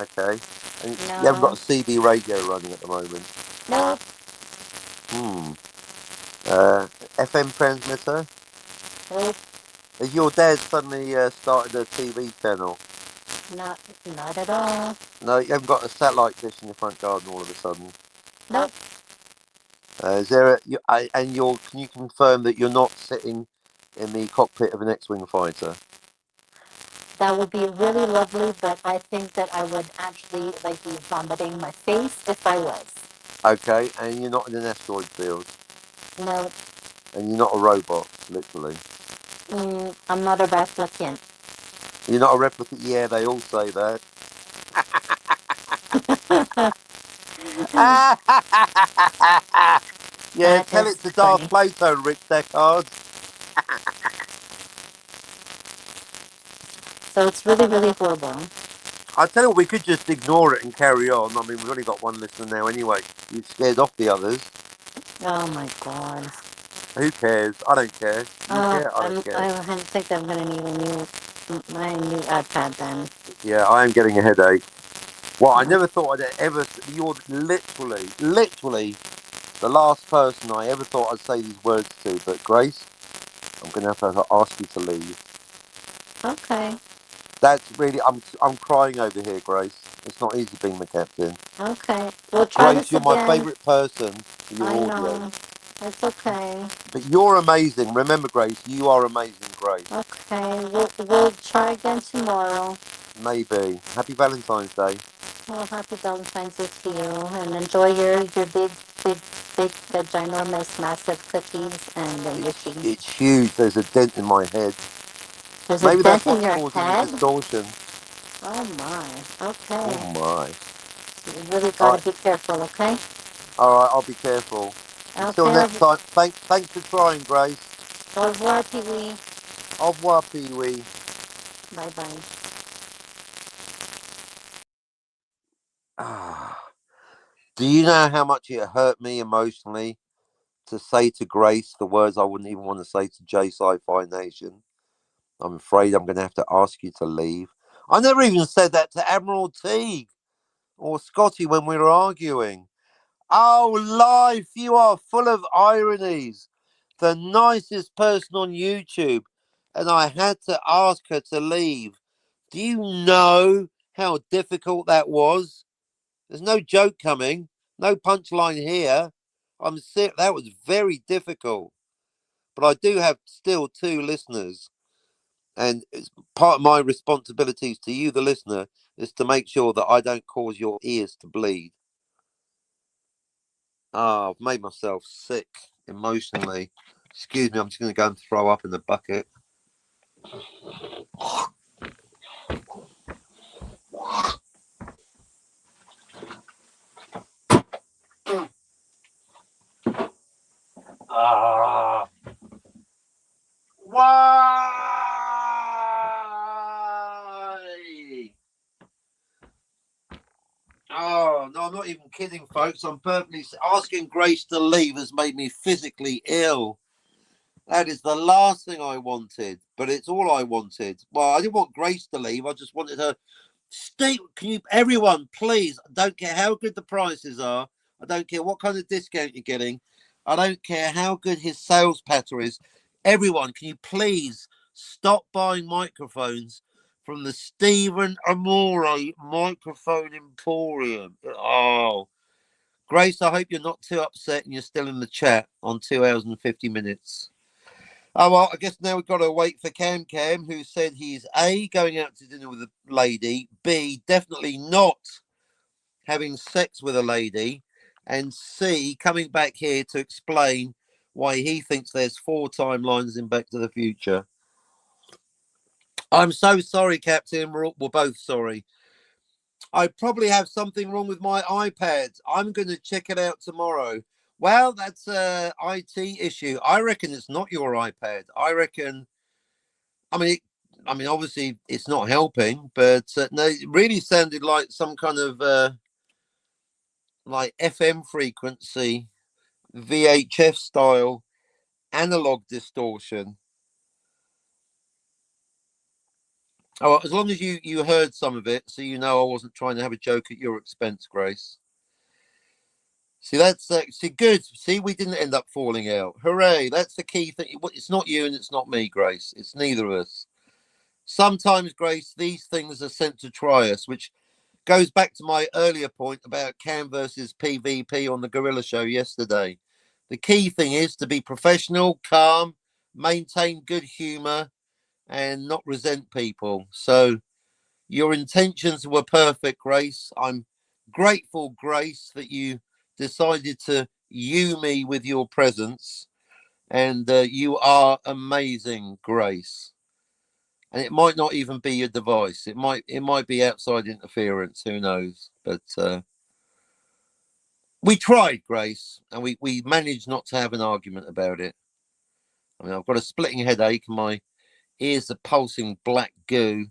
Okay. And you haven't got No. a CB radio running at the moment? Nope. Hmm. FM transmitter? Nope. Has your dad suddenly started a TV channel? Not at all. No, you haven't got a satellite dish in your front garden all of a sudden. Nope. Is there can you confirm that you're not sitting in the cockpit of an X-wing fighter? That would be really lovely, but I think that I would actually like be vomiting my face if I was. Okay, and you're not in an asteroid field, No. and you're not a robot, literally. I'm not a replicant. You're not a replicant. Yeah, they all say that. Yeah, That tell is it to Darth funny. Plato, Rick Deckard. So it's really, really horrible. I tell you what, we could just ignore it and carry on. I mean, we've only got one listener now anyway. You've scared off the others. Oh my god. Who cares? I don't care. You care? I don't care. I think I'm gonna need my new iPad then. Yeah, I am getting a headache. Well, I never thought I'd ever. You're literally the last person I ever thought I'd say these words to. But Grace, I'm going to have to ask you to leave. Okay. That's really. I'm crying over here, Grace. It's not easy being the captain. Okay. We'll try Grace, this you're my again. favourite person for your I audio. know. It's okay. But you're amazing. Remember, Grace, you are amazing, Grace. Okay. We'll try again tomorrow. Maybe. Happy Valentine's Day. Well, happy Valentine's Day to you, and enjoy your big, ginormous, massive cookies and your tea. It's huge. There's a dent in my head. There's a Maybe that's dent in what's your causing the head? distortion. Oh my. Okay. Oh my. You really All gotta right. be careful, okay? All right. I'll be careful. Until Okay. next time. Thanks for trying, Grace. Au revoir, Pee-wee. Au revoir, Pee-wee. Bye-bye. Do you know how much it hurt me emotionally to say to Grace the words I wouldn't even want to say to J Sci-Fi Nation? I'm afraid I'm going to have to ask you to leave. I never even said that to Admiral Teague or Scotty when we were arguing. Oh, life, you are full of ironies. The nicest person on YouTube, and I had to ask her to leave. Do you know how difficult that was? There's no joke coming, no punchline here. I'm sick. That was very difficult. But I do have still two listeners, and it's part of my responsibilities to you, the listener, is to make sure that I don't cause your ears to bleed. I've made myself sick emotionally. Excuse me, I'm just going to go and throw up in the bucket. Why? Oh, no, I'm not kidding, folks. I'm perfectly asking Grace to leave has made me physically ill. That is the last thing I wanted, but it's all I wanted. Well, I didn't want Grace to leave. I just wanted her. Stay. Can you, everyone, please? I don't care how good the prices are. I don't care what kind of discount you're getting. I don't care how good his sales patter is. Everyone, can you please stop buying microphones from the Stephen Amore Microphone Emporium? Oh, Grace, I hope you're not too upset and you're still in the chat on 2 hours and 50 minutes. Oh, well, I guess now we've got to wait for Cam, who said he's A, going out to dinner with a lady, B, definitely not having sex with a lady, and C, coming back here to explain why he thinks there's 4 timelines in Back to the Future. I'm so sorry, Captain. We're both sorry. I probably have something wrong with my iPad. I'm going to check it out tomorrow. Well, that's a IT issue. I reckon it's not your iPad. I reckon, I mean, obviously it's not helping, but no, it really sounded like some kind of like FM frequency, VHF style, analog distortion. Oh, as long as you heard some of it, so you know I wasn't trying to have a joke at your expense, Grace. See, that's see, good. See, we didn't end up falling out. Hooray! That's the key thing. It's not you and it's not me, Grace. It's neither of us. Sometimes, Grace, these things are sent to try us, which goes back to my earlier point about Cam versus PvP on the Gorilla Show yesterday. The key thing is to be professional, calm, maintain good humor, and not resent people. So your intentions were perfect, Grace. I'm grateful, Grace, that you decided to me with your presence, and you are amazing, Grace. And it might not even be your device. It might be outside interference. Who knows? But we tried, Grace, and we managed not to have an argument about it. I mean, I've got a splitting headache, and my ears are pulsing black goo,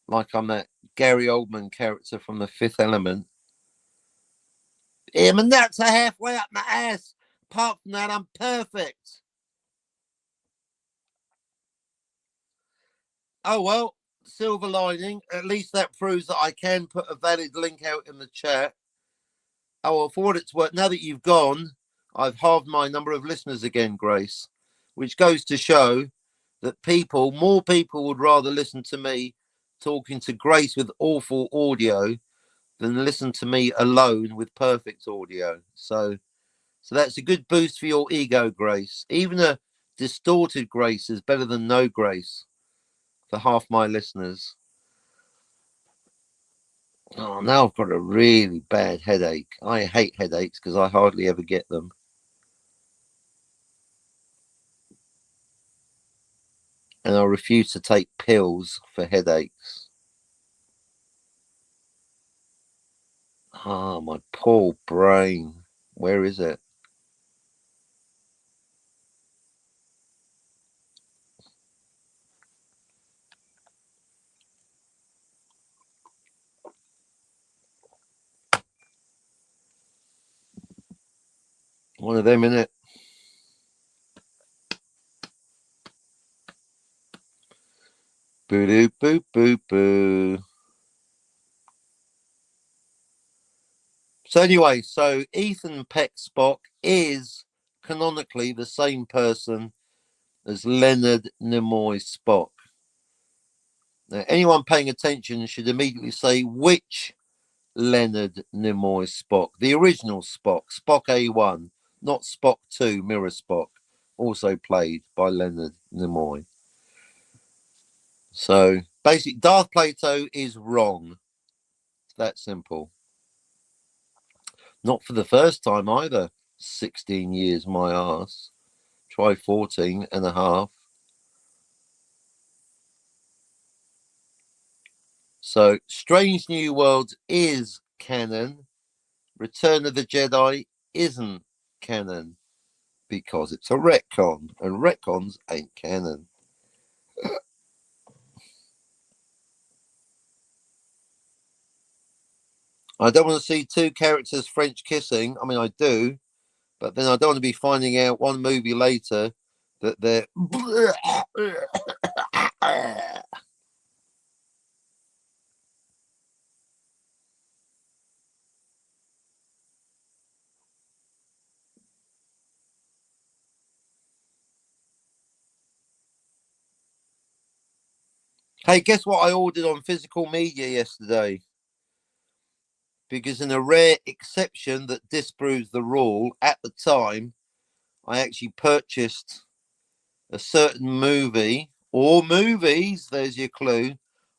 like I'm that Gary Oldman character from The Fifth Element. Yeah, my nuts are halfway up my ass. Apart from that, I'm perfect. Oh, well, silver lining. At least that proves that I can put a valid link out in the chat. Oh, well, for what it's worth, now that you've gone, I've halved my number of listeners again, Grace, which goes to show that more people would rather listen to me talking to Grace with awful audio than listen to me alone with perfect audio. So that's a good boost for your ego, Grace. Even a distorted Grace is better than no Grace for half my listeners. Oh, now I've got a really bad headache. I hate headaches because I hardly ever get them. And I refuse to take pills for headaches. Ah, my poor brain. Where is it? One of them, innit? Boo doo boo boo boo. So anyway, so Ethan Peck Spock is canonically the same person as Leonard Nimoy Spock. Now, anyone paying attention should immediately say which Leonard Nimoy Spock, the original Spock, Spock A1, not Spock 2, Mirror Spock, also played by Leonard Nimoy. So basically, Darth Plato is wrong. It's that simple. Not for the first time either. 16 years, my arse. Try 14 and a half. So Strange New Worlds is canon. Return of the Jedi isn't canon because it's a retcon, and retcons ain't canon. I don't want to see two characters French kissing. I mean, I do, but then I don't want to be finding out one movie later that they're. Hey, guess what I ordered on physical media yesterday? Because in a rare exception that disproves the rule, at the time, I actually purchased a certain movie or movies, there's your clue,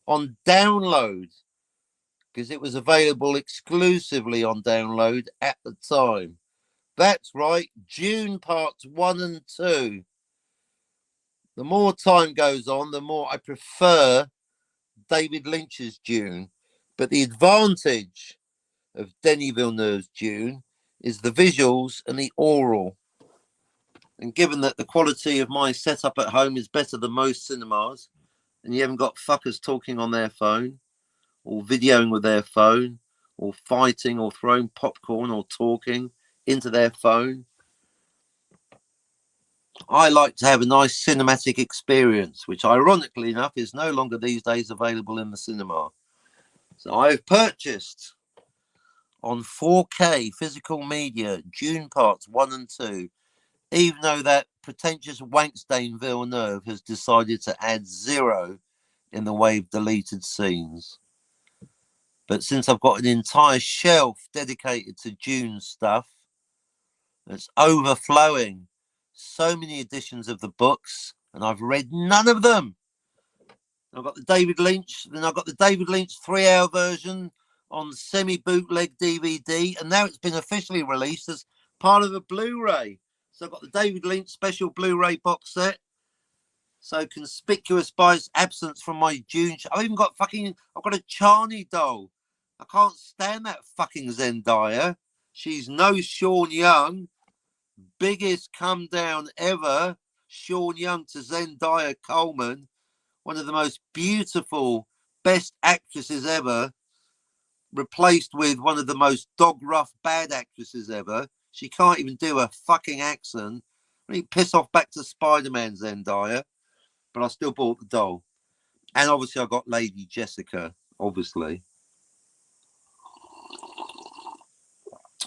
on download because it was available exclusively on download at the time. That's right, June parts 1 and 2. The more time goes on, the more I prefer David Lynch's Dune. But the advantage of Denis Villeneuve's Dune is the visuals and the oral. And given that the quality of my setup at home is better than most cinemas, and you haven't got fuckers talking on their phone, or videoing with their phone, or fighting, or throwing popcorn, or talking into their phone, I like to have a nice cinematic experience, which ironically enough is no longer these days available in the cinema. So I've purchased on 4K physical media Dune parts 1 and 2, even though that pretentious wankstain Villeneuve has decided to add 0 in the way of deleted scenes. But since I've got an entire shelf dedicated to Dune stuff, it's overflowing. So many editions of the books, and I've read none of them. I've got the David Lynch, then I've got the David Lynch 3-hour version on semi-bootleg DVD, and now it's been officially released as part of a Blu-ray. So I've got the David Lynch special Blu-ray box set. So conspicuous by its absence from my Dune. I've even got I've got a Chani doll. I can't stand that fucking Zendaya. She's no Sean Young. Biggest come down ever. Sean Young to Zendaya Coleman. One of the most beautiful, best actresses ever. Replaced with one of the most dog rough bad actresses ever. She can't even do a fucking accent. I mean, piss off back to Spider-Man, Zendaya. But I still bought the doll. And obviously I got Lady Jessica, obviously.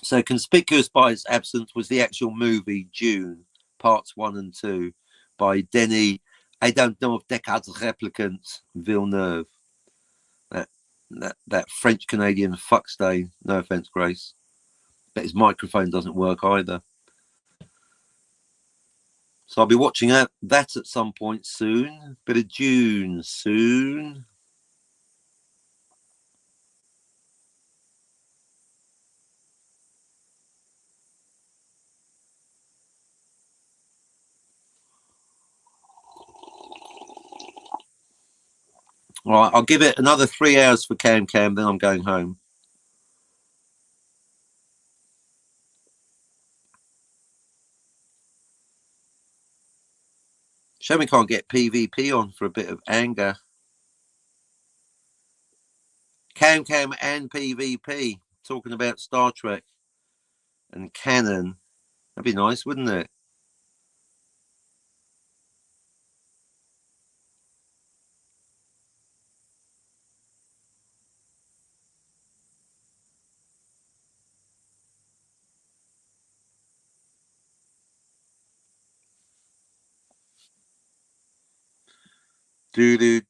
So conspicuous by its absence was the actual movie Dune, parts 1 and 2, by Denis, I don't know if Descartes replicant Villeneuve. That French-Canadian fuckstain. No offense, Grace. But his microphone doesn't work either. So I'll be watching that at some point soon. Bit of Dune soon. All right, I'll give it another 3 hours for Cam, then I'm going home. Shame we can't get PvP on for a bit of anger. Cam and PvP, talking about Star Trek and canon. That'd be nice, wouldn't it? Do.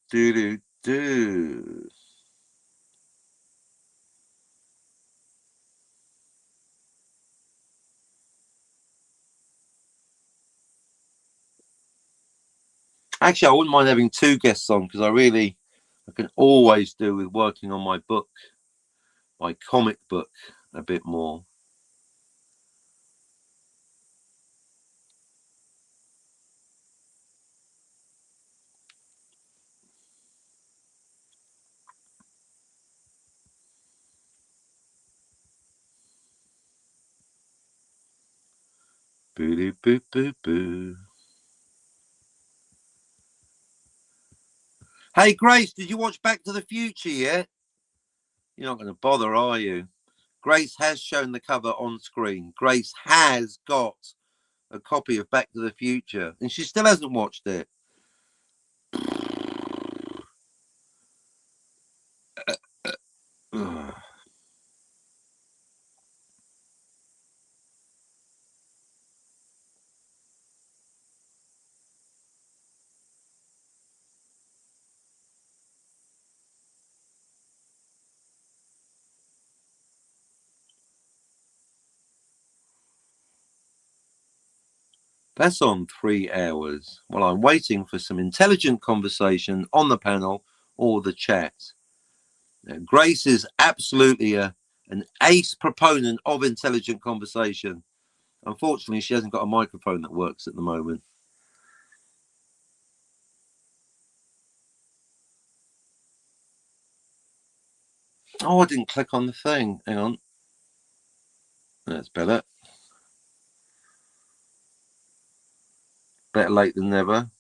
Actually, I wouldn't mind having 2 guests on because I can always do with working on my book, my comic book, a bit more. Boo. Hey, Grace, did you watch Back to the Future yet? You're not going to bother, are you? Grace has shown the cover on screen. Grace has got a copy of Back to the Future, and she still hasn't watched it. That's on 3 hours. Well, I'm waiting for some intelligent conversation on the panel or the chat. Now, Grace is absolutely an ace proponent of intelligent conversation. Unfortunately, she hasn't got a microphone that works at the moment. Oh, I didn't click on the thing. Hang on. That's better. Better late than never.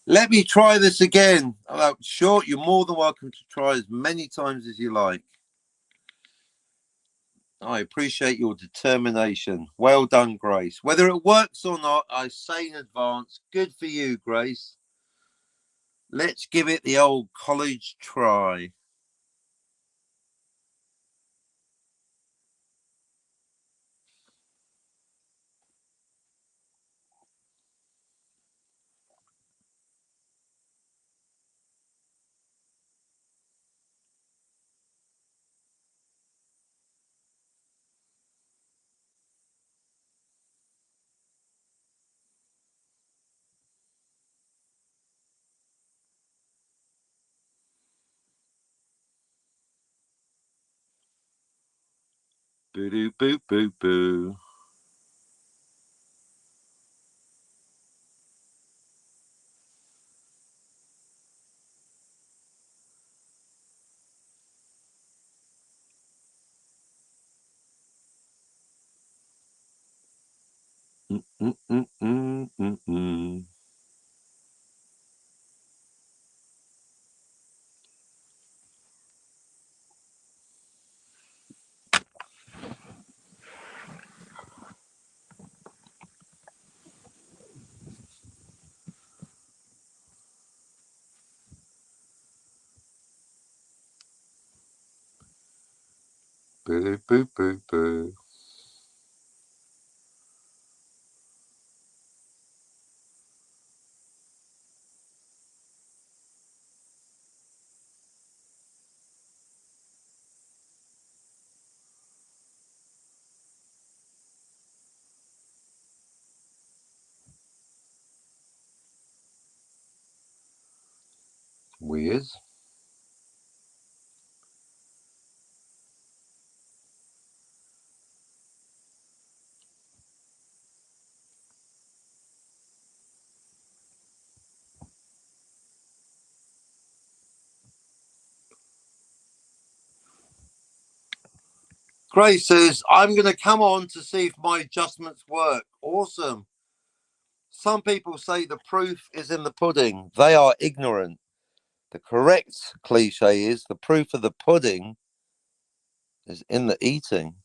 Let me try this again. Sure, you're more than welcome to try as many times as you like. I appreciate your determination. Well done, Grace. Whether it works or not, I say in advance, good for you, Grace. Let's give it the old college try. Boo doo boo boo boo. Mm. Boo doo boo boo boo. Weird. Grace says, I'm going to come on to see if my adjustments work. Awesome. Some people say the proof is in the pudding. They are ignorant. The correct cliche is the proof of the pudding is in the eating.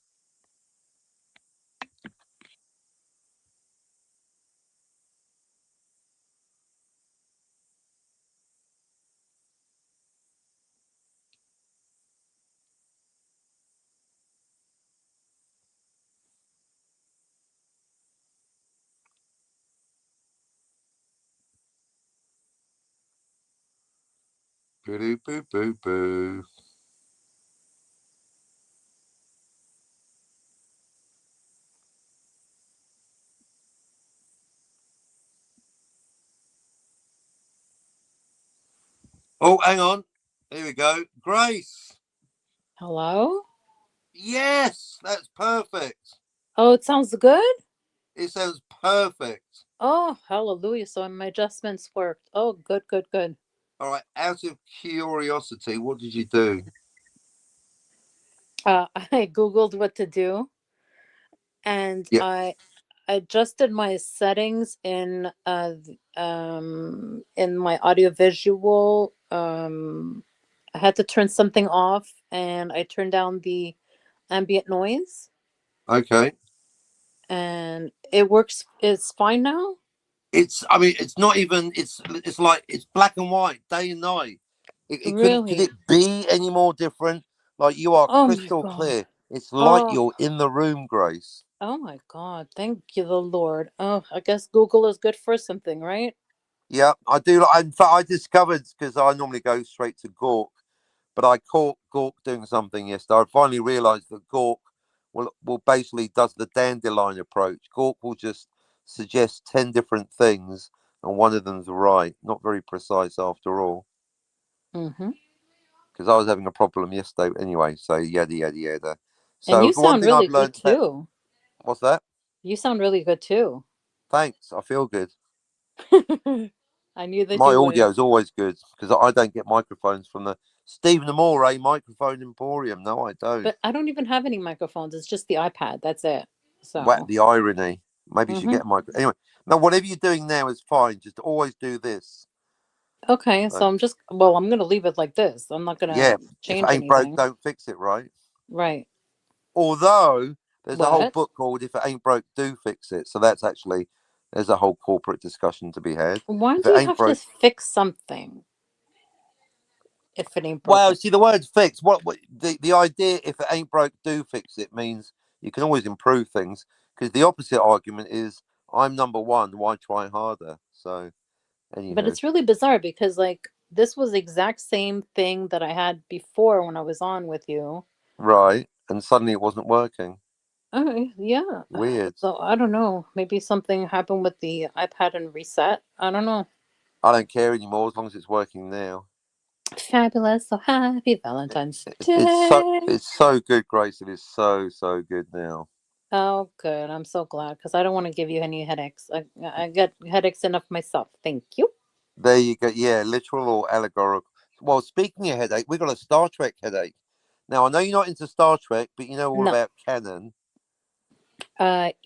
Boo boo boo boo. Oh, hang on. Here we go. Grace. Hello? Yes, that's perfect. Oh, it sounds good? It sounds perfect. Oh, hallelujah. So my adjustments worked. Oh, good, good, good. All right. Out of curiosity, what did you do? I Googled what to do and Yeah. I adjusted my settings in my audiovisual. I had to turn something off and I turned down the ambient noise Okay. and it works. It's fine now. I mean, it's not even. It's like it's black and white, day and night. It couldn't. Could Really? it be any more different? Like you are Oh my crystal God. clear. It's like Oh, you're in the room, Grace. oh my God. Thank you, the Lord. Oh, I guess Google is good for something, right? Yeah, I do. In fact, I discovered because I normally go straight to Gork, but I caught Gork doing something yesterday. I finally realised that Gork will basically does the dandelion approach. Gork will just suggest 10 different things, and one of them's right. Not very precise after all. Mm-hmm. Because I was having a problem yesterday anyway. So yada yada yada. And So you the one sound thing really I've good learned about too. what's that? You sound really good too. Thanks. I feel good. I knew that My you audio would. is always good because I don't get microphones from the Stephen Amore Microphone Emporium. No, I don't. But I don't even have any microphones. It's just the iPad. That's it. What So, the irony? Maybe you should mm-hmm. get a micro. Anyway, no, whatever you're doing now is fine. Just always do this. Okay, So, so I'm gonna leave it like this. I'm not gonna yeah, if it change ain't broke, anything. don't fix it, right? Right. Although there's a whole What? book called "If It Ain't Broke, Do Fix It." So that's actually there's a whole corporate discussion to be had. Why If do it you ain't have to broke, fix something if it ain't well, broken? see the word "fix." What the idea? If it ain't broke, do fix it means you can always improve things. Because the opposite argument is I'm number one. Why try harder? So, But anywho, it's really bizarre because like this was the exact same thing that I had before when I was on with you. right, and suddenly it wasn't working. Oh, yeah. Weird. So I don't know. Maybe something happened with the iPad and reset. I don't know. I don't care anymore as long as it's working now. Fabulous. So happy Valentine's It's Day. it's so good, Grace. It is so good now. Oh, good. I'm so glad because I don't want to give you any headaches. I get headaches enough myself. Thank you. There you go. Yeah, literal or allegorical. Well, speaking of headache, we got a Star Trek headache. Now I know you're not into Star Trek, but you know all No. about canon.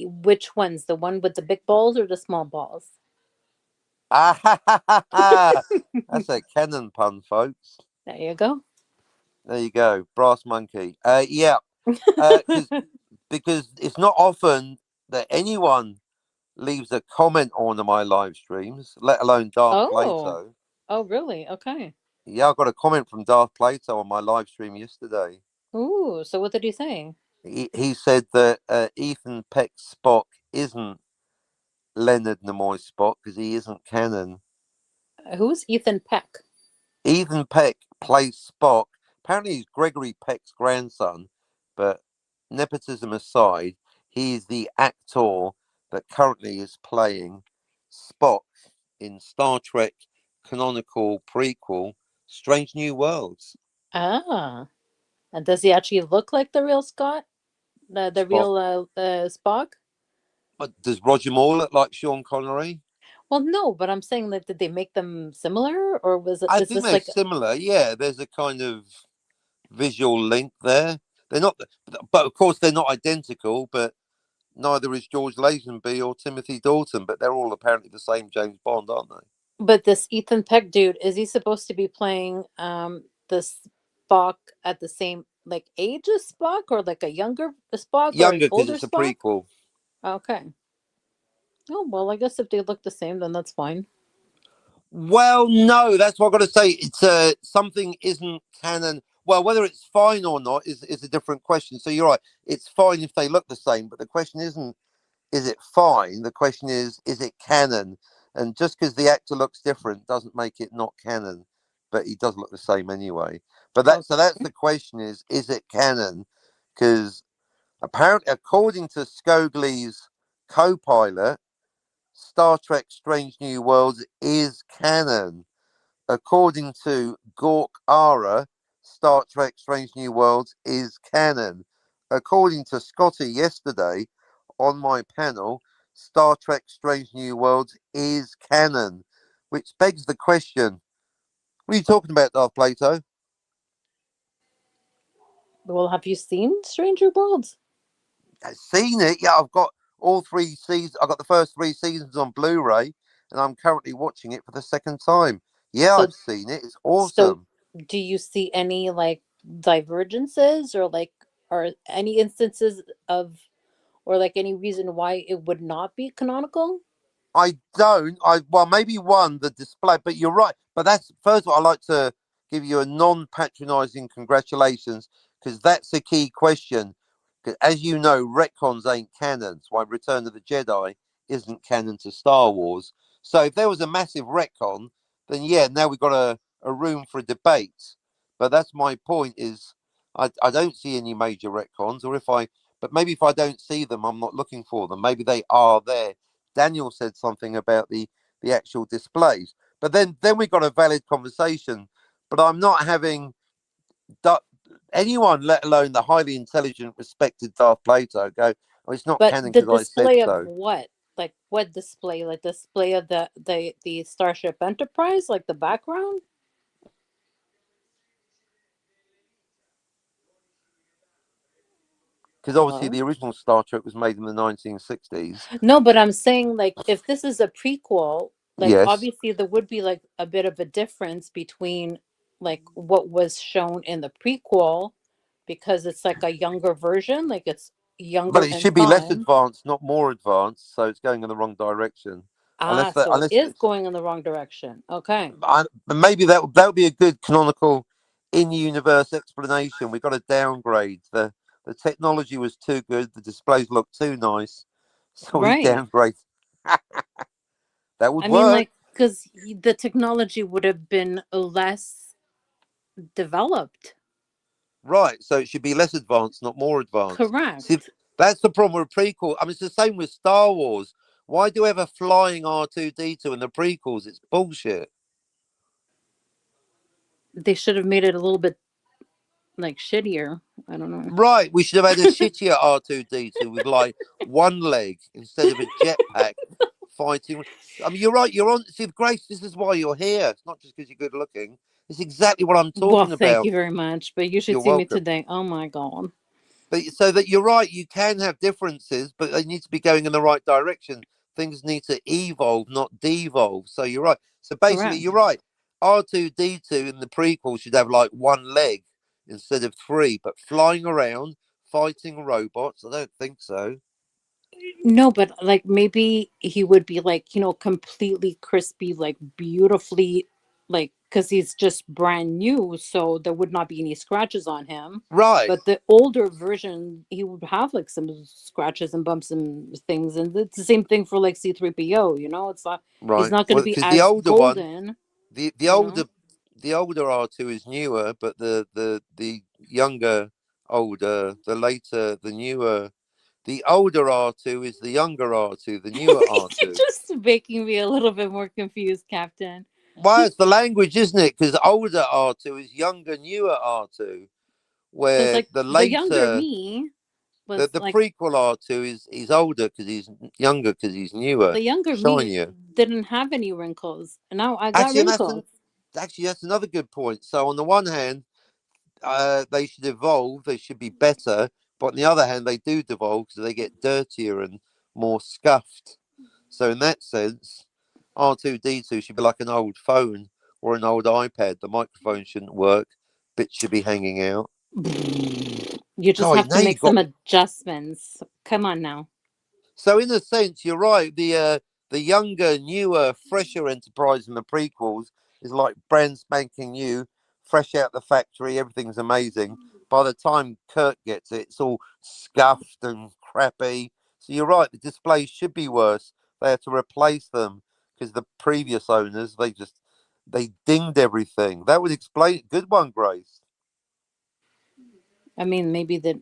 Which ones? The one with the big balls or the small balls? Ah ha ha ha ha! That's a canon pun, folks. There you go. There you go, brass monkey. Yeah, because it's not often that anyone leaves a comment on my live streams, let alone Darth Oh. Plato. Oh, really? Okay. Yeah, I got a comment from Darth Plato on my live stream yesterday. Ooh, so what did he say? He said that Ethan Peck Spock isn't Leonard Nimoy Spock because he isn't canon. Who's Ethan Peck? Ethan Peck plays Spock. Apparently, he's Gregory Peck's grandson, but nepotism aside, he is the actor that currently is playing Spock in Star Trek canonical prequel Strange New Worlds. Ah. And does he actually look like the real Scott? The Spock. real Spock? Does Roger Moore look like Sean Connery? Well, no, but I'm saying like did they make them similar or I is think this they're like similar. Yeah, there's a kind of visual link there. They're not, but of course they're not identical. But neither is George Lazenby or Timothy Dalton, but they're all apparently the same James Bond, aren't they? But this Ethan Peck dude, is he supposed to be playing the Spock at the same like age as Spock, or like a younger Spock, or an Younger, because older it's a Spock? prequel. Okay. Oh well, I guess if they look the same, then that's fine. Well, no, that's what I've got to say. It's something isn't canon. Well, whether it's fine or not is a different question. So you're right. It's fine if they look the same, but the question isn't, is it fine? The question is it canon? And just because the actor looks different doesn't make it not canon, but he does look the same anyway. But that's Okay. the question is it canon? Because apparently, according to Scogely's co-pilot, Star Trek Strange New Worlds is canon. According to Gork Ara, Star Trek Strange New Worlds is canon. According to Scotty yesterday on my panel, Star Trek Strange New Worlds is canon. Which begs the question, what are you talking about, Darth Plato? Well, have you seen Stranger Worlds? I've seen it. Yeah, I've got all 3 seasons. I've got the first 3 seasons on Blu-ray, and I'm currently watching it for the second time. Yeah, So I've seen it. It's so awesome. do you see any like divergences, or like, or any instances of, or like any reason why it would not be canonical? I don't. Well, maybe one the display, but you're right. But that's first of all, I like to give you a non-patronizing congratulations because that's a key question. Because as you know, retcons ain't canon. That's why Return of the Jedi isn't canon to Star Wars. So if there was a massive retcon, then yeah, now we've got a room for a debate. But that's my point. Is I don't see any major retcons, or if I, but maybe if I don't see them, I'm not looking for them. Maybe they are there. Daniel said something about the actual displays, but then we got a valid conversation. But I'm not having anyone, let alone the highly intelligent, respected Darth Plato, go, "Oh, it's not But canon the because I said display of so." what? Like what display? Like display of the Starship Enterprise, like the background? Because obviously Hello? the original Star Trek was made in the 1960s. No, but I'm saying like if this is a prequel, like Yes, obviously there would be like a bit of a difference between like what was shown in the prequel, because it's like a younger version, like it's but younger it in should be less time. advanced, not more advanced. So it's going in the wrong direction. Ah, Unless that, so it unless is going in the wrong direction. Okay. maybe that would be a good canonical in-universe explanation. We got to downgrade. The technology was too good. The displays looked too nice, so we Right. downgrade. That would I mean, work, like, because the technology would have been less developed. right? So it should be less advanced, not more advanced. See, Correct. that's the problem with a prequel. I mean, it's the same with Star Wars. Why do we have a flying R2D2 in the prequels? It's bullshit. They should have made it a little bit like shittier. I don't know. Right, we should have had a shittier R2D2 with like one leg instead of a jetpack fighting. I mean, you're right. You're on. See, Grace, this is why you're here. It's not just because you're good looking. It's exactly what I'm Well, talking thank about. you very much. But you should You're see me welcome. today. Oh my God. But so that you're right, you can have differences, but they need to be going in the right direction. Things need to evolve, not devolve. So you're right. So basically, Correct. you're right. R2D2 in the prequel should have like one leg instead of three, but flying around, fighting robots. I don't think so. No, but like maybe he would be like, completely crispy, like beautifully, like, because he's just brand new. So there would not be any scratches on him. Right, But the older version, he would have like some scratches and bumps and things. And it's the same thing for like C3PO, it's not, he's right. not going to Well, be because the as older one, golden, the you know? older R2 is newer, but the younger, older, the later, the newer. The older R2 is the younger R2, the newer You're R2. just making me a little bit more confused, Captain. Well, it's the language, isn't it? Because older R2 is younger, newer R2, Because where like the the younger later, me the, was the like, prequel R2 is older because he's younger because he's newer, the younger me shinier. didn't have any wrinkles, and now I got Actually, and wrinkles. that's another good point. So on the one hand, they should evolve, they should be better, But on the other hand, they do devolve because they get dirtier and more scuffed. So in that sense, R2D2 should be like an old phone or an old iPad. The microphone shouldn't work. Bits should be hanging out. You just God, have now to make you've got. some adjustments. Come on now. So in a sense, you're right. The younger, newer, fresher Enterprise in the prequels is like brand spanking new, fresh out the factory. Everything's amazing. By the time Kirk gets it, it's all scuffed and crappy. So you're right. The displays should be worse. They had to replace them because the previous owners they dinged everything. That would explain it. Good one, Grace. I mean, maybe that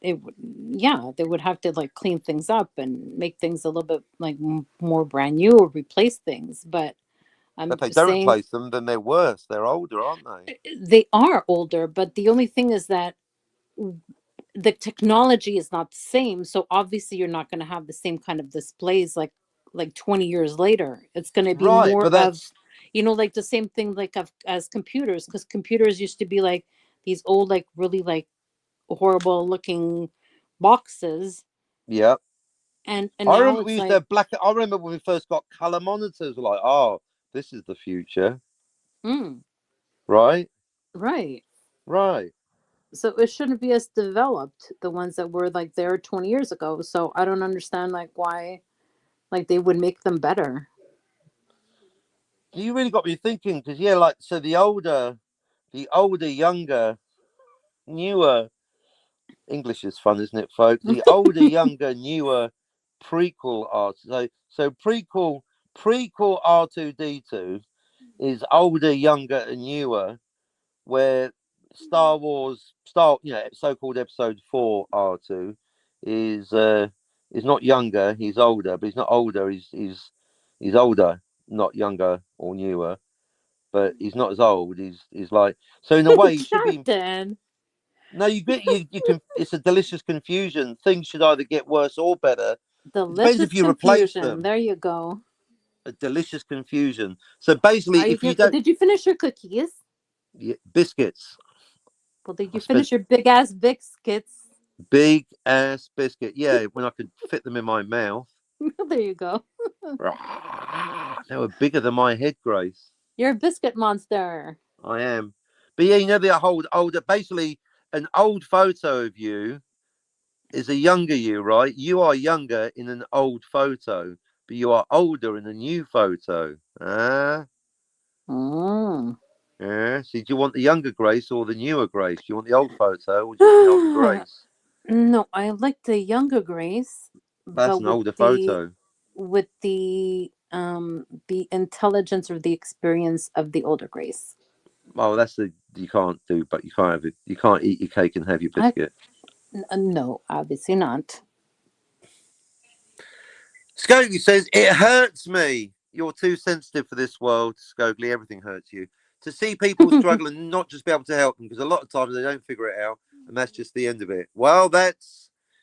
it would, yeah, they would have to like clean things up and make things a little bit like more brand new or replace things. But If I'm they don't saying replace them, then they're worse. They're older, aren't they? they are older, but the only thing is that the technology is not the same. So obviously you're not going to have the same kind of displays like 20 years later. It's going to be Right, more but of, that's like the same thing like as computers, because computers used to be like these old, like really like horrible looking boxes, yeah. and I now remember we it's used to like, have black. I remember when we first got color monitors. We're like, oh, this is the future, mm, right? right. Right. So it shouldn't be as developed, the ones that were like there 20 years ago. So I don't understand like why like they would make them better. You really got me thinking because yeah, like so the older, younger, newer. English is fun, isn't it, folks? The older, younger, newer prequel art. So prequel R2D2 is older, younger, and newer where Star Wars, so-called Episode 4 R2 is not younger. He's older, but he's not older. He's older, not younger or newer. But he's not as old. He's like so in a way he should be. Captain. No, you can. It's a delicious confusion. Things should either get worse or better. It depends if Delicious you replace confusion. them. There you go. A delicious confusion. So basically, Are you if you good? don't Did you finish your cookies? biscuits, Well, did I you spent finish your big ass biscuits? big ass biscuit. Yeah, when I could fit them in my mouth. There you go. They were bigger than my head, Grace. You're a biscuit monster. I am. But yeah, the whole older, basically, an old photo of you is a younger you, right? You are younger in an old photo, but you are older in a new photo. Ah, Mm. yeah. So do you want the younger Grace or the newer Grace? Do you want the old photo or do you want the older Grace? No, I like the younger Grace, That's but an older photo. with the intelligence or the experience of the older Grace. Oh, that's the you can't do, but you can't have it. You can't eat your cake and have your I biscuit. No, obviously not. Scogli says, it hurts me. You're too sensitive for this world, Scogli. Everything hurts you. To see people struggle and not just be able to help them, because a lot of times they don't figure it out, and that's just the end of it. Well,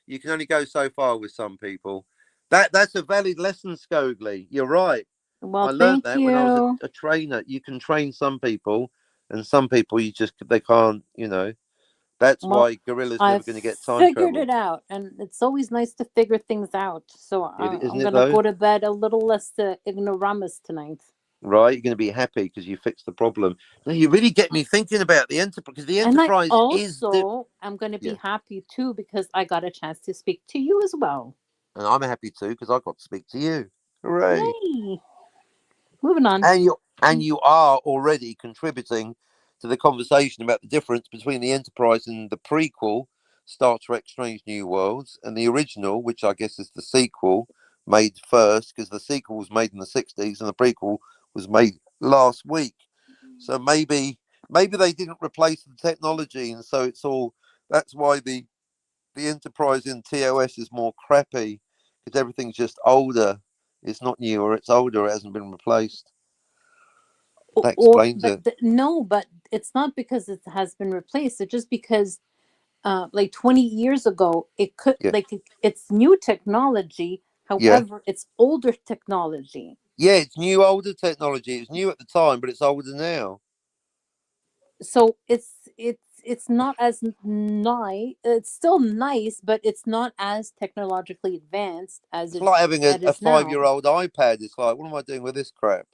you can only go so far with some people. That's a valid lesson, Scogli. You're right. Well, I learned thank that when I was you. a trainer. You can train some people, and some people they can't. That's Well, why Gorilla's never I've going to get time figured travel. it out, and it's always nice to figure things out. So Isn't I'm it gonna though? go to bed a little less ignoramus tonight. Right? You're going to be happy because you fixed the problem. No, you really get me thinking about the Enterprise because the And I Enterprise is. also am going to be Yeah, happy too because I got a chance to speak to you as well. and I'm happy too because I got to speak to you. Hooray! Yay! Moving on. And you are already contributing to the conversation about the difference between the Enterprise and the prequel, Star Trek: Strange New Worlds, and the original, which I guess is the sequel made first, because the sequel was made in the '60s and the prequel was made last week. So maybe they didn't replace the technology, and so it's all. That's why the Enterprise in TOS is more crappy because everything's just older. It's not newer. It's older. It hasn't been replaced. That explains But it. no, but it's not because it has been replaced. It's just because like 20 years ago it could Yeah, like it's new technology, yeah, however it's older technology. yeah. It's new, older technology. It's new at the time, but it's older now. So it's not as nice. It's still nice, but it's not as technologically advanced as It's like having a it is now. 5-year-old iPad. It's like, what am I doing with this crap?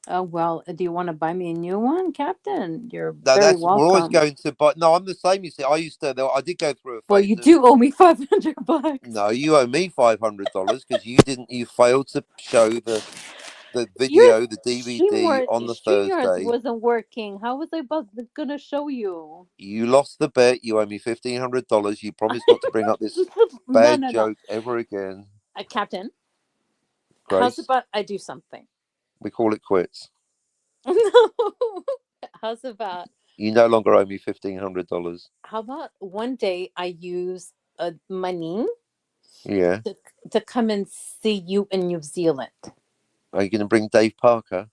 Oh well, do you want to buy me a new one, Captain? You're No, very we're always welcome. going to buy. No, I'm the same. You see, I did go through a Well, phase you of. do owe me $500. No, you owe me $500 because you failed to show the Your video, the DVD on the StreamYards Thursday. wasn't working. How was I gonna show you? You lost the bet. You owe me $1,500. You promised not to bring up this No, bad no, no. joke ever again. Captain, how's Grace, about I do something? we call it quits. No. How's about You no longer owe me $1,500. how about one day I use money Yeah. to come and see you in New Zealand? Are you going to bring Dave Parker?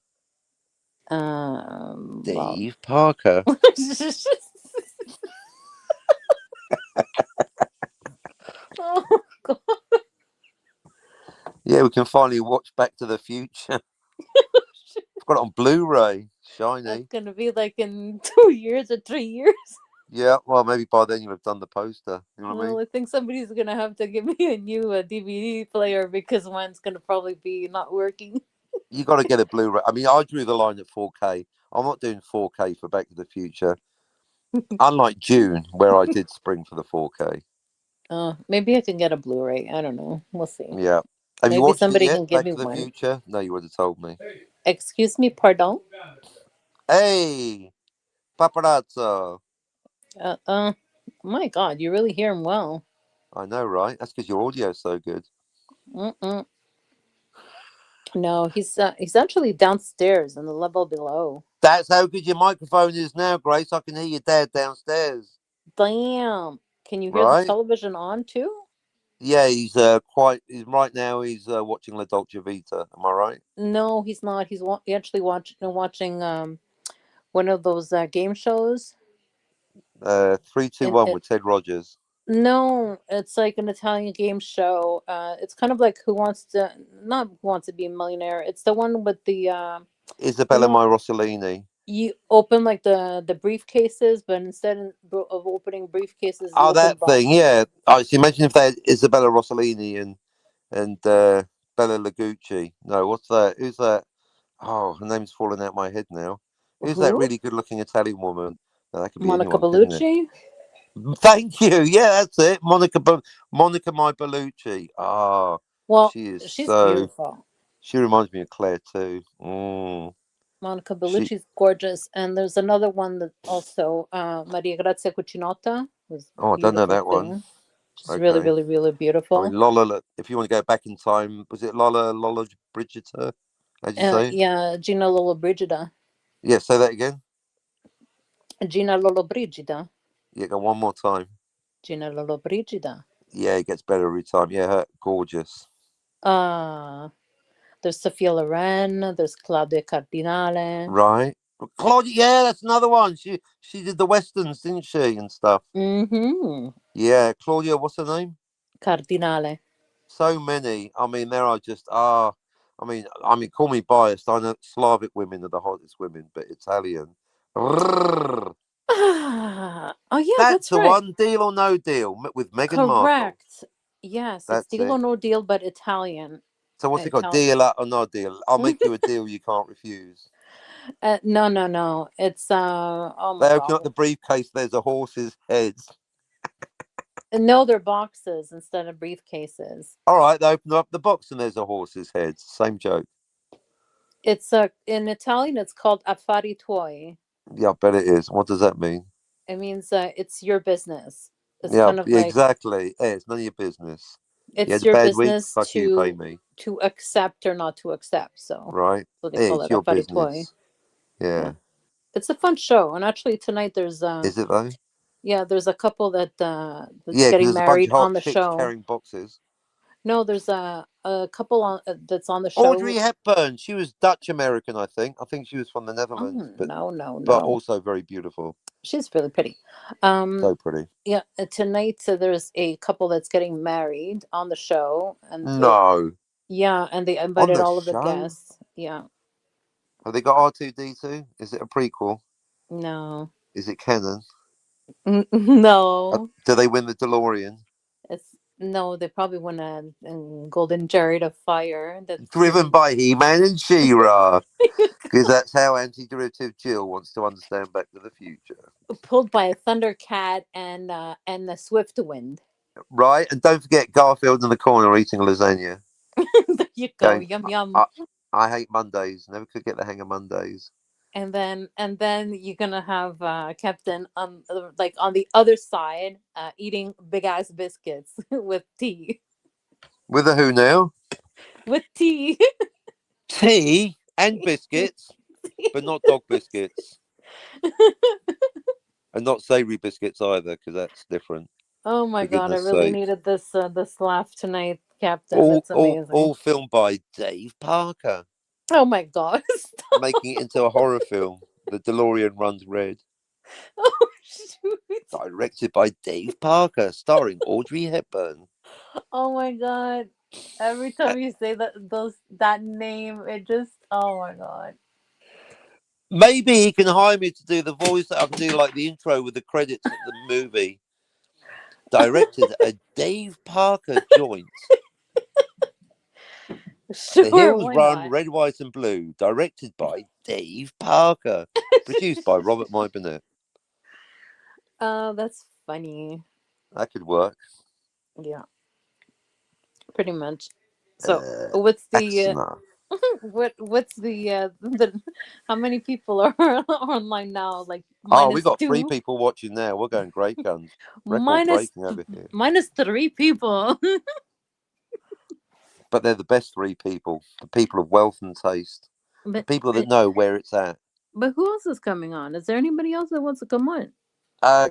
Well, Dave Parker. oh God. Yeah, we can finally watch Back to the Future. I've got it on Blu-ray. That's Shiny. gonna be like in 2 years or 3 years. Yeah, well, maybe by then you'll have done the poster. You know what I Well, mean? I think somebody's gonna have to give me a new DVD player because mine's gonna probably be not working. You got to get a Blu-ray. I mean, I drew the line at 4K. I'm not doing 4K for Back to the Future. Unlike June, where I did spring for the 4K. Maybe I can get a Blu-ray. I don't know. We'll see. Yeah. Have you Maybe watched it somebody yet? can give Back me to the one. Future? No, you would have told me. Excuse me, pardon. Hey, paparazzo. My God, you really hear him well. I know, right? That's because your audio's so good. Mm-mm. No, he's actually downstairs on the level below. That's how good your microphone is now, Grace. I can hear your dad downstairs. Damn. Can you hear the Right? television on too? Yeah, he's right now. He's watching La Dolce Vita. Am I right? No, he's not. He's actually watching one of those game shows. 3-2-1 with Ted Rogers. No, it's like an Italian game show. It's kind of like not Who Wants to Be a Millionaire. It's the one with the Isabella know, Mai Rossellini. you open like the briefcases, but instead of opening briefcases, you Oh, open that boxes. thing, yeah. Oh, so imagine if they had Isabella Rossellini and Bella Lugucci. No, what's that? Who's that? Oh, her name's falling out my head now. Who's that Who? really good-looking Italian woman? No, that could be Monica anyone, couldn't it? Bellucci? Thank you. Yeah, that's it. Monica Mai Bellucci. Ah, Well, she is she's so. beautiful. She reminds me of Claire too. Mm. Monica Bellucci's gorgeous, and there's another one that also Maria Grazia Cucinotta was Oh, I don't know that too. one. She's Okay. really, really, really beautiful. I mean, Lola. If you want to go back in time, was it Lola Brigida? How'd you say? Yeah, Gina Lollobrigida. Yeah, say that again. Gina Lollobrigida. Yeah, go one more time. Gina Lollobrigida. Yeah, it gets better every time. Yeah, her, gorgeous. There's Sophia Loren. There's Claudia Cardinale. Right. Claudia, yeah, that's another one. She did the westerns, didn't she, and stuff. Mm-hmm. Yeah, Claudia, what's her name? Cardinale. So many. I mean, there are just I mean, call me biased. I know Slavic women are the hottest women, but Italian. Oh yeah, That's that's the right. one. Deal or no deal with Meghan Markle. Correct. Yes, That's it's deal it. or no deal, but Italian. So what's it got? Deal or no deal? I'll make you a deal you can't refuse. No. It's oh They my open up God. the briefcase. There's a horse's head. No, they're boxes instead of briefcases. All right, they open up the box and there's a horse's head. Same joke. It's in Italian. It's called affari tuoi. Yeah, I bet it is. What does that mean? It means it's your business. It's Yeah, kind of like exactly. Yeah, it's none of your business. it's you had a your bad week, business fuck you, pay me. to accept or not to accept. So Right. so they call It's it your affari tuoi. business. Yeah. It's a fun show, and actually tonight there's Is it though? yeah, there's a couple that's Yeah, because getting there's a bunch married of hot on the chicks show. carrying boxes. No, there's a couple that's on the show. Audrey Hepburn. She was Dutch American, I think. I think she was from the Netherlands, but also very beautiful. She's really pretty. So pretty. Yeah, tonight there's a couple that's getting married on the show, and No. and they invited all of the guests. Yeah. Have they got R2D2? Is it a prequel? No. Is it canon? No, Do they win the DeLorean? no. They probably won a golden chariot of fire. That's Driven by He-Man and She-Ra. Because that's how anti-derivative Jill wants to understand Back to the Future. pulled by a thundercat and the swift wind. Right? And don't forget Garfield in the corner eating lasagna. There you go. Going, Yum yum. I hate Mondays. Never could get the hang of Mondays. And then you're gonna have Captain like on the other side eating big ass biscuits with tea. With a who now? With tea. Tea and biscuits, but not dog biscuits. And not savoury biscuits either, because that's different. Oh my For god, I goodness really sake. needed this laugh tonight, Captain. All, It's amazing. all filmed by Dave Parker, Oh my god. Stop. making it into a horror film. The DeLorean Runs Red. Oh shoot. Directed by Dave Parker, starring Audrey Hepburn. Oh my god. Every time you say that name, it just oh my god. Maybe he can hire me to do the voice that I can do, like the intro with the credits of the movie. Directed a Dave Parker joint. Sure, The Hills why Run not? Red, White and Blue. Directed by Dave Parker. Produced by Robert Myburnett. That's funny. That could work. Yeah. Pretty much. So what's the Excellent. what's the how many people are online now? Like Oh, we got 2? 3 people watching now. We're going great guns. Record Minus breaking over here. minus 3 people. But they're the best 3 people. The people of wealth and taste. The But people that know where it's at. but who else is coming on? Is there anybody else that wants to come on?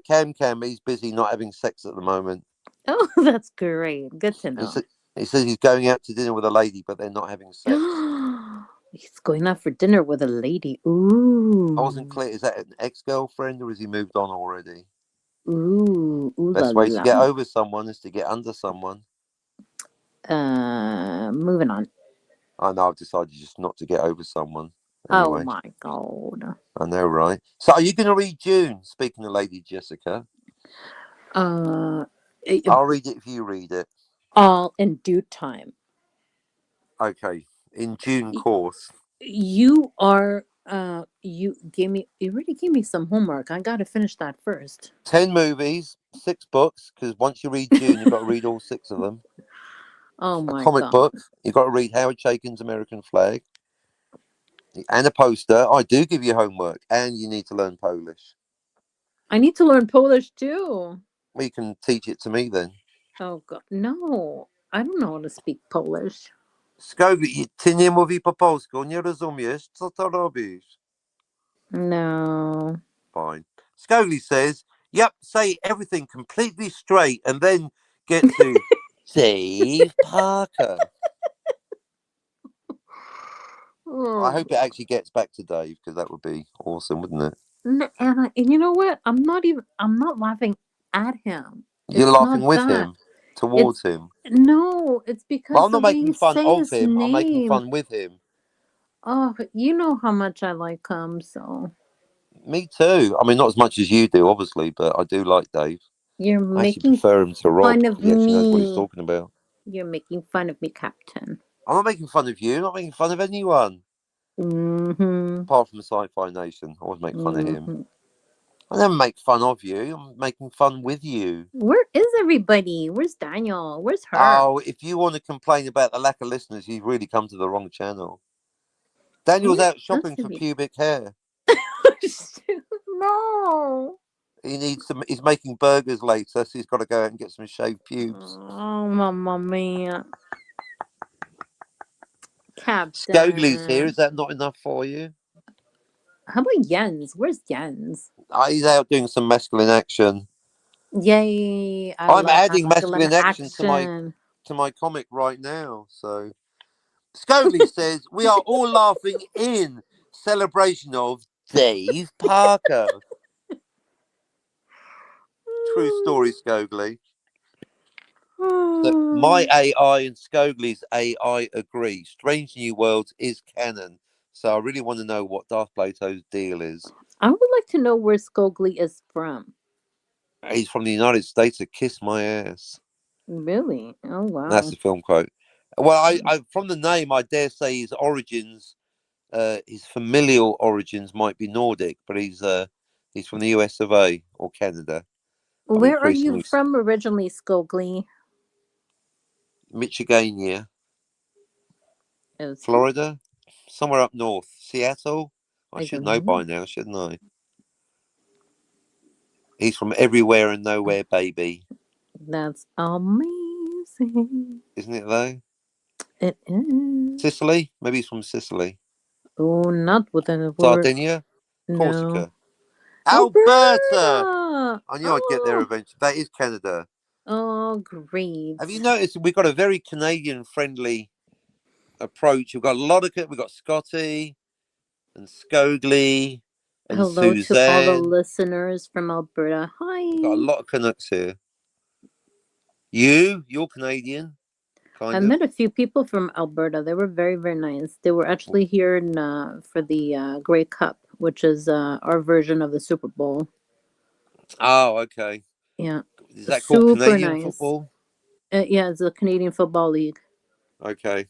Cam, he's busy not having sex at the moment. Oh, that's great. Good to know. He says he's going out to dinner with a lady, but they're not having sex. He's going out for dinner with a lady. Ooh. I wasn't clear. Is that an ex-girlfriend or has he moved on already? Ooh. Best way to get over someone is to get under someone. Moving on. I know, I've decided just not to get over someone. Anyway. Oh my god. I know, right? So are you going to read June? Speaking of Lady Jessica. I'll read it if you read it. All in due time. Okay. In due course. You are you really gave me some homework. I gotta finish that first. 10 movies, 6 books, because once you read June, you've got to read all 6 of them. Oh my a comic god. book. You've got to read Howard Chaykin's American Flag. And a poster. I do give you homework. And you need to learn Polish. I need to learn Polish too. Well, you can teach it to me then. Oh god. No. I don't know how to speak Polish. Skogli, ty nie mówi po polsku, nie rozumiesz, co to robisz? No. Fine. Skogli says, yep, say everything completely straight and then get to Dave Parker. I hope it actually gets back to Dave, because that would be awesome, wouldn't it? And you know what? I'm not laughing at him. You're laughing with him, towards him. No, it's because Well, I'm not making fun of him. Name. I'm making fun with him. Oh, you know how much I like him, so. Me too. I mean, not as much as you do, obviously, but I do like Dave. You're I actually making prefer him to Rob. fun of He actually knows what he's me. talking about. You're making fun of me, Captain. I'm not making fun of you. I'm not making fun of anyone. Mm-hmm. Apart from Sci-Fi Nation. I always make fun of him. Mm-hmm. I never make fun of you. I'm making fun with you. Where is everybody? Where's Daniel? Where's her? Oh, if you want to complain about the lack of listeners, you've really come to the wrong channel. Daniel's out shopping for pubic hair. No. He's making burgers later, so he's got to go out and get some shaved pubes. Oh, mamma mia. Captain. Skogley's here. Is that not enough for you? How about Jens? Where's Jens? He's out doing some masculine action. Yay! I'm adding masculine action to my comic right now. So Skogley says we are all laughing in celebration of Dave Parker. True story, Skogley. So my AI and Skogley's AI agree. Strange New Worlds is canon. So I really want to know what Darth Plato's deal is. I would like to know where Skogli is from. He's from the United States. To kiss my ass. Really? Oh wow. That's the film quote. Well, I from the name, I dare say his origins, his familial origins might be Nordic, but he's from the US of A or Canada. I'm Where are you increasingly from originally, Skogli? Michigania, Is he? Florida, somewhere up north. Seattle. I I should don't know know. by now, shouldn't I? He's from everywhere and nowhere, baby. That's amazing. Isn't it though? It is. Sicily? Maybe he's from Sicily. Oh, not within a word. Sardinia? No. Corsica? Alberta! Alberta! I knew I'd get there eventually. That is Canada. Oh, great. Have you noticed we've got a very Canadian friendly approach? We've got a lot of we've got Scotty and Scogli and Hello to all the Suzanne. listeners from Alberta. Hi. We've got a lot of Canucks here. You're Canadian, I kind of. met a few people from Alberta. They were very, very nice. They were actually here in, for the Grey Cup, which is our version of the Super Bowl. Oh, okay. Yeah. Is that called Super Canadian nice. football? Yeah, it's the Canadian Football League. Okay.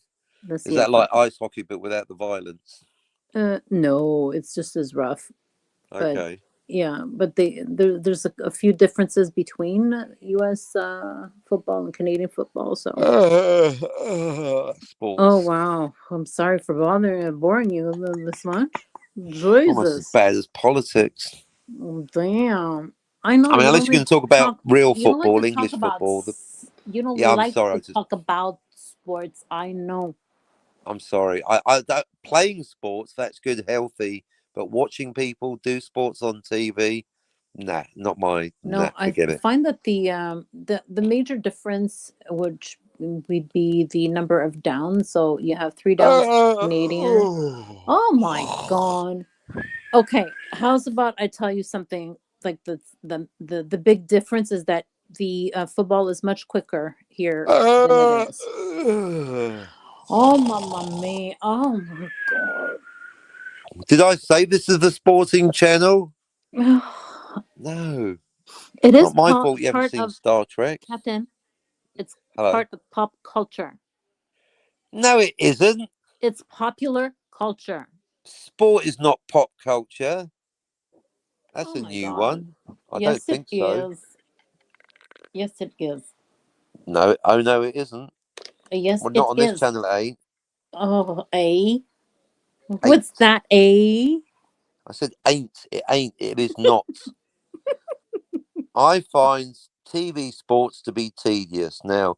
The Is that CFL. like ice hockey but without the violence? No, it's just as rough. Okay. Yeah, but there's a few differences between U.S. Football and Canadian football. So. Sports. Oh wow! I'm sorry for bothering and boring you this much. Almost as Jesus. bad as politics. Oh, damn. I know. I mean, you unless don't you're going to talk about real you don't like football, to English talk about football. You don't Yeah, I'm like sorry. to talk about sports. I know. I'm sorry. Playing sports, that's good, healthy. But watching people do sports on TV, nah, not my. No, Nah, I forget it. find that the major difference would be the number of downs. So you have 3 downs Canadian. Oh my god. Okay, how's about I tell you something like the big difference is that the football is much quicker here than it is. Oh mamma mia! Oh my god! Did I say this is the sporting channel? It No, is not my fault. You haven't part seen of Star Trek. Captain. It's Hello. part of pop culture. No, it isn't. It's popular culture. Sport is not pop culture. That's Oh a my new god! one. I Yes, don't think so. Yes, it is. No, oh no, it isn't. Yes, Well, it not on this is. channel, it ain't. Oh, A. What's that? A. I said ain't. It ain't. It is not. I find TV sports to be tedious. Now,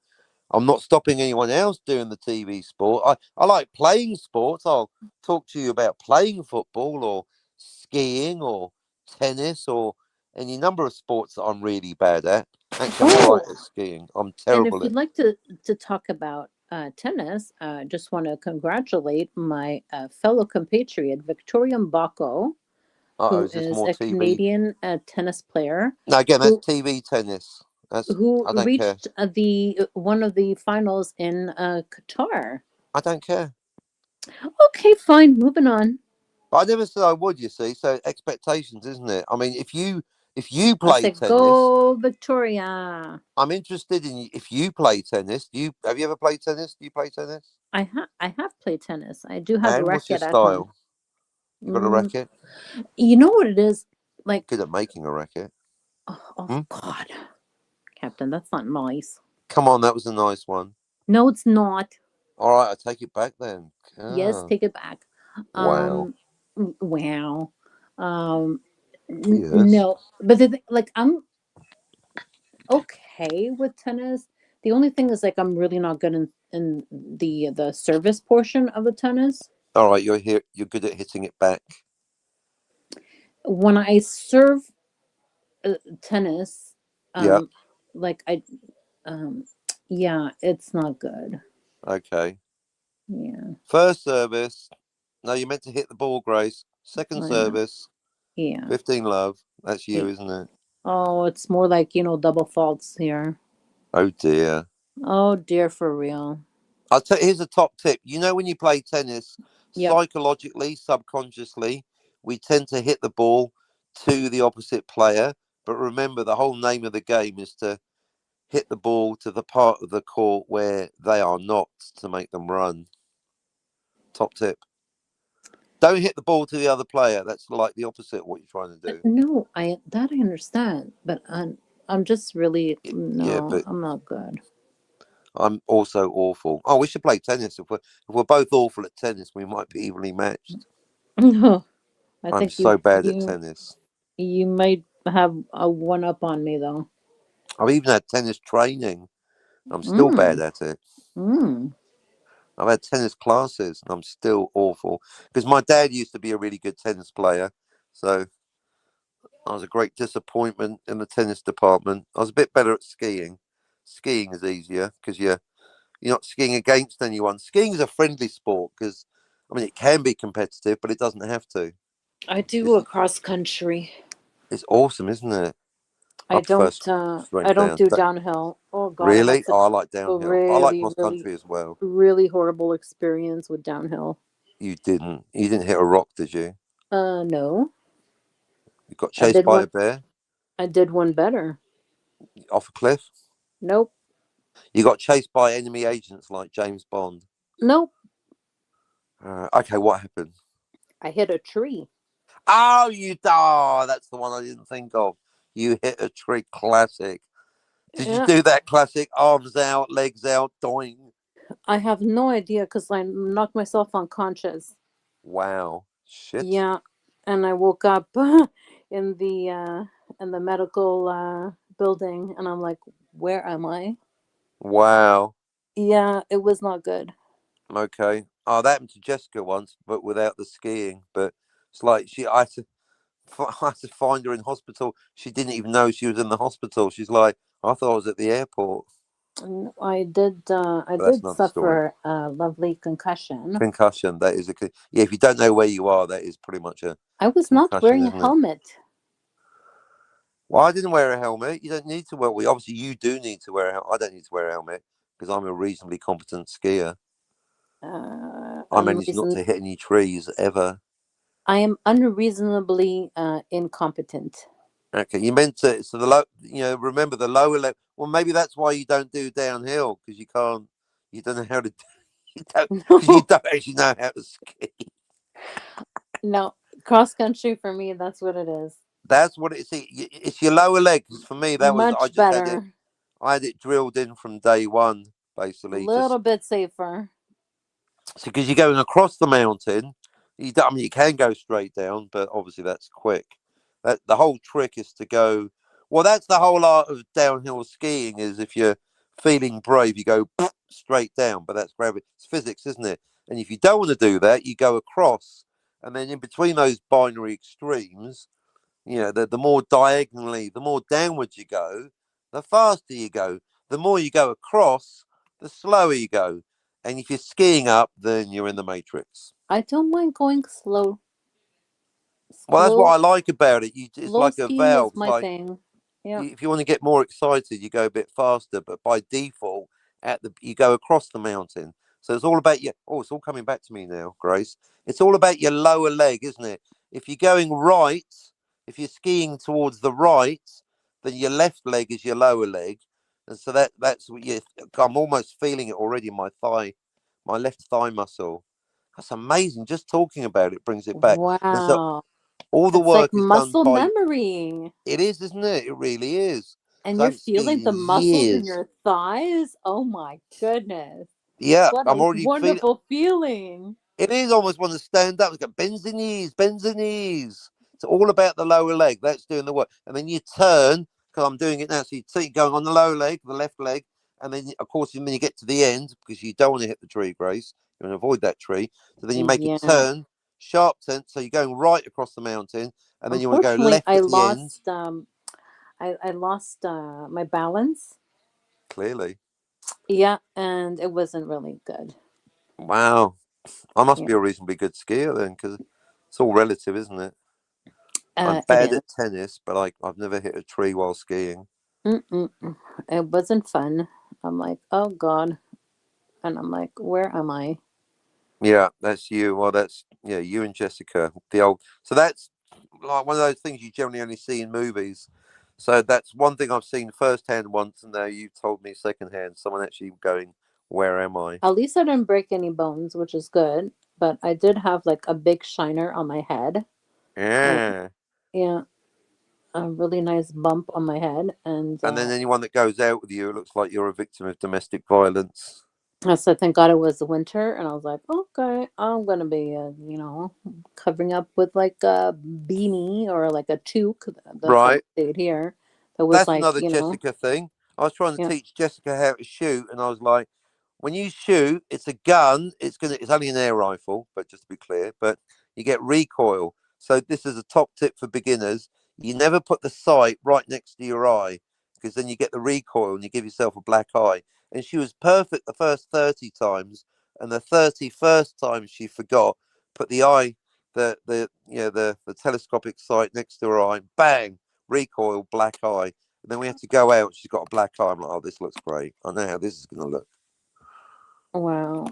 I'm not stopping anyone else doing the TV sport. I like playing sports. I'll talk to you about playing football or skiing or tennis or any number of sports that I'm really bad at. Actually, I'm all right at skiing. I'm And if terrible you'd at. like to talk about tennis, just want to congratulate my fellow compatriot Victoria Mbako, who Is this is more a TV? Canadian tennis player. No, again, that's TV tennis. Who I don't care. reached the one of the finals in Qatar. I don't care. Okay, fine. Moving on. But I never said I would. You see, so expectations, isn't it? I mean, if you I play said, tennis, go Victoria. I'm interested in if you play tennis. Have you ever played tennis? Do you play tennis? I have played tennis. I do have a And what's your racket at home. style? You got a racket? You know what it is? Like, Good at making a racket. oh God, Captain, that's not nice. Come on, that was a nice one. No, it's not. All right, I take it back then. Yes, take it back. Wow. Wow. Yes. No, but like I'm okay with tennis. The only thing is like I'm really not good in the service portion of the tennis. All right, you're here. You're good at hitting it back. When I serve tennis, Yeah. like yeah, it's not good. Okay. Yeah. First service. No, you're meant to hit the ball, Grace. Second service. Yeah. 15 love. That's you, isn't it? Oh, it's more like, double faults here. Oh dear. Oh dear, for real. I'll tell you, here's a top tip. You know, when you play tennis, Yep. psychologically, subconsciously, we tend to hit the ball to the opposite player. But remember, the whole name of the game is to hit the ball to the part of the court where they are not, to make them run. Top tip. Don't hit the ball to the other player. That's like the opposite of what you're trying to do. No, I understand, but I'm just really Yeah, no, but I'm not good. I'm also awful. Oh, we should play tennis. If we're both awful at tennis, we might be evenly matched. No, I I'm think so bad at tennis. you might have a one up on me though. I've even had tennis training. I'm still bad Mm, at it. mm. I've had tennis classes and I'm still awful. Because my dad used to be a really good tennis player. So I was a great disappointment in the tennis department. I was a bit better at skiing. Skiing is easier because you're not skiing against anyone. Skiing is a friendly sport because, I mean, it can be competitive, but it doesn't have to. I do It's, a cross country. it's awesome, isn't it? I prefer I straight don't down. do downhill. Oh god, I had Really? Oh, such I like a downhill. I like really, cross country as well. really horrible experience with downhill. You didn't. You didn't hit a rock, did you? No. You got I chased did by one a bear I did one better. off a cliff. Nope. You got chased by enemy agents like James Bond. Nope. Okay, what happened? I hit a tree. Oh, oh, that's the one I didn't think of. You hit a tree. Classic. Did you Yeah. do that classic arms out, legs out, doing? I have no idea because I knocked myself unconscious. Wow. Shit. Yeah. And I woke up in the medical building and I'm like, where am I? Wow. Yeah, it was not good. Okay. Oh, that happened to Jessica once, but without the skiing. But it's like I had to, I had to find her in hospital. She didn't even know she was in the hospital. She's like, I thought I was at the airport. I But that's did another story. suffer a lovely concussion. Concussion. That is yeah. If you don't know where you are, that is pretty much a I was not concussion, wearing a isn't it? helmet. Well, I didn't wear a helmet. You don't need to wear. Well, obviously, you do need to wear a helmet. I don't need to wear a helmet because I'm a reasonably competent skier. I managed not to hit any trees ever. I am unreasonably incompetent. Okay, you meant to. So the low, remember the lower level. Well, maybe that's why you don't do downhill because you can't. You don't know how to. You don't because you don't actually know how to ski. No, cross country for me, that's what it is. That's what it's. It's your lower leg. 'Cause for me, that was. I Much just had it. better. I had it drilled in from day one, A basically. Just little bit safer. so because you're going across the mountain, I mean, you can go straight down, but obviously that's quick. That the whole trick is to go. Well, that's the whole art of downhill skiing. Is if you're feeling brave, you go straight down, but that's gravity. It's physics, isn't it? And if you don't want to do that, you go across, and then in between those binary extremes, the more diagonally, the more downwards you go, the faster you go. The more you go across, the slower you go. And if you're skiing up, then you're in the matrix. I don't mind going slow. Well, that's what Slow I like about it. It's slow like a skiing is valve. It's my like thing. Yeah. if you want to get more excited, you go a bit faster. But by default, you go across the mountain. So it's all about your. Oh, it's all coming back to me now, Grace. It's all about your lower leg, isn't it? If you're going right, if you're skiing towards the right, then your left leg is your lower leg, and so that's what you. I'm almost feeling it already in my thigh, my left thigh muscle. That's amazing. Just talking about it brings it back. And so Wow. all the It's like work is done muscle by. memory. It is, isn't it? It really is. And So I you're haven't skied feeling in the muscles in years. your thighs. Oh my goodness. Yeah, What I'm a already feeling. wonderful feeling. It is almost want to stand up. It's got bends the knees, bends the knees. It's all about the lower leg. That's doing the work. And then you turn, because I'm doing it now. So you see going on the lower leg, the left leg. And then, of course, when you get to the end, because you don't want to hit the tree, Grace, you want to avoid that tree. So then you make a Yeah. turn, sharp turn. So you're going right across the mountain. And then you want to go Unfortunately, left at the end. I lost my balance. Clearly. Yeah, and it wasn't really good. Wow. I must Yeah. be a reasonably good skier then, because it's all relative, isn't it? I'm It bad is. at tennis, but I've never hit a tree while skiing. Mm-mm. It wasn't fun. I'm like, oh God. And I'm like, where am I? Yeah, that's you. Well, that's you and Jessica. The old. So that's like one of those things you generally only see in movies. So that's one thing I've seen firsthand once, and now you've told me secondhand. Someone actually going, "Where am I?" At least I didn't break any bones, which is good. But I did have like a big shiner on my head. Like, Yeah. yeah, a really nice bump on my head. And And then anyone that goes out with you, it looks like you're a victim of domestic violence. so thank God it was the winter. And I was like, okay, I'm going to be, covering up with like a beanie or like a toque. That's what Right. we did here. That was That's like, another Jessica thing. I was trying to yeah. teach Jessica how to shoot, and I was like, when you shoot, it's a gun. It's only an air rifle, but just to be clear, but you get recoil. So this is a top tip for beginners. You never put the sight right next to your eye, because then you get the recoil and you give yourself a black eye. And she was perfect the first 30 times, and the 31st time she forgot, put the eye, the telescopic sight next to her eye, bang, recoil, black eye. And then we have to go out. She's got a black eye. I'm like, oh, this looks great. I know how this is going to look. Wow.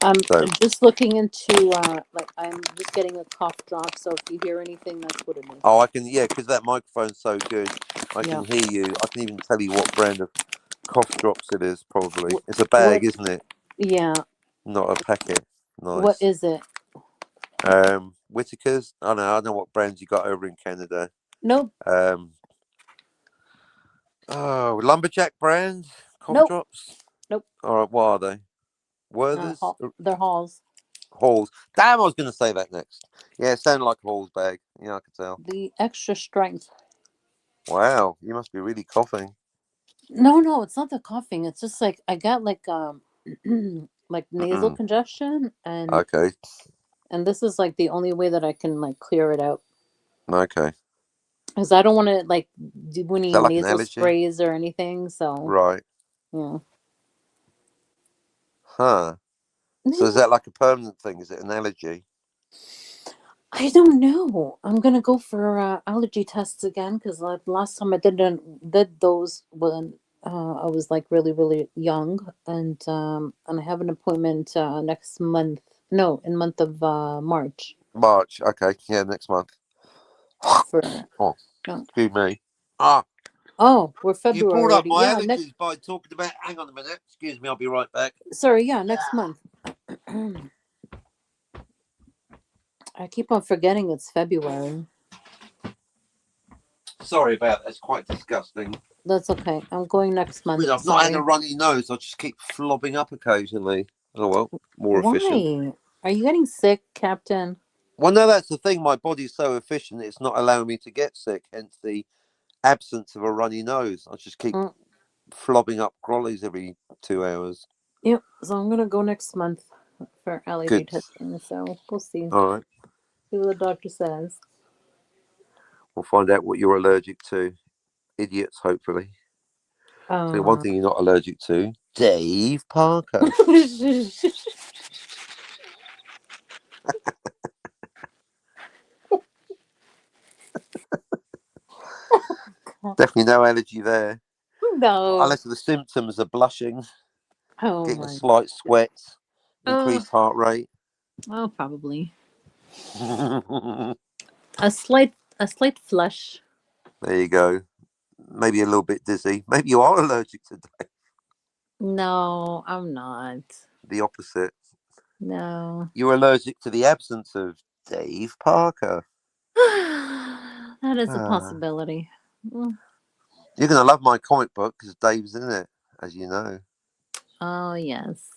I'm So, just looking into, like, I'm just getting a cough drop. So if you hear anything, that's what it is. oh, I can, yeah, because that microphone's so good. I Yeah. can hear you. I can even tell you what brand of cough drops it is, probably. What, It's a what, bag, isn't it? yeah. Not a packet. What Nice. is it? Whitaker's. I know what brands you got over in Canada. Nope. Oh, Lumberjack brand cough Nope. drops. Nope. All right, what are they? Werther's? They're Halls. Halls. Damn, I was going to say that next. Yeah, it sounded like a Halls bag. Yeah, I could tell. The extra strength. Wow, you must be really coughing. No, it's not the coughing. It's just like I got like like nasal Mm-mm. congestion, and Okay, this is like the only way that I can like clear it out, okay. because I don't want to like do Is any that like an nasal allergy? sprays or anything. So Right. yeah. Huh. So is Yeah, that like a permanent thing? Is it an allergy? I don't know. I'm gonna go for allergy tests again, because like last time I did those when I was like really really young, and I have an appointment next month. No, in month of March March. Okay. Yeah, next month. for. Oh, No. excuse me. Ah, Oh, we're you February brought up already. my Yeah, next. allergies by talking about. Hang on a minute. Excuse me. I'll be right back. Sorry, yeah, next month. I keep on forgetting it's February. Sorry about that. It's quite disgusting. That's okay. I'm going next month. I've not had a Sorry. runny nose. I just keep flobbing up occasionally. Oh well, more efficient. Why? Are you getting sick, Captain? Well, no, that's the thing. My body's so efficient; it's not allowing me to get sick. Hence the absence of a runny nose. I just keep Mm, flobbing up grollies every 2 hours. yep. So I'm gonna go next month for allergy Good. testing. So we'll see. All right. See what the doctor says. We'll find out what you're allergic to. Idiots, hopefully. So one Uh, thing you're not allergic to, Dave Parker. Definitely no allergy there. no. Unless the symptoms are blushing, Oh getting a my. slight sweat, Oh, increased heart rate. oh, probably There a slight flush. you go. Maybe a little bit dizzy. Maybe you are allergic to No, I'm not. the opposite. No. You're allergic to the absence of Dave Parker. That is a Ah. possibility. Mm. You're going to love my comic book because Dave's in it, as you know. Oh yes.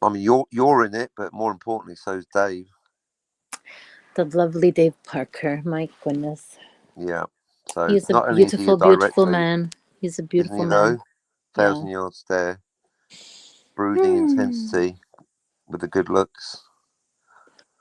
I mean, you're in it, but more importantly, so's Dave. The lovely Dave Parker. My goodness. Yeah. So He's a not only is he a beautiful, beautiful director, man. He's a isn't beautiful he man. though? Yeah. 1,000 yard stare, brooding Hmm. intensity with the good looks.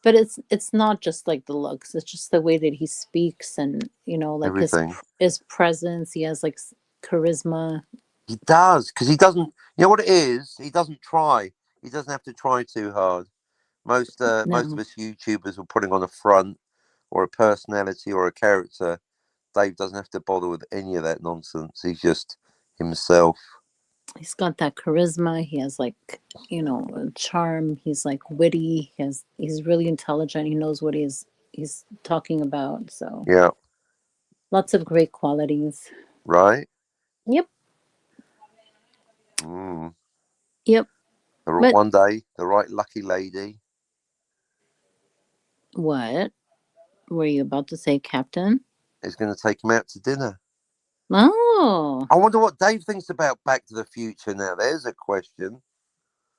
But it's not just like the looks. It's just the way that he speaks, and like Everything. his presence. He has like charisma. He does, because he doesn't. You know what it is? He doesn't try. He doesn't have to try too hard. Most of No, us YouTubers are putting on a front or a personality or a character. Dave doesn't have to bother with any of that nonsense. He's just himself. he's got that charisma. He has like a charm. He's like witty. He's really intelligent. He knows what he's talking about. So Yeah. lots of great qualities. Right. Yep. Mm. Yep. But One day, the right lucky lady what were you about to say, Captain? is going to take him out to dinner. Oh, I wonder what Dave thinks about Back to the Future now. There's a question.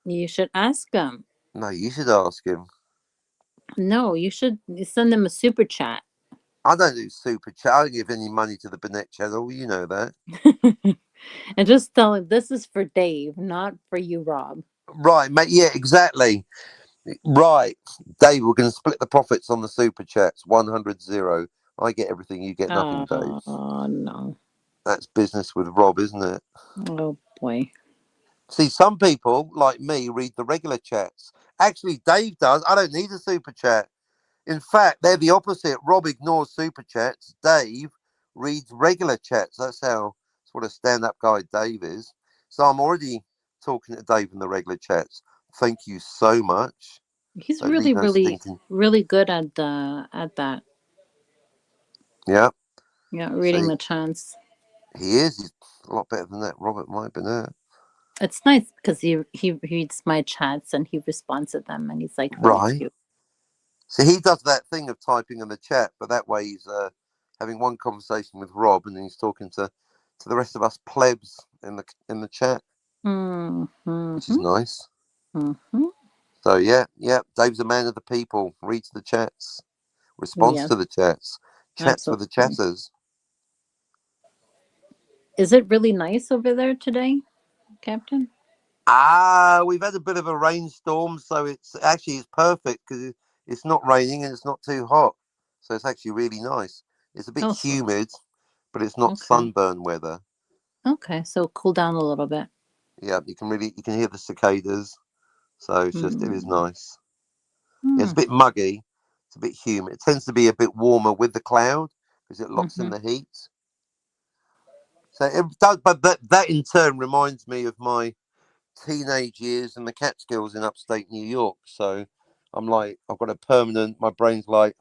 you should ask him. No, you should ask him. No, you should send him a super chat. I don't do super chat. I don't give any money to the Burnett channel. You know that. And just tell him this is for Dave, not for you, Rob. Right, mate. Yeah, exactly. Right. Dave, we're going to split the profits on the super chats. 100-0. I get everything. You get nothing, Dave. Oh, no. That's business with Rob, isn't it? Oh, boy. See, some people, like me, read the regular chats. Actually, Dave does. I don't need a super chat. In fact, they're the opposite. Rob ignores super chats. Dave reads regular chats. That's what a stand-up guy Dave is. So I'm already talking to Dave in the regular chats. Thank you so much. He's Don't need really, no really, stinking. really good at that. Yeah. Yeah, So reading the chants. he is. He's a lot better than that Robert might be there. It's nice because he reads my chats and he responds to them, and he's like really Right. cute. So he does that thing of typing in the chat, but that way he's having one conversation with Rob, and then he's talking to the rest of us plebs in the chat, which is nice. Mm-hmm. So yeah, Dave's a man of the people. Reads the chats, responds Yes, to the chats, chats with the absolutely. chatters. Is it really nice over there today, Captain? We've had a bit of a rainstorm, so it's perfect because it's not raining and it's not too hot, so it's actually really nice. It's a bit Also, humid, but it's not okay. sunburn weather. Okay, so cool down a little bit. Yeah, you can hear the cicadas, so it is nice. Yeah, it's a bit muggy, it's a bit humid. It tends to be a bit warmer with the cloud because it locks in the heat. So it does, but that in turn reminds me of my teenage years in the Catskills in upstate New York. So I'm like, I've got a permanent. My brain's like,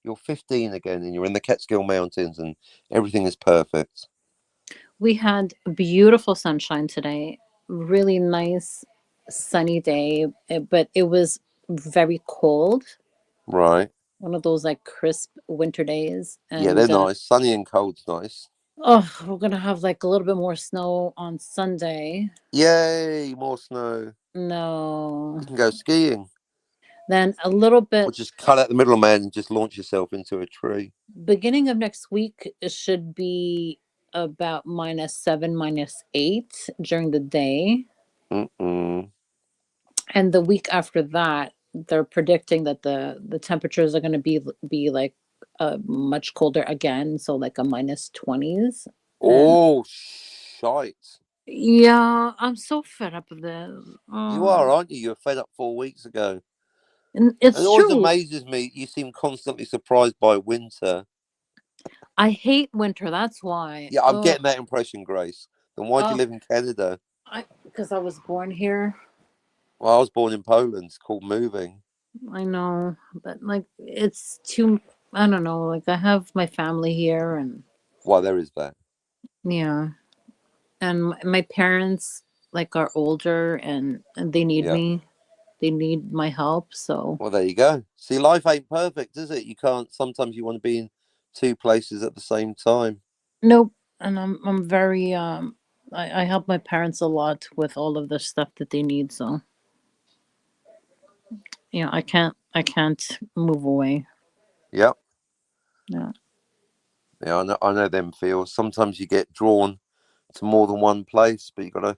you're 15 again, and you're in the Catskill Mountains, and everything is perfect. We had beautiful sunshine today. Really nice sunny day, but it was very cold. Right. One of those like crisp winter days. Yeah, they're And nice. Sunny and cold's nice. oh, we're gonna have like a little bit more snow on Sunday. Yay, more snow. No. You can go skiing. Then a little Or bit just cut out the middleman and just launch yourself into a tree. beginning of next week, it should be about -7, -8 during the day. Mm-mm. And the week after that, they're predicting that the temperatures are going to be like much colder again, so like a -20s. And Oh, shite. yeah, I'm so fed up with this. You are, aren't you? You were fed up 4 weeks ago. And It it's always true. amazes me. You seem constantly surprised by winter. I hate winter. That's why. Yeah, I'm getting that impression, Grace. Then why do you live in Canada? Because I was born here. Well, I was born in Poland. It's called moving. I know, but like it's too. I don't know. Like I have my family here, and Why, there is that. yeah, and my parents like are older, and they need Yeah. me. They need my help. So Well, there you go. See, life ain't perfect, is it? You can't. Sometimes you want to be in two places at the same time. nope. And I'm very I help my parents a lot with all of the stuff that they need. So I can't move away. Yep. Yeah. Yeah, I know them feels. Sometimes you get drawn to more than one place, but you got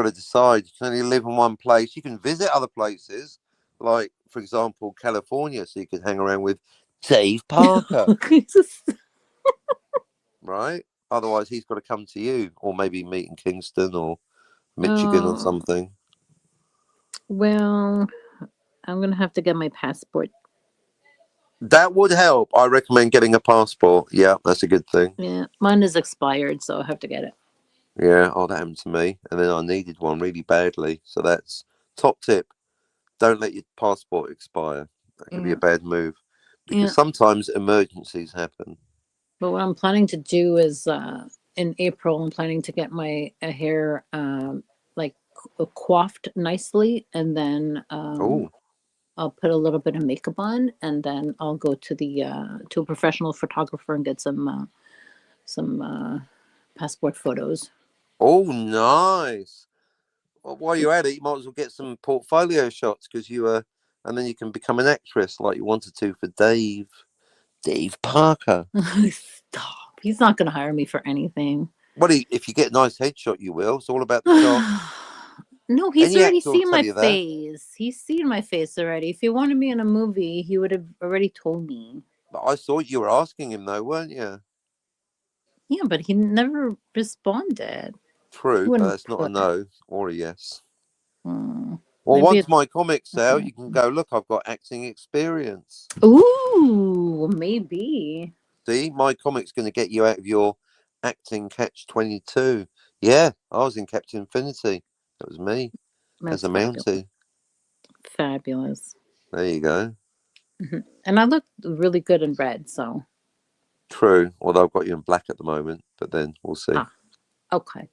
to decide. You can only live in one place. You can visit other places, like for example California, so you can hang around with Dave Parker, right? Otherwise, he's got to come to you, or maybe meet in Kingston or Michigan or something. Well, I'm gonna have to get my passport. That would help. I recommend getting a passport. Yeah, that's a good thing. Yeah, mine is expired, so I have to get it. Yeah, that happened to me, and then I needed one really badly. So that's top tip. Don't let your passport expire. That could be a bad move. because Yeah. sometimes emergencies happen. But what I'm planning to do is in April, I'm planning to get my hair like coiffed nicely, and then Oh, I'll put a little bit of makeup on, and then I'll go to the to a professional photographer and get some passport photos. oh, nice. Well, while you're at it, you might as well get some portfolio shots because and then you can become an actress like you wanted to for Dave Parker. Stop. He's not going to hire me for anything. Well, if you get a nice headshot, you will. It's all about the shot. No, he's Any already actor will seen tell my you that. face. He's seen my face already. If he wanted me in a movie, he would have already told me. But I saw you were asking him though, weren't you? Yeah, but he never responded. He True, but wouldn't that's not a put. no or a yes. Hmm, Well, maybe once it's. my comic's out, you can go, look, I've got acting experience. Ooh, maybe. See, my comic's going to get you out of your acting catch-22. Yeah, I was in Captain Infinity. That was me as That's a fabulous. Mountie. Fabulous. There you go. And I look really good in red, so. True, although I've got you in black at the moment, but then we'll see. Ah, okay.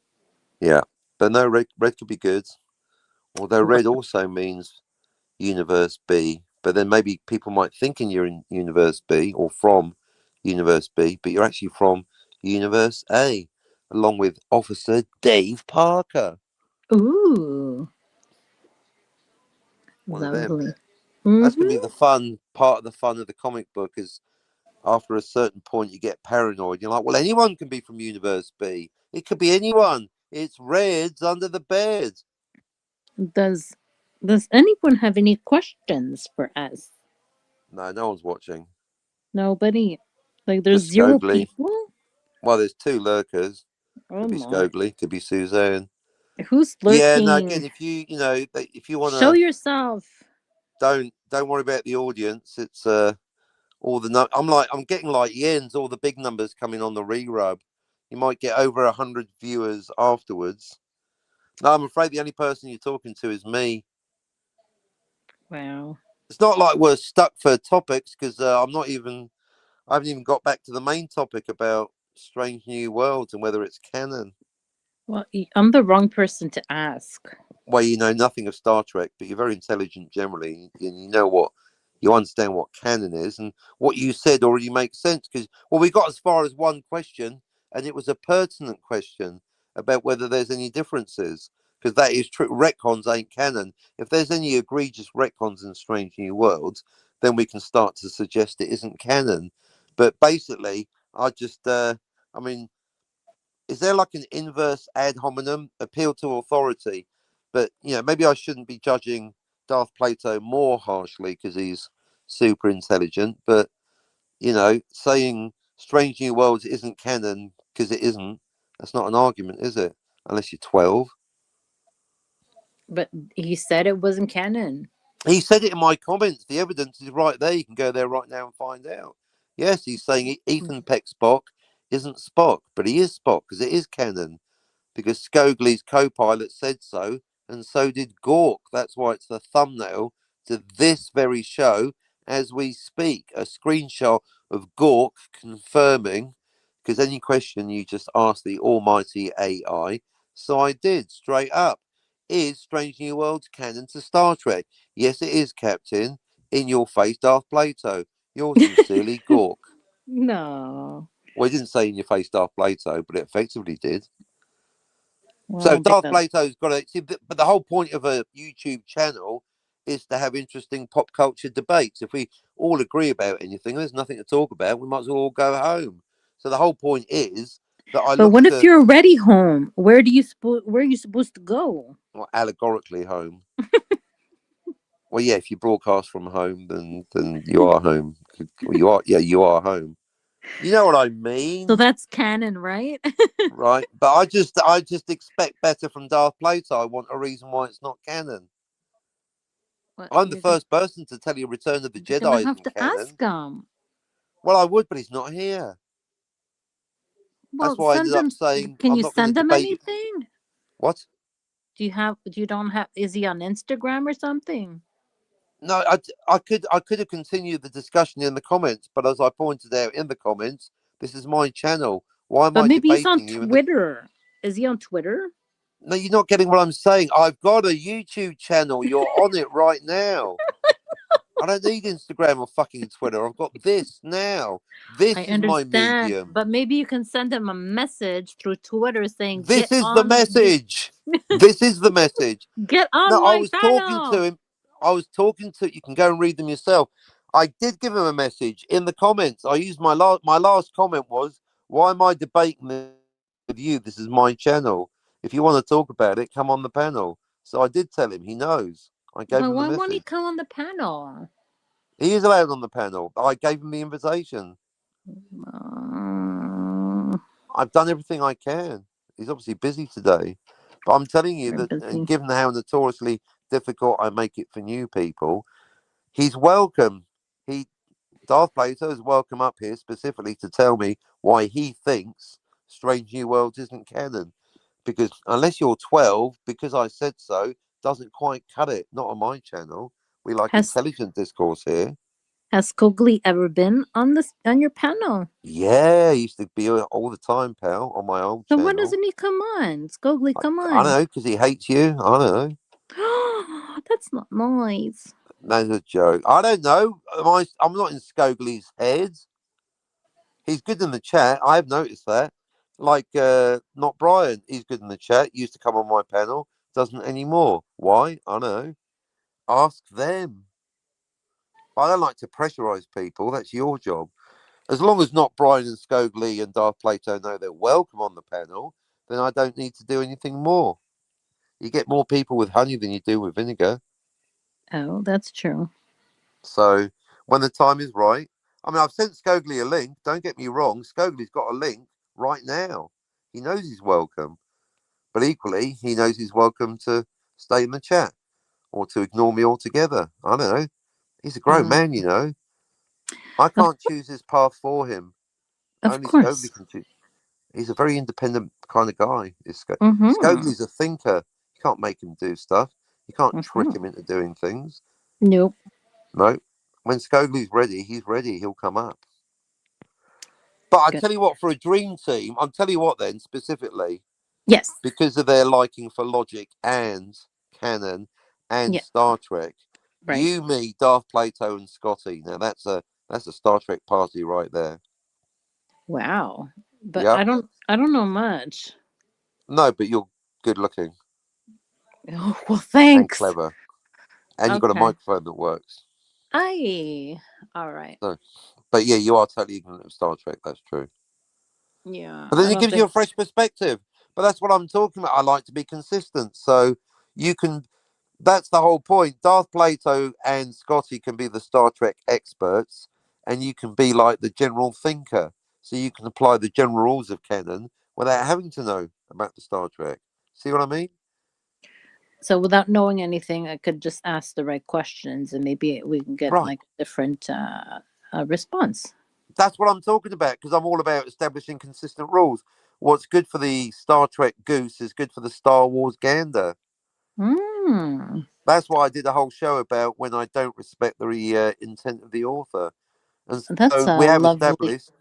Yeah, but no, red could be good. Although red also means Universe B, but then maybe people might thinking you're in Universe B or from Universe B, but you're actually from Universe A, along with Officer Dave Parker. Ooh, One of them. lovely. That's going to be the fun part of the fun of the comic book is after a certain point you get paranoid. You're like, well, anyone can be from Universe B. It could be anyone. It's Reds under the bed. Does anyone have any questions for us? No one's watching. Nobody. Like there's Just 0 Scogly. people? Well, there's 2 lurkers. Oh Could be my. Scogly, could be Suzanne. Who's Yeah, no. lurking? Again, if you want Show to, yourself. don't worry about the audience. It's all the I'm getting like yens, all the big numbers coming on the re-rub. You might get over 100 viewers afterwards. No, I'm afraid the only person you're talking to is me. Wow. It's not like we're stuck for topics because I haven't even got back to the main topic about Strange New Worlds and whether it's canon. Well, I'm the wrong person to ask. Well, you know nothing of Star Trek, but you're very intelligent generally, and you understand what canon is, and what you said already makes sense. Because we got as far as one question, and it was a pertinent question about whether there's any differences. Because that is true. Retcons ain't canon. If there's any egregious retcons in Strange New Worlds, then we can start to suggest it isn't canon. But basically, I mean, is there like an inverse ad hominem appeal to authority? But maybe I shouldn't be judging Darth Plato more harshly because he's super intelligent. But saying Strange New Worlds isn't canon because it isn't. That's not an argument, is it? Unless you're 12. But he said it wasn't canon. He said it in my comments. The evidence is right there. You can go there right now and find out. Yes, he's saying Ethan Peck Spock isn't Spock, but he is Spock because it is canon. Because Scogely's co-pilot said so, and so did Gork. That's why it's the thumbnail to this very show as we speak. A screenshot of Gork confirming, because any question you just ask the almighty AI. So I did, straight up. Is Strange New Worlds canon to Star Trek? Yes, it is, Captain. In your face, Darth Plato. Yours sincerely, Gork. No. Well, he didn't say in your face, Darth Plato, but it effectively did. So Well, Darth because Plato's got to see, but the whole point of a YouTube channel is to have interesting pop culture debates. If we all agree about anything, there's nothing to talk about. We might as well all go home. So the whole point is that I but looked what at if you're already home? Where are you supposed to go? allegorically home. Well, yeah, if you broadcast from home, then you are home. Well, you are home. You know what I mean? So that's canon, right? Right? But I just expect better from Darth Plato. I want a reason why it's not canon. Well, I'm the first person to tell you Return of the you're gonna Jedi have isn't to canon. ask him. Well, I would, but he's not here. That's Well, why I ended send up him. saying Can I'm you not going to send him debate you. anything? What? Do you don't have? Is he on Instagram or something? No, I could have continued the discussion in the comments, but as I pointed out in the comments, this is my channel. Why am But I maybe he's on debating you in the? Twitter. Is he on Twitter? No, you're not getting what I'm saying. I've got a YouTube channel. You're on it right now. I don't need Instagram or fucking Twitter. I've got this now. I This is my understand, medium. but maybe you can send him a message through Twitter saying, This is the message. This is the message. get No, on I my was talking to channel. him. I was talking to. You can go and read them yourself. I did give him a message in the comments. I used my last comment was, "Why am I debating this with you? This is my channel. If you want to talk about it, come on the panel." So I did tell him. He knows. I gave But him the why won't he message. come on the panel? He is allowed on the panel. I gave him the invitation. I've done everything I can. He's obviously busy today, but I'm telling you Very that, busy. given how notoriously difficult I make it for new people, he's welcome. He Darth Plato is welcome up here specifically to tell me why he thinks Strange New Worlds isn't canon. Because unless you're 12, because I said so, doesn't quite cut it. Not on my channel. We like Has intelligent discourse here. Has Cogley ever been on your panel? Yeah, he used to be all the time, pal, on my old So why channel. doesn't he come on? Cogley, come I don't on. know, because he hates you. I don't know. That's not nice. That's a joke. I don't know. I'm not in Scogely's head. He's good in the chat. I've noticed that. Like, not Brian. He's good in the chat. Used to come on my panel. Doesn't anymore. Why? I don't know. Ask them. I don't like to pressurize people. That's your job. As long as not Brian and Scogely and Darth Plato know they're welcome on the panel, then I don't need to do anything more. You get more people with honey than you do with vinegar. Oh, that's true. So when the time is right, I mean, I've sent Scogely a link. Don't get me wrong. Scogely's got a link right now. He knows he's welcome, but equally, he knows he's welcome to stay in the chat or to ignore me altogether. I don't know. He's a grown man, you know. I Of, can't choose his path for him. of Only Scogely course. can choose. He's a very independent kind of guy. Mm-hmm. Scogely's a thinker. You can't make him do stuff. You can't trick Mm-hmm. him into doing things. Nope. No. When Scogely's ready, he's ready. He'll come up. But I Good. tell you what, for a dream team, I'll tell you what then, specifically, Yes. because of their liking for logic and canon and Yeah. Star Trek, Right. you, me, Darth Plato, and Scotty. Now that's a Star Trek party right there. Wow. But Yep. I don't know much. No, but you're good looking Oh, well, and thanks. clever, and you've got a Okay. microphone that works. All right. So, but yeah, you are totally ignorant of Star Trek. That's true. Yeah, But I then it don't gives you think. a fresh perspective. But that's what I'm talking about. I like to be consistent. So you can, that's the whole point. Darth Plato and Scotty can be the Star Trek experts, and you can be like the general thinker. So you can apply the general rules of canon without having to know about the Star Trek. See what I mean? So without knowing anything, I could just ask the right questions, and maybe we can get Right. like a different response. That's what I'm talking about, because I'm all about establishing consistent rules. What's good for the Star Trek goose is good for the Star Wars gander. Mm. That's why I did a whole show about when I don't respect the intent of the author. And That's so a we have lovely. established,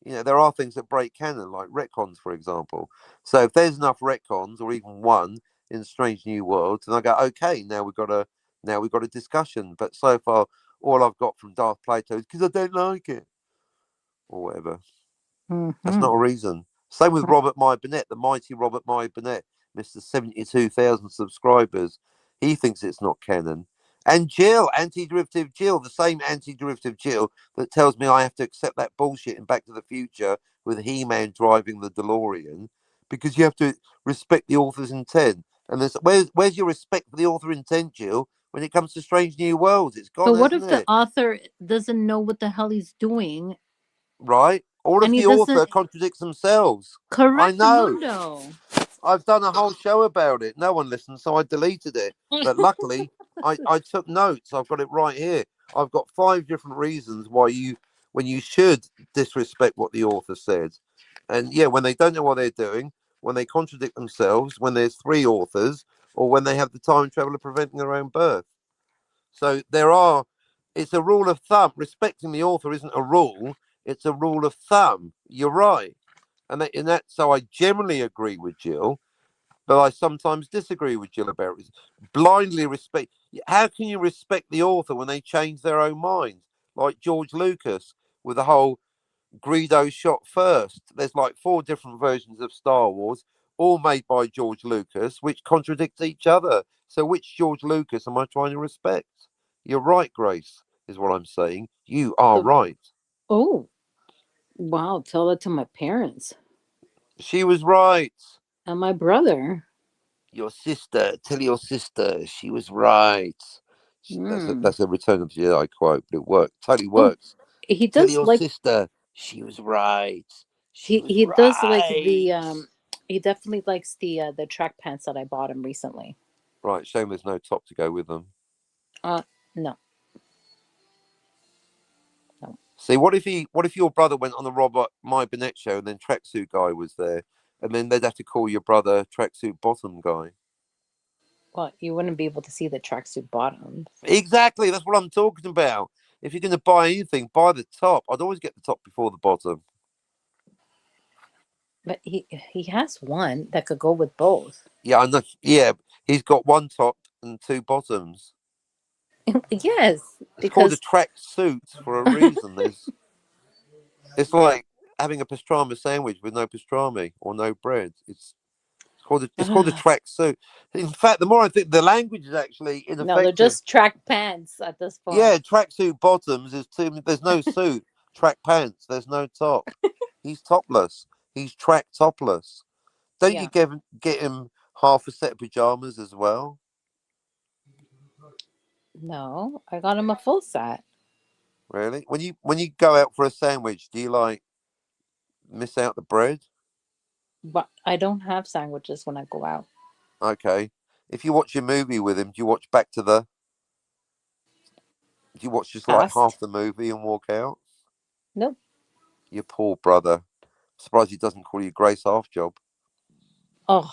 there are things that break canon, like retcons, for example. So if there's enough retcons, or even one in Strange New Worlds, then I go, okay, now we've got a discussion. But so far, all I've got from Darth Plato is because I don't like it, or whatever. That's Mm-hmm. not a reason. Same with Robert My Burnett, the mighty Robert My Burnett, Mr. 72,000 subscribers. He thinks it's not canon. And Jill, anti-derivative Jill, the same anti-derivative Jill that tells me I have to accept that bullshit in Back to the Future with He-Man driving the DeLorean because you have to respect the author's intent. And where's your respect for the author intent, Jill, when it comes to Strange New Worlds? It's But gone, what hasn't if the it? author doesn't know what the hell he's doing, Right? All of and he the author doesn't contradicts themselves. I correct the know. mundo? I've done a whole show about it. No one listened, so I deleted it. But luckily, I took notes. I've got it right here. I've got 5 different reasons when you should disrespect what the author said. And yeah, when they don't know what they're doing, when they contradict themselves, when there's 3 authors, or when they have the time traveler preventing their own birth. So it's a rule of thumb. Respecting the author isn't a rule; it's a rule of thumb. You're right, so I generally agree with Jill, but I sometimes disagree with Jill about it. Blindly respect. How can you respect the author when they change their own minds? Like George Lucas with the whole Greedo shot first. There's like 4 different versions of Star Wars, all made by George Lucas, which contradict each other. So which George Lucas am I trying to respect? You're right, Grace, is what I'm saying. You are So, right. oh, wow, tell that to my parents She was right. and my brother. Your sister, tell your sister she was right. Mm. That's a Return of the Jedi quote, but it worked. Totally Oh, works. he Tell does your like sister she was right. She was he does like right. he definitely likes the track pants that I bought him recently. Right, shame there's no top to go with them. Uh no, no. See, what if your brother went on the Robert My Burnett show and then Tracksuit Guy was there, and then they'd have to call your brother Tracksuit Bottom Guy? Well, you wouldn't be able to see the tracksuit bottoms. Exactly, that's what I'm talking about. If you're going to buy anything, buy the top. I'd always get the top before the bottom. But he has one that could go with both. Yeah, I know. Yeah, he's got one top and 2 bottoms. Yes, It's called a because tracksuit for a reason. It's like having a pastrami sandwich with no pastrami or no bread. It's called a tracksuit. In fact, the more I think, the language is actually no, they're ineffective. just track pants at this Yeah, point. tracksuit bottoms is too. There's no suit. Track pants. There's no top. He's topless. He's track topless. Don't you Yeah. get him half a set of pajamas as well? No, I got him a full set. Really? When you go out for a sandwich, do you like miss out the bread? But I don't have sandwiches when I go out. Okay. If you watch a movie with him, do you watch back to the? Do you watch just like half Past? the movie and walk out? Nope. Your poor brother. Surprised he doesn't call you Grace Half Job. Oh,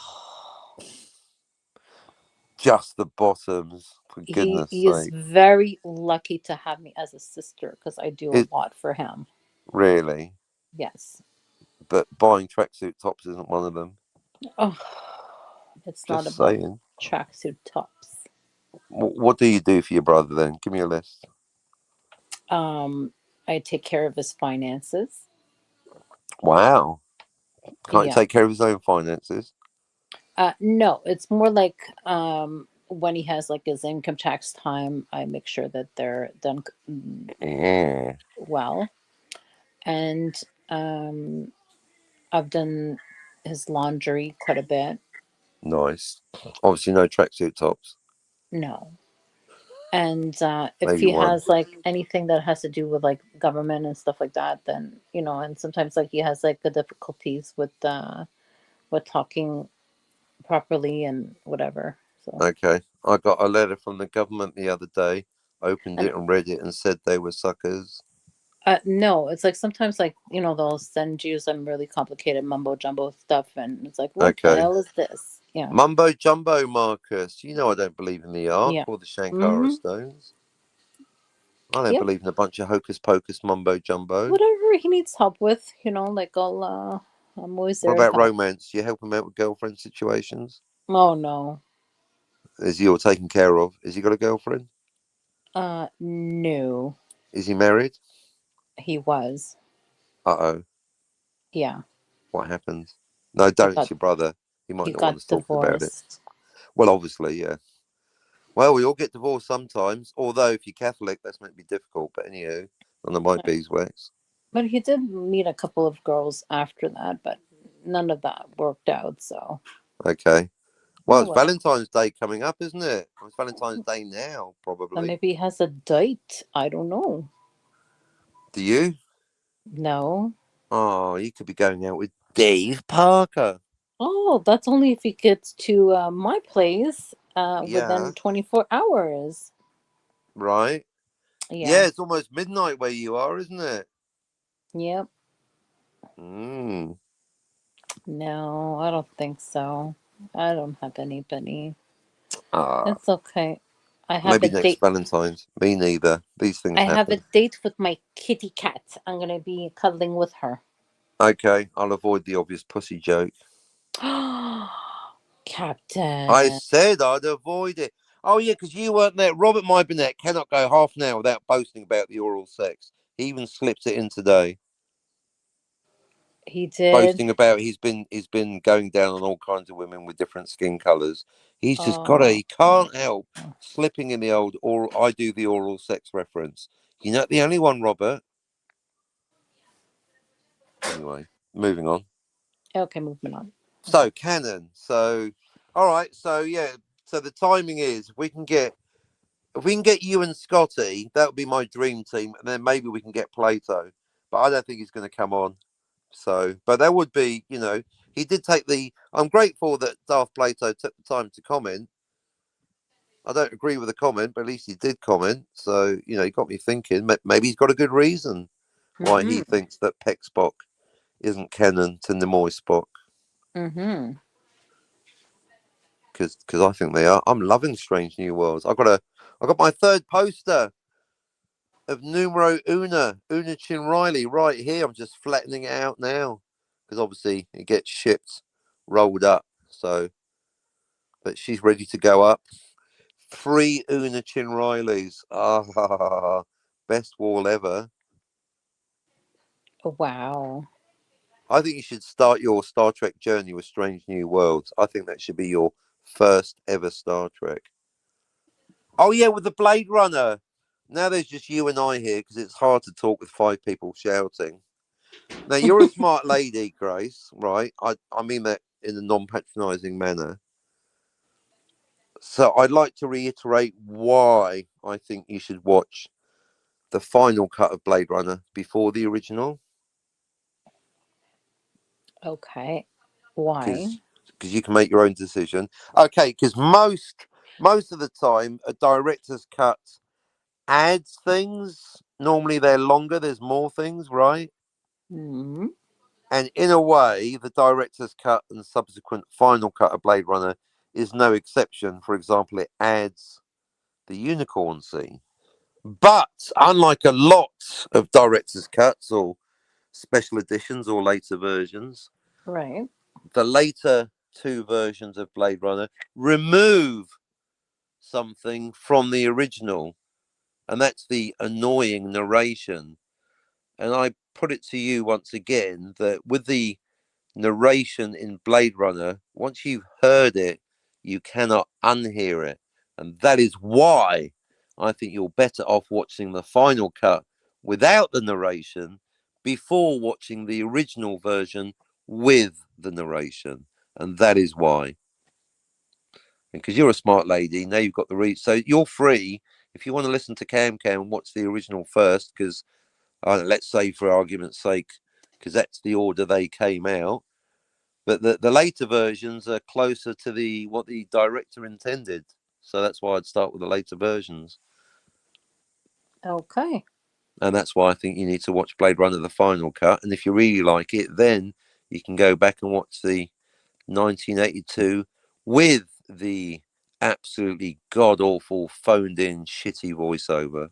Just the bottoms, for he goodness he is sake. very lucky to have me as a sister because I do a It lot for him. really, Yes. but buying tracksuit tops isn't one of them. Oh, it's not Just about saying. tracksuit tops. What do you do for your brother then? Give me a list. Um, I take care of his finances. Wow. Can't he Yeah. take care of his own finances? No, it's more like when he has like his income tax time, I make sure that they're done Yeah. well. And um, I've done his laundry quite a bit. Nice. Obviously, no tracksuit tops. No. And if Maybe he one. has like anything that has to do with like government and stuff like that, then and sometimes like he has like the difficulties with talking properly and whatever. So Okay. I got a letter from the government the other day. Opened and it and read it and said they were suckers. no, it's like sometimes like they'll send you some really complicated mumbo jumbo stuff, and it's like what the Okay. hell is this? Yeah, Mumbo jumbo, Marcus. You know I don't believe in the Ark yeah, or the Shankara mm-hmm. stones. I don't Yep. believe in a bunch of hocus pocus mumbo jumbo. Whatever he needs help with, like I'm always What there to about help. romance? Do you help him out with girlfriend situations? Oh no, Is he all taken care of? Has he got a girlfriend? no, Is he married? he was. Uh-oh. Yeah, What happened? No, he don't. It's got your brother. He might he not want got us talking about it. divorced. Well, obviously, yeah. Well, we all get divorced sometimes. Although, if you're Catholic, that's meant to be difficult. But anywho, on the my beeswax. But he did meet a couple of girls after that, but none of that worked out. So Okay. Well, oh it's well. Valentine's Day coming up, isn't it? It's Valentine's Day now, Then probably. maybe he has a date. I don't know. Do you? No. Oh, you could be going out with Dave Parker. Oh, that's only if he gets to my place Yeah, within 24 hours. right. Yeah, Yeah. it's almost midnight where you are, isn't it? Yep. Mm. No, I don't think so. I don't have anybody. Ah, It's okay. I have Maybe a next date. Valentine's. Me neither. These things I have a happen. date with my kitty cat. I'm gonna be cuddling with her. Okay, I'll avoid the obvious pussy joke. I Captain. said I'd avoid it. Oh yeah, because you weren't there. Robert Mybonet cannot go half an hour without boasting about the oral sex. He even slipped it in today, He did. boasting about he's been going down on all kinds of women with different skin colours. He's just got to. Oh. He can't help slipping in the old oral. I do the oral sex reference. You're not the only one, Robert. Anyway, moving on. Okay, moving on. So canon. So all right. So yeah. So the timing is if we can get you and Scotty, that would be my dream team, and then maybe we can get Plato. But I don't think he's going to come on. So, but that would be, he did take the. I'm grateful that Darth Plato took the time to comment. I don't agree with the comment, but at least he did comment. So, he got me thinking. Maybe he's got a good reason why he Mm-hmm. thinks that Peck Spock isn't canon to Nimoy Spock. Mm-hmm. Because I think they are. I'm loving Strange New Worlds. I got my third poster of numero Una Chin Riley right here. I'm just flattening it out now because obviously it gets shipped, rolled up. So, but she's ready to go up. 3 Una Chin Rileys. Ah, best wall ever. Wow. I think you should start your Star Trek journey with Strange New Worlds. I think that should be your first ever Star Trek. Oh yeah, with the Blade Runner. Now there's just you and I here because it's hard to talk with 5 people shouting. Now you're a smart lady, Grace, right? I mean that in a non-patronising manner. So I'd like to reiterate why I think you should watch the final cut of Blade Runner before the original, Okay. Why? because you can make your own decision. Okay, because most of the time a director's cut adds things. Normally they're longer. There's more things, right? Mm-hmm. And in a way, the director's cut and subsequent final cut of Blade Runner is no exception. For example, it adds the unicorn scene. But unlike a lot of director's cuts or special editions or later versions, Right. the later 2 versions of Blade Runner remove something from the original, and that's the annoying narration. And I put it to you once again that with the narration in Blade Runner, once you've heard it, you cannot unhear it. And that is why I think you're better off watching the final cut without the narration before watching the original version with the narration. And that is why. Because you're a smart lady, now you've got the read. So you're free if you want to listen to Cam and watch the original first, because let's say for argument's sake, because that's the order they came out. But the later versions are closer to what the director intended. So that's why I'd start with the later versions. Okay. And that's why I think you need to watch Blade Runner, the final cut. And if you really like it, then you can go back and watch the 1982 with the absolutely god awful phoned in shitty voiceover.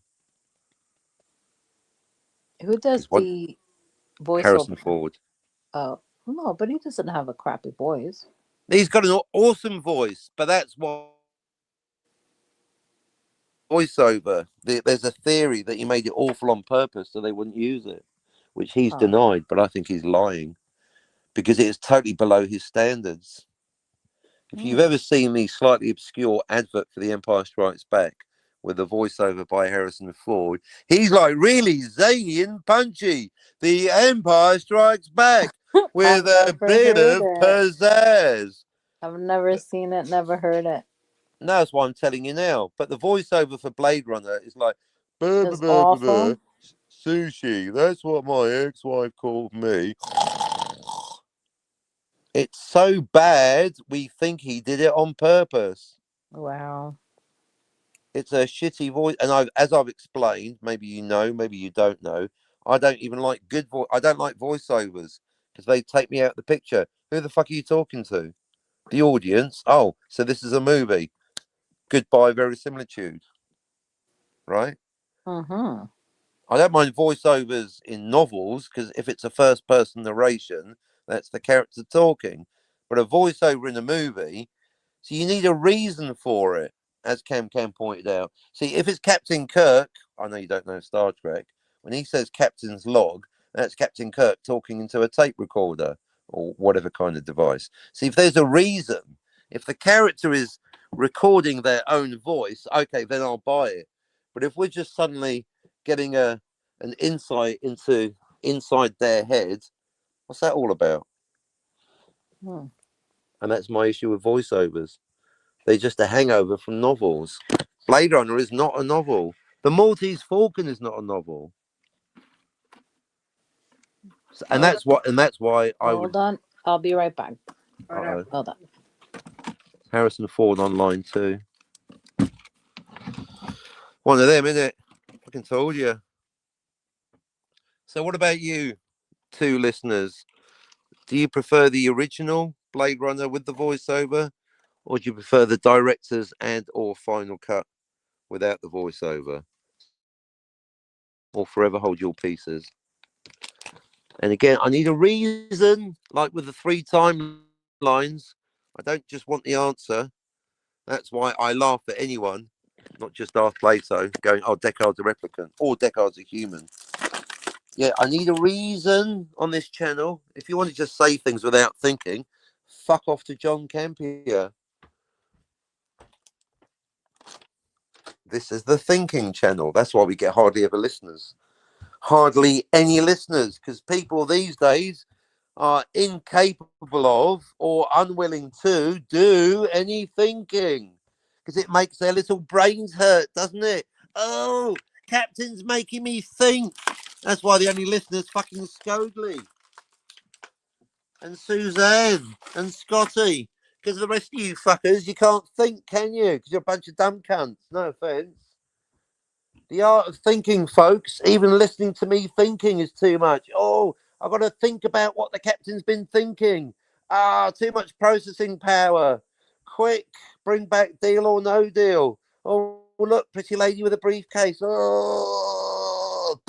Who does Because what the Harrison voiceover? Ford. Oh, no, but he doesn't have a crappy voice. He's got an awesome voice, but that's why voiceover. There's a theory that he made it awful on purpose so they wouldn't use it, which he's Oh. denied, but I think he's lying because it is totally below his standards. If you've ever seen the slightly obscure advert for The Empire Strikes Back with a voiceover by Harrison Ford, he's like really zany and punchy. The Empire Strikes Back I've with a never bit heard of it. pizzazz. I've never seen it, never heard it. No, that's why I'm telling you now. But the voiceover for Blade Runner is like, "Buh, buh, It's buh, buh, buh. awful. Sushi. That's what my ex-wife called me." It's so bad, we think he did it on purpose. Wow. It's a shitty voice, and as I've explained, maybe you know, maybe you don't know. I don't even like good voice. I don't like voiceovers because they take me out of the picture. Who the fuck are you talking to? The audience. Oh, so this is a movie. goodbye verisimilitude, right? Mm-hmm. I don't mind voiceovers in novels because if it's a first person narration, that's the character talking. But a voiceover in a movie, so you need a reason for it, as Cam pointed out. See, if it's Captain Kirk, I know you don't know Star Trek, when he says Captain's log, that's Captain Kirk talking into a tape recorder or whatever kind of device. See, if there's a reason, if the character is recording their own voice, okay, then I'll buy it. But if we're just suddenly getting an insight into inside their head, what's that all about? Hmm. And that's my issue with voiceovers. They're just a hangover from novels. Blade Runner is not a novel. The Maltese Falcon is not a novel. And Hold that's why I would. Hold on. I'll be right back. Uh-oh. Hold on. Harrison Ford online too. One of them, innit? Fucking told you. So what about you, two listeners? Do you prefer the original Blade Runner with the voiceover, or do you prefer the director's and or final cut without the voiceover? Or forever hold your pieces? And again, I need a reason, like with the 3 timelines. I don't just want the answer. That's why I laugh at anyone, not just Darth Plato, going, oh, Deckard's a replicant or Deckard's a human. Yeah, I need a reason on this channel. If you want to just say things without thinking, fuck off to John Campia. This is the thinking channel. That's why we get hardly ever listeners. Hardly any listeners, because people these days are incapable of or unwilling to do any thinking, because it makes their little brains hurt, doesn't it? Oh, Captain's making me think. That's why the only listeners fucking Scodley and Suzanne and Scotty, because the rest of you fuckers, you can't think, can you? Because you're a bunch of dumb cunts. No offense. The art of thinking, folks, even listening to me thinking is too much. Oh, I've got to think about what the captain's been thinking. Ah, too much processing power. Quick, bring back Deal or No Deal. Oh, look, pretty lady with a briefcase. Oh,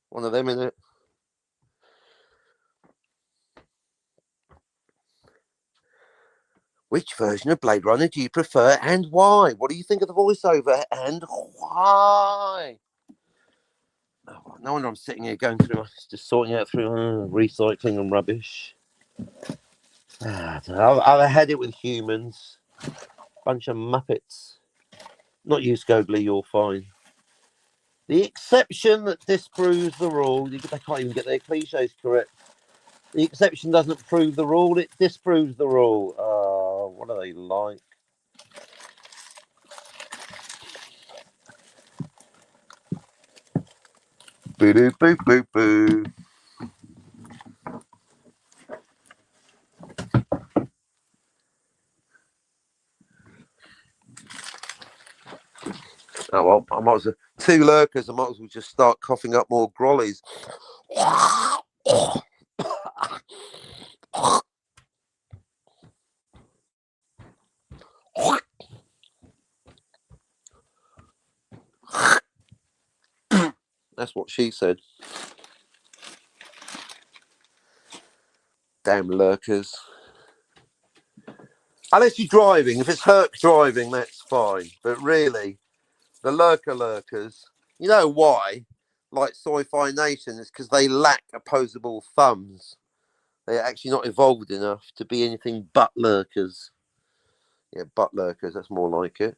one of them, innit? Which version of Blade Runner do you prefer and why? What do you think of the voiceover and why? Oh, no wonder I'm sitting here going through, just sorting out through recycling and rubbish. I've had it with humans. Bunch of muppets. Not you, Scogli, you're fine. The exception that disproves the rule. They can't even get their cliches correct. The exception doesn't prove the rule, it disproves the rule. What are they like? Boo doo boo boo boo. Oh well, I might as well. 2 lurkers, I might as well just start coughing up more grollies. That's what she said. Damn lurkers. Unless you're driving. If it's Herc driving, that's fine. But really, the lurkers, you know why? Like Sci-Fi Nation, is because they lack opposable thumbs. They're actually not evolved enough to be anything but lurkers. Yeah, but lurkers, that's more like it.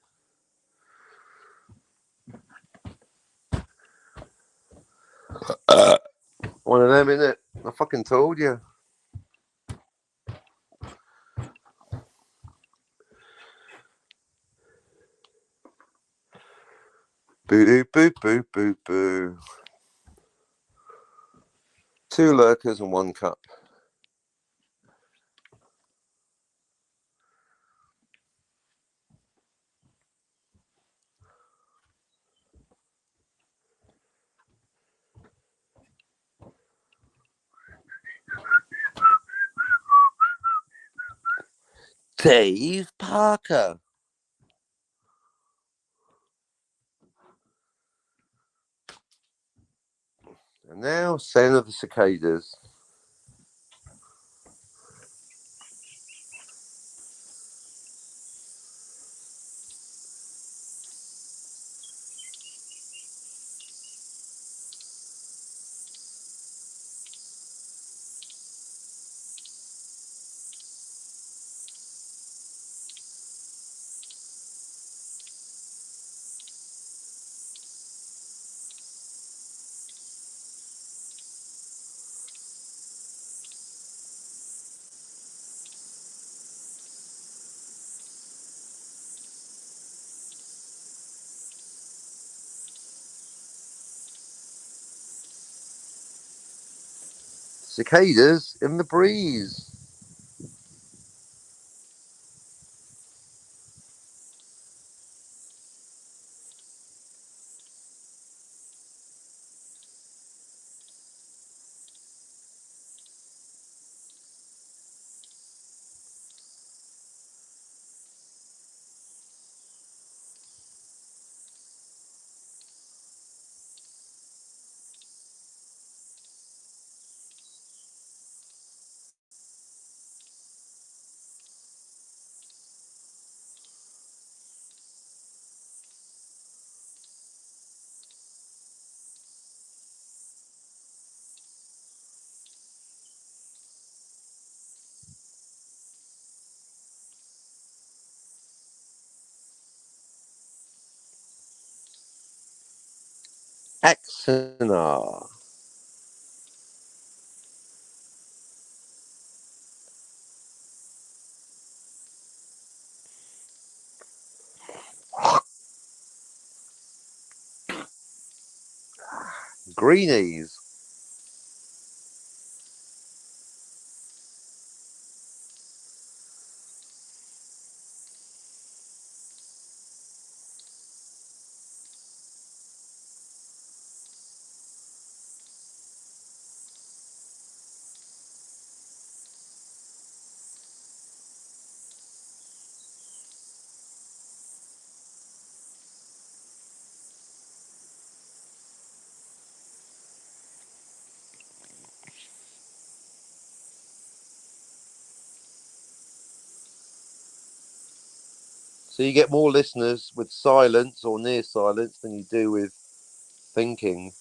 One of them, innit? I fucking told you. Boo doo boo boo boo boo. 2 lurkers and 1 cup. Dave Parker. And now, sound of the cicadas. Cicadas in the breeze. Axanar. Greenies. So you get more listeners with silence or near silence than you do with thinking.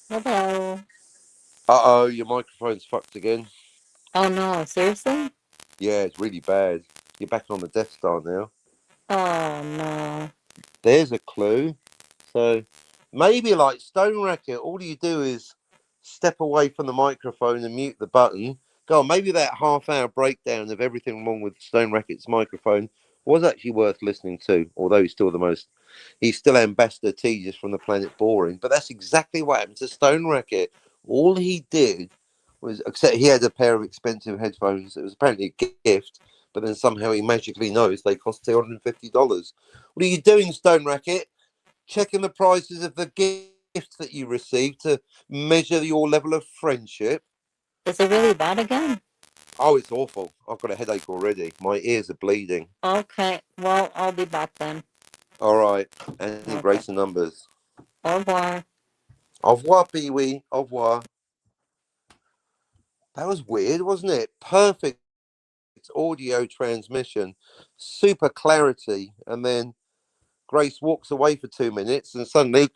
Hello. Uh-oh, your microphone's fucked again. Oh no, seriously? Yeah, it's really bad. You're back on the Death Star now. Oh no. There's a clue. So maybe like Stone Racket, all you do is step away from the microphone and mute the button. Go on, maybe that half-hour breakdown of everything wrong with Stone Racket's microphone was actually worth listening to, although he's still Ambassador T just from the planet Boring. But that's exactly what happened to Stone Racket. All he did was, except he had a pair of expensive headphones. It was apparently a gift, but then somehow he magically knows they cost $250. What are you doing, Stone Racket? Checking the prices of the gifts that you received to measure your level of friendship. Is it really bad again? Oh, it's awful. I've got a headache already. My ears are bleeding. Okay, well, I'll be back then. All right. And Okay. grace and numbers. Au revoir. Au revoir, Pee-wee. Au revoir. That was weird, wasn't it? Perfect audio transmission. Super clarity. And then Grace walks away for 2 minutes and suddenly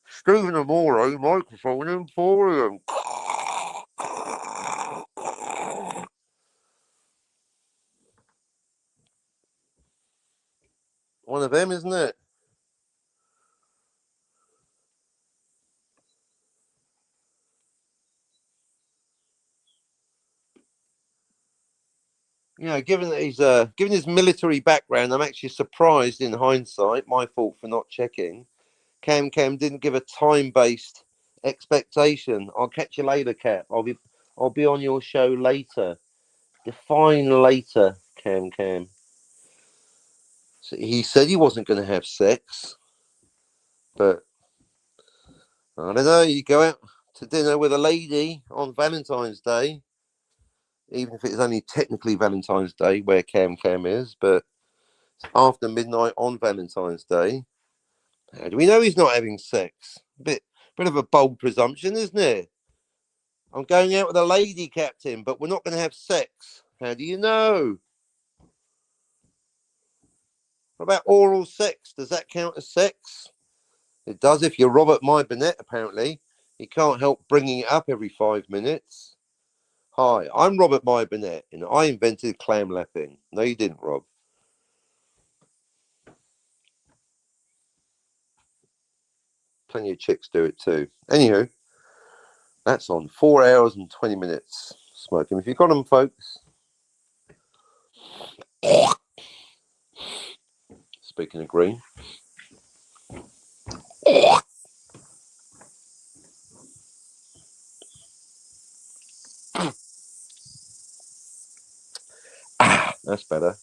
Stephen Amore, microphone emporium. One of them, isn't it? You know, given his military background, I'm actually surprised in hindsight. My fault for not checking. Cam didn't give a time-based expectation. I'll catch you later, Cat. I'll be on your show later. Define later, Cam. So he said he wasn't going to have sex. But I don't know. You go out to dinner with a lady on Valentine's Day, even if it's only technically Valentine's Day where Cam is, but it's after midnight on Valentine's Day. How do we know he's not having sex? Bit of a bold presumption, isn't it? I'm going out with a lady, Captain, but we're not going to have sex. How do you know? What about oral sex? Does that count as sex? It does if you're Robert My Burnett, apparently. You can't help bringing it up every 5 minutes. Hi, I'm Robert My Burnett, and I invented clam lapping. No, you didn't, Rob. Plenty of chicks do it too. Anywho, that's on 4 hours and 20 minutes smoking. If you've got them, folks. Speaking of green. That's better.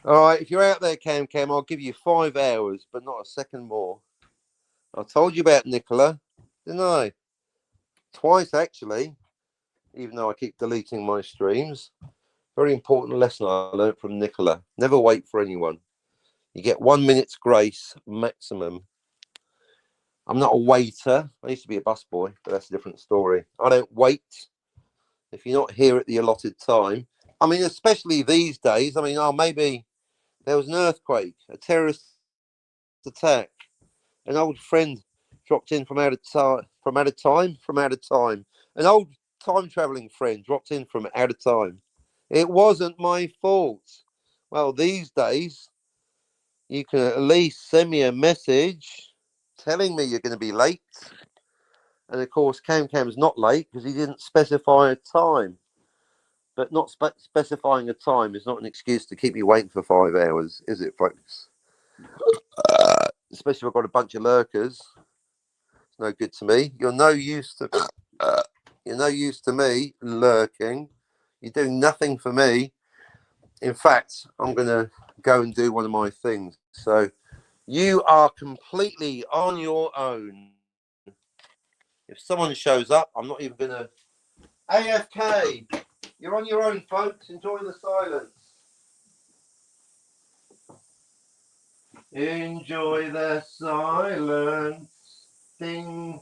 All right, if you're out there, Cam, I'll give you 5 hours, but not a second more. I told you about Nicola, didn't I? Twice, actually, even though I keep deleting my streams. Very important lesson I learned from Nicola. Never wait for anyone. You get 1 minute's grace maximum. I'm not a waiter. I used to be a busboy, but that's a different story. I don't wait. If you're not here at the allotted time, I mean, especially these days, I mean, maybe there was an earthquake, a terrorist attack, an old friend dropped in from out of time. An old time traveling friend dropped in from out of time. It wasn't my fault. Well, these days, you can at least send me a message telling me you're going to be late. And of course, Cam's not late because he didn't specify a time. But not specifying a time is not an excuse to keep you waiting for 5 hours, is it, folks? Especially if I've got a bunch of lurkers. It's no good to me. You're no use to me lurking. You're doing nothing for me. In fact, I'm going to go and do one of my things. So you are completely on your own. If someone shows up, I'm not even going to... AFK, you're on your own, folks. Enjoy the silence. Enjoy the silence. Ding.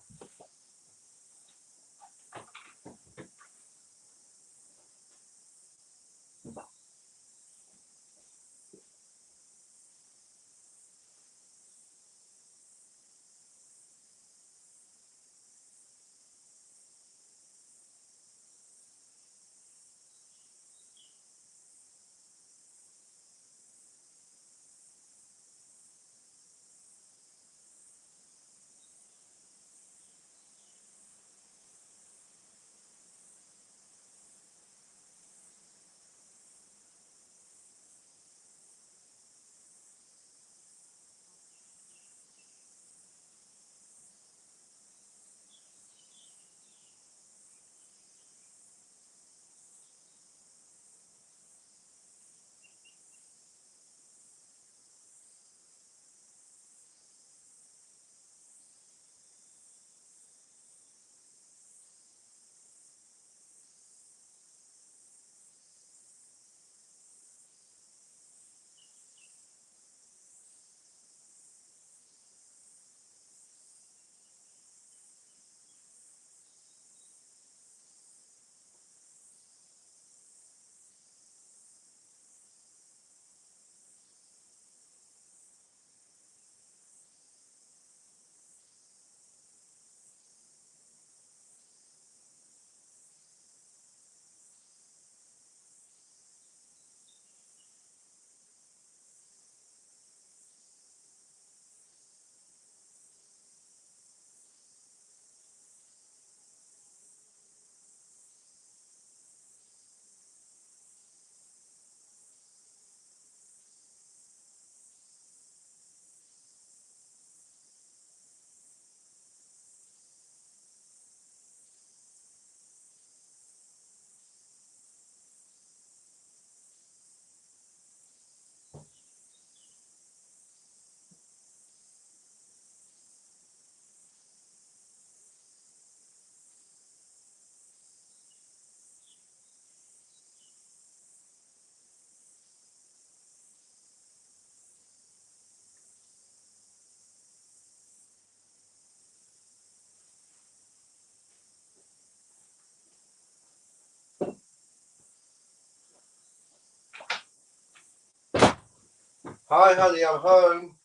Hi, honey, I'm home.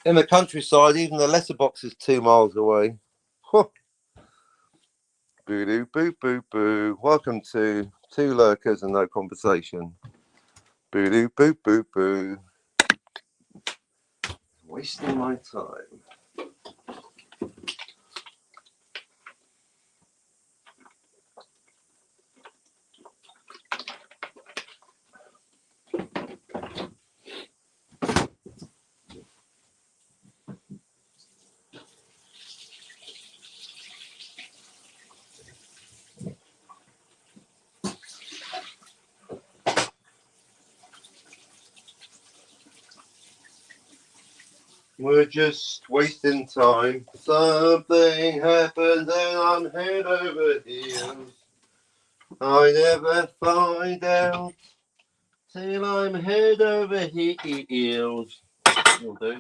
In the countryside, even the letterbox is 2 miles away. Huh. Boo doo boo boo boo. Welcome to Two Lurkers and No Conversation. Boo doo boo boo boo. Wasting my time. We're just wasting time. Something happens and I'm head over heels. I never find out till I'm head over heels. You'll do.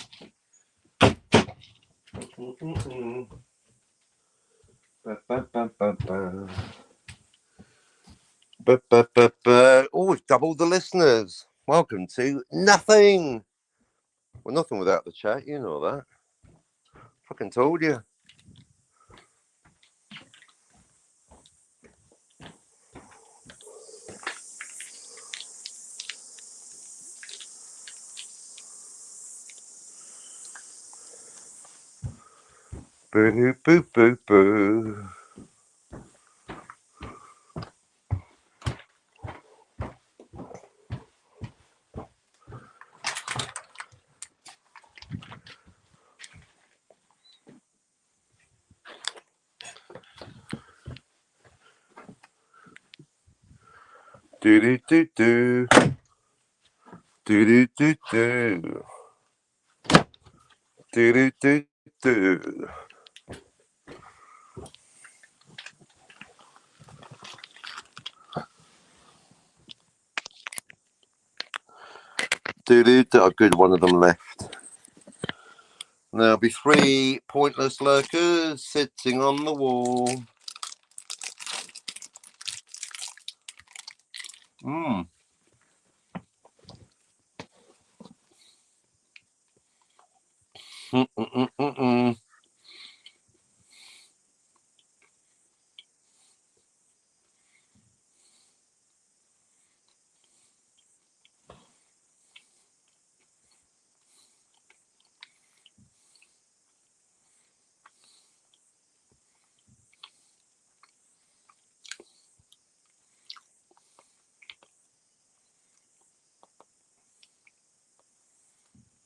Ba, ba, ba, ba, ba. Ba, ba, ba, ba. Oh, we've doubled the listeners. Welcome to Nothing. Well, nothing without the chat, you know that. Fucking told you. Boo boo boo boo. Do do do do. Do do do do. Do do do do. Do do do. Oh, good, one of them left. There'll be 3 pointless lurkers sitting on the wall. Mm. Mm-mm-mm-mm-mm.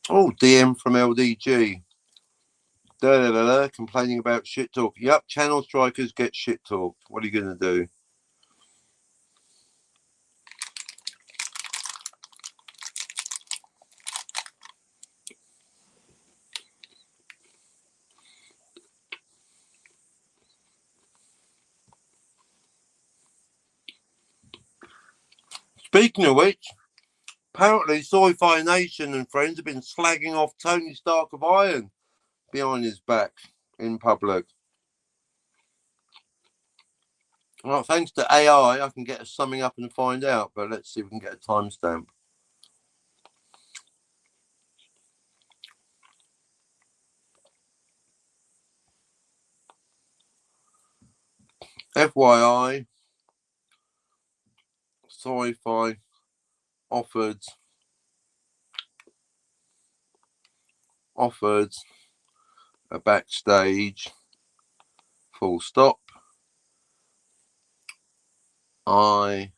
Oh, DM from LDG. Da, da, da, da, complaining about shit talk. Yep, channel strikers get shit talked. What are you going to do? Speaking of which, apparently Sci-Fi Nation and friends have been slagging off Tony Stark of Iron behind his back in public. Well, thanks to AI, I can get us summing up and find out, but let's see if we can get a timestamp. FYI, Sci-Fi offered a backstage full stop. I,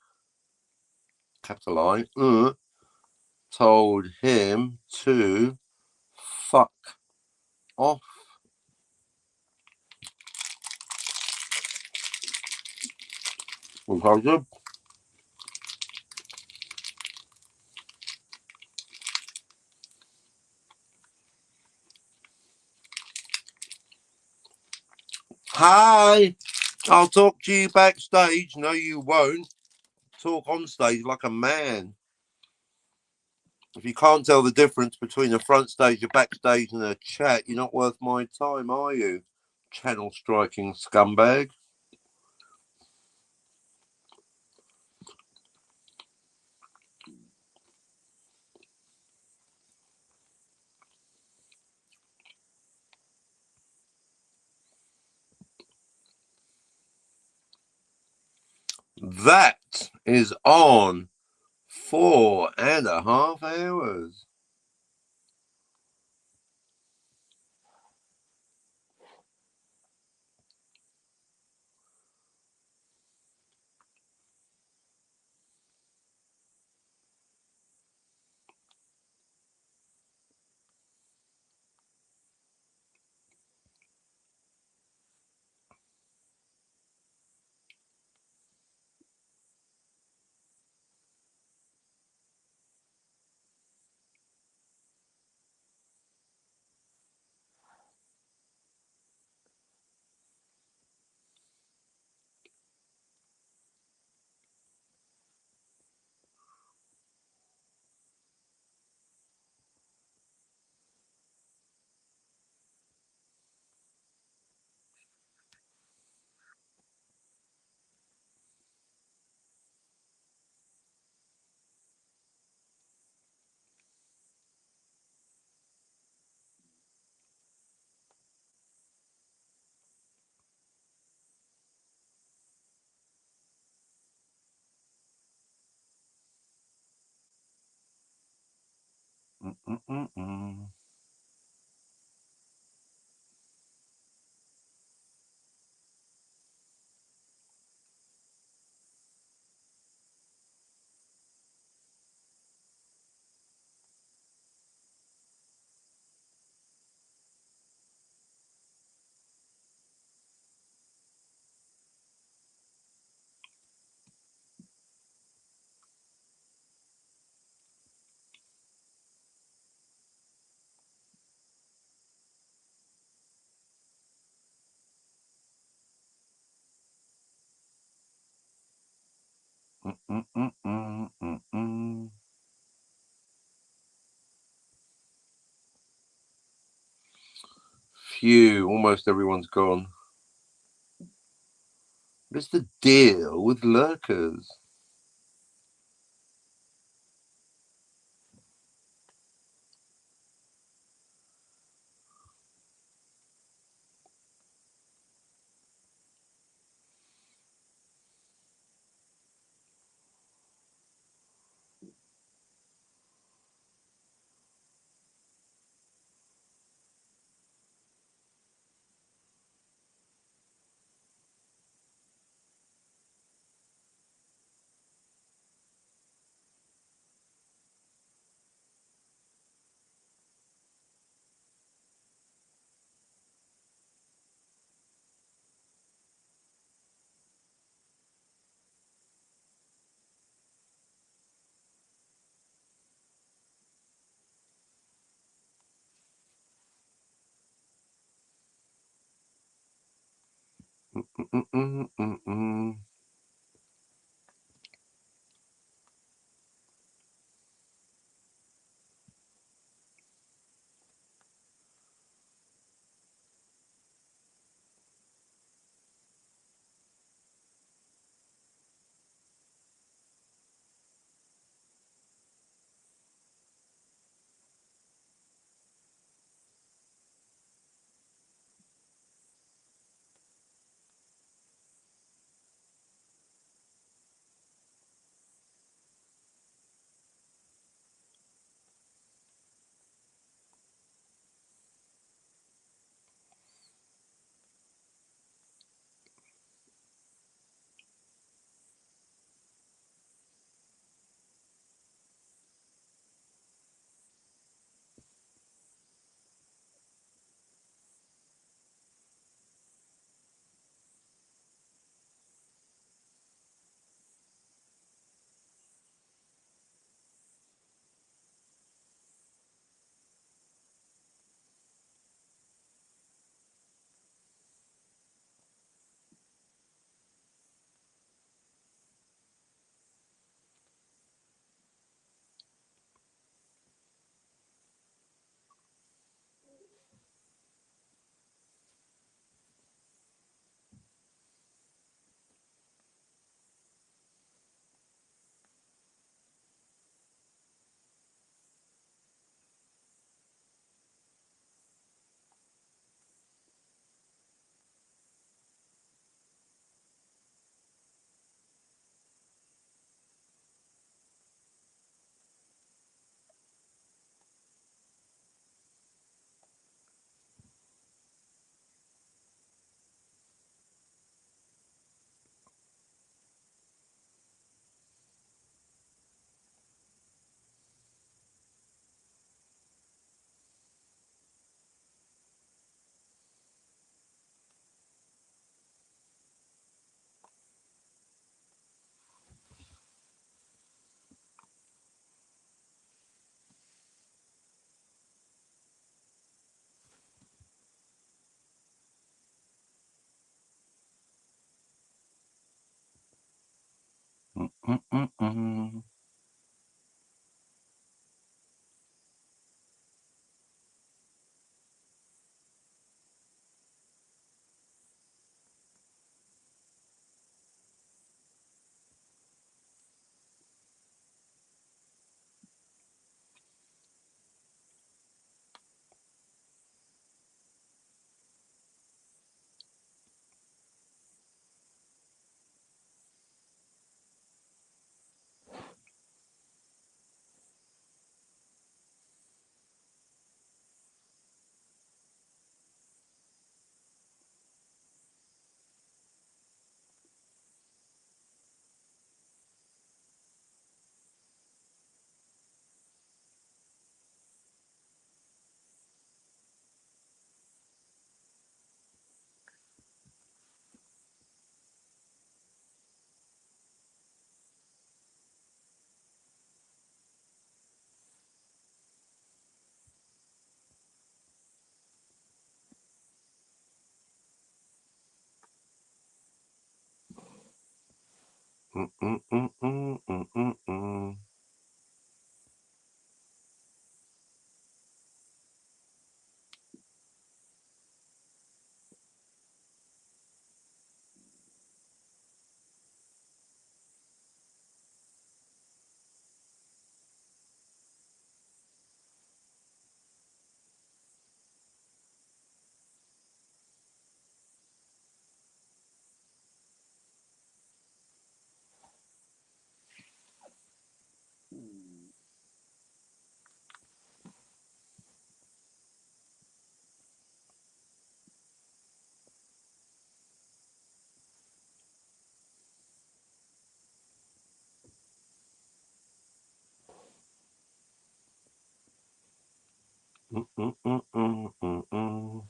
capital I, told him to fuck off. Hi, I'll talk to you backstage. No, you won't. Talk on stage like a man. If you can't tell the difference between a front stage, a backstage, and a chat, you're not worth my time, are you? Channel striking scumbag. That is on 4.5 hours. Mm-mm-mm-mm. Mm-mm-mm-mm-mm. Phew, almost everyone's gone. What's the deal with lurkers? Mm-mm-mm-mm-mm. Mm-mm-mm. Mm-mm-mm-mm-mm-mm. Mm-mm-mm-mm-mm-mm.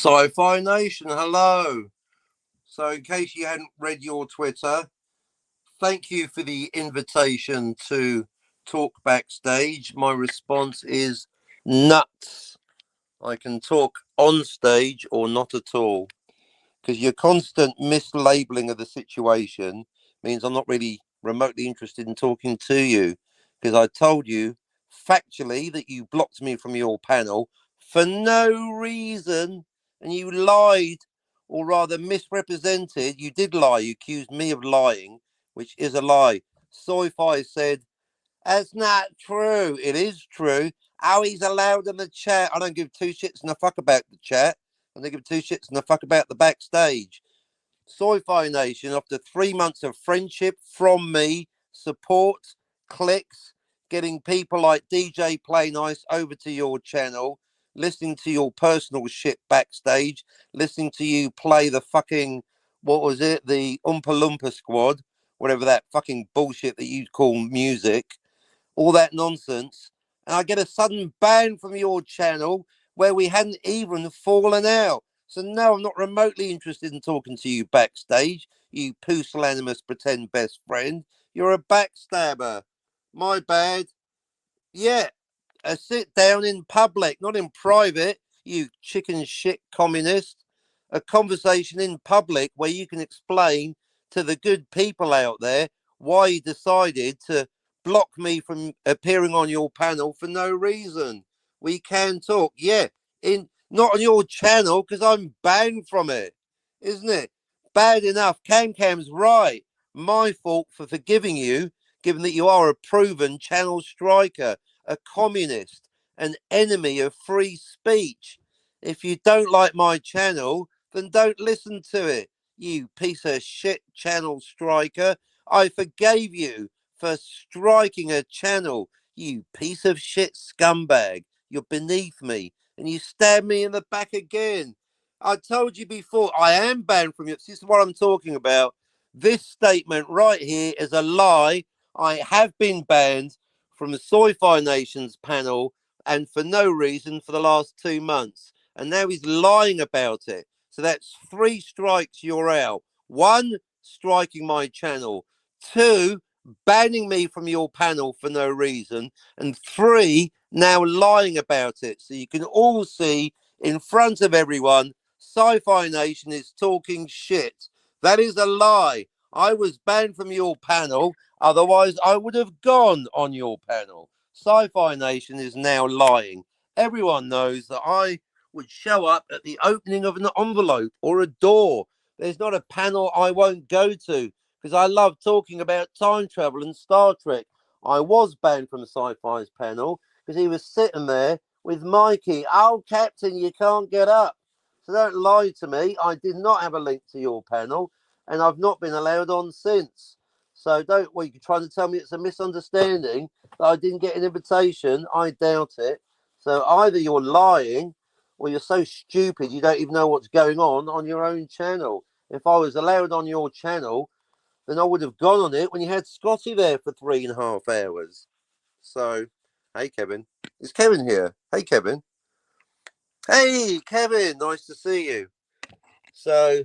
Sci-Fi Nation, hello. So in case you hadn't read your Twitter, thank you for the invitation to talk backstage. My response is nuts. I can talk on stage or not at all, because your constant mislabeling of the situation means I'm not really remotely interested in talking to you, because I told you factually that you blocked me from your panel for no reason, and you lied, or rather misrepresented. You did lie. You accused me of lying, which is a lie. Sci-Fi said, that's not true. It is true. How he's allowed in the chat. I don't give two shits and a fuck about the chat. And they give two shits and a fuck about the backstage. Sci-Fi Nation, after 3 months of friendship from me, support, clicks, getting people like DJ Play Nice over to your channel, listening to your personal shit backstage, listening to you play the fucking, what was it, the Oompa Loompa Squad, whatever that fucking bullshit that you call music, all that nonsense, and I get a sudden ban from your channel where we hadn't even fallen out. So no, I'm not remotely interested in talking to you backstage, you pusillanimous pretend best friend. You're a backstabber. My bad. Yeah, a sit down in public, not in private, you chicken shit communist. A conversation in public where you can explain to the good people out there why you decided to block me from appearing on your panel for no reason. We can talk, yeah, in not on your channel because I'm banned from it, isn't it? Bad enough. Cam's right. My fault for forgiving you, given that you are a proven channel striker, a communist, an enemy of free speech. If you don't like my channel, then don't listen to it, you piece of shit channel striker. I forgave you for striking a channel, you piece of shit scumbag. You're beneath me, and you stab me in the back again. I told you before, I am banned from you. This is what I'm talking about. This statement right here is a lie. I have been banned from the Sci-Fi Nation's panel, and for no reason, for the last 2 months. And now he's lying about it. So that's 3 strikes, you're out. 1, striking my channel. 2, banning me from your panel for no reason. And 3, now lying about it. So you can all see in front of everyone, Sci-Fi Nation is talking shit. That is a lie. I was banned from your panel. Otherwise, I would have gone on your panel. Sci-Fi Nation is now lying. Everyone knows that I would show up at the opening of an envelope or a door. There's not a panel I won't go to because I love talking about time travel and Star Trek. I was banned from Sci-Fi's panel because he was sitting there with Mikey. Oh, Captain, you can't get up. So don't lie to me. I did not have a link to your panel, and I've not been allowed on since. So don't, well, you're trying to tell me it's a misunderstanding that I didn't get an invitation. I doubt it. So either you're lying or you're so stupid you don't even know what's going on your own channel. If I was allowed on your channel, then I would have gone on it when you had Scotty there for 3.5 hours. So, hey, Kevin. Is Kevin here? Hey, Kevin. Hey, Kevin. Nice to see you. So,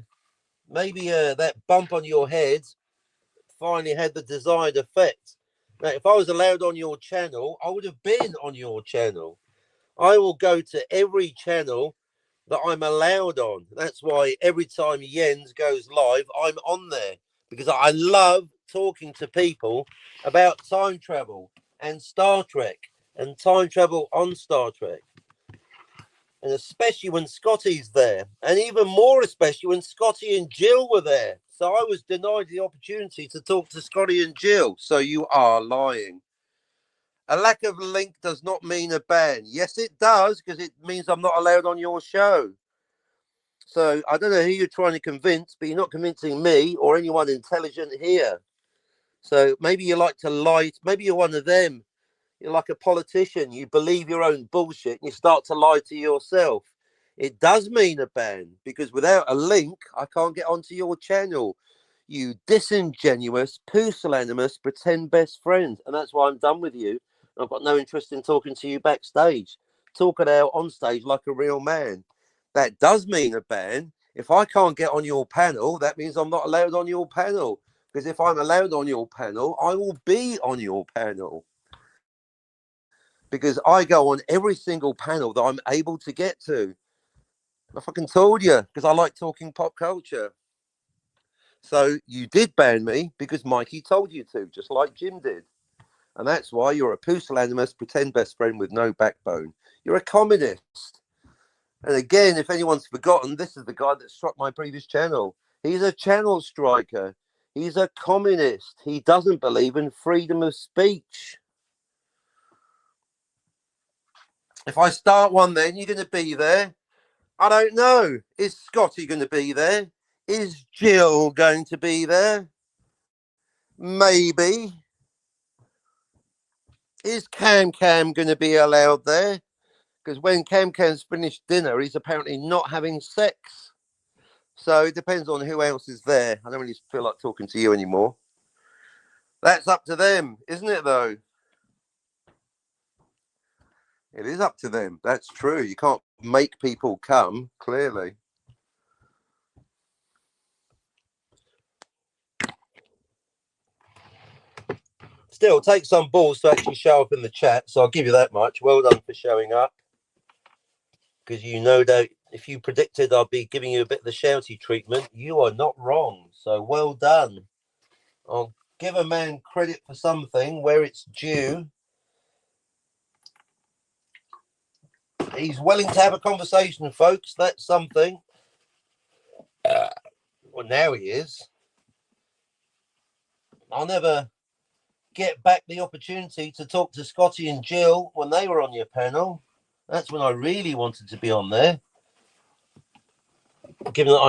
maybe that bump on your head finally had the desired effect. Now, if I was allowed on your channel, I would have been on your channel. I will go to every channel that I'm allowed on. That's why every time Jens goes live, I'm on there because I love talking to people about time travel and Star Trek and time travel on Star Trek. And especially when Scotty's there, and even more especially when Scotty and Jill were there. So I was denied the opportunity to talk to Scotty and Jill. So you are lying. A lack of link does not mean a ban. Yes, it does, because it means I'm not allowed on your show. So I don't know who you're trying to convince, but you're not convincing me or anyone intelligent here. So maybe you like to lie. Maybe you're one of them. You're like a politician. You believe your own bullshit and you start to lie to yourself. It does mean a ban because without a link, I can't get onto your channel. You disingenuous, pusillanimous, pretend best friend. And that's why I'm done with you. I've got no interest in talking to you backstage. Talk it out on stage like a real man. That does mean a ban. If I can't get on your panel, that means I'm not allowed on your panel. Because if I'm allowed on your panel, I will be on your panel. Because I go on every single panel that I'm able to get to. I fucking told you, because I like talking pop culture. So you did ban me because Mikey told you to, just like Jim did. And that's why you're a pusillanimous pretend best friend with no backbone. You're a communist. And again, if anyone's forgotten, this is the guy that struck my previous channel. He's a channel striker. He's a communist. He doesn't believe in freedom of speech. If I start one, then you're going to be there. I don't know. Is Scotty going to be there? Is Jill going to be there? Maybe. Is Cam going to be allowed there? Because when Cam's finished dinner, he's apparently not having sex. So it depends on who else is there. I don't really feel like talking to you anymore. That's up to them, isn't it, though? It is up to them. That's true. You can't make people come, clearly. Still, it takes some balls to actually show up in the chat, so I'll give you that much. Well done for showing up. Because you know that if you predicted I'd be giving you a bit of the shouty treatment, you are not wrong. So well done. I'll give a man credit for something where it's due. He's willing to have a conversation, folks. That's something. Well, now he is. I'll never get back the opportunity to talk to Scotty and Jill when they were on your panel. That's when I really wanted to be on there. Given that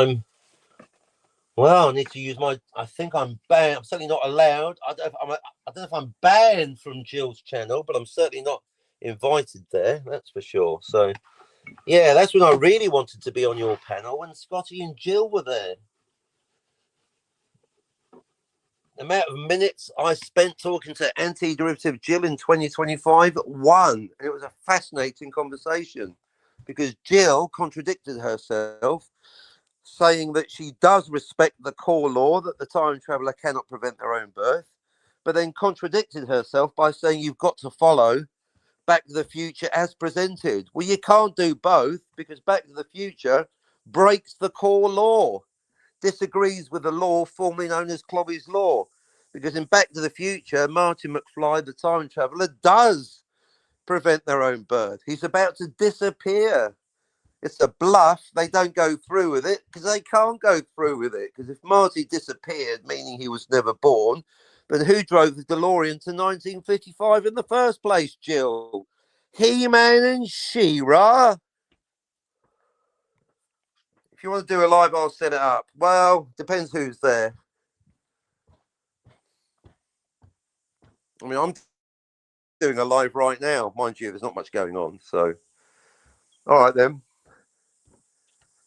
I need to use I think I'm banned. I'm certainly not allowed. I don't know if I'm banned from Jill's channel, but I'm certainly not invited there. That's for sure. So, yeah, that's when I really wanted to be on your panel, when Scotty and Jill were there. The amount of minutes I spent talking to anti-derivative Jill in 2025 won. And it was a fascinating conversation because Jill contradicted herself, saying that she does respect the core law that the time traveler cannot prevent their own birth, but then contradicted herself by saying you've got to follow Back to the Future as presented. Well, you can't do both because Back to the Future breaks the core law, disagrees with the law formerly known as Clovis law, because in Back to the Future, Marty McFly, the time traveler, does prevent their own birth. He's about to disappear. It's a bluff. They don't go through with it because they can't go through with it. Because if Marty disappeared, meaning he was never born, then who drove the DeLorean to 1955 in the first place, Jill? He-Man and She-Ra? If you want to do a live, I'll set it up. Well, depends who's there. I mean, I'm doing a live right now. Mind you, there's not much going on. So, all right then.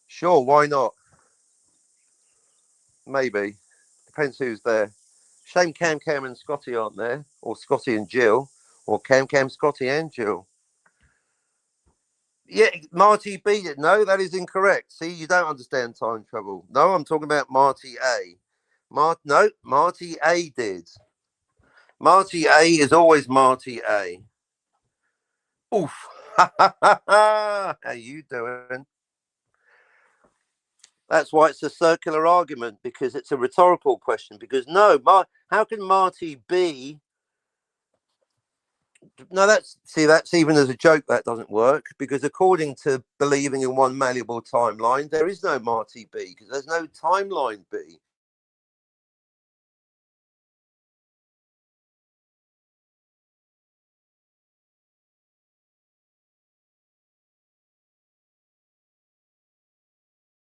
Sure, why not? Maybe. Depends who's there. Shame Cam and Scotty aren't there, or Scotty and Jill, or Cam, Scotty and Jill. Yeah, Marty B did. No, that is incorrect. See, you don't understand time travel. No, I'm talking about Marty A. No, Marty A did. Marty A is always Marty A. Oof. How you doing? That's why it's a circular argument, because it's a rhetorical question. Because no, how can Marty B? No, that's even as a joke that doesn't work, because according to believing in one malleable timeline, there is no Marty B because there's no timeline B.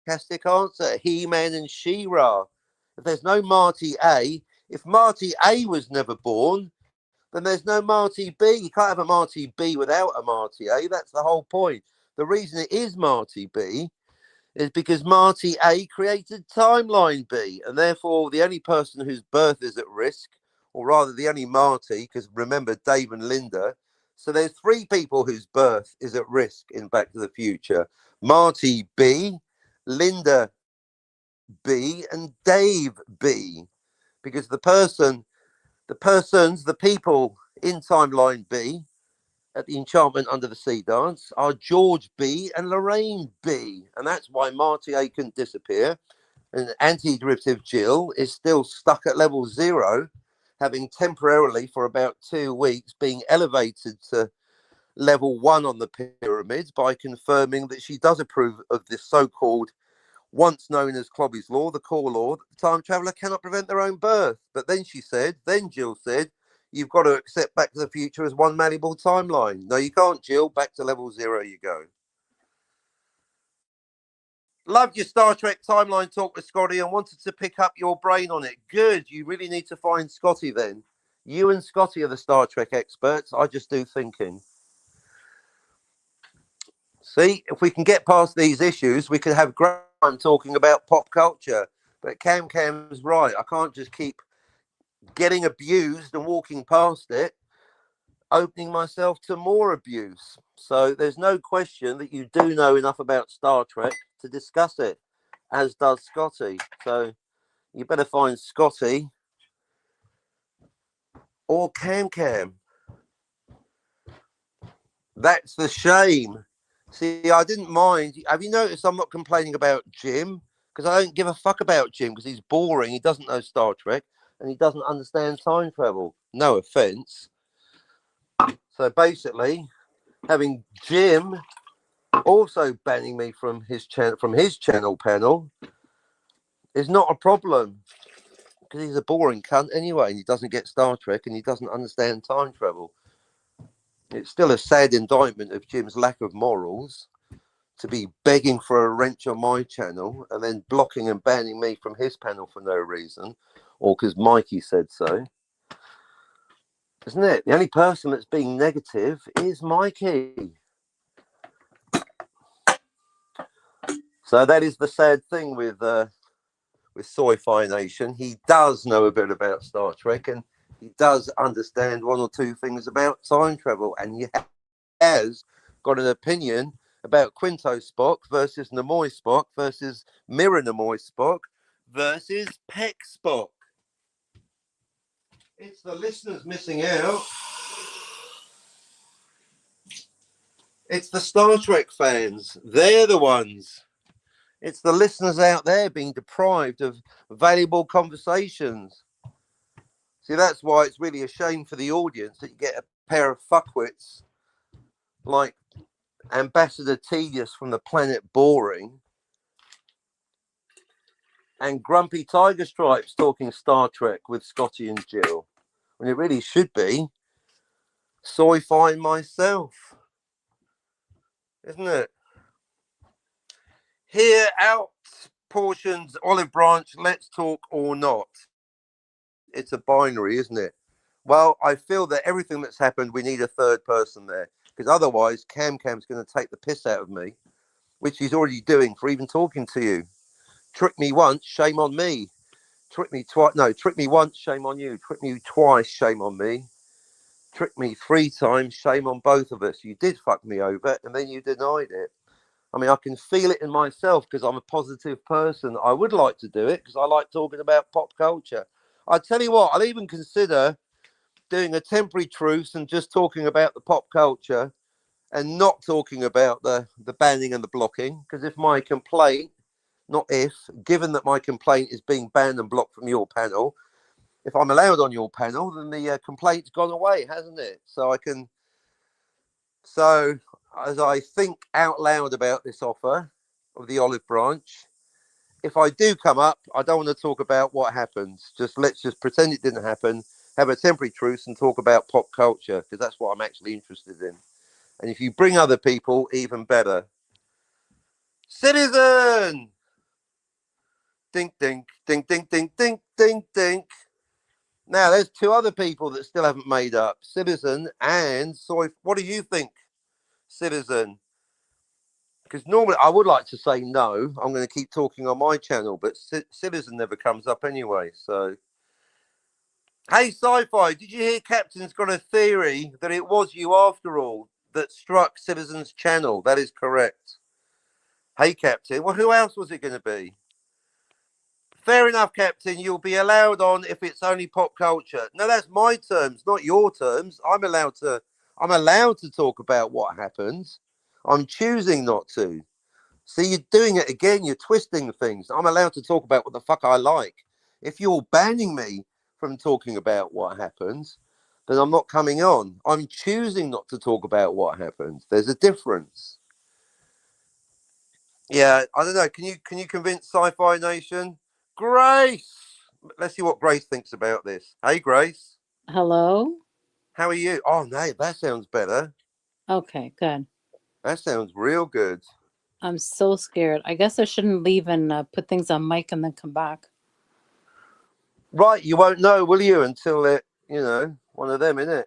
Sarcastic answer: He-Man and She-Ra. If there's no Marty A, if Marty A was never born, then there's no Marty B. You can't have a Marty B without a Marty A. That's the whole point. The reason it is Marty B is because Marty A created Timeline B, and therefore the only person whose birth is at risk, or rather the only Marty, because remember Dave and Linda, so there's three people whose birth is at risk in Back to the Future. Marty B, Linda B, and Dave B. Because the people in timeline B at the Enchantment Under the Sea dance are George B and Lorraine B. And that's why Marty A couldn't disappear. And anti-derivative Jill is still stuck at level 0, having temporarily for about 2 weeks being elevated to level 1 on the pyramids by confirming that she does approve of this so-called, once known as Clobby's Law, the core law, that the time traveller cannot prevent their own birth. But then Jill said, you've got to accept Back to the Future as one malleable timeline. No, you can't, Jill. Back to level 0 you go. Loved your Star Trek timeline talk with Scotty and wanted to pick up your brain on it. Good. You really need to find Scotty then. You and Scotty are the Star Trek experts. I just do thinking. See, if we can get past these issues, we could have great time talking about pop culture. But Cam's right. I can't just keep getting abused and walking past it, opening myself to more abuse. So there's no question that you do know enough about Star Trek to discuss it, as does Scotty. So you better find Scotty or Cam. That's the shame. See, I didn't mind. Have you noticed I'm not complaining about Jim? Because I don't give a fuck about Jim because he's boring. He doesn't know Star Trek and he doesn't understand time travel. No offense. So basically, having Jim also banning me from his channel panel is not a problem because he's a boring cunt anyway and he doesn't get Star Trek and he doesn't understand time travel. It's still a sad indictment of Jim's lack of morals to be begging for a wrench on my channel and then blocking and banning me from his panel for no reason, or because Mikey said so. Isn't it? The only person that's being negative is Mikey. So that is the sad thing with Sci-Fi Nation. He does know a bit about Star Trek and he does understand one or two things about time travel, and he has got an opinion about Quinto Spock versus Nimoy Spock versus Mirror Nimoy Spock versus Peck Spock. It's the listeners missing out. It's the Star Trek fans. They're the ones. It's the listeners out there being deprived of valuable conversations. See, that's why it's really a shame for the audience that you get a pair of fuckwits like Ambassador Tedious from the planet Boring and Grumpy Tiger Stripes talking Star Trek with Scotty and Jill, when it really should be Sci-Fi myself, isn't it? Here out portions, Olive Branch, let's talk or not. It's a binary, isn't it? Well, I feel that everything that's happened, we need a third person there, because otherwise Cam's going to take the piss out of me, which he's already doing for even talking to you. Trick me once, shame on me. Trick me twice. No, trick me once, shame on you. Trick me twice, shame on me. Trick me 3 times, shame on both of us. You did fuck me over and then you denied it. I mean, I can feel it in myself because I'm a positive person. I would like to do it because I like talking about pop culture. I tell you what, I'll even consider doing a temporary truce and just talking about the pop culture and not talking about the banning and the blocking. Because if my complaint, not if, given that my complaint is being banned and blocked from your panel, if I'm allowed on your panel, then the complaint's gone away, hasn't it? So as I think out loud about this offer of the olive branch, if I do come up, I don't want to talk about what happens. Let's just pretend it didn't happen, have a temporary truce and talk about pop culture, because that's what I'm actually interested in. And if you bring other people, even better. Citizen! Dink, dink, dink, dink, dink, dink, dink, dink. Now, there's 2 other people that still haven't made up. Citizen and Soy. What do you think, Citizen? Because normally I would like to say no. I'm going to keep talking on my channel, but Citizen never comes up anyway. So, hey, Sci-Fi, did you hear Captain's got a theory that it was you after all that struck Citizen's channel? That is correct. Hey, Captain. Well, who else was it going to be? Fair enough, Captain. You'll be allowed on if it's only pop culture. No, that's my terms, not your terms. I'm allowed to talk about what happens. I'm choosing not to. See, you're doing it again. You're twisting things. I'm allowed to talk about what the fuck I like. If you're banning me from talking about what happens, then I'm not coming on. I'm choosing not to talk about what happens. There's a difference. Yeah, I don't know. Can you convince Sci-Fi Nation? Grace! Let's see what Grace thinks about this. Hey, Grace. Hello? How are you? Oh, no, that sounds better. Okay, good. That sounds real good. I'm so scared. I guess I shouldn't leave and put things on mic and then come back. Right, you won't know, will you, until it, one of them, innit?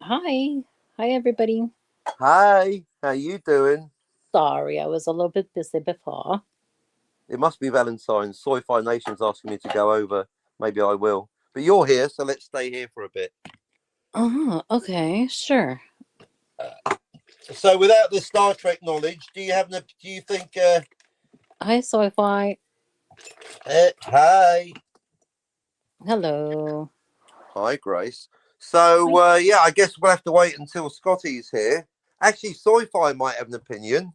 Hi. Hi, everybody. Hi, how you doing? Sorry, I was a little bit busy before. It must be Valentine's. Sci-Fi Nation's asking me to go over. Maybe I will. But you're here, so let's stay here for a bit. Oh, okay, sure. So, without the Star Trek knowledge, do you think? Hi, Sci-Fi. Hi. Hello. Hi, Grace. So, yeah, I guess we'll have to wait until Scotty's here. Actually, Sci-Fi might have an opinion.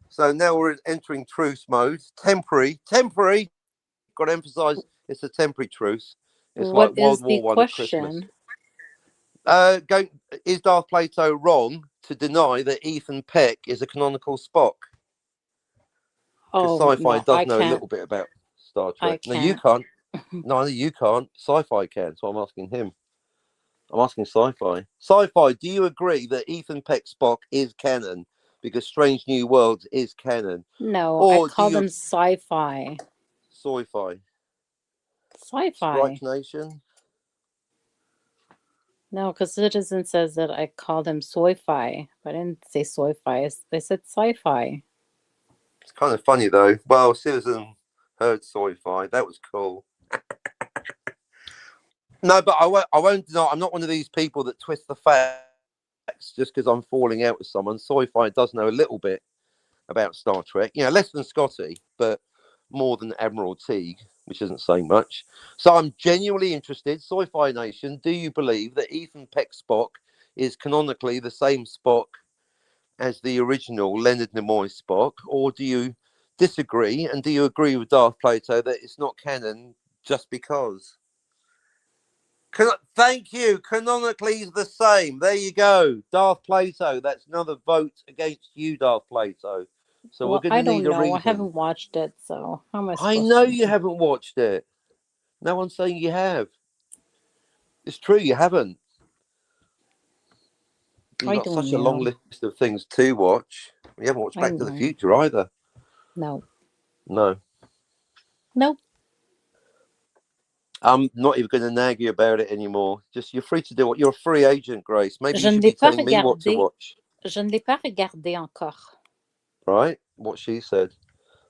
So now we're entering truce mode. Temporary. Got to emphasize it's a temporary truce. It's What like is World the War One at Christmas. question? Is Darth Plato wrong to deny that Ethan Peck is a canonical Spock? Because Oh, Sci-Fi no, does I know a can't. little bit about Star I Trek. No, you can't. can't. No, you can't. Sci-Fi can. So I'm asking him. I'm asking Sci-Fi. Sci-Fi, do you agree that Ethan Peck Spock is canon? Because Strange New Worlds is canon. No, I Or do call you them Sci-Fi. Sci-Fi? Sci-Fi. Strike Nation? No, because Citizen says that I called him Sci-Fi. But I didn't say Sci-Fi. I said Sci-Fi. It's kind of funny though. Well, Citizen heard Sci-Fi. That was cool. No, but I won't deny. I'm not one of these people that twist the facts just because I'm falling out with someone. Sci-Fi does know a little bit about Star Trek. Less than Scotty, but more than Admiral Teague, which isn't saying much. So I'm genuinely interested. Sci-Fi Nation, do you believe that Ethan Peck Spock is canonically the same Spock as the original Leonard Nimoy Spock, or do you disagree? And do you agree with Darth Plato that it's not canon just because? Thank you. Canonically is the same. There you go. Darth Plato. That's another vote against you, Darth Plato. So we're Well, going I to need don't a know. I reason. haven't watched it, so how am I I supposed know to you know? haven't watched it. No one's saying you have. It's true, you haven't. You've I got don't such a long know. list of things to watch. You haven't watched I Back to the know. Future either. No. No. Nope. I'm not even going to nag you about it anymore. Just you're free to do what you're a free agent, Grace. Maybe Je you ne should l'ai be pas telling me what to regardé. watch. Je ne l'ai pas regardé encore. Right? What she said.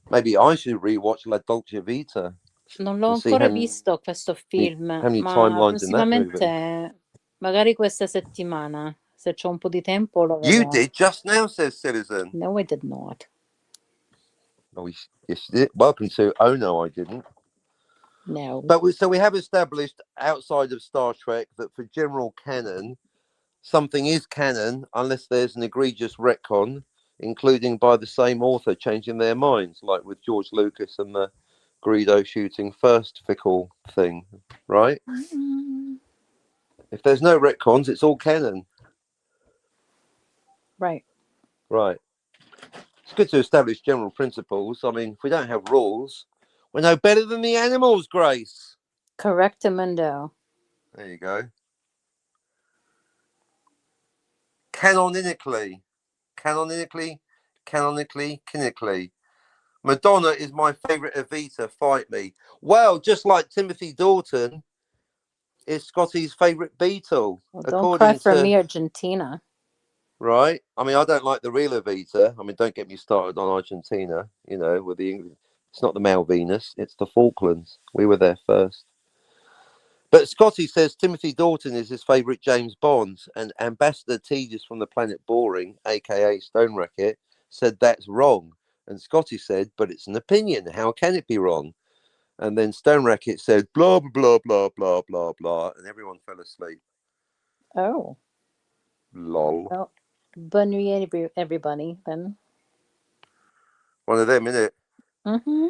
Maybe I should rewatch La Dolce Vita Non l'ho and see ancora visto questo film, how many ma timelines in that movie. prossimamente, magari questa settimana, se c'ho un po' di tempo, lo You vedrò. did just now, says Citizen. No, I did not. Oh, yes, you did. Welcome to Oh No, I didn't. No. But we have established outside of Star Trek that for general canon, something is canon unless there's an egregious retcon, including by the same author changing their minds, like with George Lucas and the Greedo shooting first fickle thing, right? If there's no retcons, it's all canon. Right. Right. It's good to establish general principles. I mean, if we don't have rules, we're no better than the animals, Grace. Correctamundo. There you go. Canonically. Madonna is my favourite Evita. Fight me. Well, just like Timothy Dalton is Scotty's favourite Beatle. Well, don't cry According for to... me, Argentina. Right. I mean, I don't like the real Evita. I mean, don't get me started on Argentina, with the English. It's not the Malvinas, it's the Falklands. We were there first. But Scotty says Timothy Dalton is his favourite James Bond, and Ambassador Tejas from the planet Boring, aka Stone Racket, said that's wrong. And Scotty said, but it's an opinion. How can it be wrong? And then Stone Racket said, blah, blah, blah, blah, blah, blah. And everyone fell asleep. Oh. Lol. Well, bonne nuit, everybody, then. One of them, innit? Mm-hmm.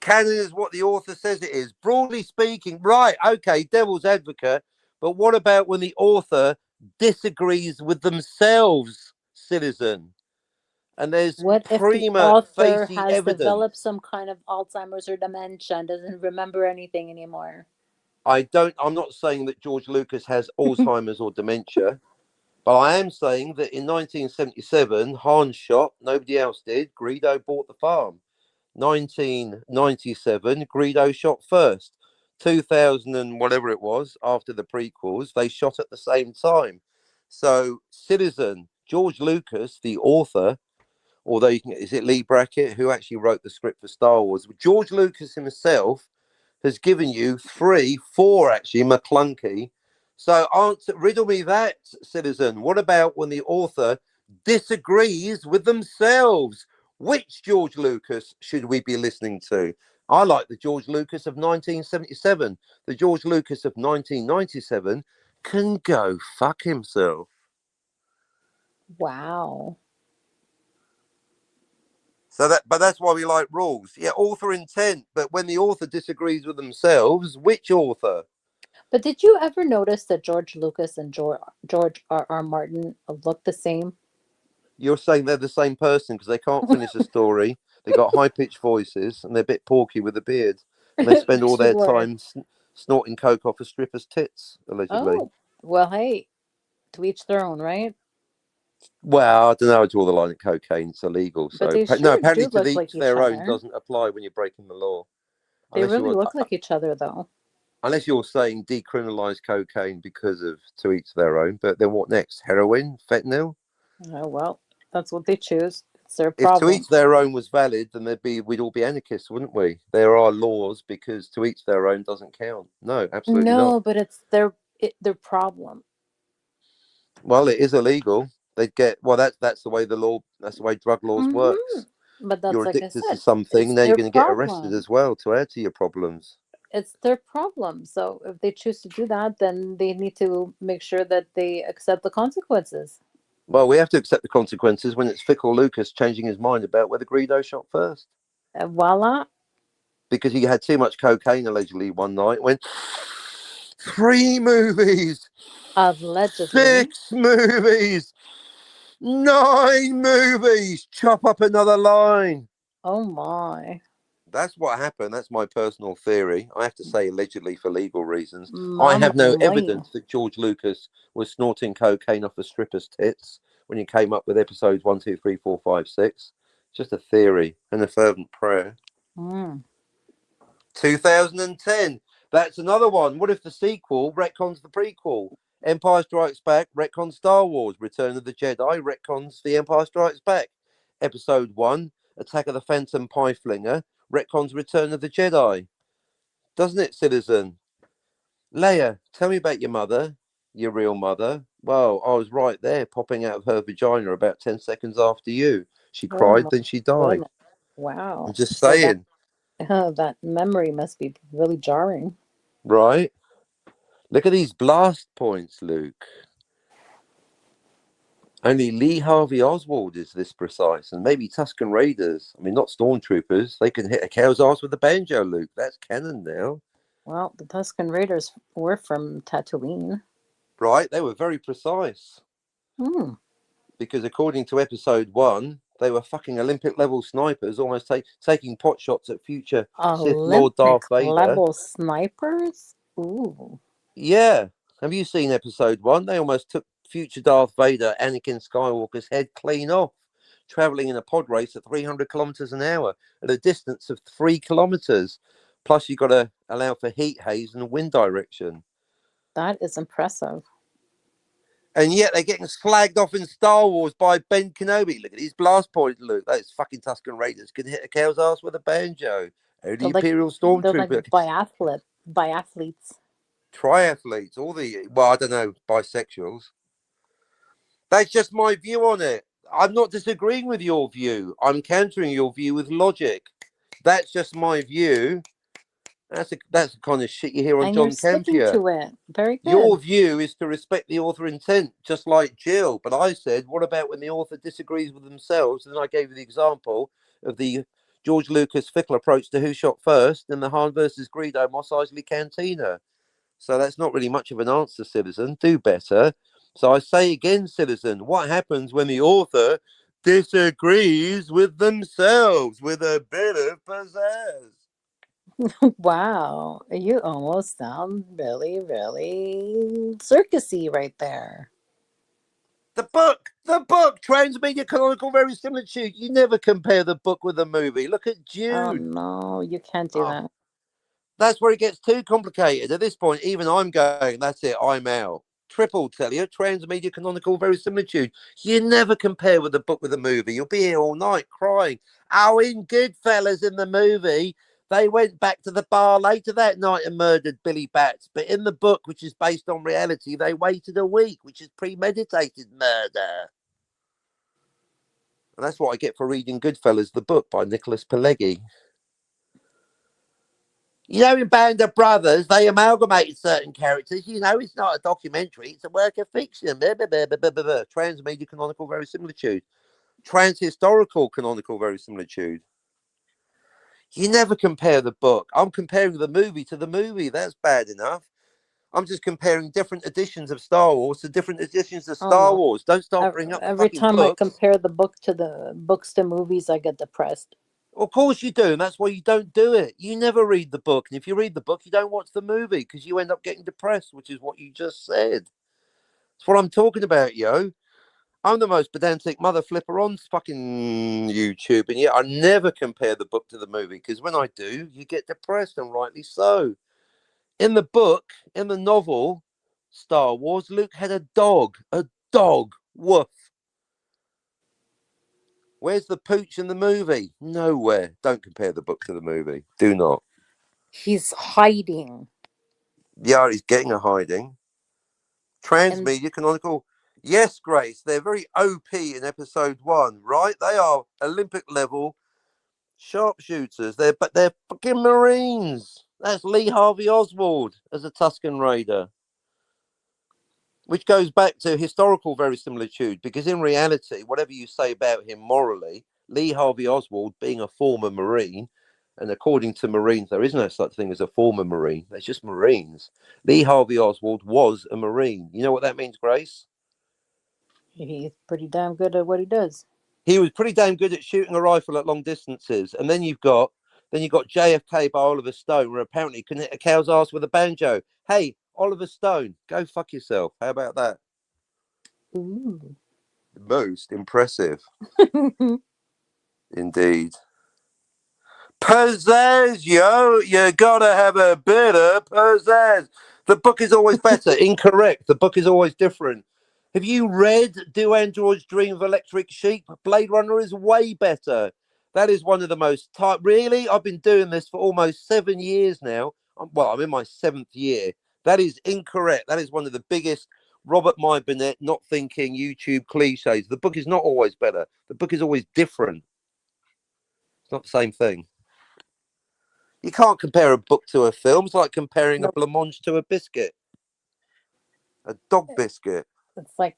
Canon is what the author says it is. Broadly speaking, right, okay, devil's advocate. But what about when the author disagrees with themselves, citizen? And there's What if the prima author facie has evidence. developed some kind of Alzheimer's or dementia and doesn't remember anything anymore? I'm not saying that George Lucas has Alzheimer's or dementia, but I am saying that in 1977, Han shot, nobody else did. Greedo bought the farm. 1997, Greedo shot first. 2000 and whatever it was, after the prequels, they shot at the same time. So, citizen George Lucas, the author, although is it Lee Brackett who actually wrote the script for Star Wars? George Lucas himself has given you four actually, McClunky. So riddle me that, citizen. What about when the author disagrees with themselves? Which George Lucas should we be listening to? I like the George Lucas of 1977. The George Lucas of 1997 can go fuck himself. Wow. But that's why we like rules. Yeah, author intent. But when the author disagrees with themselves, which author? But did you ever notice that George Lucas and George R. Martin look the same? You're saying they're the same person because they can't finish a story. They got high pitched voices and they're a bit porky with a beard. And they spend all their Sure. time snorting coke off a stripper's tits, allegedly. Oh, well, hey, to each their own, right? Well, I don't know. I draw the line at cocaine. It's illegal. But So they no, sure apparently do to look each like each their own other. doesn't apply when you're breaking the law. They Unless you really want, look like each other, though. unless you're saying decriminalize cocaine because of to each their own. But then what next? Heroin, fentanyl? Oh, well, that's what they choose. It's their If to problem. each their own was valid, then we'd all be anarchists, wouldn't we? There are laws because to each their own doesn't count. No, absolutely No, not. but it's their problem. Well, it is illegal. They'd get that's the way the law. That's the way drug laws Mm-hmm. works. But that's You're like I addicted to said, something, it's now you're their going to get arrested problem. as well to add to your problems. It's their problem. So if they choose to do that, then they need to make sure that they accept the consequences. Well, we have to accept the consequences when it's Fickle Lucas changing his mind about whether Greedo shot first Voila. because he had too much cocaine allegedly one night. Went 3 movies, Allegedly. 6 movies, 9 movies. Chop up another line. Oh my. That's what happened. That's my personal theory. I have to say allegedly for legal reasons. I Mama have no mia. evidence that George Lucas was snorting cocaine off a stripper's tits when he came up with episodes 1, 2, 3, 4, 5, 6. Just a theory and a fervent prayer. Mm. 2010. That's another one. What if the sequel retcons the prequel? Empire Strikes Back retcons Star Wars. Return of the Jedi retcons The Empire Strikes Back. Episode 1, Attack of the Phantom Pie Flinger, retcons Return of the Jedi. Doesn't it, citizen? Leia, tell me about your mother, your real mother. Well, I was right there, popping out of her vagina about 10 seconds after you. She Oh cried, my then she died. goodness. Wow. I'm just So that saying, that memory must be really jarring. right? Look at these blast points, Luke. Only Lee Harvey Oswald is this precise, and maybe Tusken Raiders. I mean, not stormtroopers. They can hit a cow's ass with a banjo, Luke. That's canon now. Well, the Tusken Raiders were from Tatooine. Right? They were very precise. Hmm. Because according to episode 1, they were fucking Olympic level snipers, almost taking pot shots at future Sith Lord Olympic Darth Vader. level snipers? Ooh. Yeah. Have you seen episode 1? They almost took future Darth Vader, Anakin Skywalker's head clean off, traveling in a pod race at 300 kilometers an hour at a distance of 3 kilometers. Plus, you've got to allow for heat haze and wind direction. That is impressive. And yet they're getting slagged off in Star Wars by Ben Kenobi. Look at these blast points, Luke. Those fucking Tusken Raiders can hit a cow's ass with a banjo. Only They're like Imperial they're like Stormtrooper. biathletes. Triathletes. All the, well, I don't know, bisexuals. That's just my view on it. I'm not disagreeing with your view. I'm countering your view with logic. That's just my view. That's the kind of shit you hear on And you're John sticking Campier. to it. Very Your good. view is to respect the author intent, just like Jill. But I said, what about when the author disagrees with themselves? And I gave you the example of the George Lucas fickle approach to Who Shot First and the Han versus Greedo Mos Eisley Cantina. So that's not really much of an answer, citizen. Do better. So I say again, citizen, what happens when the author disagrees with themselves with a bit of pizzazz? Wow. You almost sound really, really circusy right there. The book, transmedia canonical verisimilitude. You never compare the book with the movie. Look at Oh Dune. no, you can't do Oh, that. that's where it gets too complicated. At this point, even I'm going, that's it, I'm out. Triple tell you, transmedia canonical verisimilitude. You never compare with the book with the movie. You'll be here all night crying. Oh, in Goodfellas in the movie, they went back to the bar later that night and murdered Billy Bats. But in the book, which is based on reality, they waited a week, which is premeditated murder. And that's what I get for reading Goodfellas, the book by Nicholas Pileggi. You know, in Band of Brothers, they amalgamated certain characters. You know, it's not a documentary, it's a work of fiction. Transmedia canonical verisimilitude. Transhistorical canonical verisimilitude. You never compare the book. I'm comparing the movie to the movie. That's bad enough. I'm just comparing different editions of Star Wars to different editions of Oh Star no. Wars. Don't start bringing up the Every fucking time I books. compare the book to the books to movies, I get depressed. Of course you do, and that's why you don't do it. You never read the book, and if you read the book, you don't watch the movie because you end up getting depressed, which is what you just said. That's what I'm talking about, yo. I'm the most pedantic mother flipper on fucking YouTube, and yet I never compare the book to the movie because when I do, you get depressed, and rightly so. In the book, in the novel, Star Wars, Luke had a dog. A dog. Woof. Where's the pooch in the movie? Nowhere. Don't compare the book to the movie. Do not. He's hiding. Yeah, he's getting a hiding. And Transmedia canonical. Yes, Grace, they're very OP in episode 1, right? They are Olympic level sharpshooters. They're fucking Marines. That's Lee Harvey Oswald as a Tusken Raider. Which goes back to historical verisimilitude, because in reality, whatever you say about him morally, Lee Harvey Oswald being a former Marine, and according to Marines, there is no such thing as a former Marine. There's just Marines. Lee Harvey Oswald was a Marine. You know what that means, Grace? he's pretty damn good at what he does. He was pretty damn good at shooting a rifle at long distances. And then you've got JFK by Oliver Stone, where apparently he can hit a cow's ass with a banjo. Hey, Oliver Stone, go fuck yourself. How about that? Ooh. Most impressive, indeed. Pizzazz, yo, you gotta have a bit of pizzazz. The book is always better. Incorrect. The book is always different. Have you read Do Androids Dream of Electric Sheep? Blade Runner is way better. That is one of the most type. Really, I've been doing this for almost 7 years now. Well, I'm in my 7th year. That is incorrect. That is one of the biggest Robert My Burnett not thinking YouTube cliches. The book is not always better. The book is always different. It's not the same thing. You can't compare a book to a film. It's like comparing a Nope. blancmange to a biscuit, a dog biscuit. It's like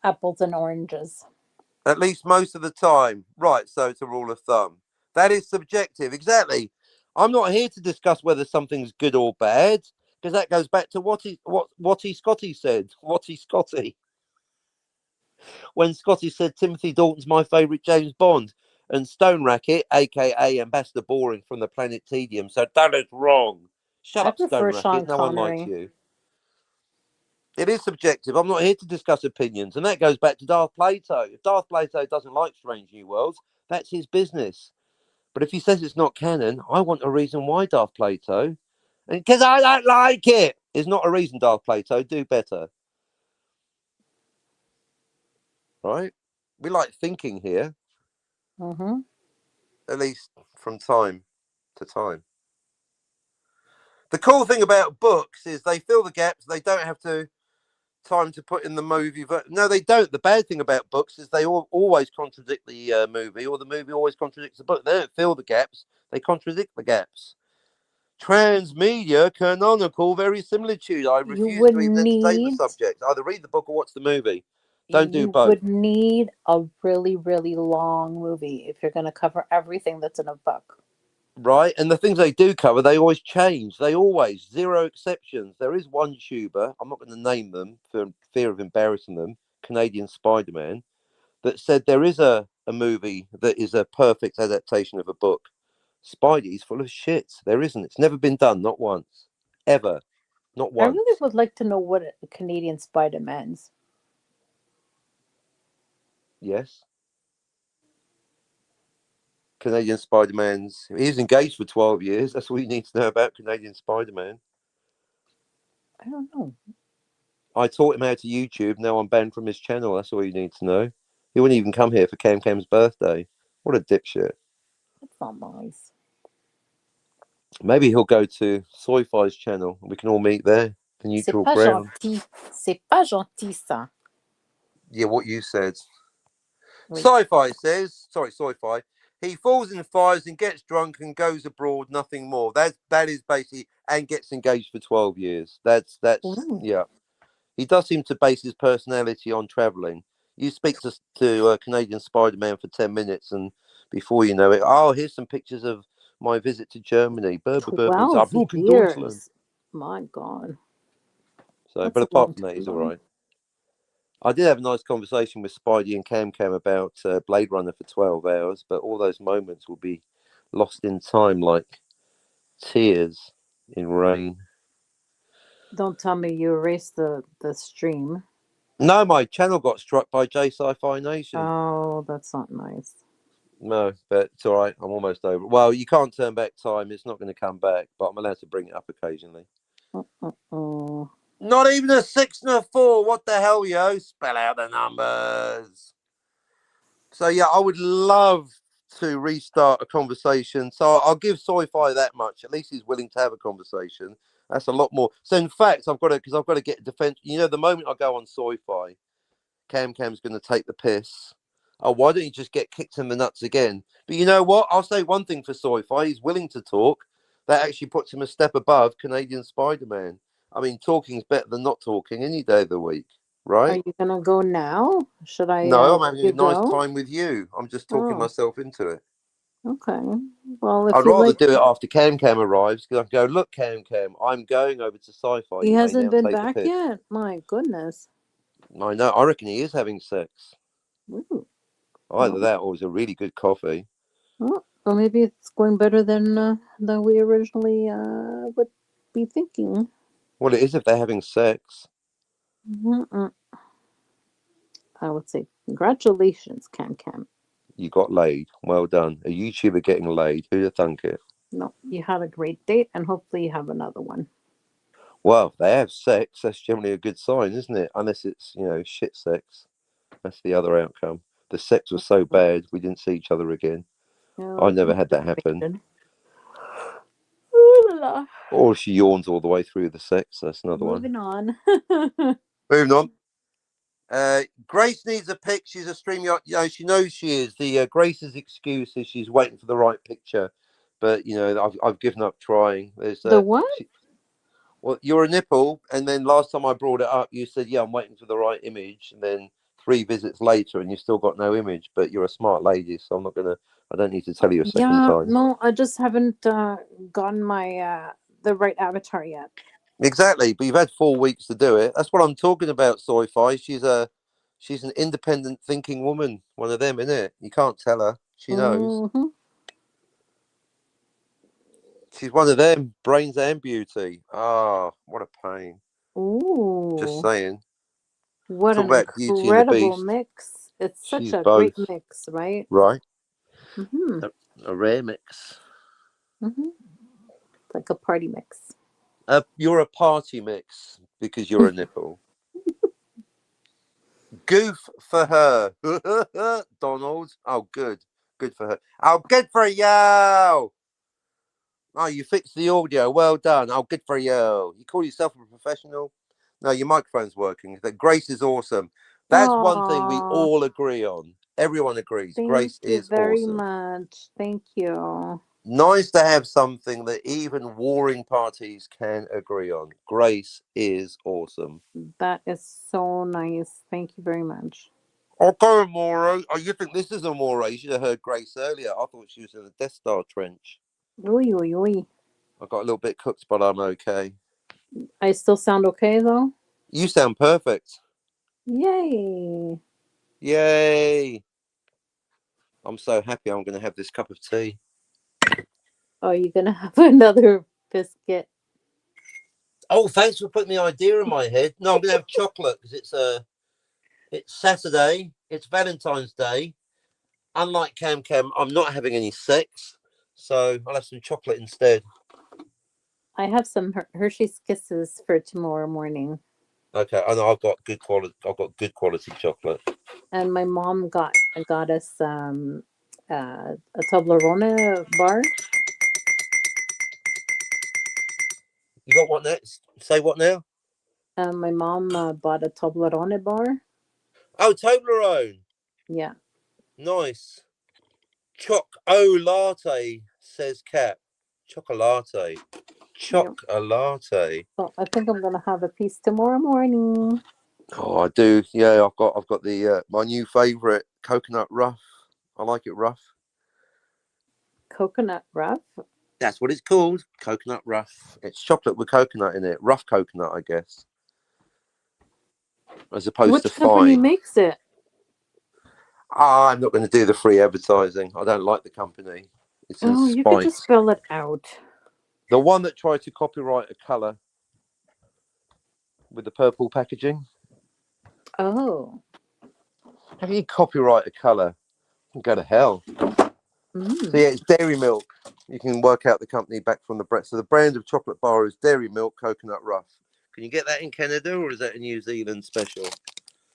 apples and oranges. At least most of the time. Right, so it's a rule of thumb. That is subjective. Exactly. I'm not here to discuss whether something's good or bad, because that goes back to what Scotty said. Watty Scotty. When Scotty said Timothy Dalton's my favourite James Bond, and Stone Racket, aka Ambassador Boring from the planet Tedium, said that is wrong. Shut I up, Stone prefer Sean Racket. No one likes Connery. you. It is subjective. I'm not here to discuss opinions. And that goes back to Darth Plato. If Darth Plato doesn't like Strange New Worlds, that's his business. But if he says it's not canon, I want a reason why Darth Plato. And because I don't like it is not a reason, Darth Plato. Do better. Right? We like thinking here, Mm-hmm. at least from time to time. The cool thing about books is they fill the gaps. They don't have to time to put in the movie. No, they don't. The bad thing about books is they always contradict the movie, or the movie always contradicts the book. They don't fill the gaps; they contradict the gaps. Transmedia, canonical, verisimilitude. I You refuse would to even entertain the need subject. Either read the book or watch the movie. Don't do you both. would need a really, really long movie if you're going to cover everything that's in a book. Right, and the things they do cover, they always change. They always, zero exceptions. There is one tuber, I'm not going to name them for fear of embarrassing them, Canadian Spider-Man, that said there is a movie that is a perfect adaptation of a book. Spidey's full of shit. There isn't. It's never been done, not once. Ever. Not I once. really would like to know what a Canadian Spider-Man's. Yes. Canadian Spider-Man's... He was engaged for 12 years. That's all you need to know about Canadian Spider-Man. I don't know. I taught him how to YouTube. Now I'm banned from his channel. That's all you need to know. He wouldn't even come here for Cam Cam's birthday. What a dipshit. That's not nice. Maybe he'll go to Soy-Fi's channel and we can all meet there. The C'est neutral pas ground. gentil. C'est pas gentil, ça. Yeah, what you said. Oui. Sci-Fi says, sorry, Sci-Fi, he falls in fires and gets drunk and goes abroad, nothing more. That is basically, and gets engaged for 12 years. That's Ooh. yeah. He does seem to base his personality on traveling. You speak to Canadian Spider-Man for 10 minutes and before you know it, oh, here's some pictures of my visit to Germany. 12 Deutschland. years. My God. So, That's but a apart long from that, he's time. all right. I did have a nice conversation with Spidey and Cam Cam about Blade Runner for 12 hours, but all those moments will be lost in time like tears in rain. Don't tell me you erased the stream. No, my channel got struck by J Sci-Fi Nation. Oh, that's not nice. No, but it's all right. I'm almost over. Well, you can't turn back time. It's not going to come back, but I'm allowed to bring it up occasionally. Not even a 6 and a 4. What the hell, yo? Spell out the numbers. So, yeah, I would love to restart a conversation. So I'll give Sci-Fi that much. At least he's willing to have a conversation. That's a lot more. So, in fact, I've got to get defense. You know, the moment I go on Sci-Fi, Cam Cam's going to take the piss. Oh, why don't you just get kicked in the nuts again? But you know what? I'll say one thing for Sci-Fi. He's willing to talk. That actually puts him a step above Canadian Spider-Man. I mean, talking's better than not talking any day of the week, Are right? you gonna go now? Should I? No, I'm having a nice go? time with you. I'm just talking myself into it. Okay. Well, if I'd you rather like, do it after Cam Cam arrives because I can go, look, Cam Cam, I'm going over to Sci-Fi. he You may hasn't now been take the back piss. yet. My goodness. I know. I reckon he is having sex. Ooh. Either that or it's a really good coffee. Well, maybe it's going better than we originally would be thinking. Well, it is if they're having sex. Mm-mm. I would say congratulations, Cam Cam. You got laid. Well done. A YouTuber getting laid. Who'd have thunk it? No, you had a great date, and hopefully you have another one. Well, if they have sex, that's generally a good sign, isn't it? Unless it's, shit sex. That's the other outcome. The sex was so bad, we didn't see each other again. I never had that happen. Or she yawns all the way through the sex. That's another Moving one. on. Moving on. Grace needs a pic. She's a StreamYard. She knows she is. The Grace's excuse is she's waiting for the right picture. But, I've given up trying. There's The what? well, you're a nipple, and then last time I brought it up, you said, "Yeah, I'm waiting for the right image," and then 3 visits later, and you still got no image. But you're a smart lady, so I'm not gonna. I don't need to tell you a second time. No, I just haven't gotten my the right avatar yet. Exactly, but you've had 4 weeks to do it. That's what I'm talking about. Sci-Fi. She's an independent thinking woman. One of them, isn't it? You can't tell her. She knows. Mm-hmm. She's one of them. Brains and beauty. Ah, what a pain. Ooh. Just saying. What Talk an about Beauty and the incredible Beast. mix. It's such She's a both. great mix, right? Right. Mm-hmm. A rare mix. Mm-hmm. Like a party mix. You're a party mix because you're a nipple. Goof for her. Donald. Oh, good. Good for her. Oh, good for you. Oh, you fixed the audio. Well done. Oh, good for you. You call yourself a professional? No, your microphone's working. That Grace is awesome. That's one thing we Aw, all agree on. Everyone agrees. thank Grace you is very awesome. much. Thank you. Nice to have something that even warring parties can agree on. Grace is awesome. That is so nice. Thank you very much. Okay, Amore. Oh, you think this is Amore? You should have heard Grace earlier. I thought she was in the Death Star trench. Oy, oy, oy. I got a little bit cooked, but I'm okay. I still sound okay though? You sound perfect. Yay. Yay. I'm so happy I'm going to have this cup of tea. Are you gonna have another biscuit? Oh, thanks for putting the idea in my head. No, I'm going to have chocolate because it's Saturday. It's Valentine's Day. Unlike Cam Cam, I'm not having any sex, so I'll have some chocolate instead. I have some Hershey's Kisses for tomorrow morning. Okay, I know I've got good quality. I've got good quality chocolate. And my mom got us a Toblerone bar. You got what next? Say what now? My mom bought a Toblerone bar. Oh, Toblerone. Yeah. Nice. Choc-o-latte, says Cat. Chocolate. Chocolate. So I think I'm gonna have a piece tomorrow morning. Oh, I do. Yeah, I've got the my new favourite coconut rough. I like it rough. Coconut rough. That's what it's called. Coconut rough. It's chocolate with coconut in it. Rough coconut, I guess. As opposed Which to company fine. makes it? I'm not going to do the free advertising. I don't like the company. It's in Oh, you could just spite. spell it out. The one that tried to copyright a colour with the purple packaging. Oh. How do you copyright a colour? Go to hell. Mm. So yeah, it's dairy milk. You can work out the company back from the brand. So the brand of chocolate bar is dairy milk coconut rough. Can you get that in Canada or is that a New Zealand special?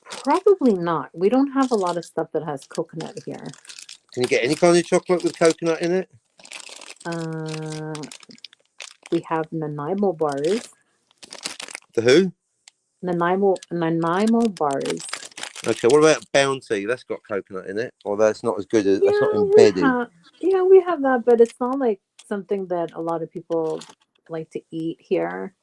Probably not. We don't have a lot of stuff that has coconut here. Can you get any kind of chocolate with coconut in it? We have Nanaimo bars. The who? Nanaimo bars. Okay, what about Bounty? That's got coconut in it. Or that's not as good as that's not Yeah, embedded. we have that, but it's not like something that a lot of people like to eat here.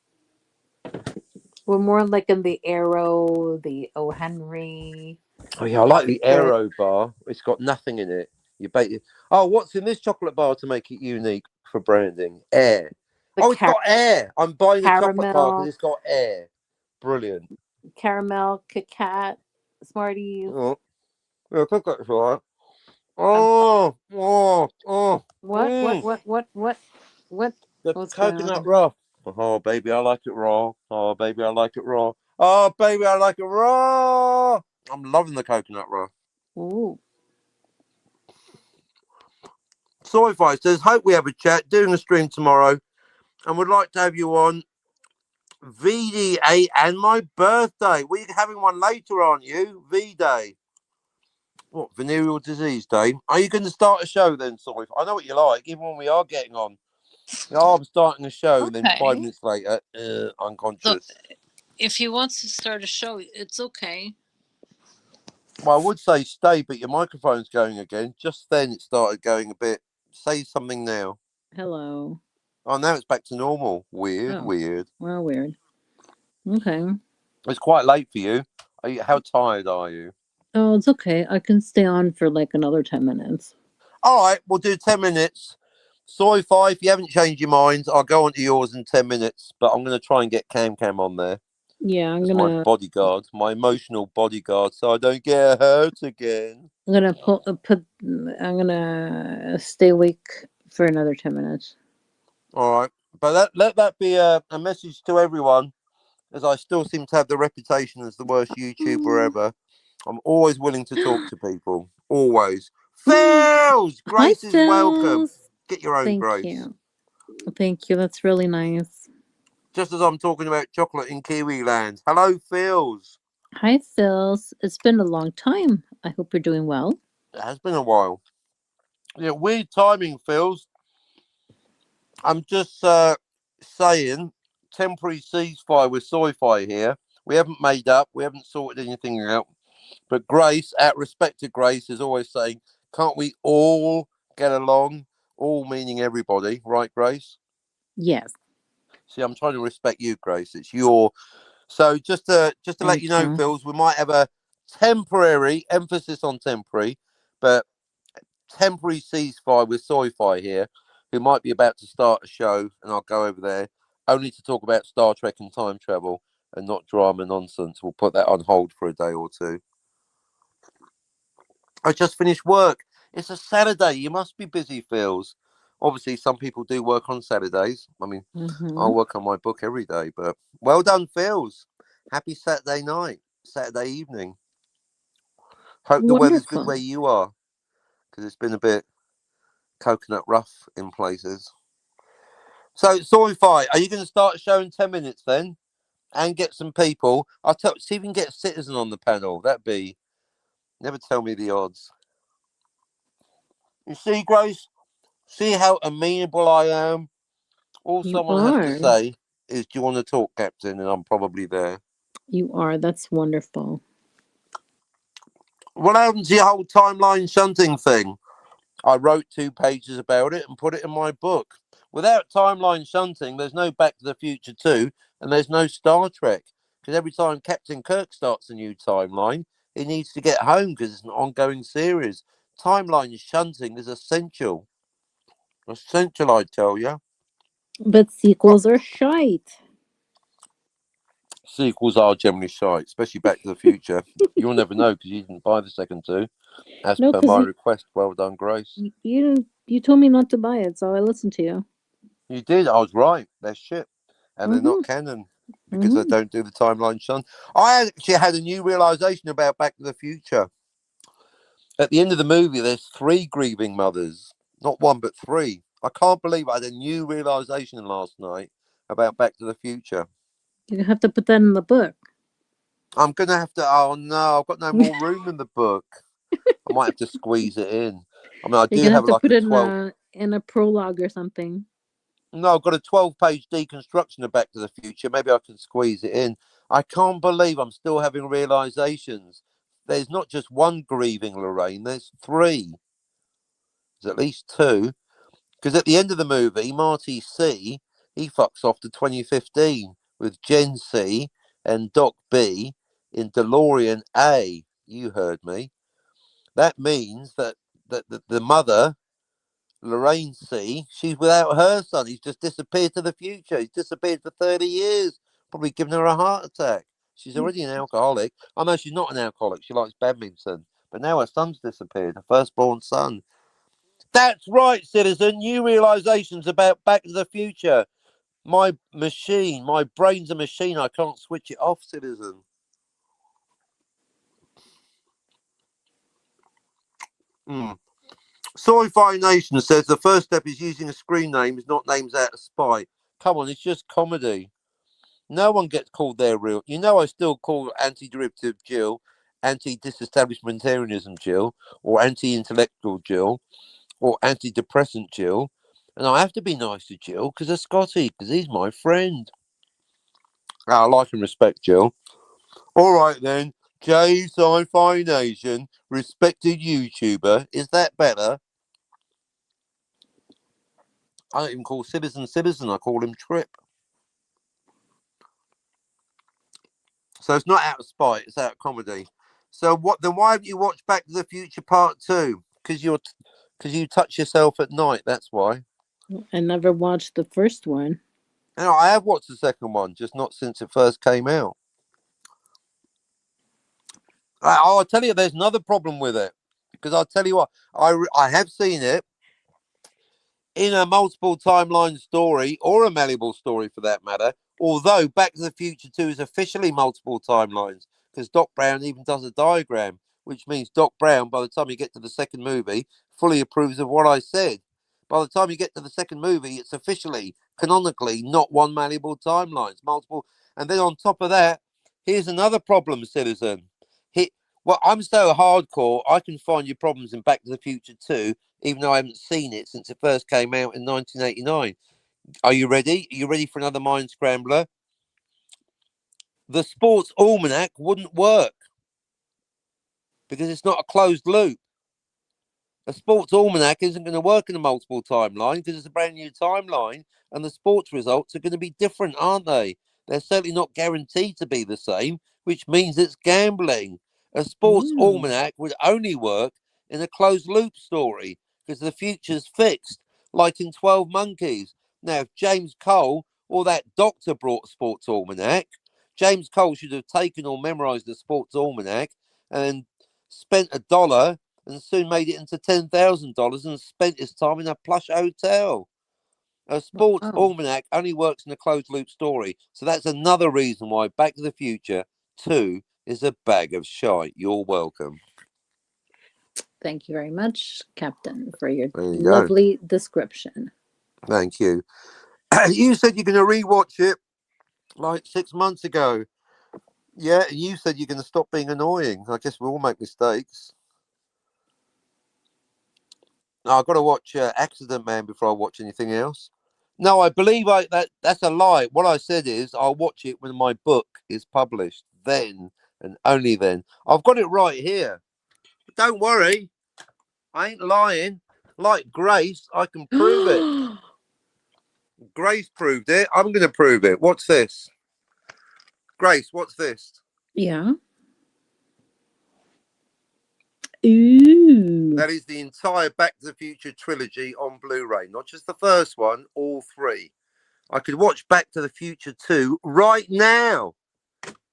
We're more like in the Arrow, the O. Henry. Oh yeah, I like the But Aero bar. It's got nothing in it. You bake it. Oh, what's in this chocolate bar to make it unique for branding? Air. the Oh, it's got air. I'm buying a chocolate bar because caramel, it's got air. Brilliant. Kit Kat, Smarties. Oh, yeah, cook that for that. Um, Oh, oh, oh. what, what, what, what, what, what? The What's going coconut on? rough. Oh, baby, I like it raw. Oh, baby, I like it raw. Oh, baby, I like it raw. I'm loving the coconut rough. Ooh. Soy-Fi says, hope we have a chat, doing a stream tomorrow, and would like to have you on VDA and my birthday. We're having one later, aren't you? V-Day. What, venereal disease day? Are you going to start a show then, Soy? I know what you like, even when we are getting on. Oh, I'm starting a show, and then 5 Okay. minutes later, So unconscious. if he wants to start a show, it's okay. Well, I would say stay, but your microphone's going again. Just then it started going a bit. Say something now. Hello. Oh, now it's back to normal. Weird, Oh. weird. Well, weird. Okay. It's quite late for you. How tired are you? Oh, it's okay. I can stay on for like another 10 minutes. All right, we'll do 10 minutes. Soy-Fi, if you haven't changed your mind, I'll go on to yours in 10 minutes, but I'm going to try and get Cam Cam on there. Yeah, I'm As gonna my bodyguard, my emotional bodyguard, so I don't get hurt again. I'm gonna stay awake for another 10 minutes. All right, but let that be a message to everyone, as I still seem to have the reputation as the worst YouTuber ever. I'm always willing to talk to people. Always. Phils! Grace Hi, is welcome. Phils. Get your own, Thank Grace. you. Thank you. That's really nice. Just as I'm talking about chocolate in Kiwi land. Hello, Phils. Hi, Phils. It's been a long time. I hope you're doing well. It has been a while. Yeah, weird timing, Phils. I'm just saying, temporary ceasefire with Soy-Fi here. We haven't made up. We haven't sorted anything out. But Grace, out respect to Grace, is always saying, can't we all get along? All meaning everybody, right, Grace? Yes. See, I'm trying to respect you, Grace. It's your. So just to let Thank you know, you. Phils, we might have a temporary emphasis on temporary, but temporary ceasefire with Sci-Fi here, who might be about to start a show, and I'll go over there only to talk about Star Trek and time travel and not drama nonsense. We'll put that on hold for a day or two. I just finished work. It's a Saturday. You must be busy, Phils. Obviously, some people do work on Saturdays. I mean, I Mm-hmm. work on my book every day, but well done, Phils. Happy Saturday night, Saturday evening. Hope the weather's good where Wonderful. you are, because it's been a bit coconut rough in places. So, Sci-Fi, are you going to start a show in 10 minutes then? And get some people? See if we can get a citizen on the panel. That'd be. Never tell me the odds. You see, Grace? See how amenable I am? All You someone has to are. say is, do you want to talk, Captain? And I'm probably there. You are. That's wonderful. What happened to your whole timeline shunting thing? I wrote 2 pages about it and put it in my book. Without timeline shunting, there's no Back to the Future 2 and there's no Star Trek. Because every time Captain Kirk starts a new timeline, he needs to get home because it's an ongoing series. Timeline shunting is essential. Essential, I tell you. But sequels are shite. Sequels are generally shite, especially Back to the Future. You'll never know because you didn't buy the second 2. As No, per because my you, request, well done, Grace. you told me not to buy it, so I listened to you. You did. I was right. They're shit, and they're Mm-hmm. not canon because they Mm-hmm. don't do the timeline shunt. I actually had a new realization about Back to the Future. At the end of the movie, there's 3 grieving mothers, not 1 but 3. I can't believe I had a new realization last night about Back to the Future. You have to put that in the book. I'm gonna have to. Oh no, I've got no more room in the book. I might have to squeeze it in. I mean, I You're do gonna have have to like put a it 12. in a prologue or something. No, I've got a 12-page deconstruction of Back to the Future. Maybe I can squeeze it in. I can't believe I'm still having realizations. There's not just 1 grieving Lorraine, there's 3. There's at least 2. Because at the end of the movie, Marty C, he fucks off to 2015 with Gen C and Doc B in DeLorean A. You heard me. That means that the mother, Lorraine C, she's without her son. He's just disappeared to the future. He's disappeared for 30 years, probably given her a heart attack. She's already an alcoholic. I know she's not an alcoholic. She likes badminton. But now her son's disappeared, her firstborn son. That's right, citizen. New realizations about Back to the Future. My machine, my brain's a machine. I can't switch it off, citizen. Mm. Sci-Fi Nation says the first step is using a screen name, is not names out of spite. Come on, it's just comedy. No one gets called their real. You know, I still call anti-derivative Jill, anti-disestablishmentarianism Jill, or anti-intellectual Jill, or antidepressant Jill. And I have to be nice to Jill because of Scotty, because he's my friend. I like and respect Jill. All right then, J Sci-Fi Nation, respected YouTuber. Is that better? I don't even call Citizen. I call him Trip. So it's not out of spite. It's out of comedy. So what? Then why haven't you watched Back to the Future Part 2? Because you touch yourself at night. That's why. I never watched the first one. You know, I have watched the second one, just not since it first came out. I'll tell you, there's another problem with it. Because I'll tell you what, I have seen it in a multiple timeline story, or a malleable story for that matter. Although Back to the Future 2 is officially multiple timelines, because Doc Brown even does a diagram, which means Doc Brown, by the time you get to the second movie, fully approves of what I said. By the time you get to the second movie, it's officially, canonically, not one malleable timeline. It's multiple. And then on top of that, here's another problem, citizen. Well, I'm so hardcore, I can find you problems in Back to the Future 2, even though I haven't seen it since it first came out in 1989. Are you ready? Are you ready for another mind scrambler? the sports almanac wouldn't work because it's not a closed loop. A sports almanac isn't going to work in a multiple timeline because it's a brand new timeline, and the sports results are going to be different, aren't they? They're certainly not guaranteed to be the same, which means it's gambling. A sports almanac would only work in a closed loop story because the future's fixed, like in 12 Monkeys. Now, if James Cole or that doctor brought a sports almanac, James Cole should have taken or memorized the sports almanac and spent $1 and soon made it into $10,000 and spent his time in a plush hotel. A sports almanac only works in a closed loop story. So that's another reason why Back to the Future 2 is a bag of shite. You're welcome. Thank you very much, Captain, for your There you lovely description. Thank you. You said you're going to rewatch it like 6 months ago. Yeah, and you said you're going to stop being annoying. I guess we all make mistakes. No, I've got to watch Accident Man before I watch anything else. No, I believe that's a lie. What I said is I'll watch it when my book is published. Then and only then. I've got it right here. But don't worry. I ain't lying. Like Grace, I can prove it. Grace proved it. I'm going to prove it. What's this? Grace, what's this? Yeah. Ooh. That is the entire Back to the Future trilogy on Blu-ray. Not just the first one, all three. I could watch Back to the Future 2 right now,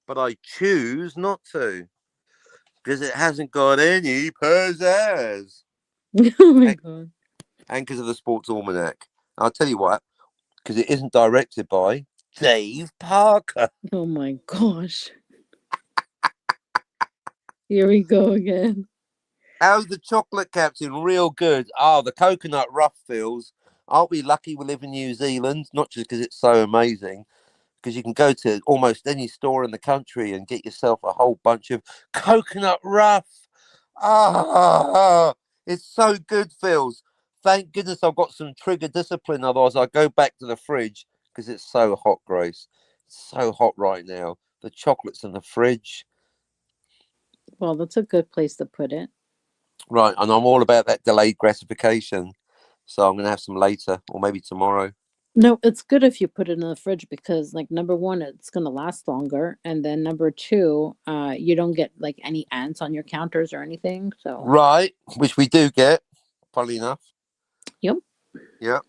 but I choose not to because it hasn't got any pizzazz. Oh my God. And because of the sports almanac. I'll tell you what, because it isn't directed by Dave Parker. Oh my gosh. Here we go again. How's the chocolate captain? Real good. Oh, the coconut rough feels. Aren't we lucky we live in New Zealand? Not just because it's so amazing, because you can go to almost any store in the country and get yourself a whole bunch of coconut rough. Ah, it's so good, Phils. Thank goodness I've got some trigger discipline. Otherwise, I go back to the fridge because it's so hot, Grace. It's so hot right now. The chocolate's in the fridge. Well, that's a good place to put it. Right, and I'm all about that delayed gratification. So I'm going to have some later or maybe tomorrow. No, it's good if you put it in the fridge because, like, number one, it's going to last longer. And then number two, you don't get, like, any ants on your counters or anything. So Right, which we do get, funnily enough. Yep. Yep.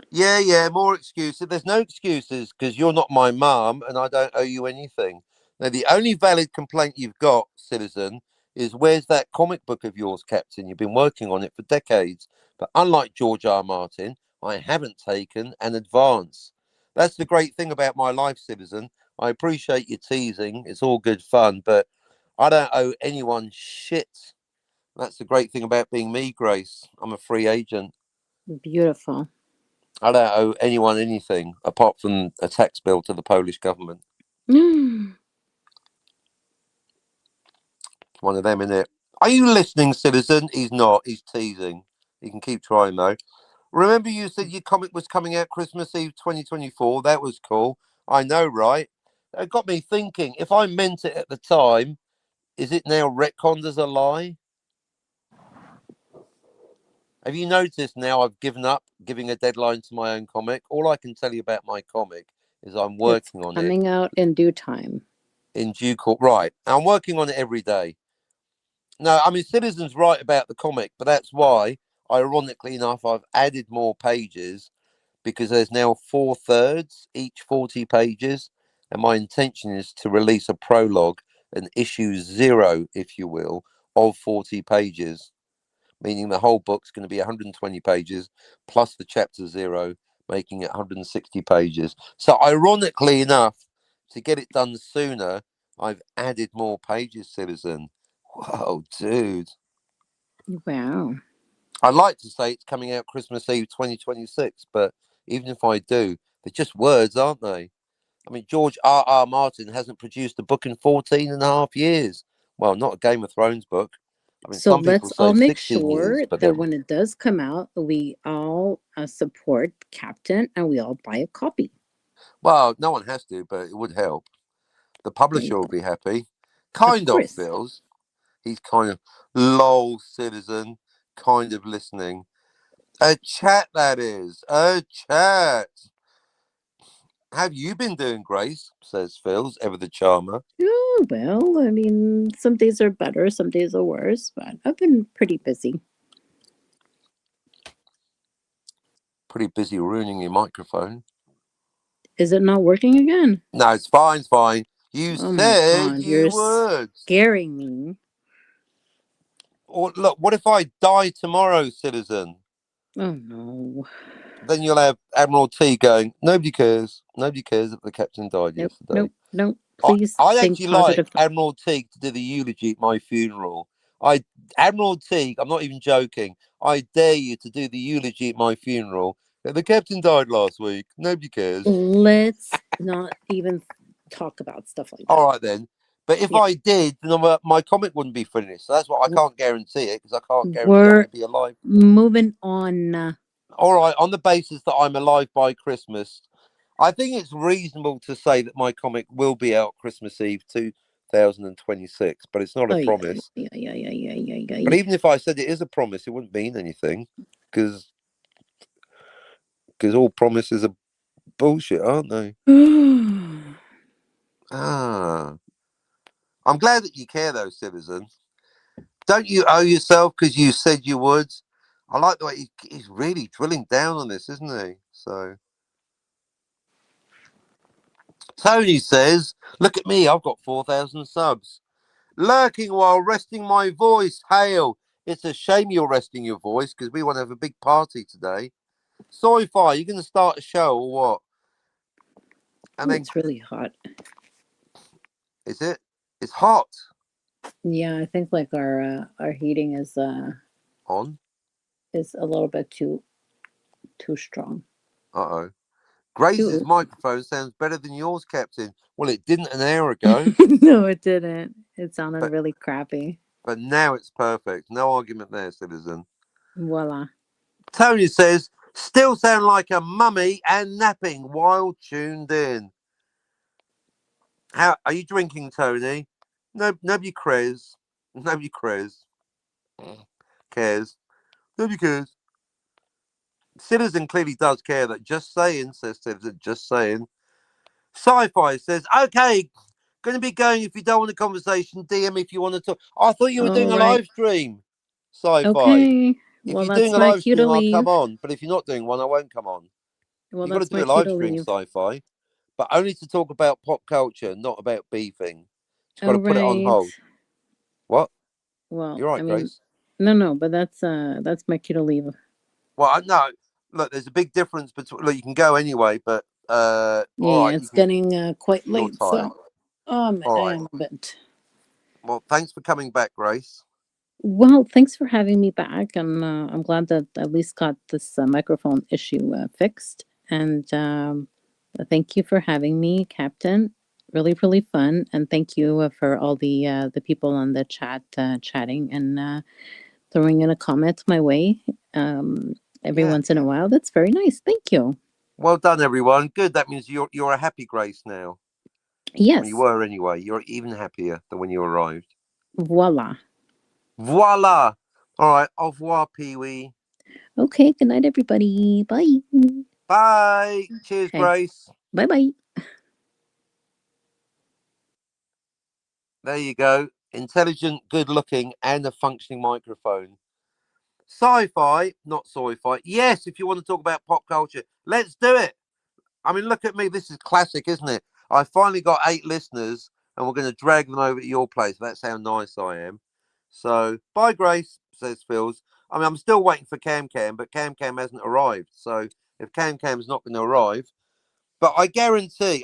Yeah, more excuses. There's no excuses because you're not my mum and I don't owe you anything. Now, the only valid complaint you've got, citizen, is where's that comic book of yours, Captain? You've been working on it for decades. But unlike George R. Martin, I haven't taken an advance. That's the great thing about my life, citizen. I appreciate your teasing. It's all good fun, but I don't owe anyone shit. That's the great thing about being me, Grace. I'm a free agent. Beautiful. I don't owe anyone anything apart from a tax bill to the Polish government. One of them, innit? Are you listening, citizen? He's not. He's teasing. He can keep trying, though. Remember you said your comic was coming out Christmas Eve 2024? That was cool. I know, right? It got me thinking, if I meant it at the time, is it now retconned as a lie? Have you noticed now I've given up giving a deadline to my own comic? All I can tell you about my comic is I'm working on it. Coming out in due time. In due course. Right. I'm working on it every day. No, I mean, Citizen's right about the comic, but that's why, ironically enough, I've added more pages because there's now 4/3, each 40 pages. And my intention is to release a prologue, an issue 0, if you will, of 40 pages. Meaning the whole book's going to be 120 pages plus the chapter 0, making it 160 pages. So ironically enough, to get it done sooner, I've added more pages, Citizen. Whoa, dude. Wow. I'd like to say it's coming out Christmas Eve 2026, but even if I do, they're just words, aren't they? I mean, George R. Martin hasn't produced a book in 14 and a half years. Well, not a Game of Thrones book. I mean, So some people let's say all make 16 sure years, but that when it does come out, we all support Captain and we all buy a copy. Well, no one has to, but it would help. The publisher will be happy. Kind of course. feels. He's kind of lol citizen, kind of listening. A chat, that is. A chat. Have you been doing, Grace? Says Phil's, ever the charmer. Oh, well, I mean, some days are better, some days are worse, but I've been pretty busy. Pretty busy ruining your microphone. Is it not working again? No, it's fine, it's fine. You Oh my said God, you you're would. scaring me. Or look, what if I die tomorrow, citizen? Oh no. Then you'll have Admiral T going, nobody cares. Nobody cares if the captain died Nope, yesterday. nope. Please I'd think actually positive. like Admiral Teague to do the eulogy at my funeral. Admiral Teague, I'm not even joking. I dare you to do the eulogy at my funeral. The captain died last week. Nobody cares. Let's not even talk about stuff like that. All right then. But if I did, then my comic wouldn't be finished. So that's what I can't guarantee it, because I can't guarantee I'm going to be alive. Moving on. All right, on the basis that I'm alive by Christmas, I think it's reasonable to say that my comic will be out Christmas Eve 2026, but it's not a promise. Yeah. But even if I said it is a promise, it wouldn't mean anything, because all promises are bullshit, aren't they? I'm glad that you care, though, citizen. Don't you owe yourself because you said you would? I like the way he's really drilling down on this, isn't he? So Tony says, look at me, I've got 4,000 subs. Lurking while resting my voice. Hail. It's a shame you're resting your voice, because we want to have a big party today. Sci-Fi, you're going to start a show or what? And then it's really hot. Is it? It's hot. Yeah, I think like our heating is On? Is a little bit too strong. Uh-oh. Grace's microphone sounds better than yours, Captain. Well, it didn't an hour ago. No, it didn't. It sounded really crappy. But now it's perfect. No argument there, citizen. Voila. Tony says, still sound like a mummy and napping while tuned in. How are you drinking, Tony? No, nobody cares. Nobody cares. Cares. Nobody cares. Citizen clearly does care. That just saying, says Citizen, just saying. Sci-Fi says, okay, going to be going. If you don't want a conversation, DM if you want to talk. I thought you were doing a live stream. Sci-Fi. Okay. If Well, you're that's doing a my live cue to stream, I'll leave. come on. But if you're not doing one, I won't come on. Well, You've got to that's do my a live cue to stream, leave. Sci-Fi, but only to talk about pop culture, not about beefing. You've got to put it on hold. What? Well, You're right, Grace. No, but that's my cue to leave. Well, no. Look, there's a big difference between. Look, you can go anyway, but all right, it's getting quite late, so I am a bit. Well, thanks for coming back, Grace. Well, thanks for having me back, and I'm glad that I at least got this microphone issue fixed. And thank you for having me, Captain. Really, really fun, and thank you for all the people on the chat chatting and throwing in a comment my way every once in a while. That's very nice. Thank you. Well done, everyone. Good. That means you're a happy Grace now. Yes. Well, you were anyway. You're even happier than when you arrived. Voila. Voila. All right. Au revoir, Pee-wee. Okay. Good night, everybody. Bye. Bye. Cheers, Grace. Bye-bye. There you go. Intelligent, good-looking, and a functioning microphone. Sci-fi, not sci-fi. Yes, if you want to talk about pop culture, let's do it. I mean, look at me. This is classic, isn't it? I finally got 8 listeners, and we're going to drag them over to your place. That's how nice I am. So, bye, Grace, says Phils. I mean, I'm still waiting for Cam, but Cam hasn't arrived. So, if Cam's not going to arrive, but I guarantee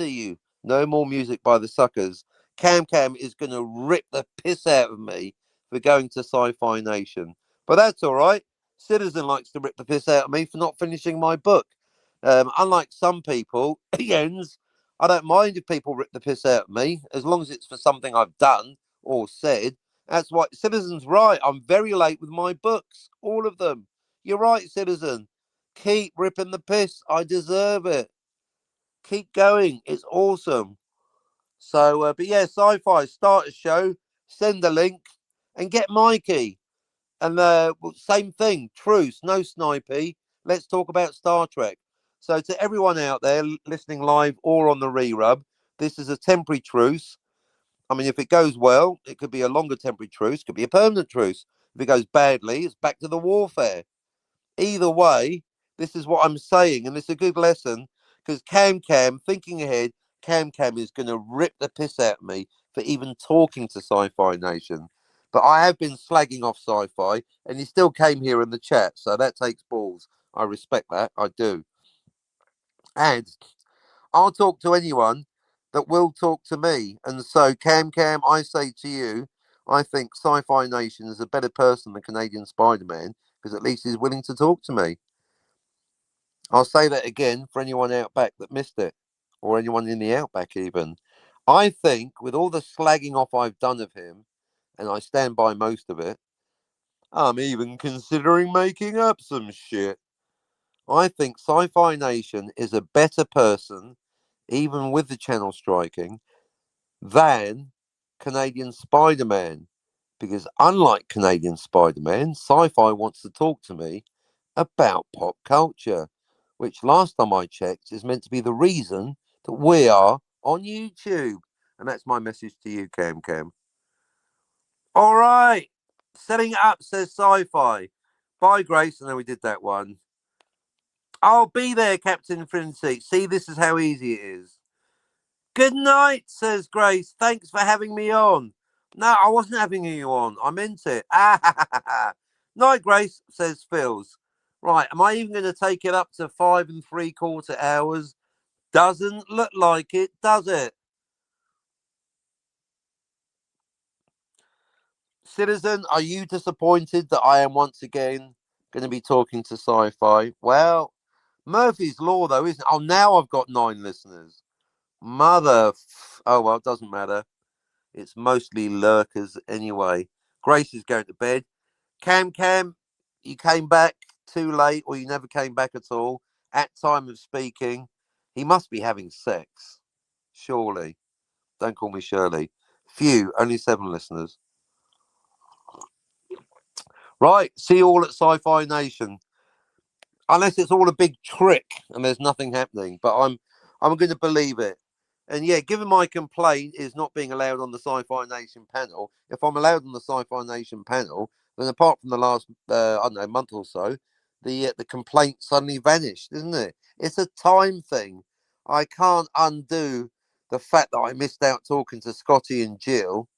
you, no more music by the suckers. Cam is going to rip the piss out of me for going to Sci-Fi Nation. But that's all right. Citizen likes to rip the piss out of me for not finishing my book. Unlike some people, Jens, I don't mind if people rip the piss out of me, as long as it's for something I've done or said. That's why Citizen's right. I'm very late with my books, all of them. You're right, Citizen. Keep ripping the piss. I deserve it. Keep going. It's awesome. So, but yeah, sci-fi. Start a show. Send a link and get Mikey. And same thing. Truce. No snipey. Let's talk about Star Trek. So to everyone out there listening live or on the rerub, this is a temporary truce. I mean, if it goes well, it could be a longer temporary truce, could be a permanent truce. If it goes badly, it's back to the warfare. Either way, this is what I'm saying, and it's a good lesson because Cam, thinking ahead, Cam is going to rip the piss out of me for even talking to Sci-Fi Nation. But I have been slagging off Sci-Fi, and he still came here in the chat, so that takes balls. I respect that, I do. And I'll talk to anyone that will talk to me. And so, Cam, I say to you, I think Sci-Fi Nation is a better person than Canadian Spider-Man because at least he's willing to talk to me. I'll say that again for anyone out back that missed it, or anyone in the outback even. I think with all the slagging off I've done of him, and I stand by most of it, I'm even considering making up some shit. I think Sci-Fi Nation is a better person, even with the channel striking, than Canadian Spider-Man. Because unlike Canadian Spider-Man, Sci-Fi wants to talk to me about pop culture, which last time I checked is meant to be the reason that we are on YouTube. And that's my message to you, Cam. All right. Setting it up, says Sci-Fi. Bye, Grace. And then we did that one. I'll be there, Captain Infinity. See, this is how easy it is. Good night, says Grace. Thanks for having me on. No, I wasn't having you on. I meant it. Night, Grace, says Phils. Right, am I even going to take it up to 5 3/4 hours? Doesn't look like it, does it? Citizen, are you disappointed that I am once again going to be talking to Sci-Fi? Well, Murphy's Law, though, isn't it? Oh, now I've got 9 listeners. Oh, well, it doesn't matter. It's mostly lurkers anyway. Grace is going to bed. Cam, you came back too late, or you never came back at all. At time of speaking, he must be having sex. Surely. Don't call me Shirley. Phew, only 7 listeners. Right, see you all at Sci-Fi Nation. Unless it's all a big trick and there's nothing happening, but I'm going to believe it. And yeah, given my complaint is not being allowed on the Sci-Fi Nation panel, if I'm allowed on the Sci-Fi Nation panel, then apart from the last I don't know, month or so, the complaint suddenly vanished, isn't it? It's a time thing. I can't undo the fact that I missed out talking to Scotty and Jill.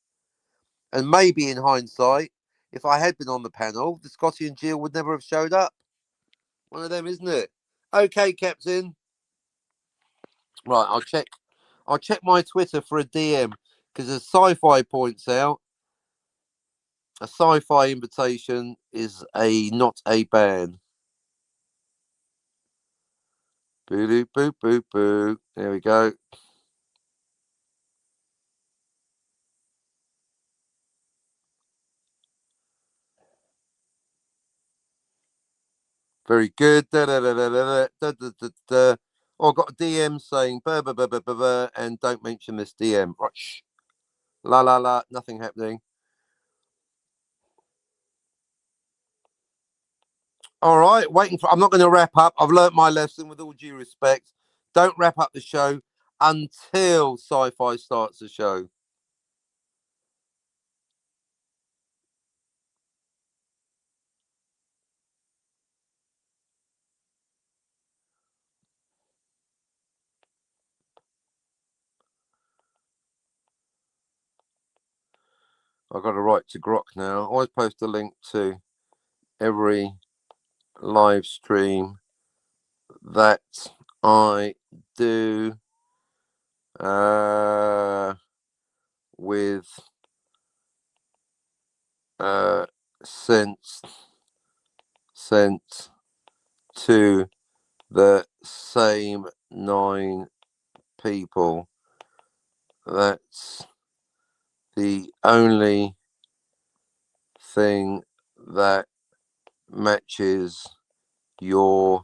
And maybe in hindsight, if I had been on the panel, the Scotty and Jill would never have showed up. One of them, isn't it? Okay, Captain. Right, I'll check my Twitter for a DM because as Sci-Fi points out, a Sci-Fi invitation is not a ban. Boo doo boo boo boo. There we go. Very good. Da, da, da, da, da, da, da, da, da. Oh, I've got a DM saying burr, burr, burr, burr, burr, burr, and don't mention this DM. Right, shh. La la la, nothing happening. All right, I'm not going to wrap up. I've learnt my lesson with all due respect. Don't wrap up the show until Sci-Fi starts the show. I've got to write to Grok now. I always post a link to every live stream that I do with sent to the same 9 people. That's the only thing that matches your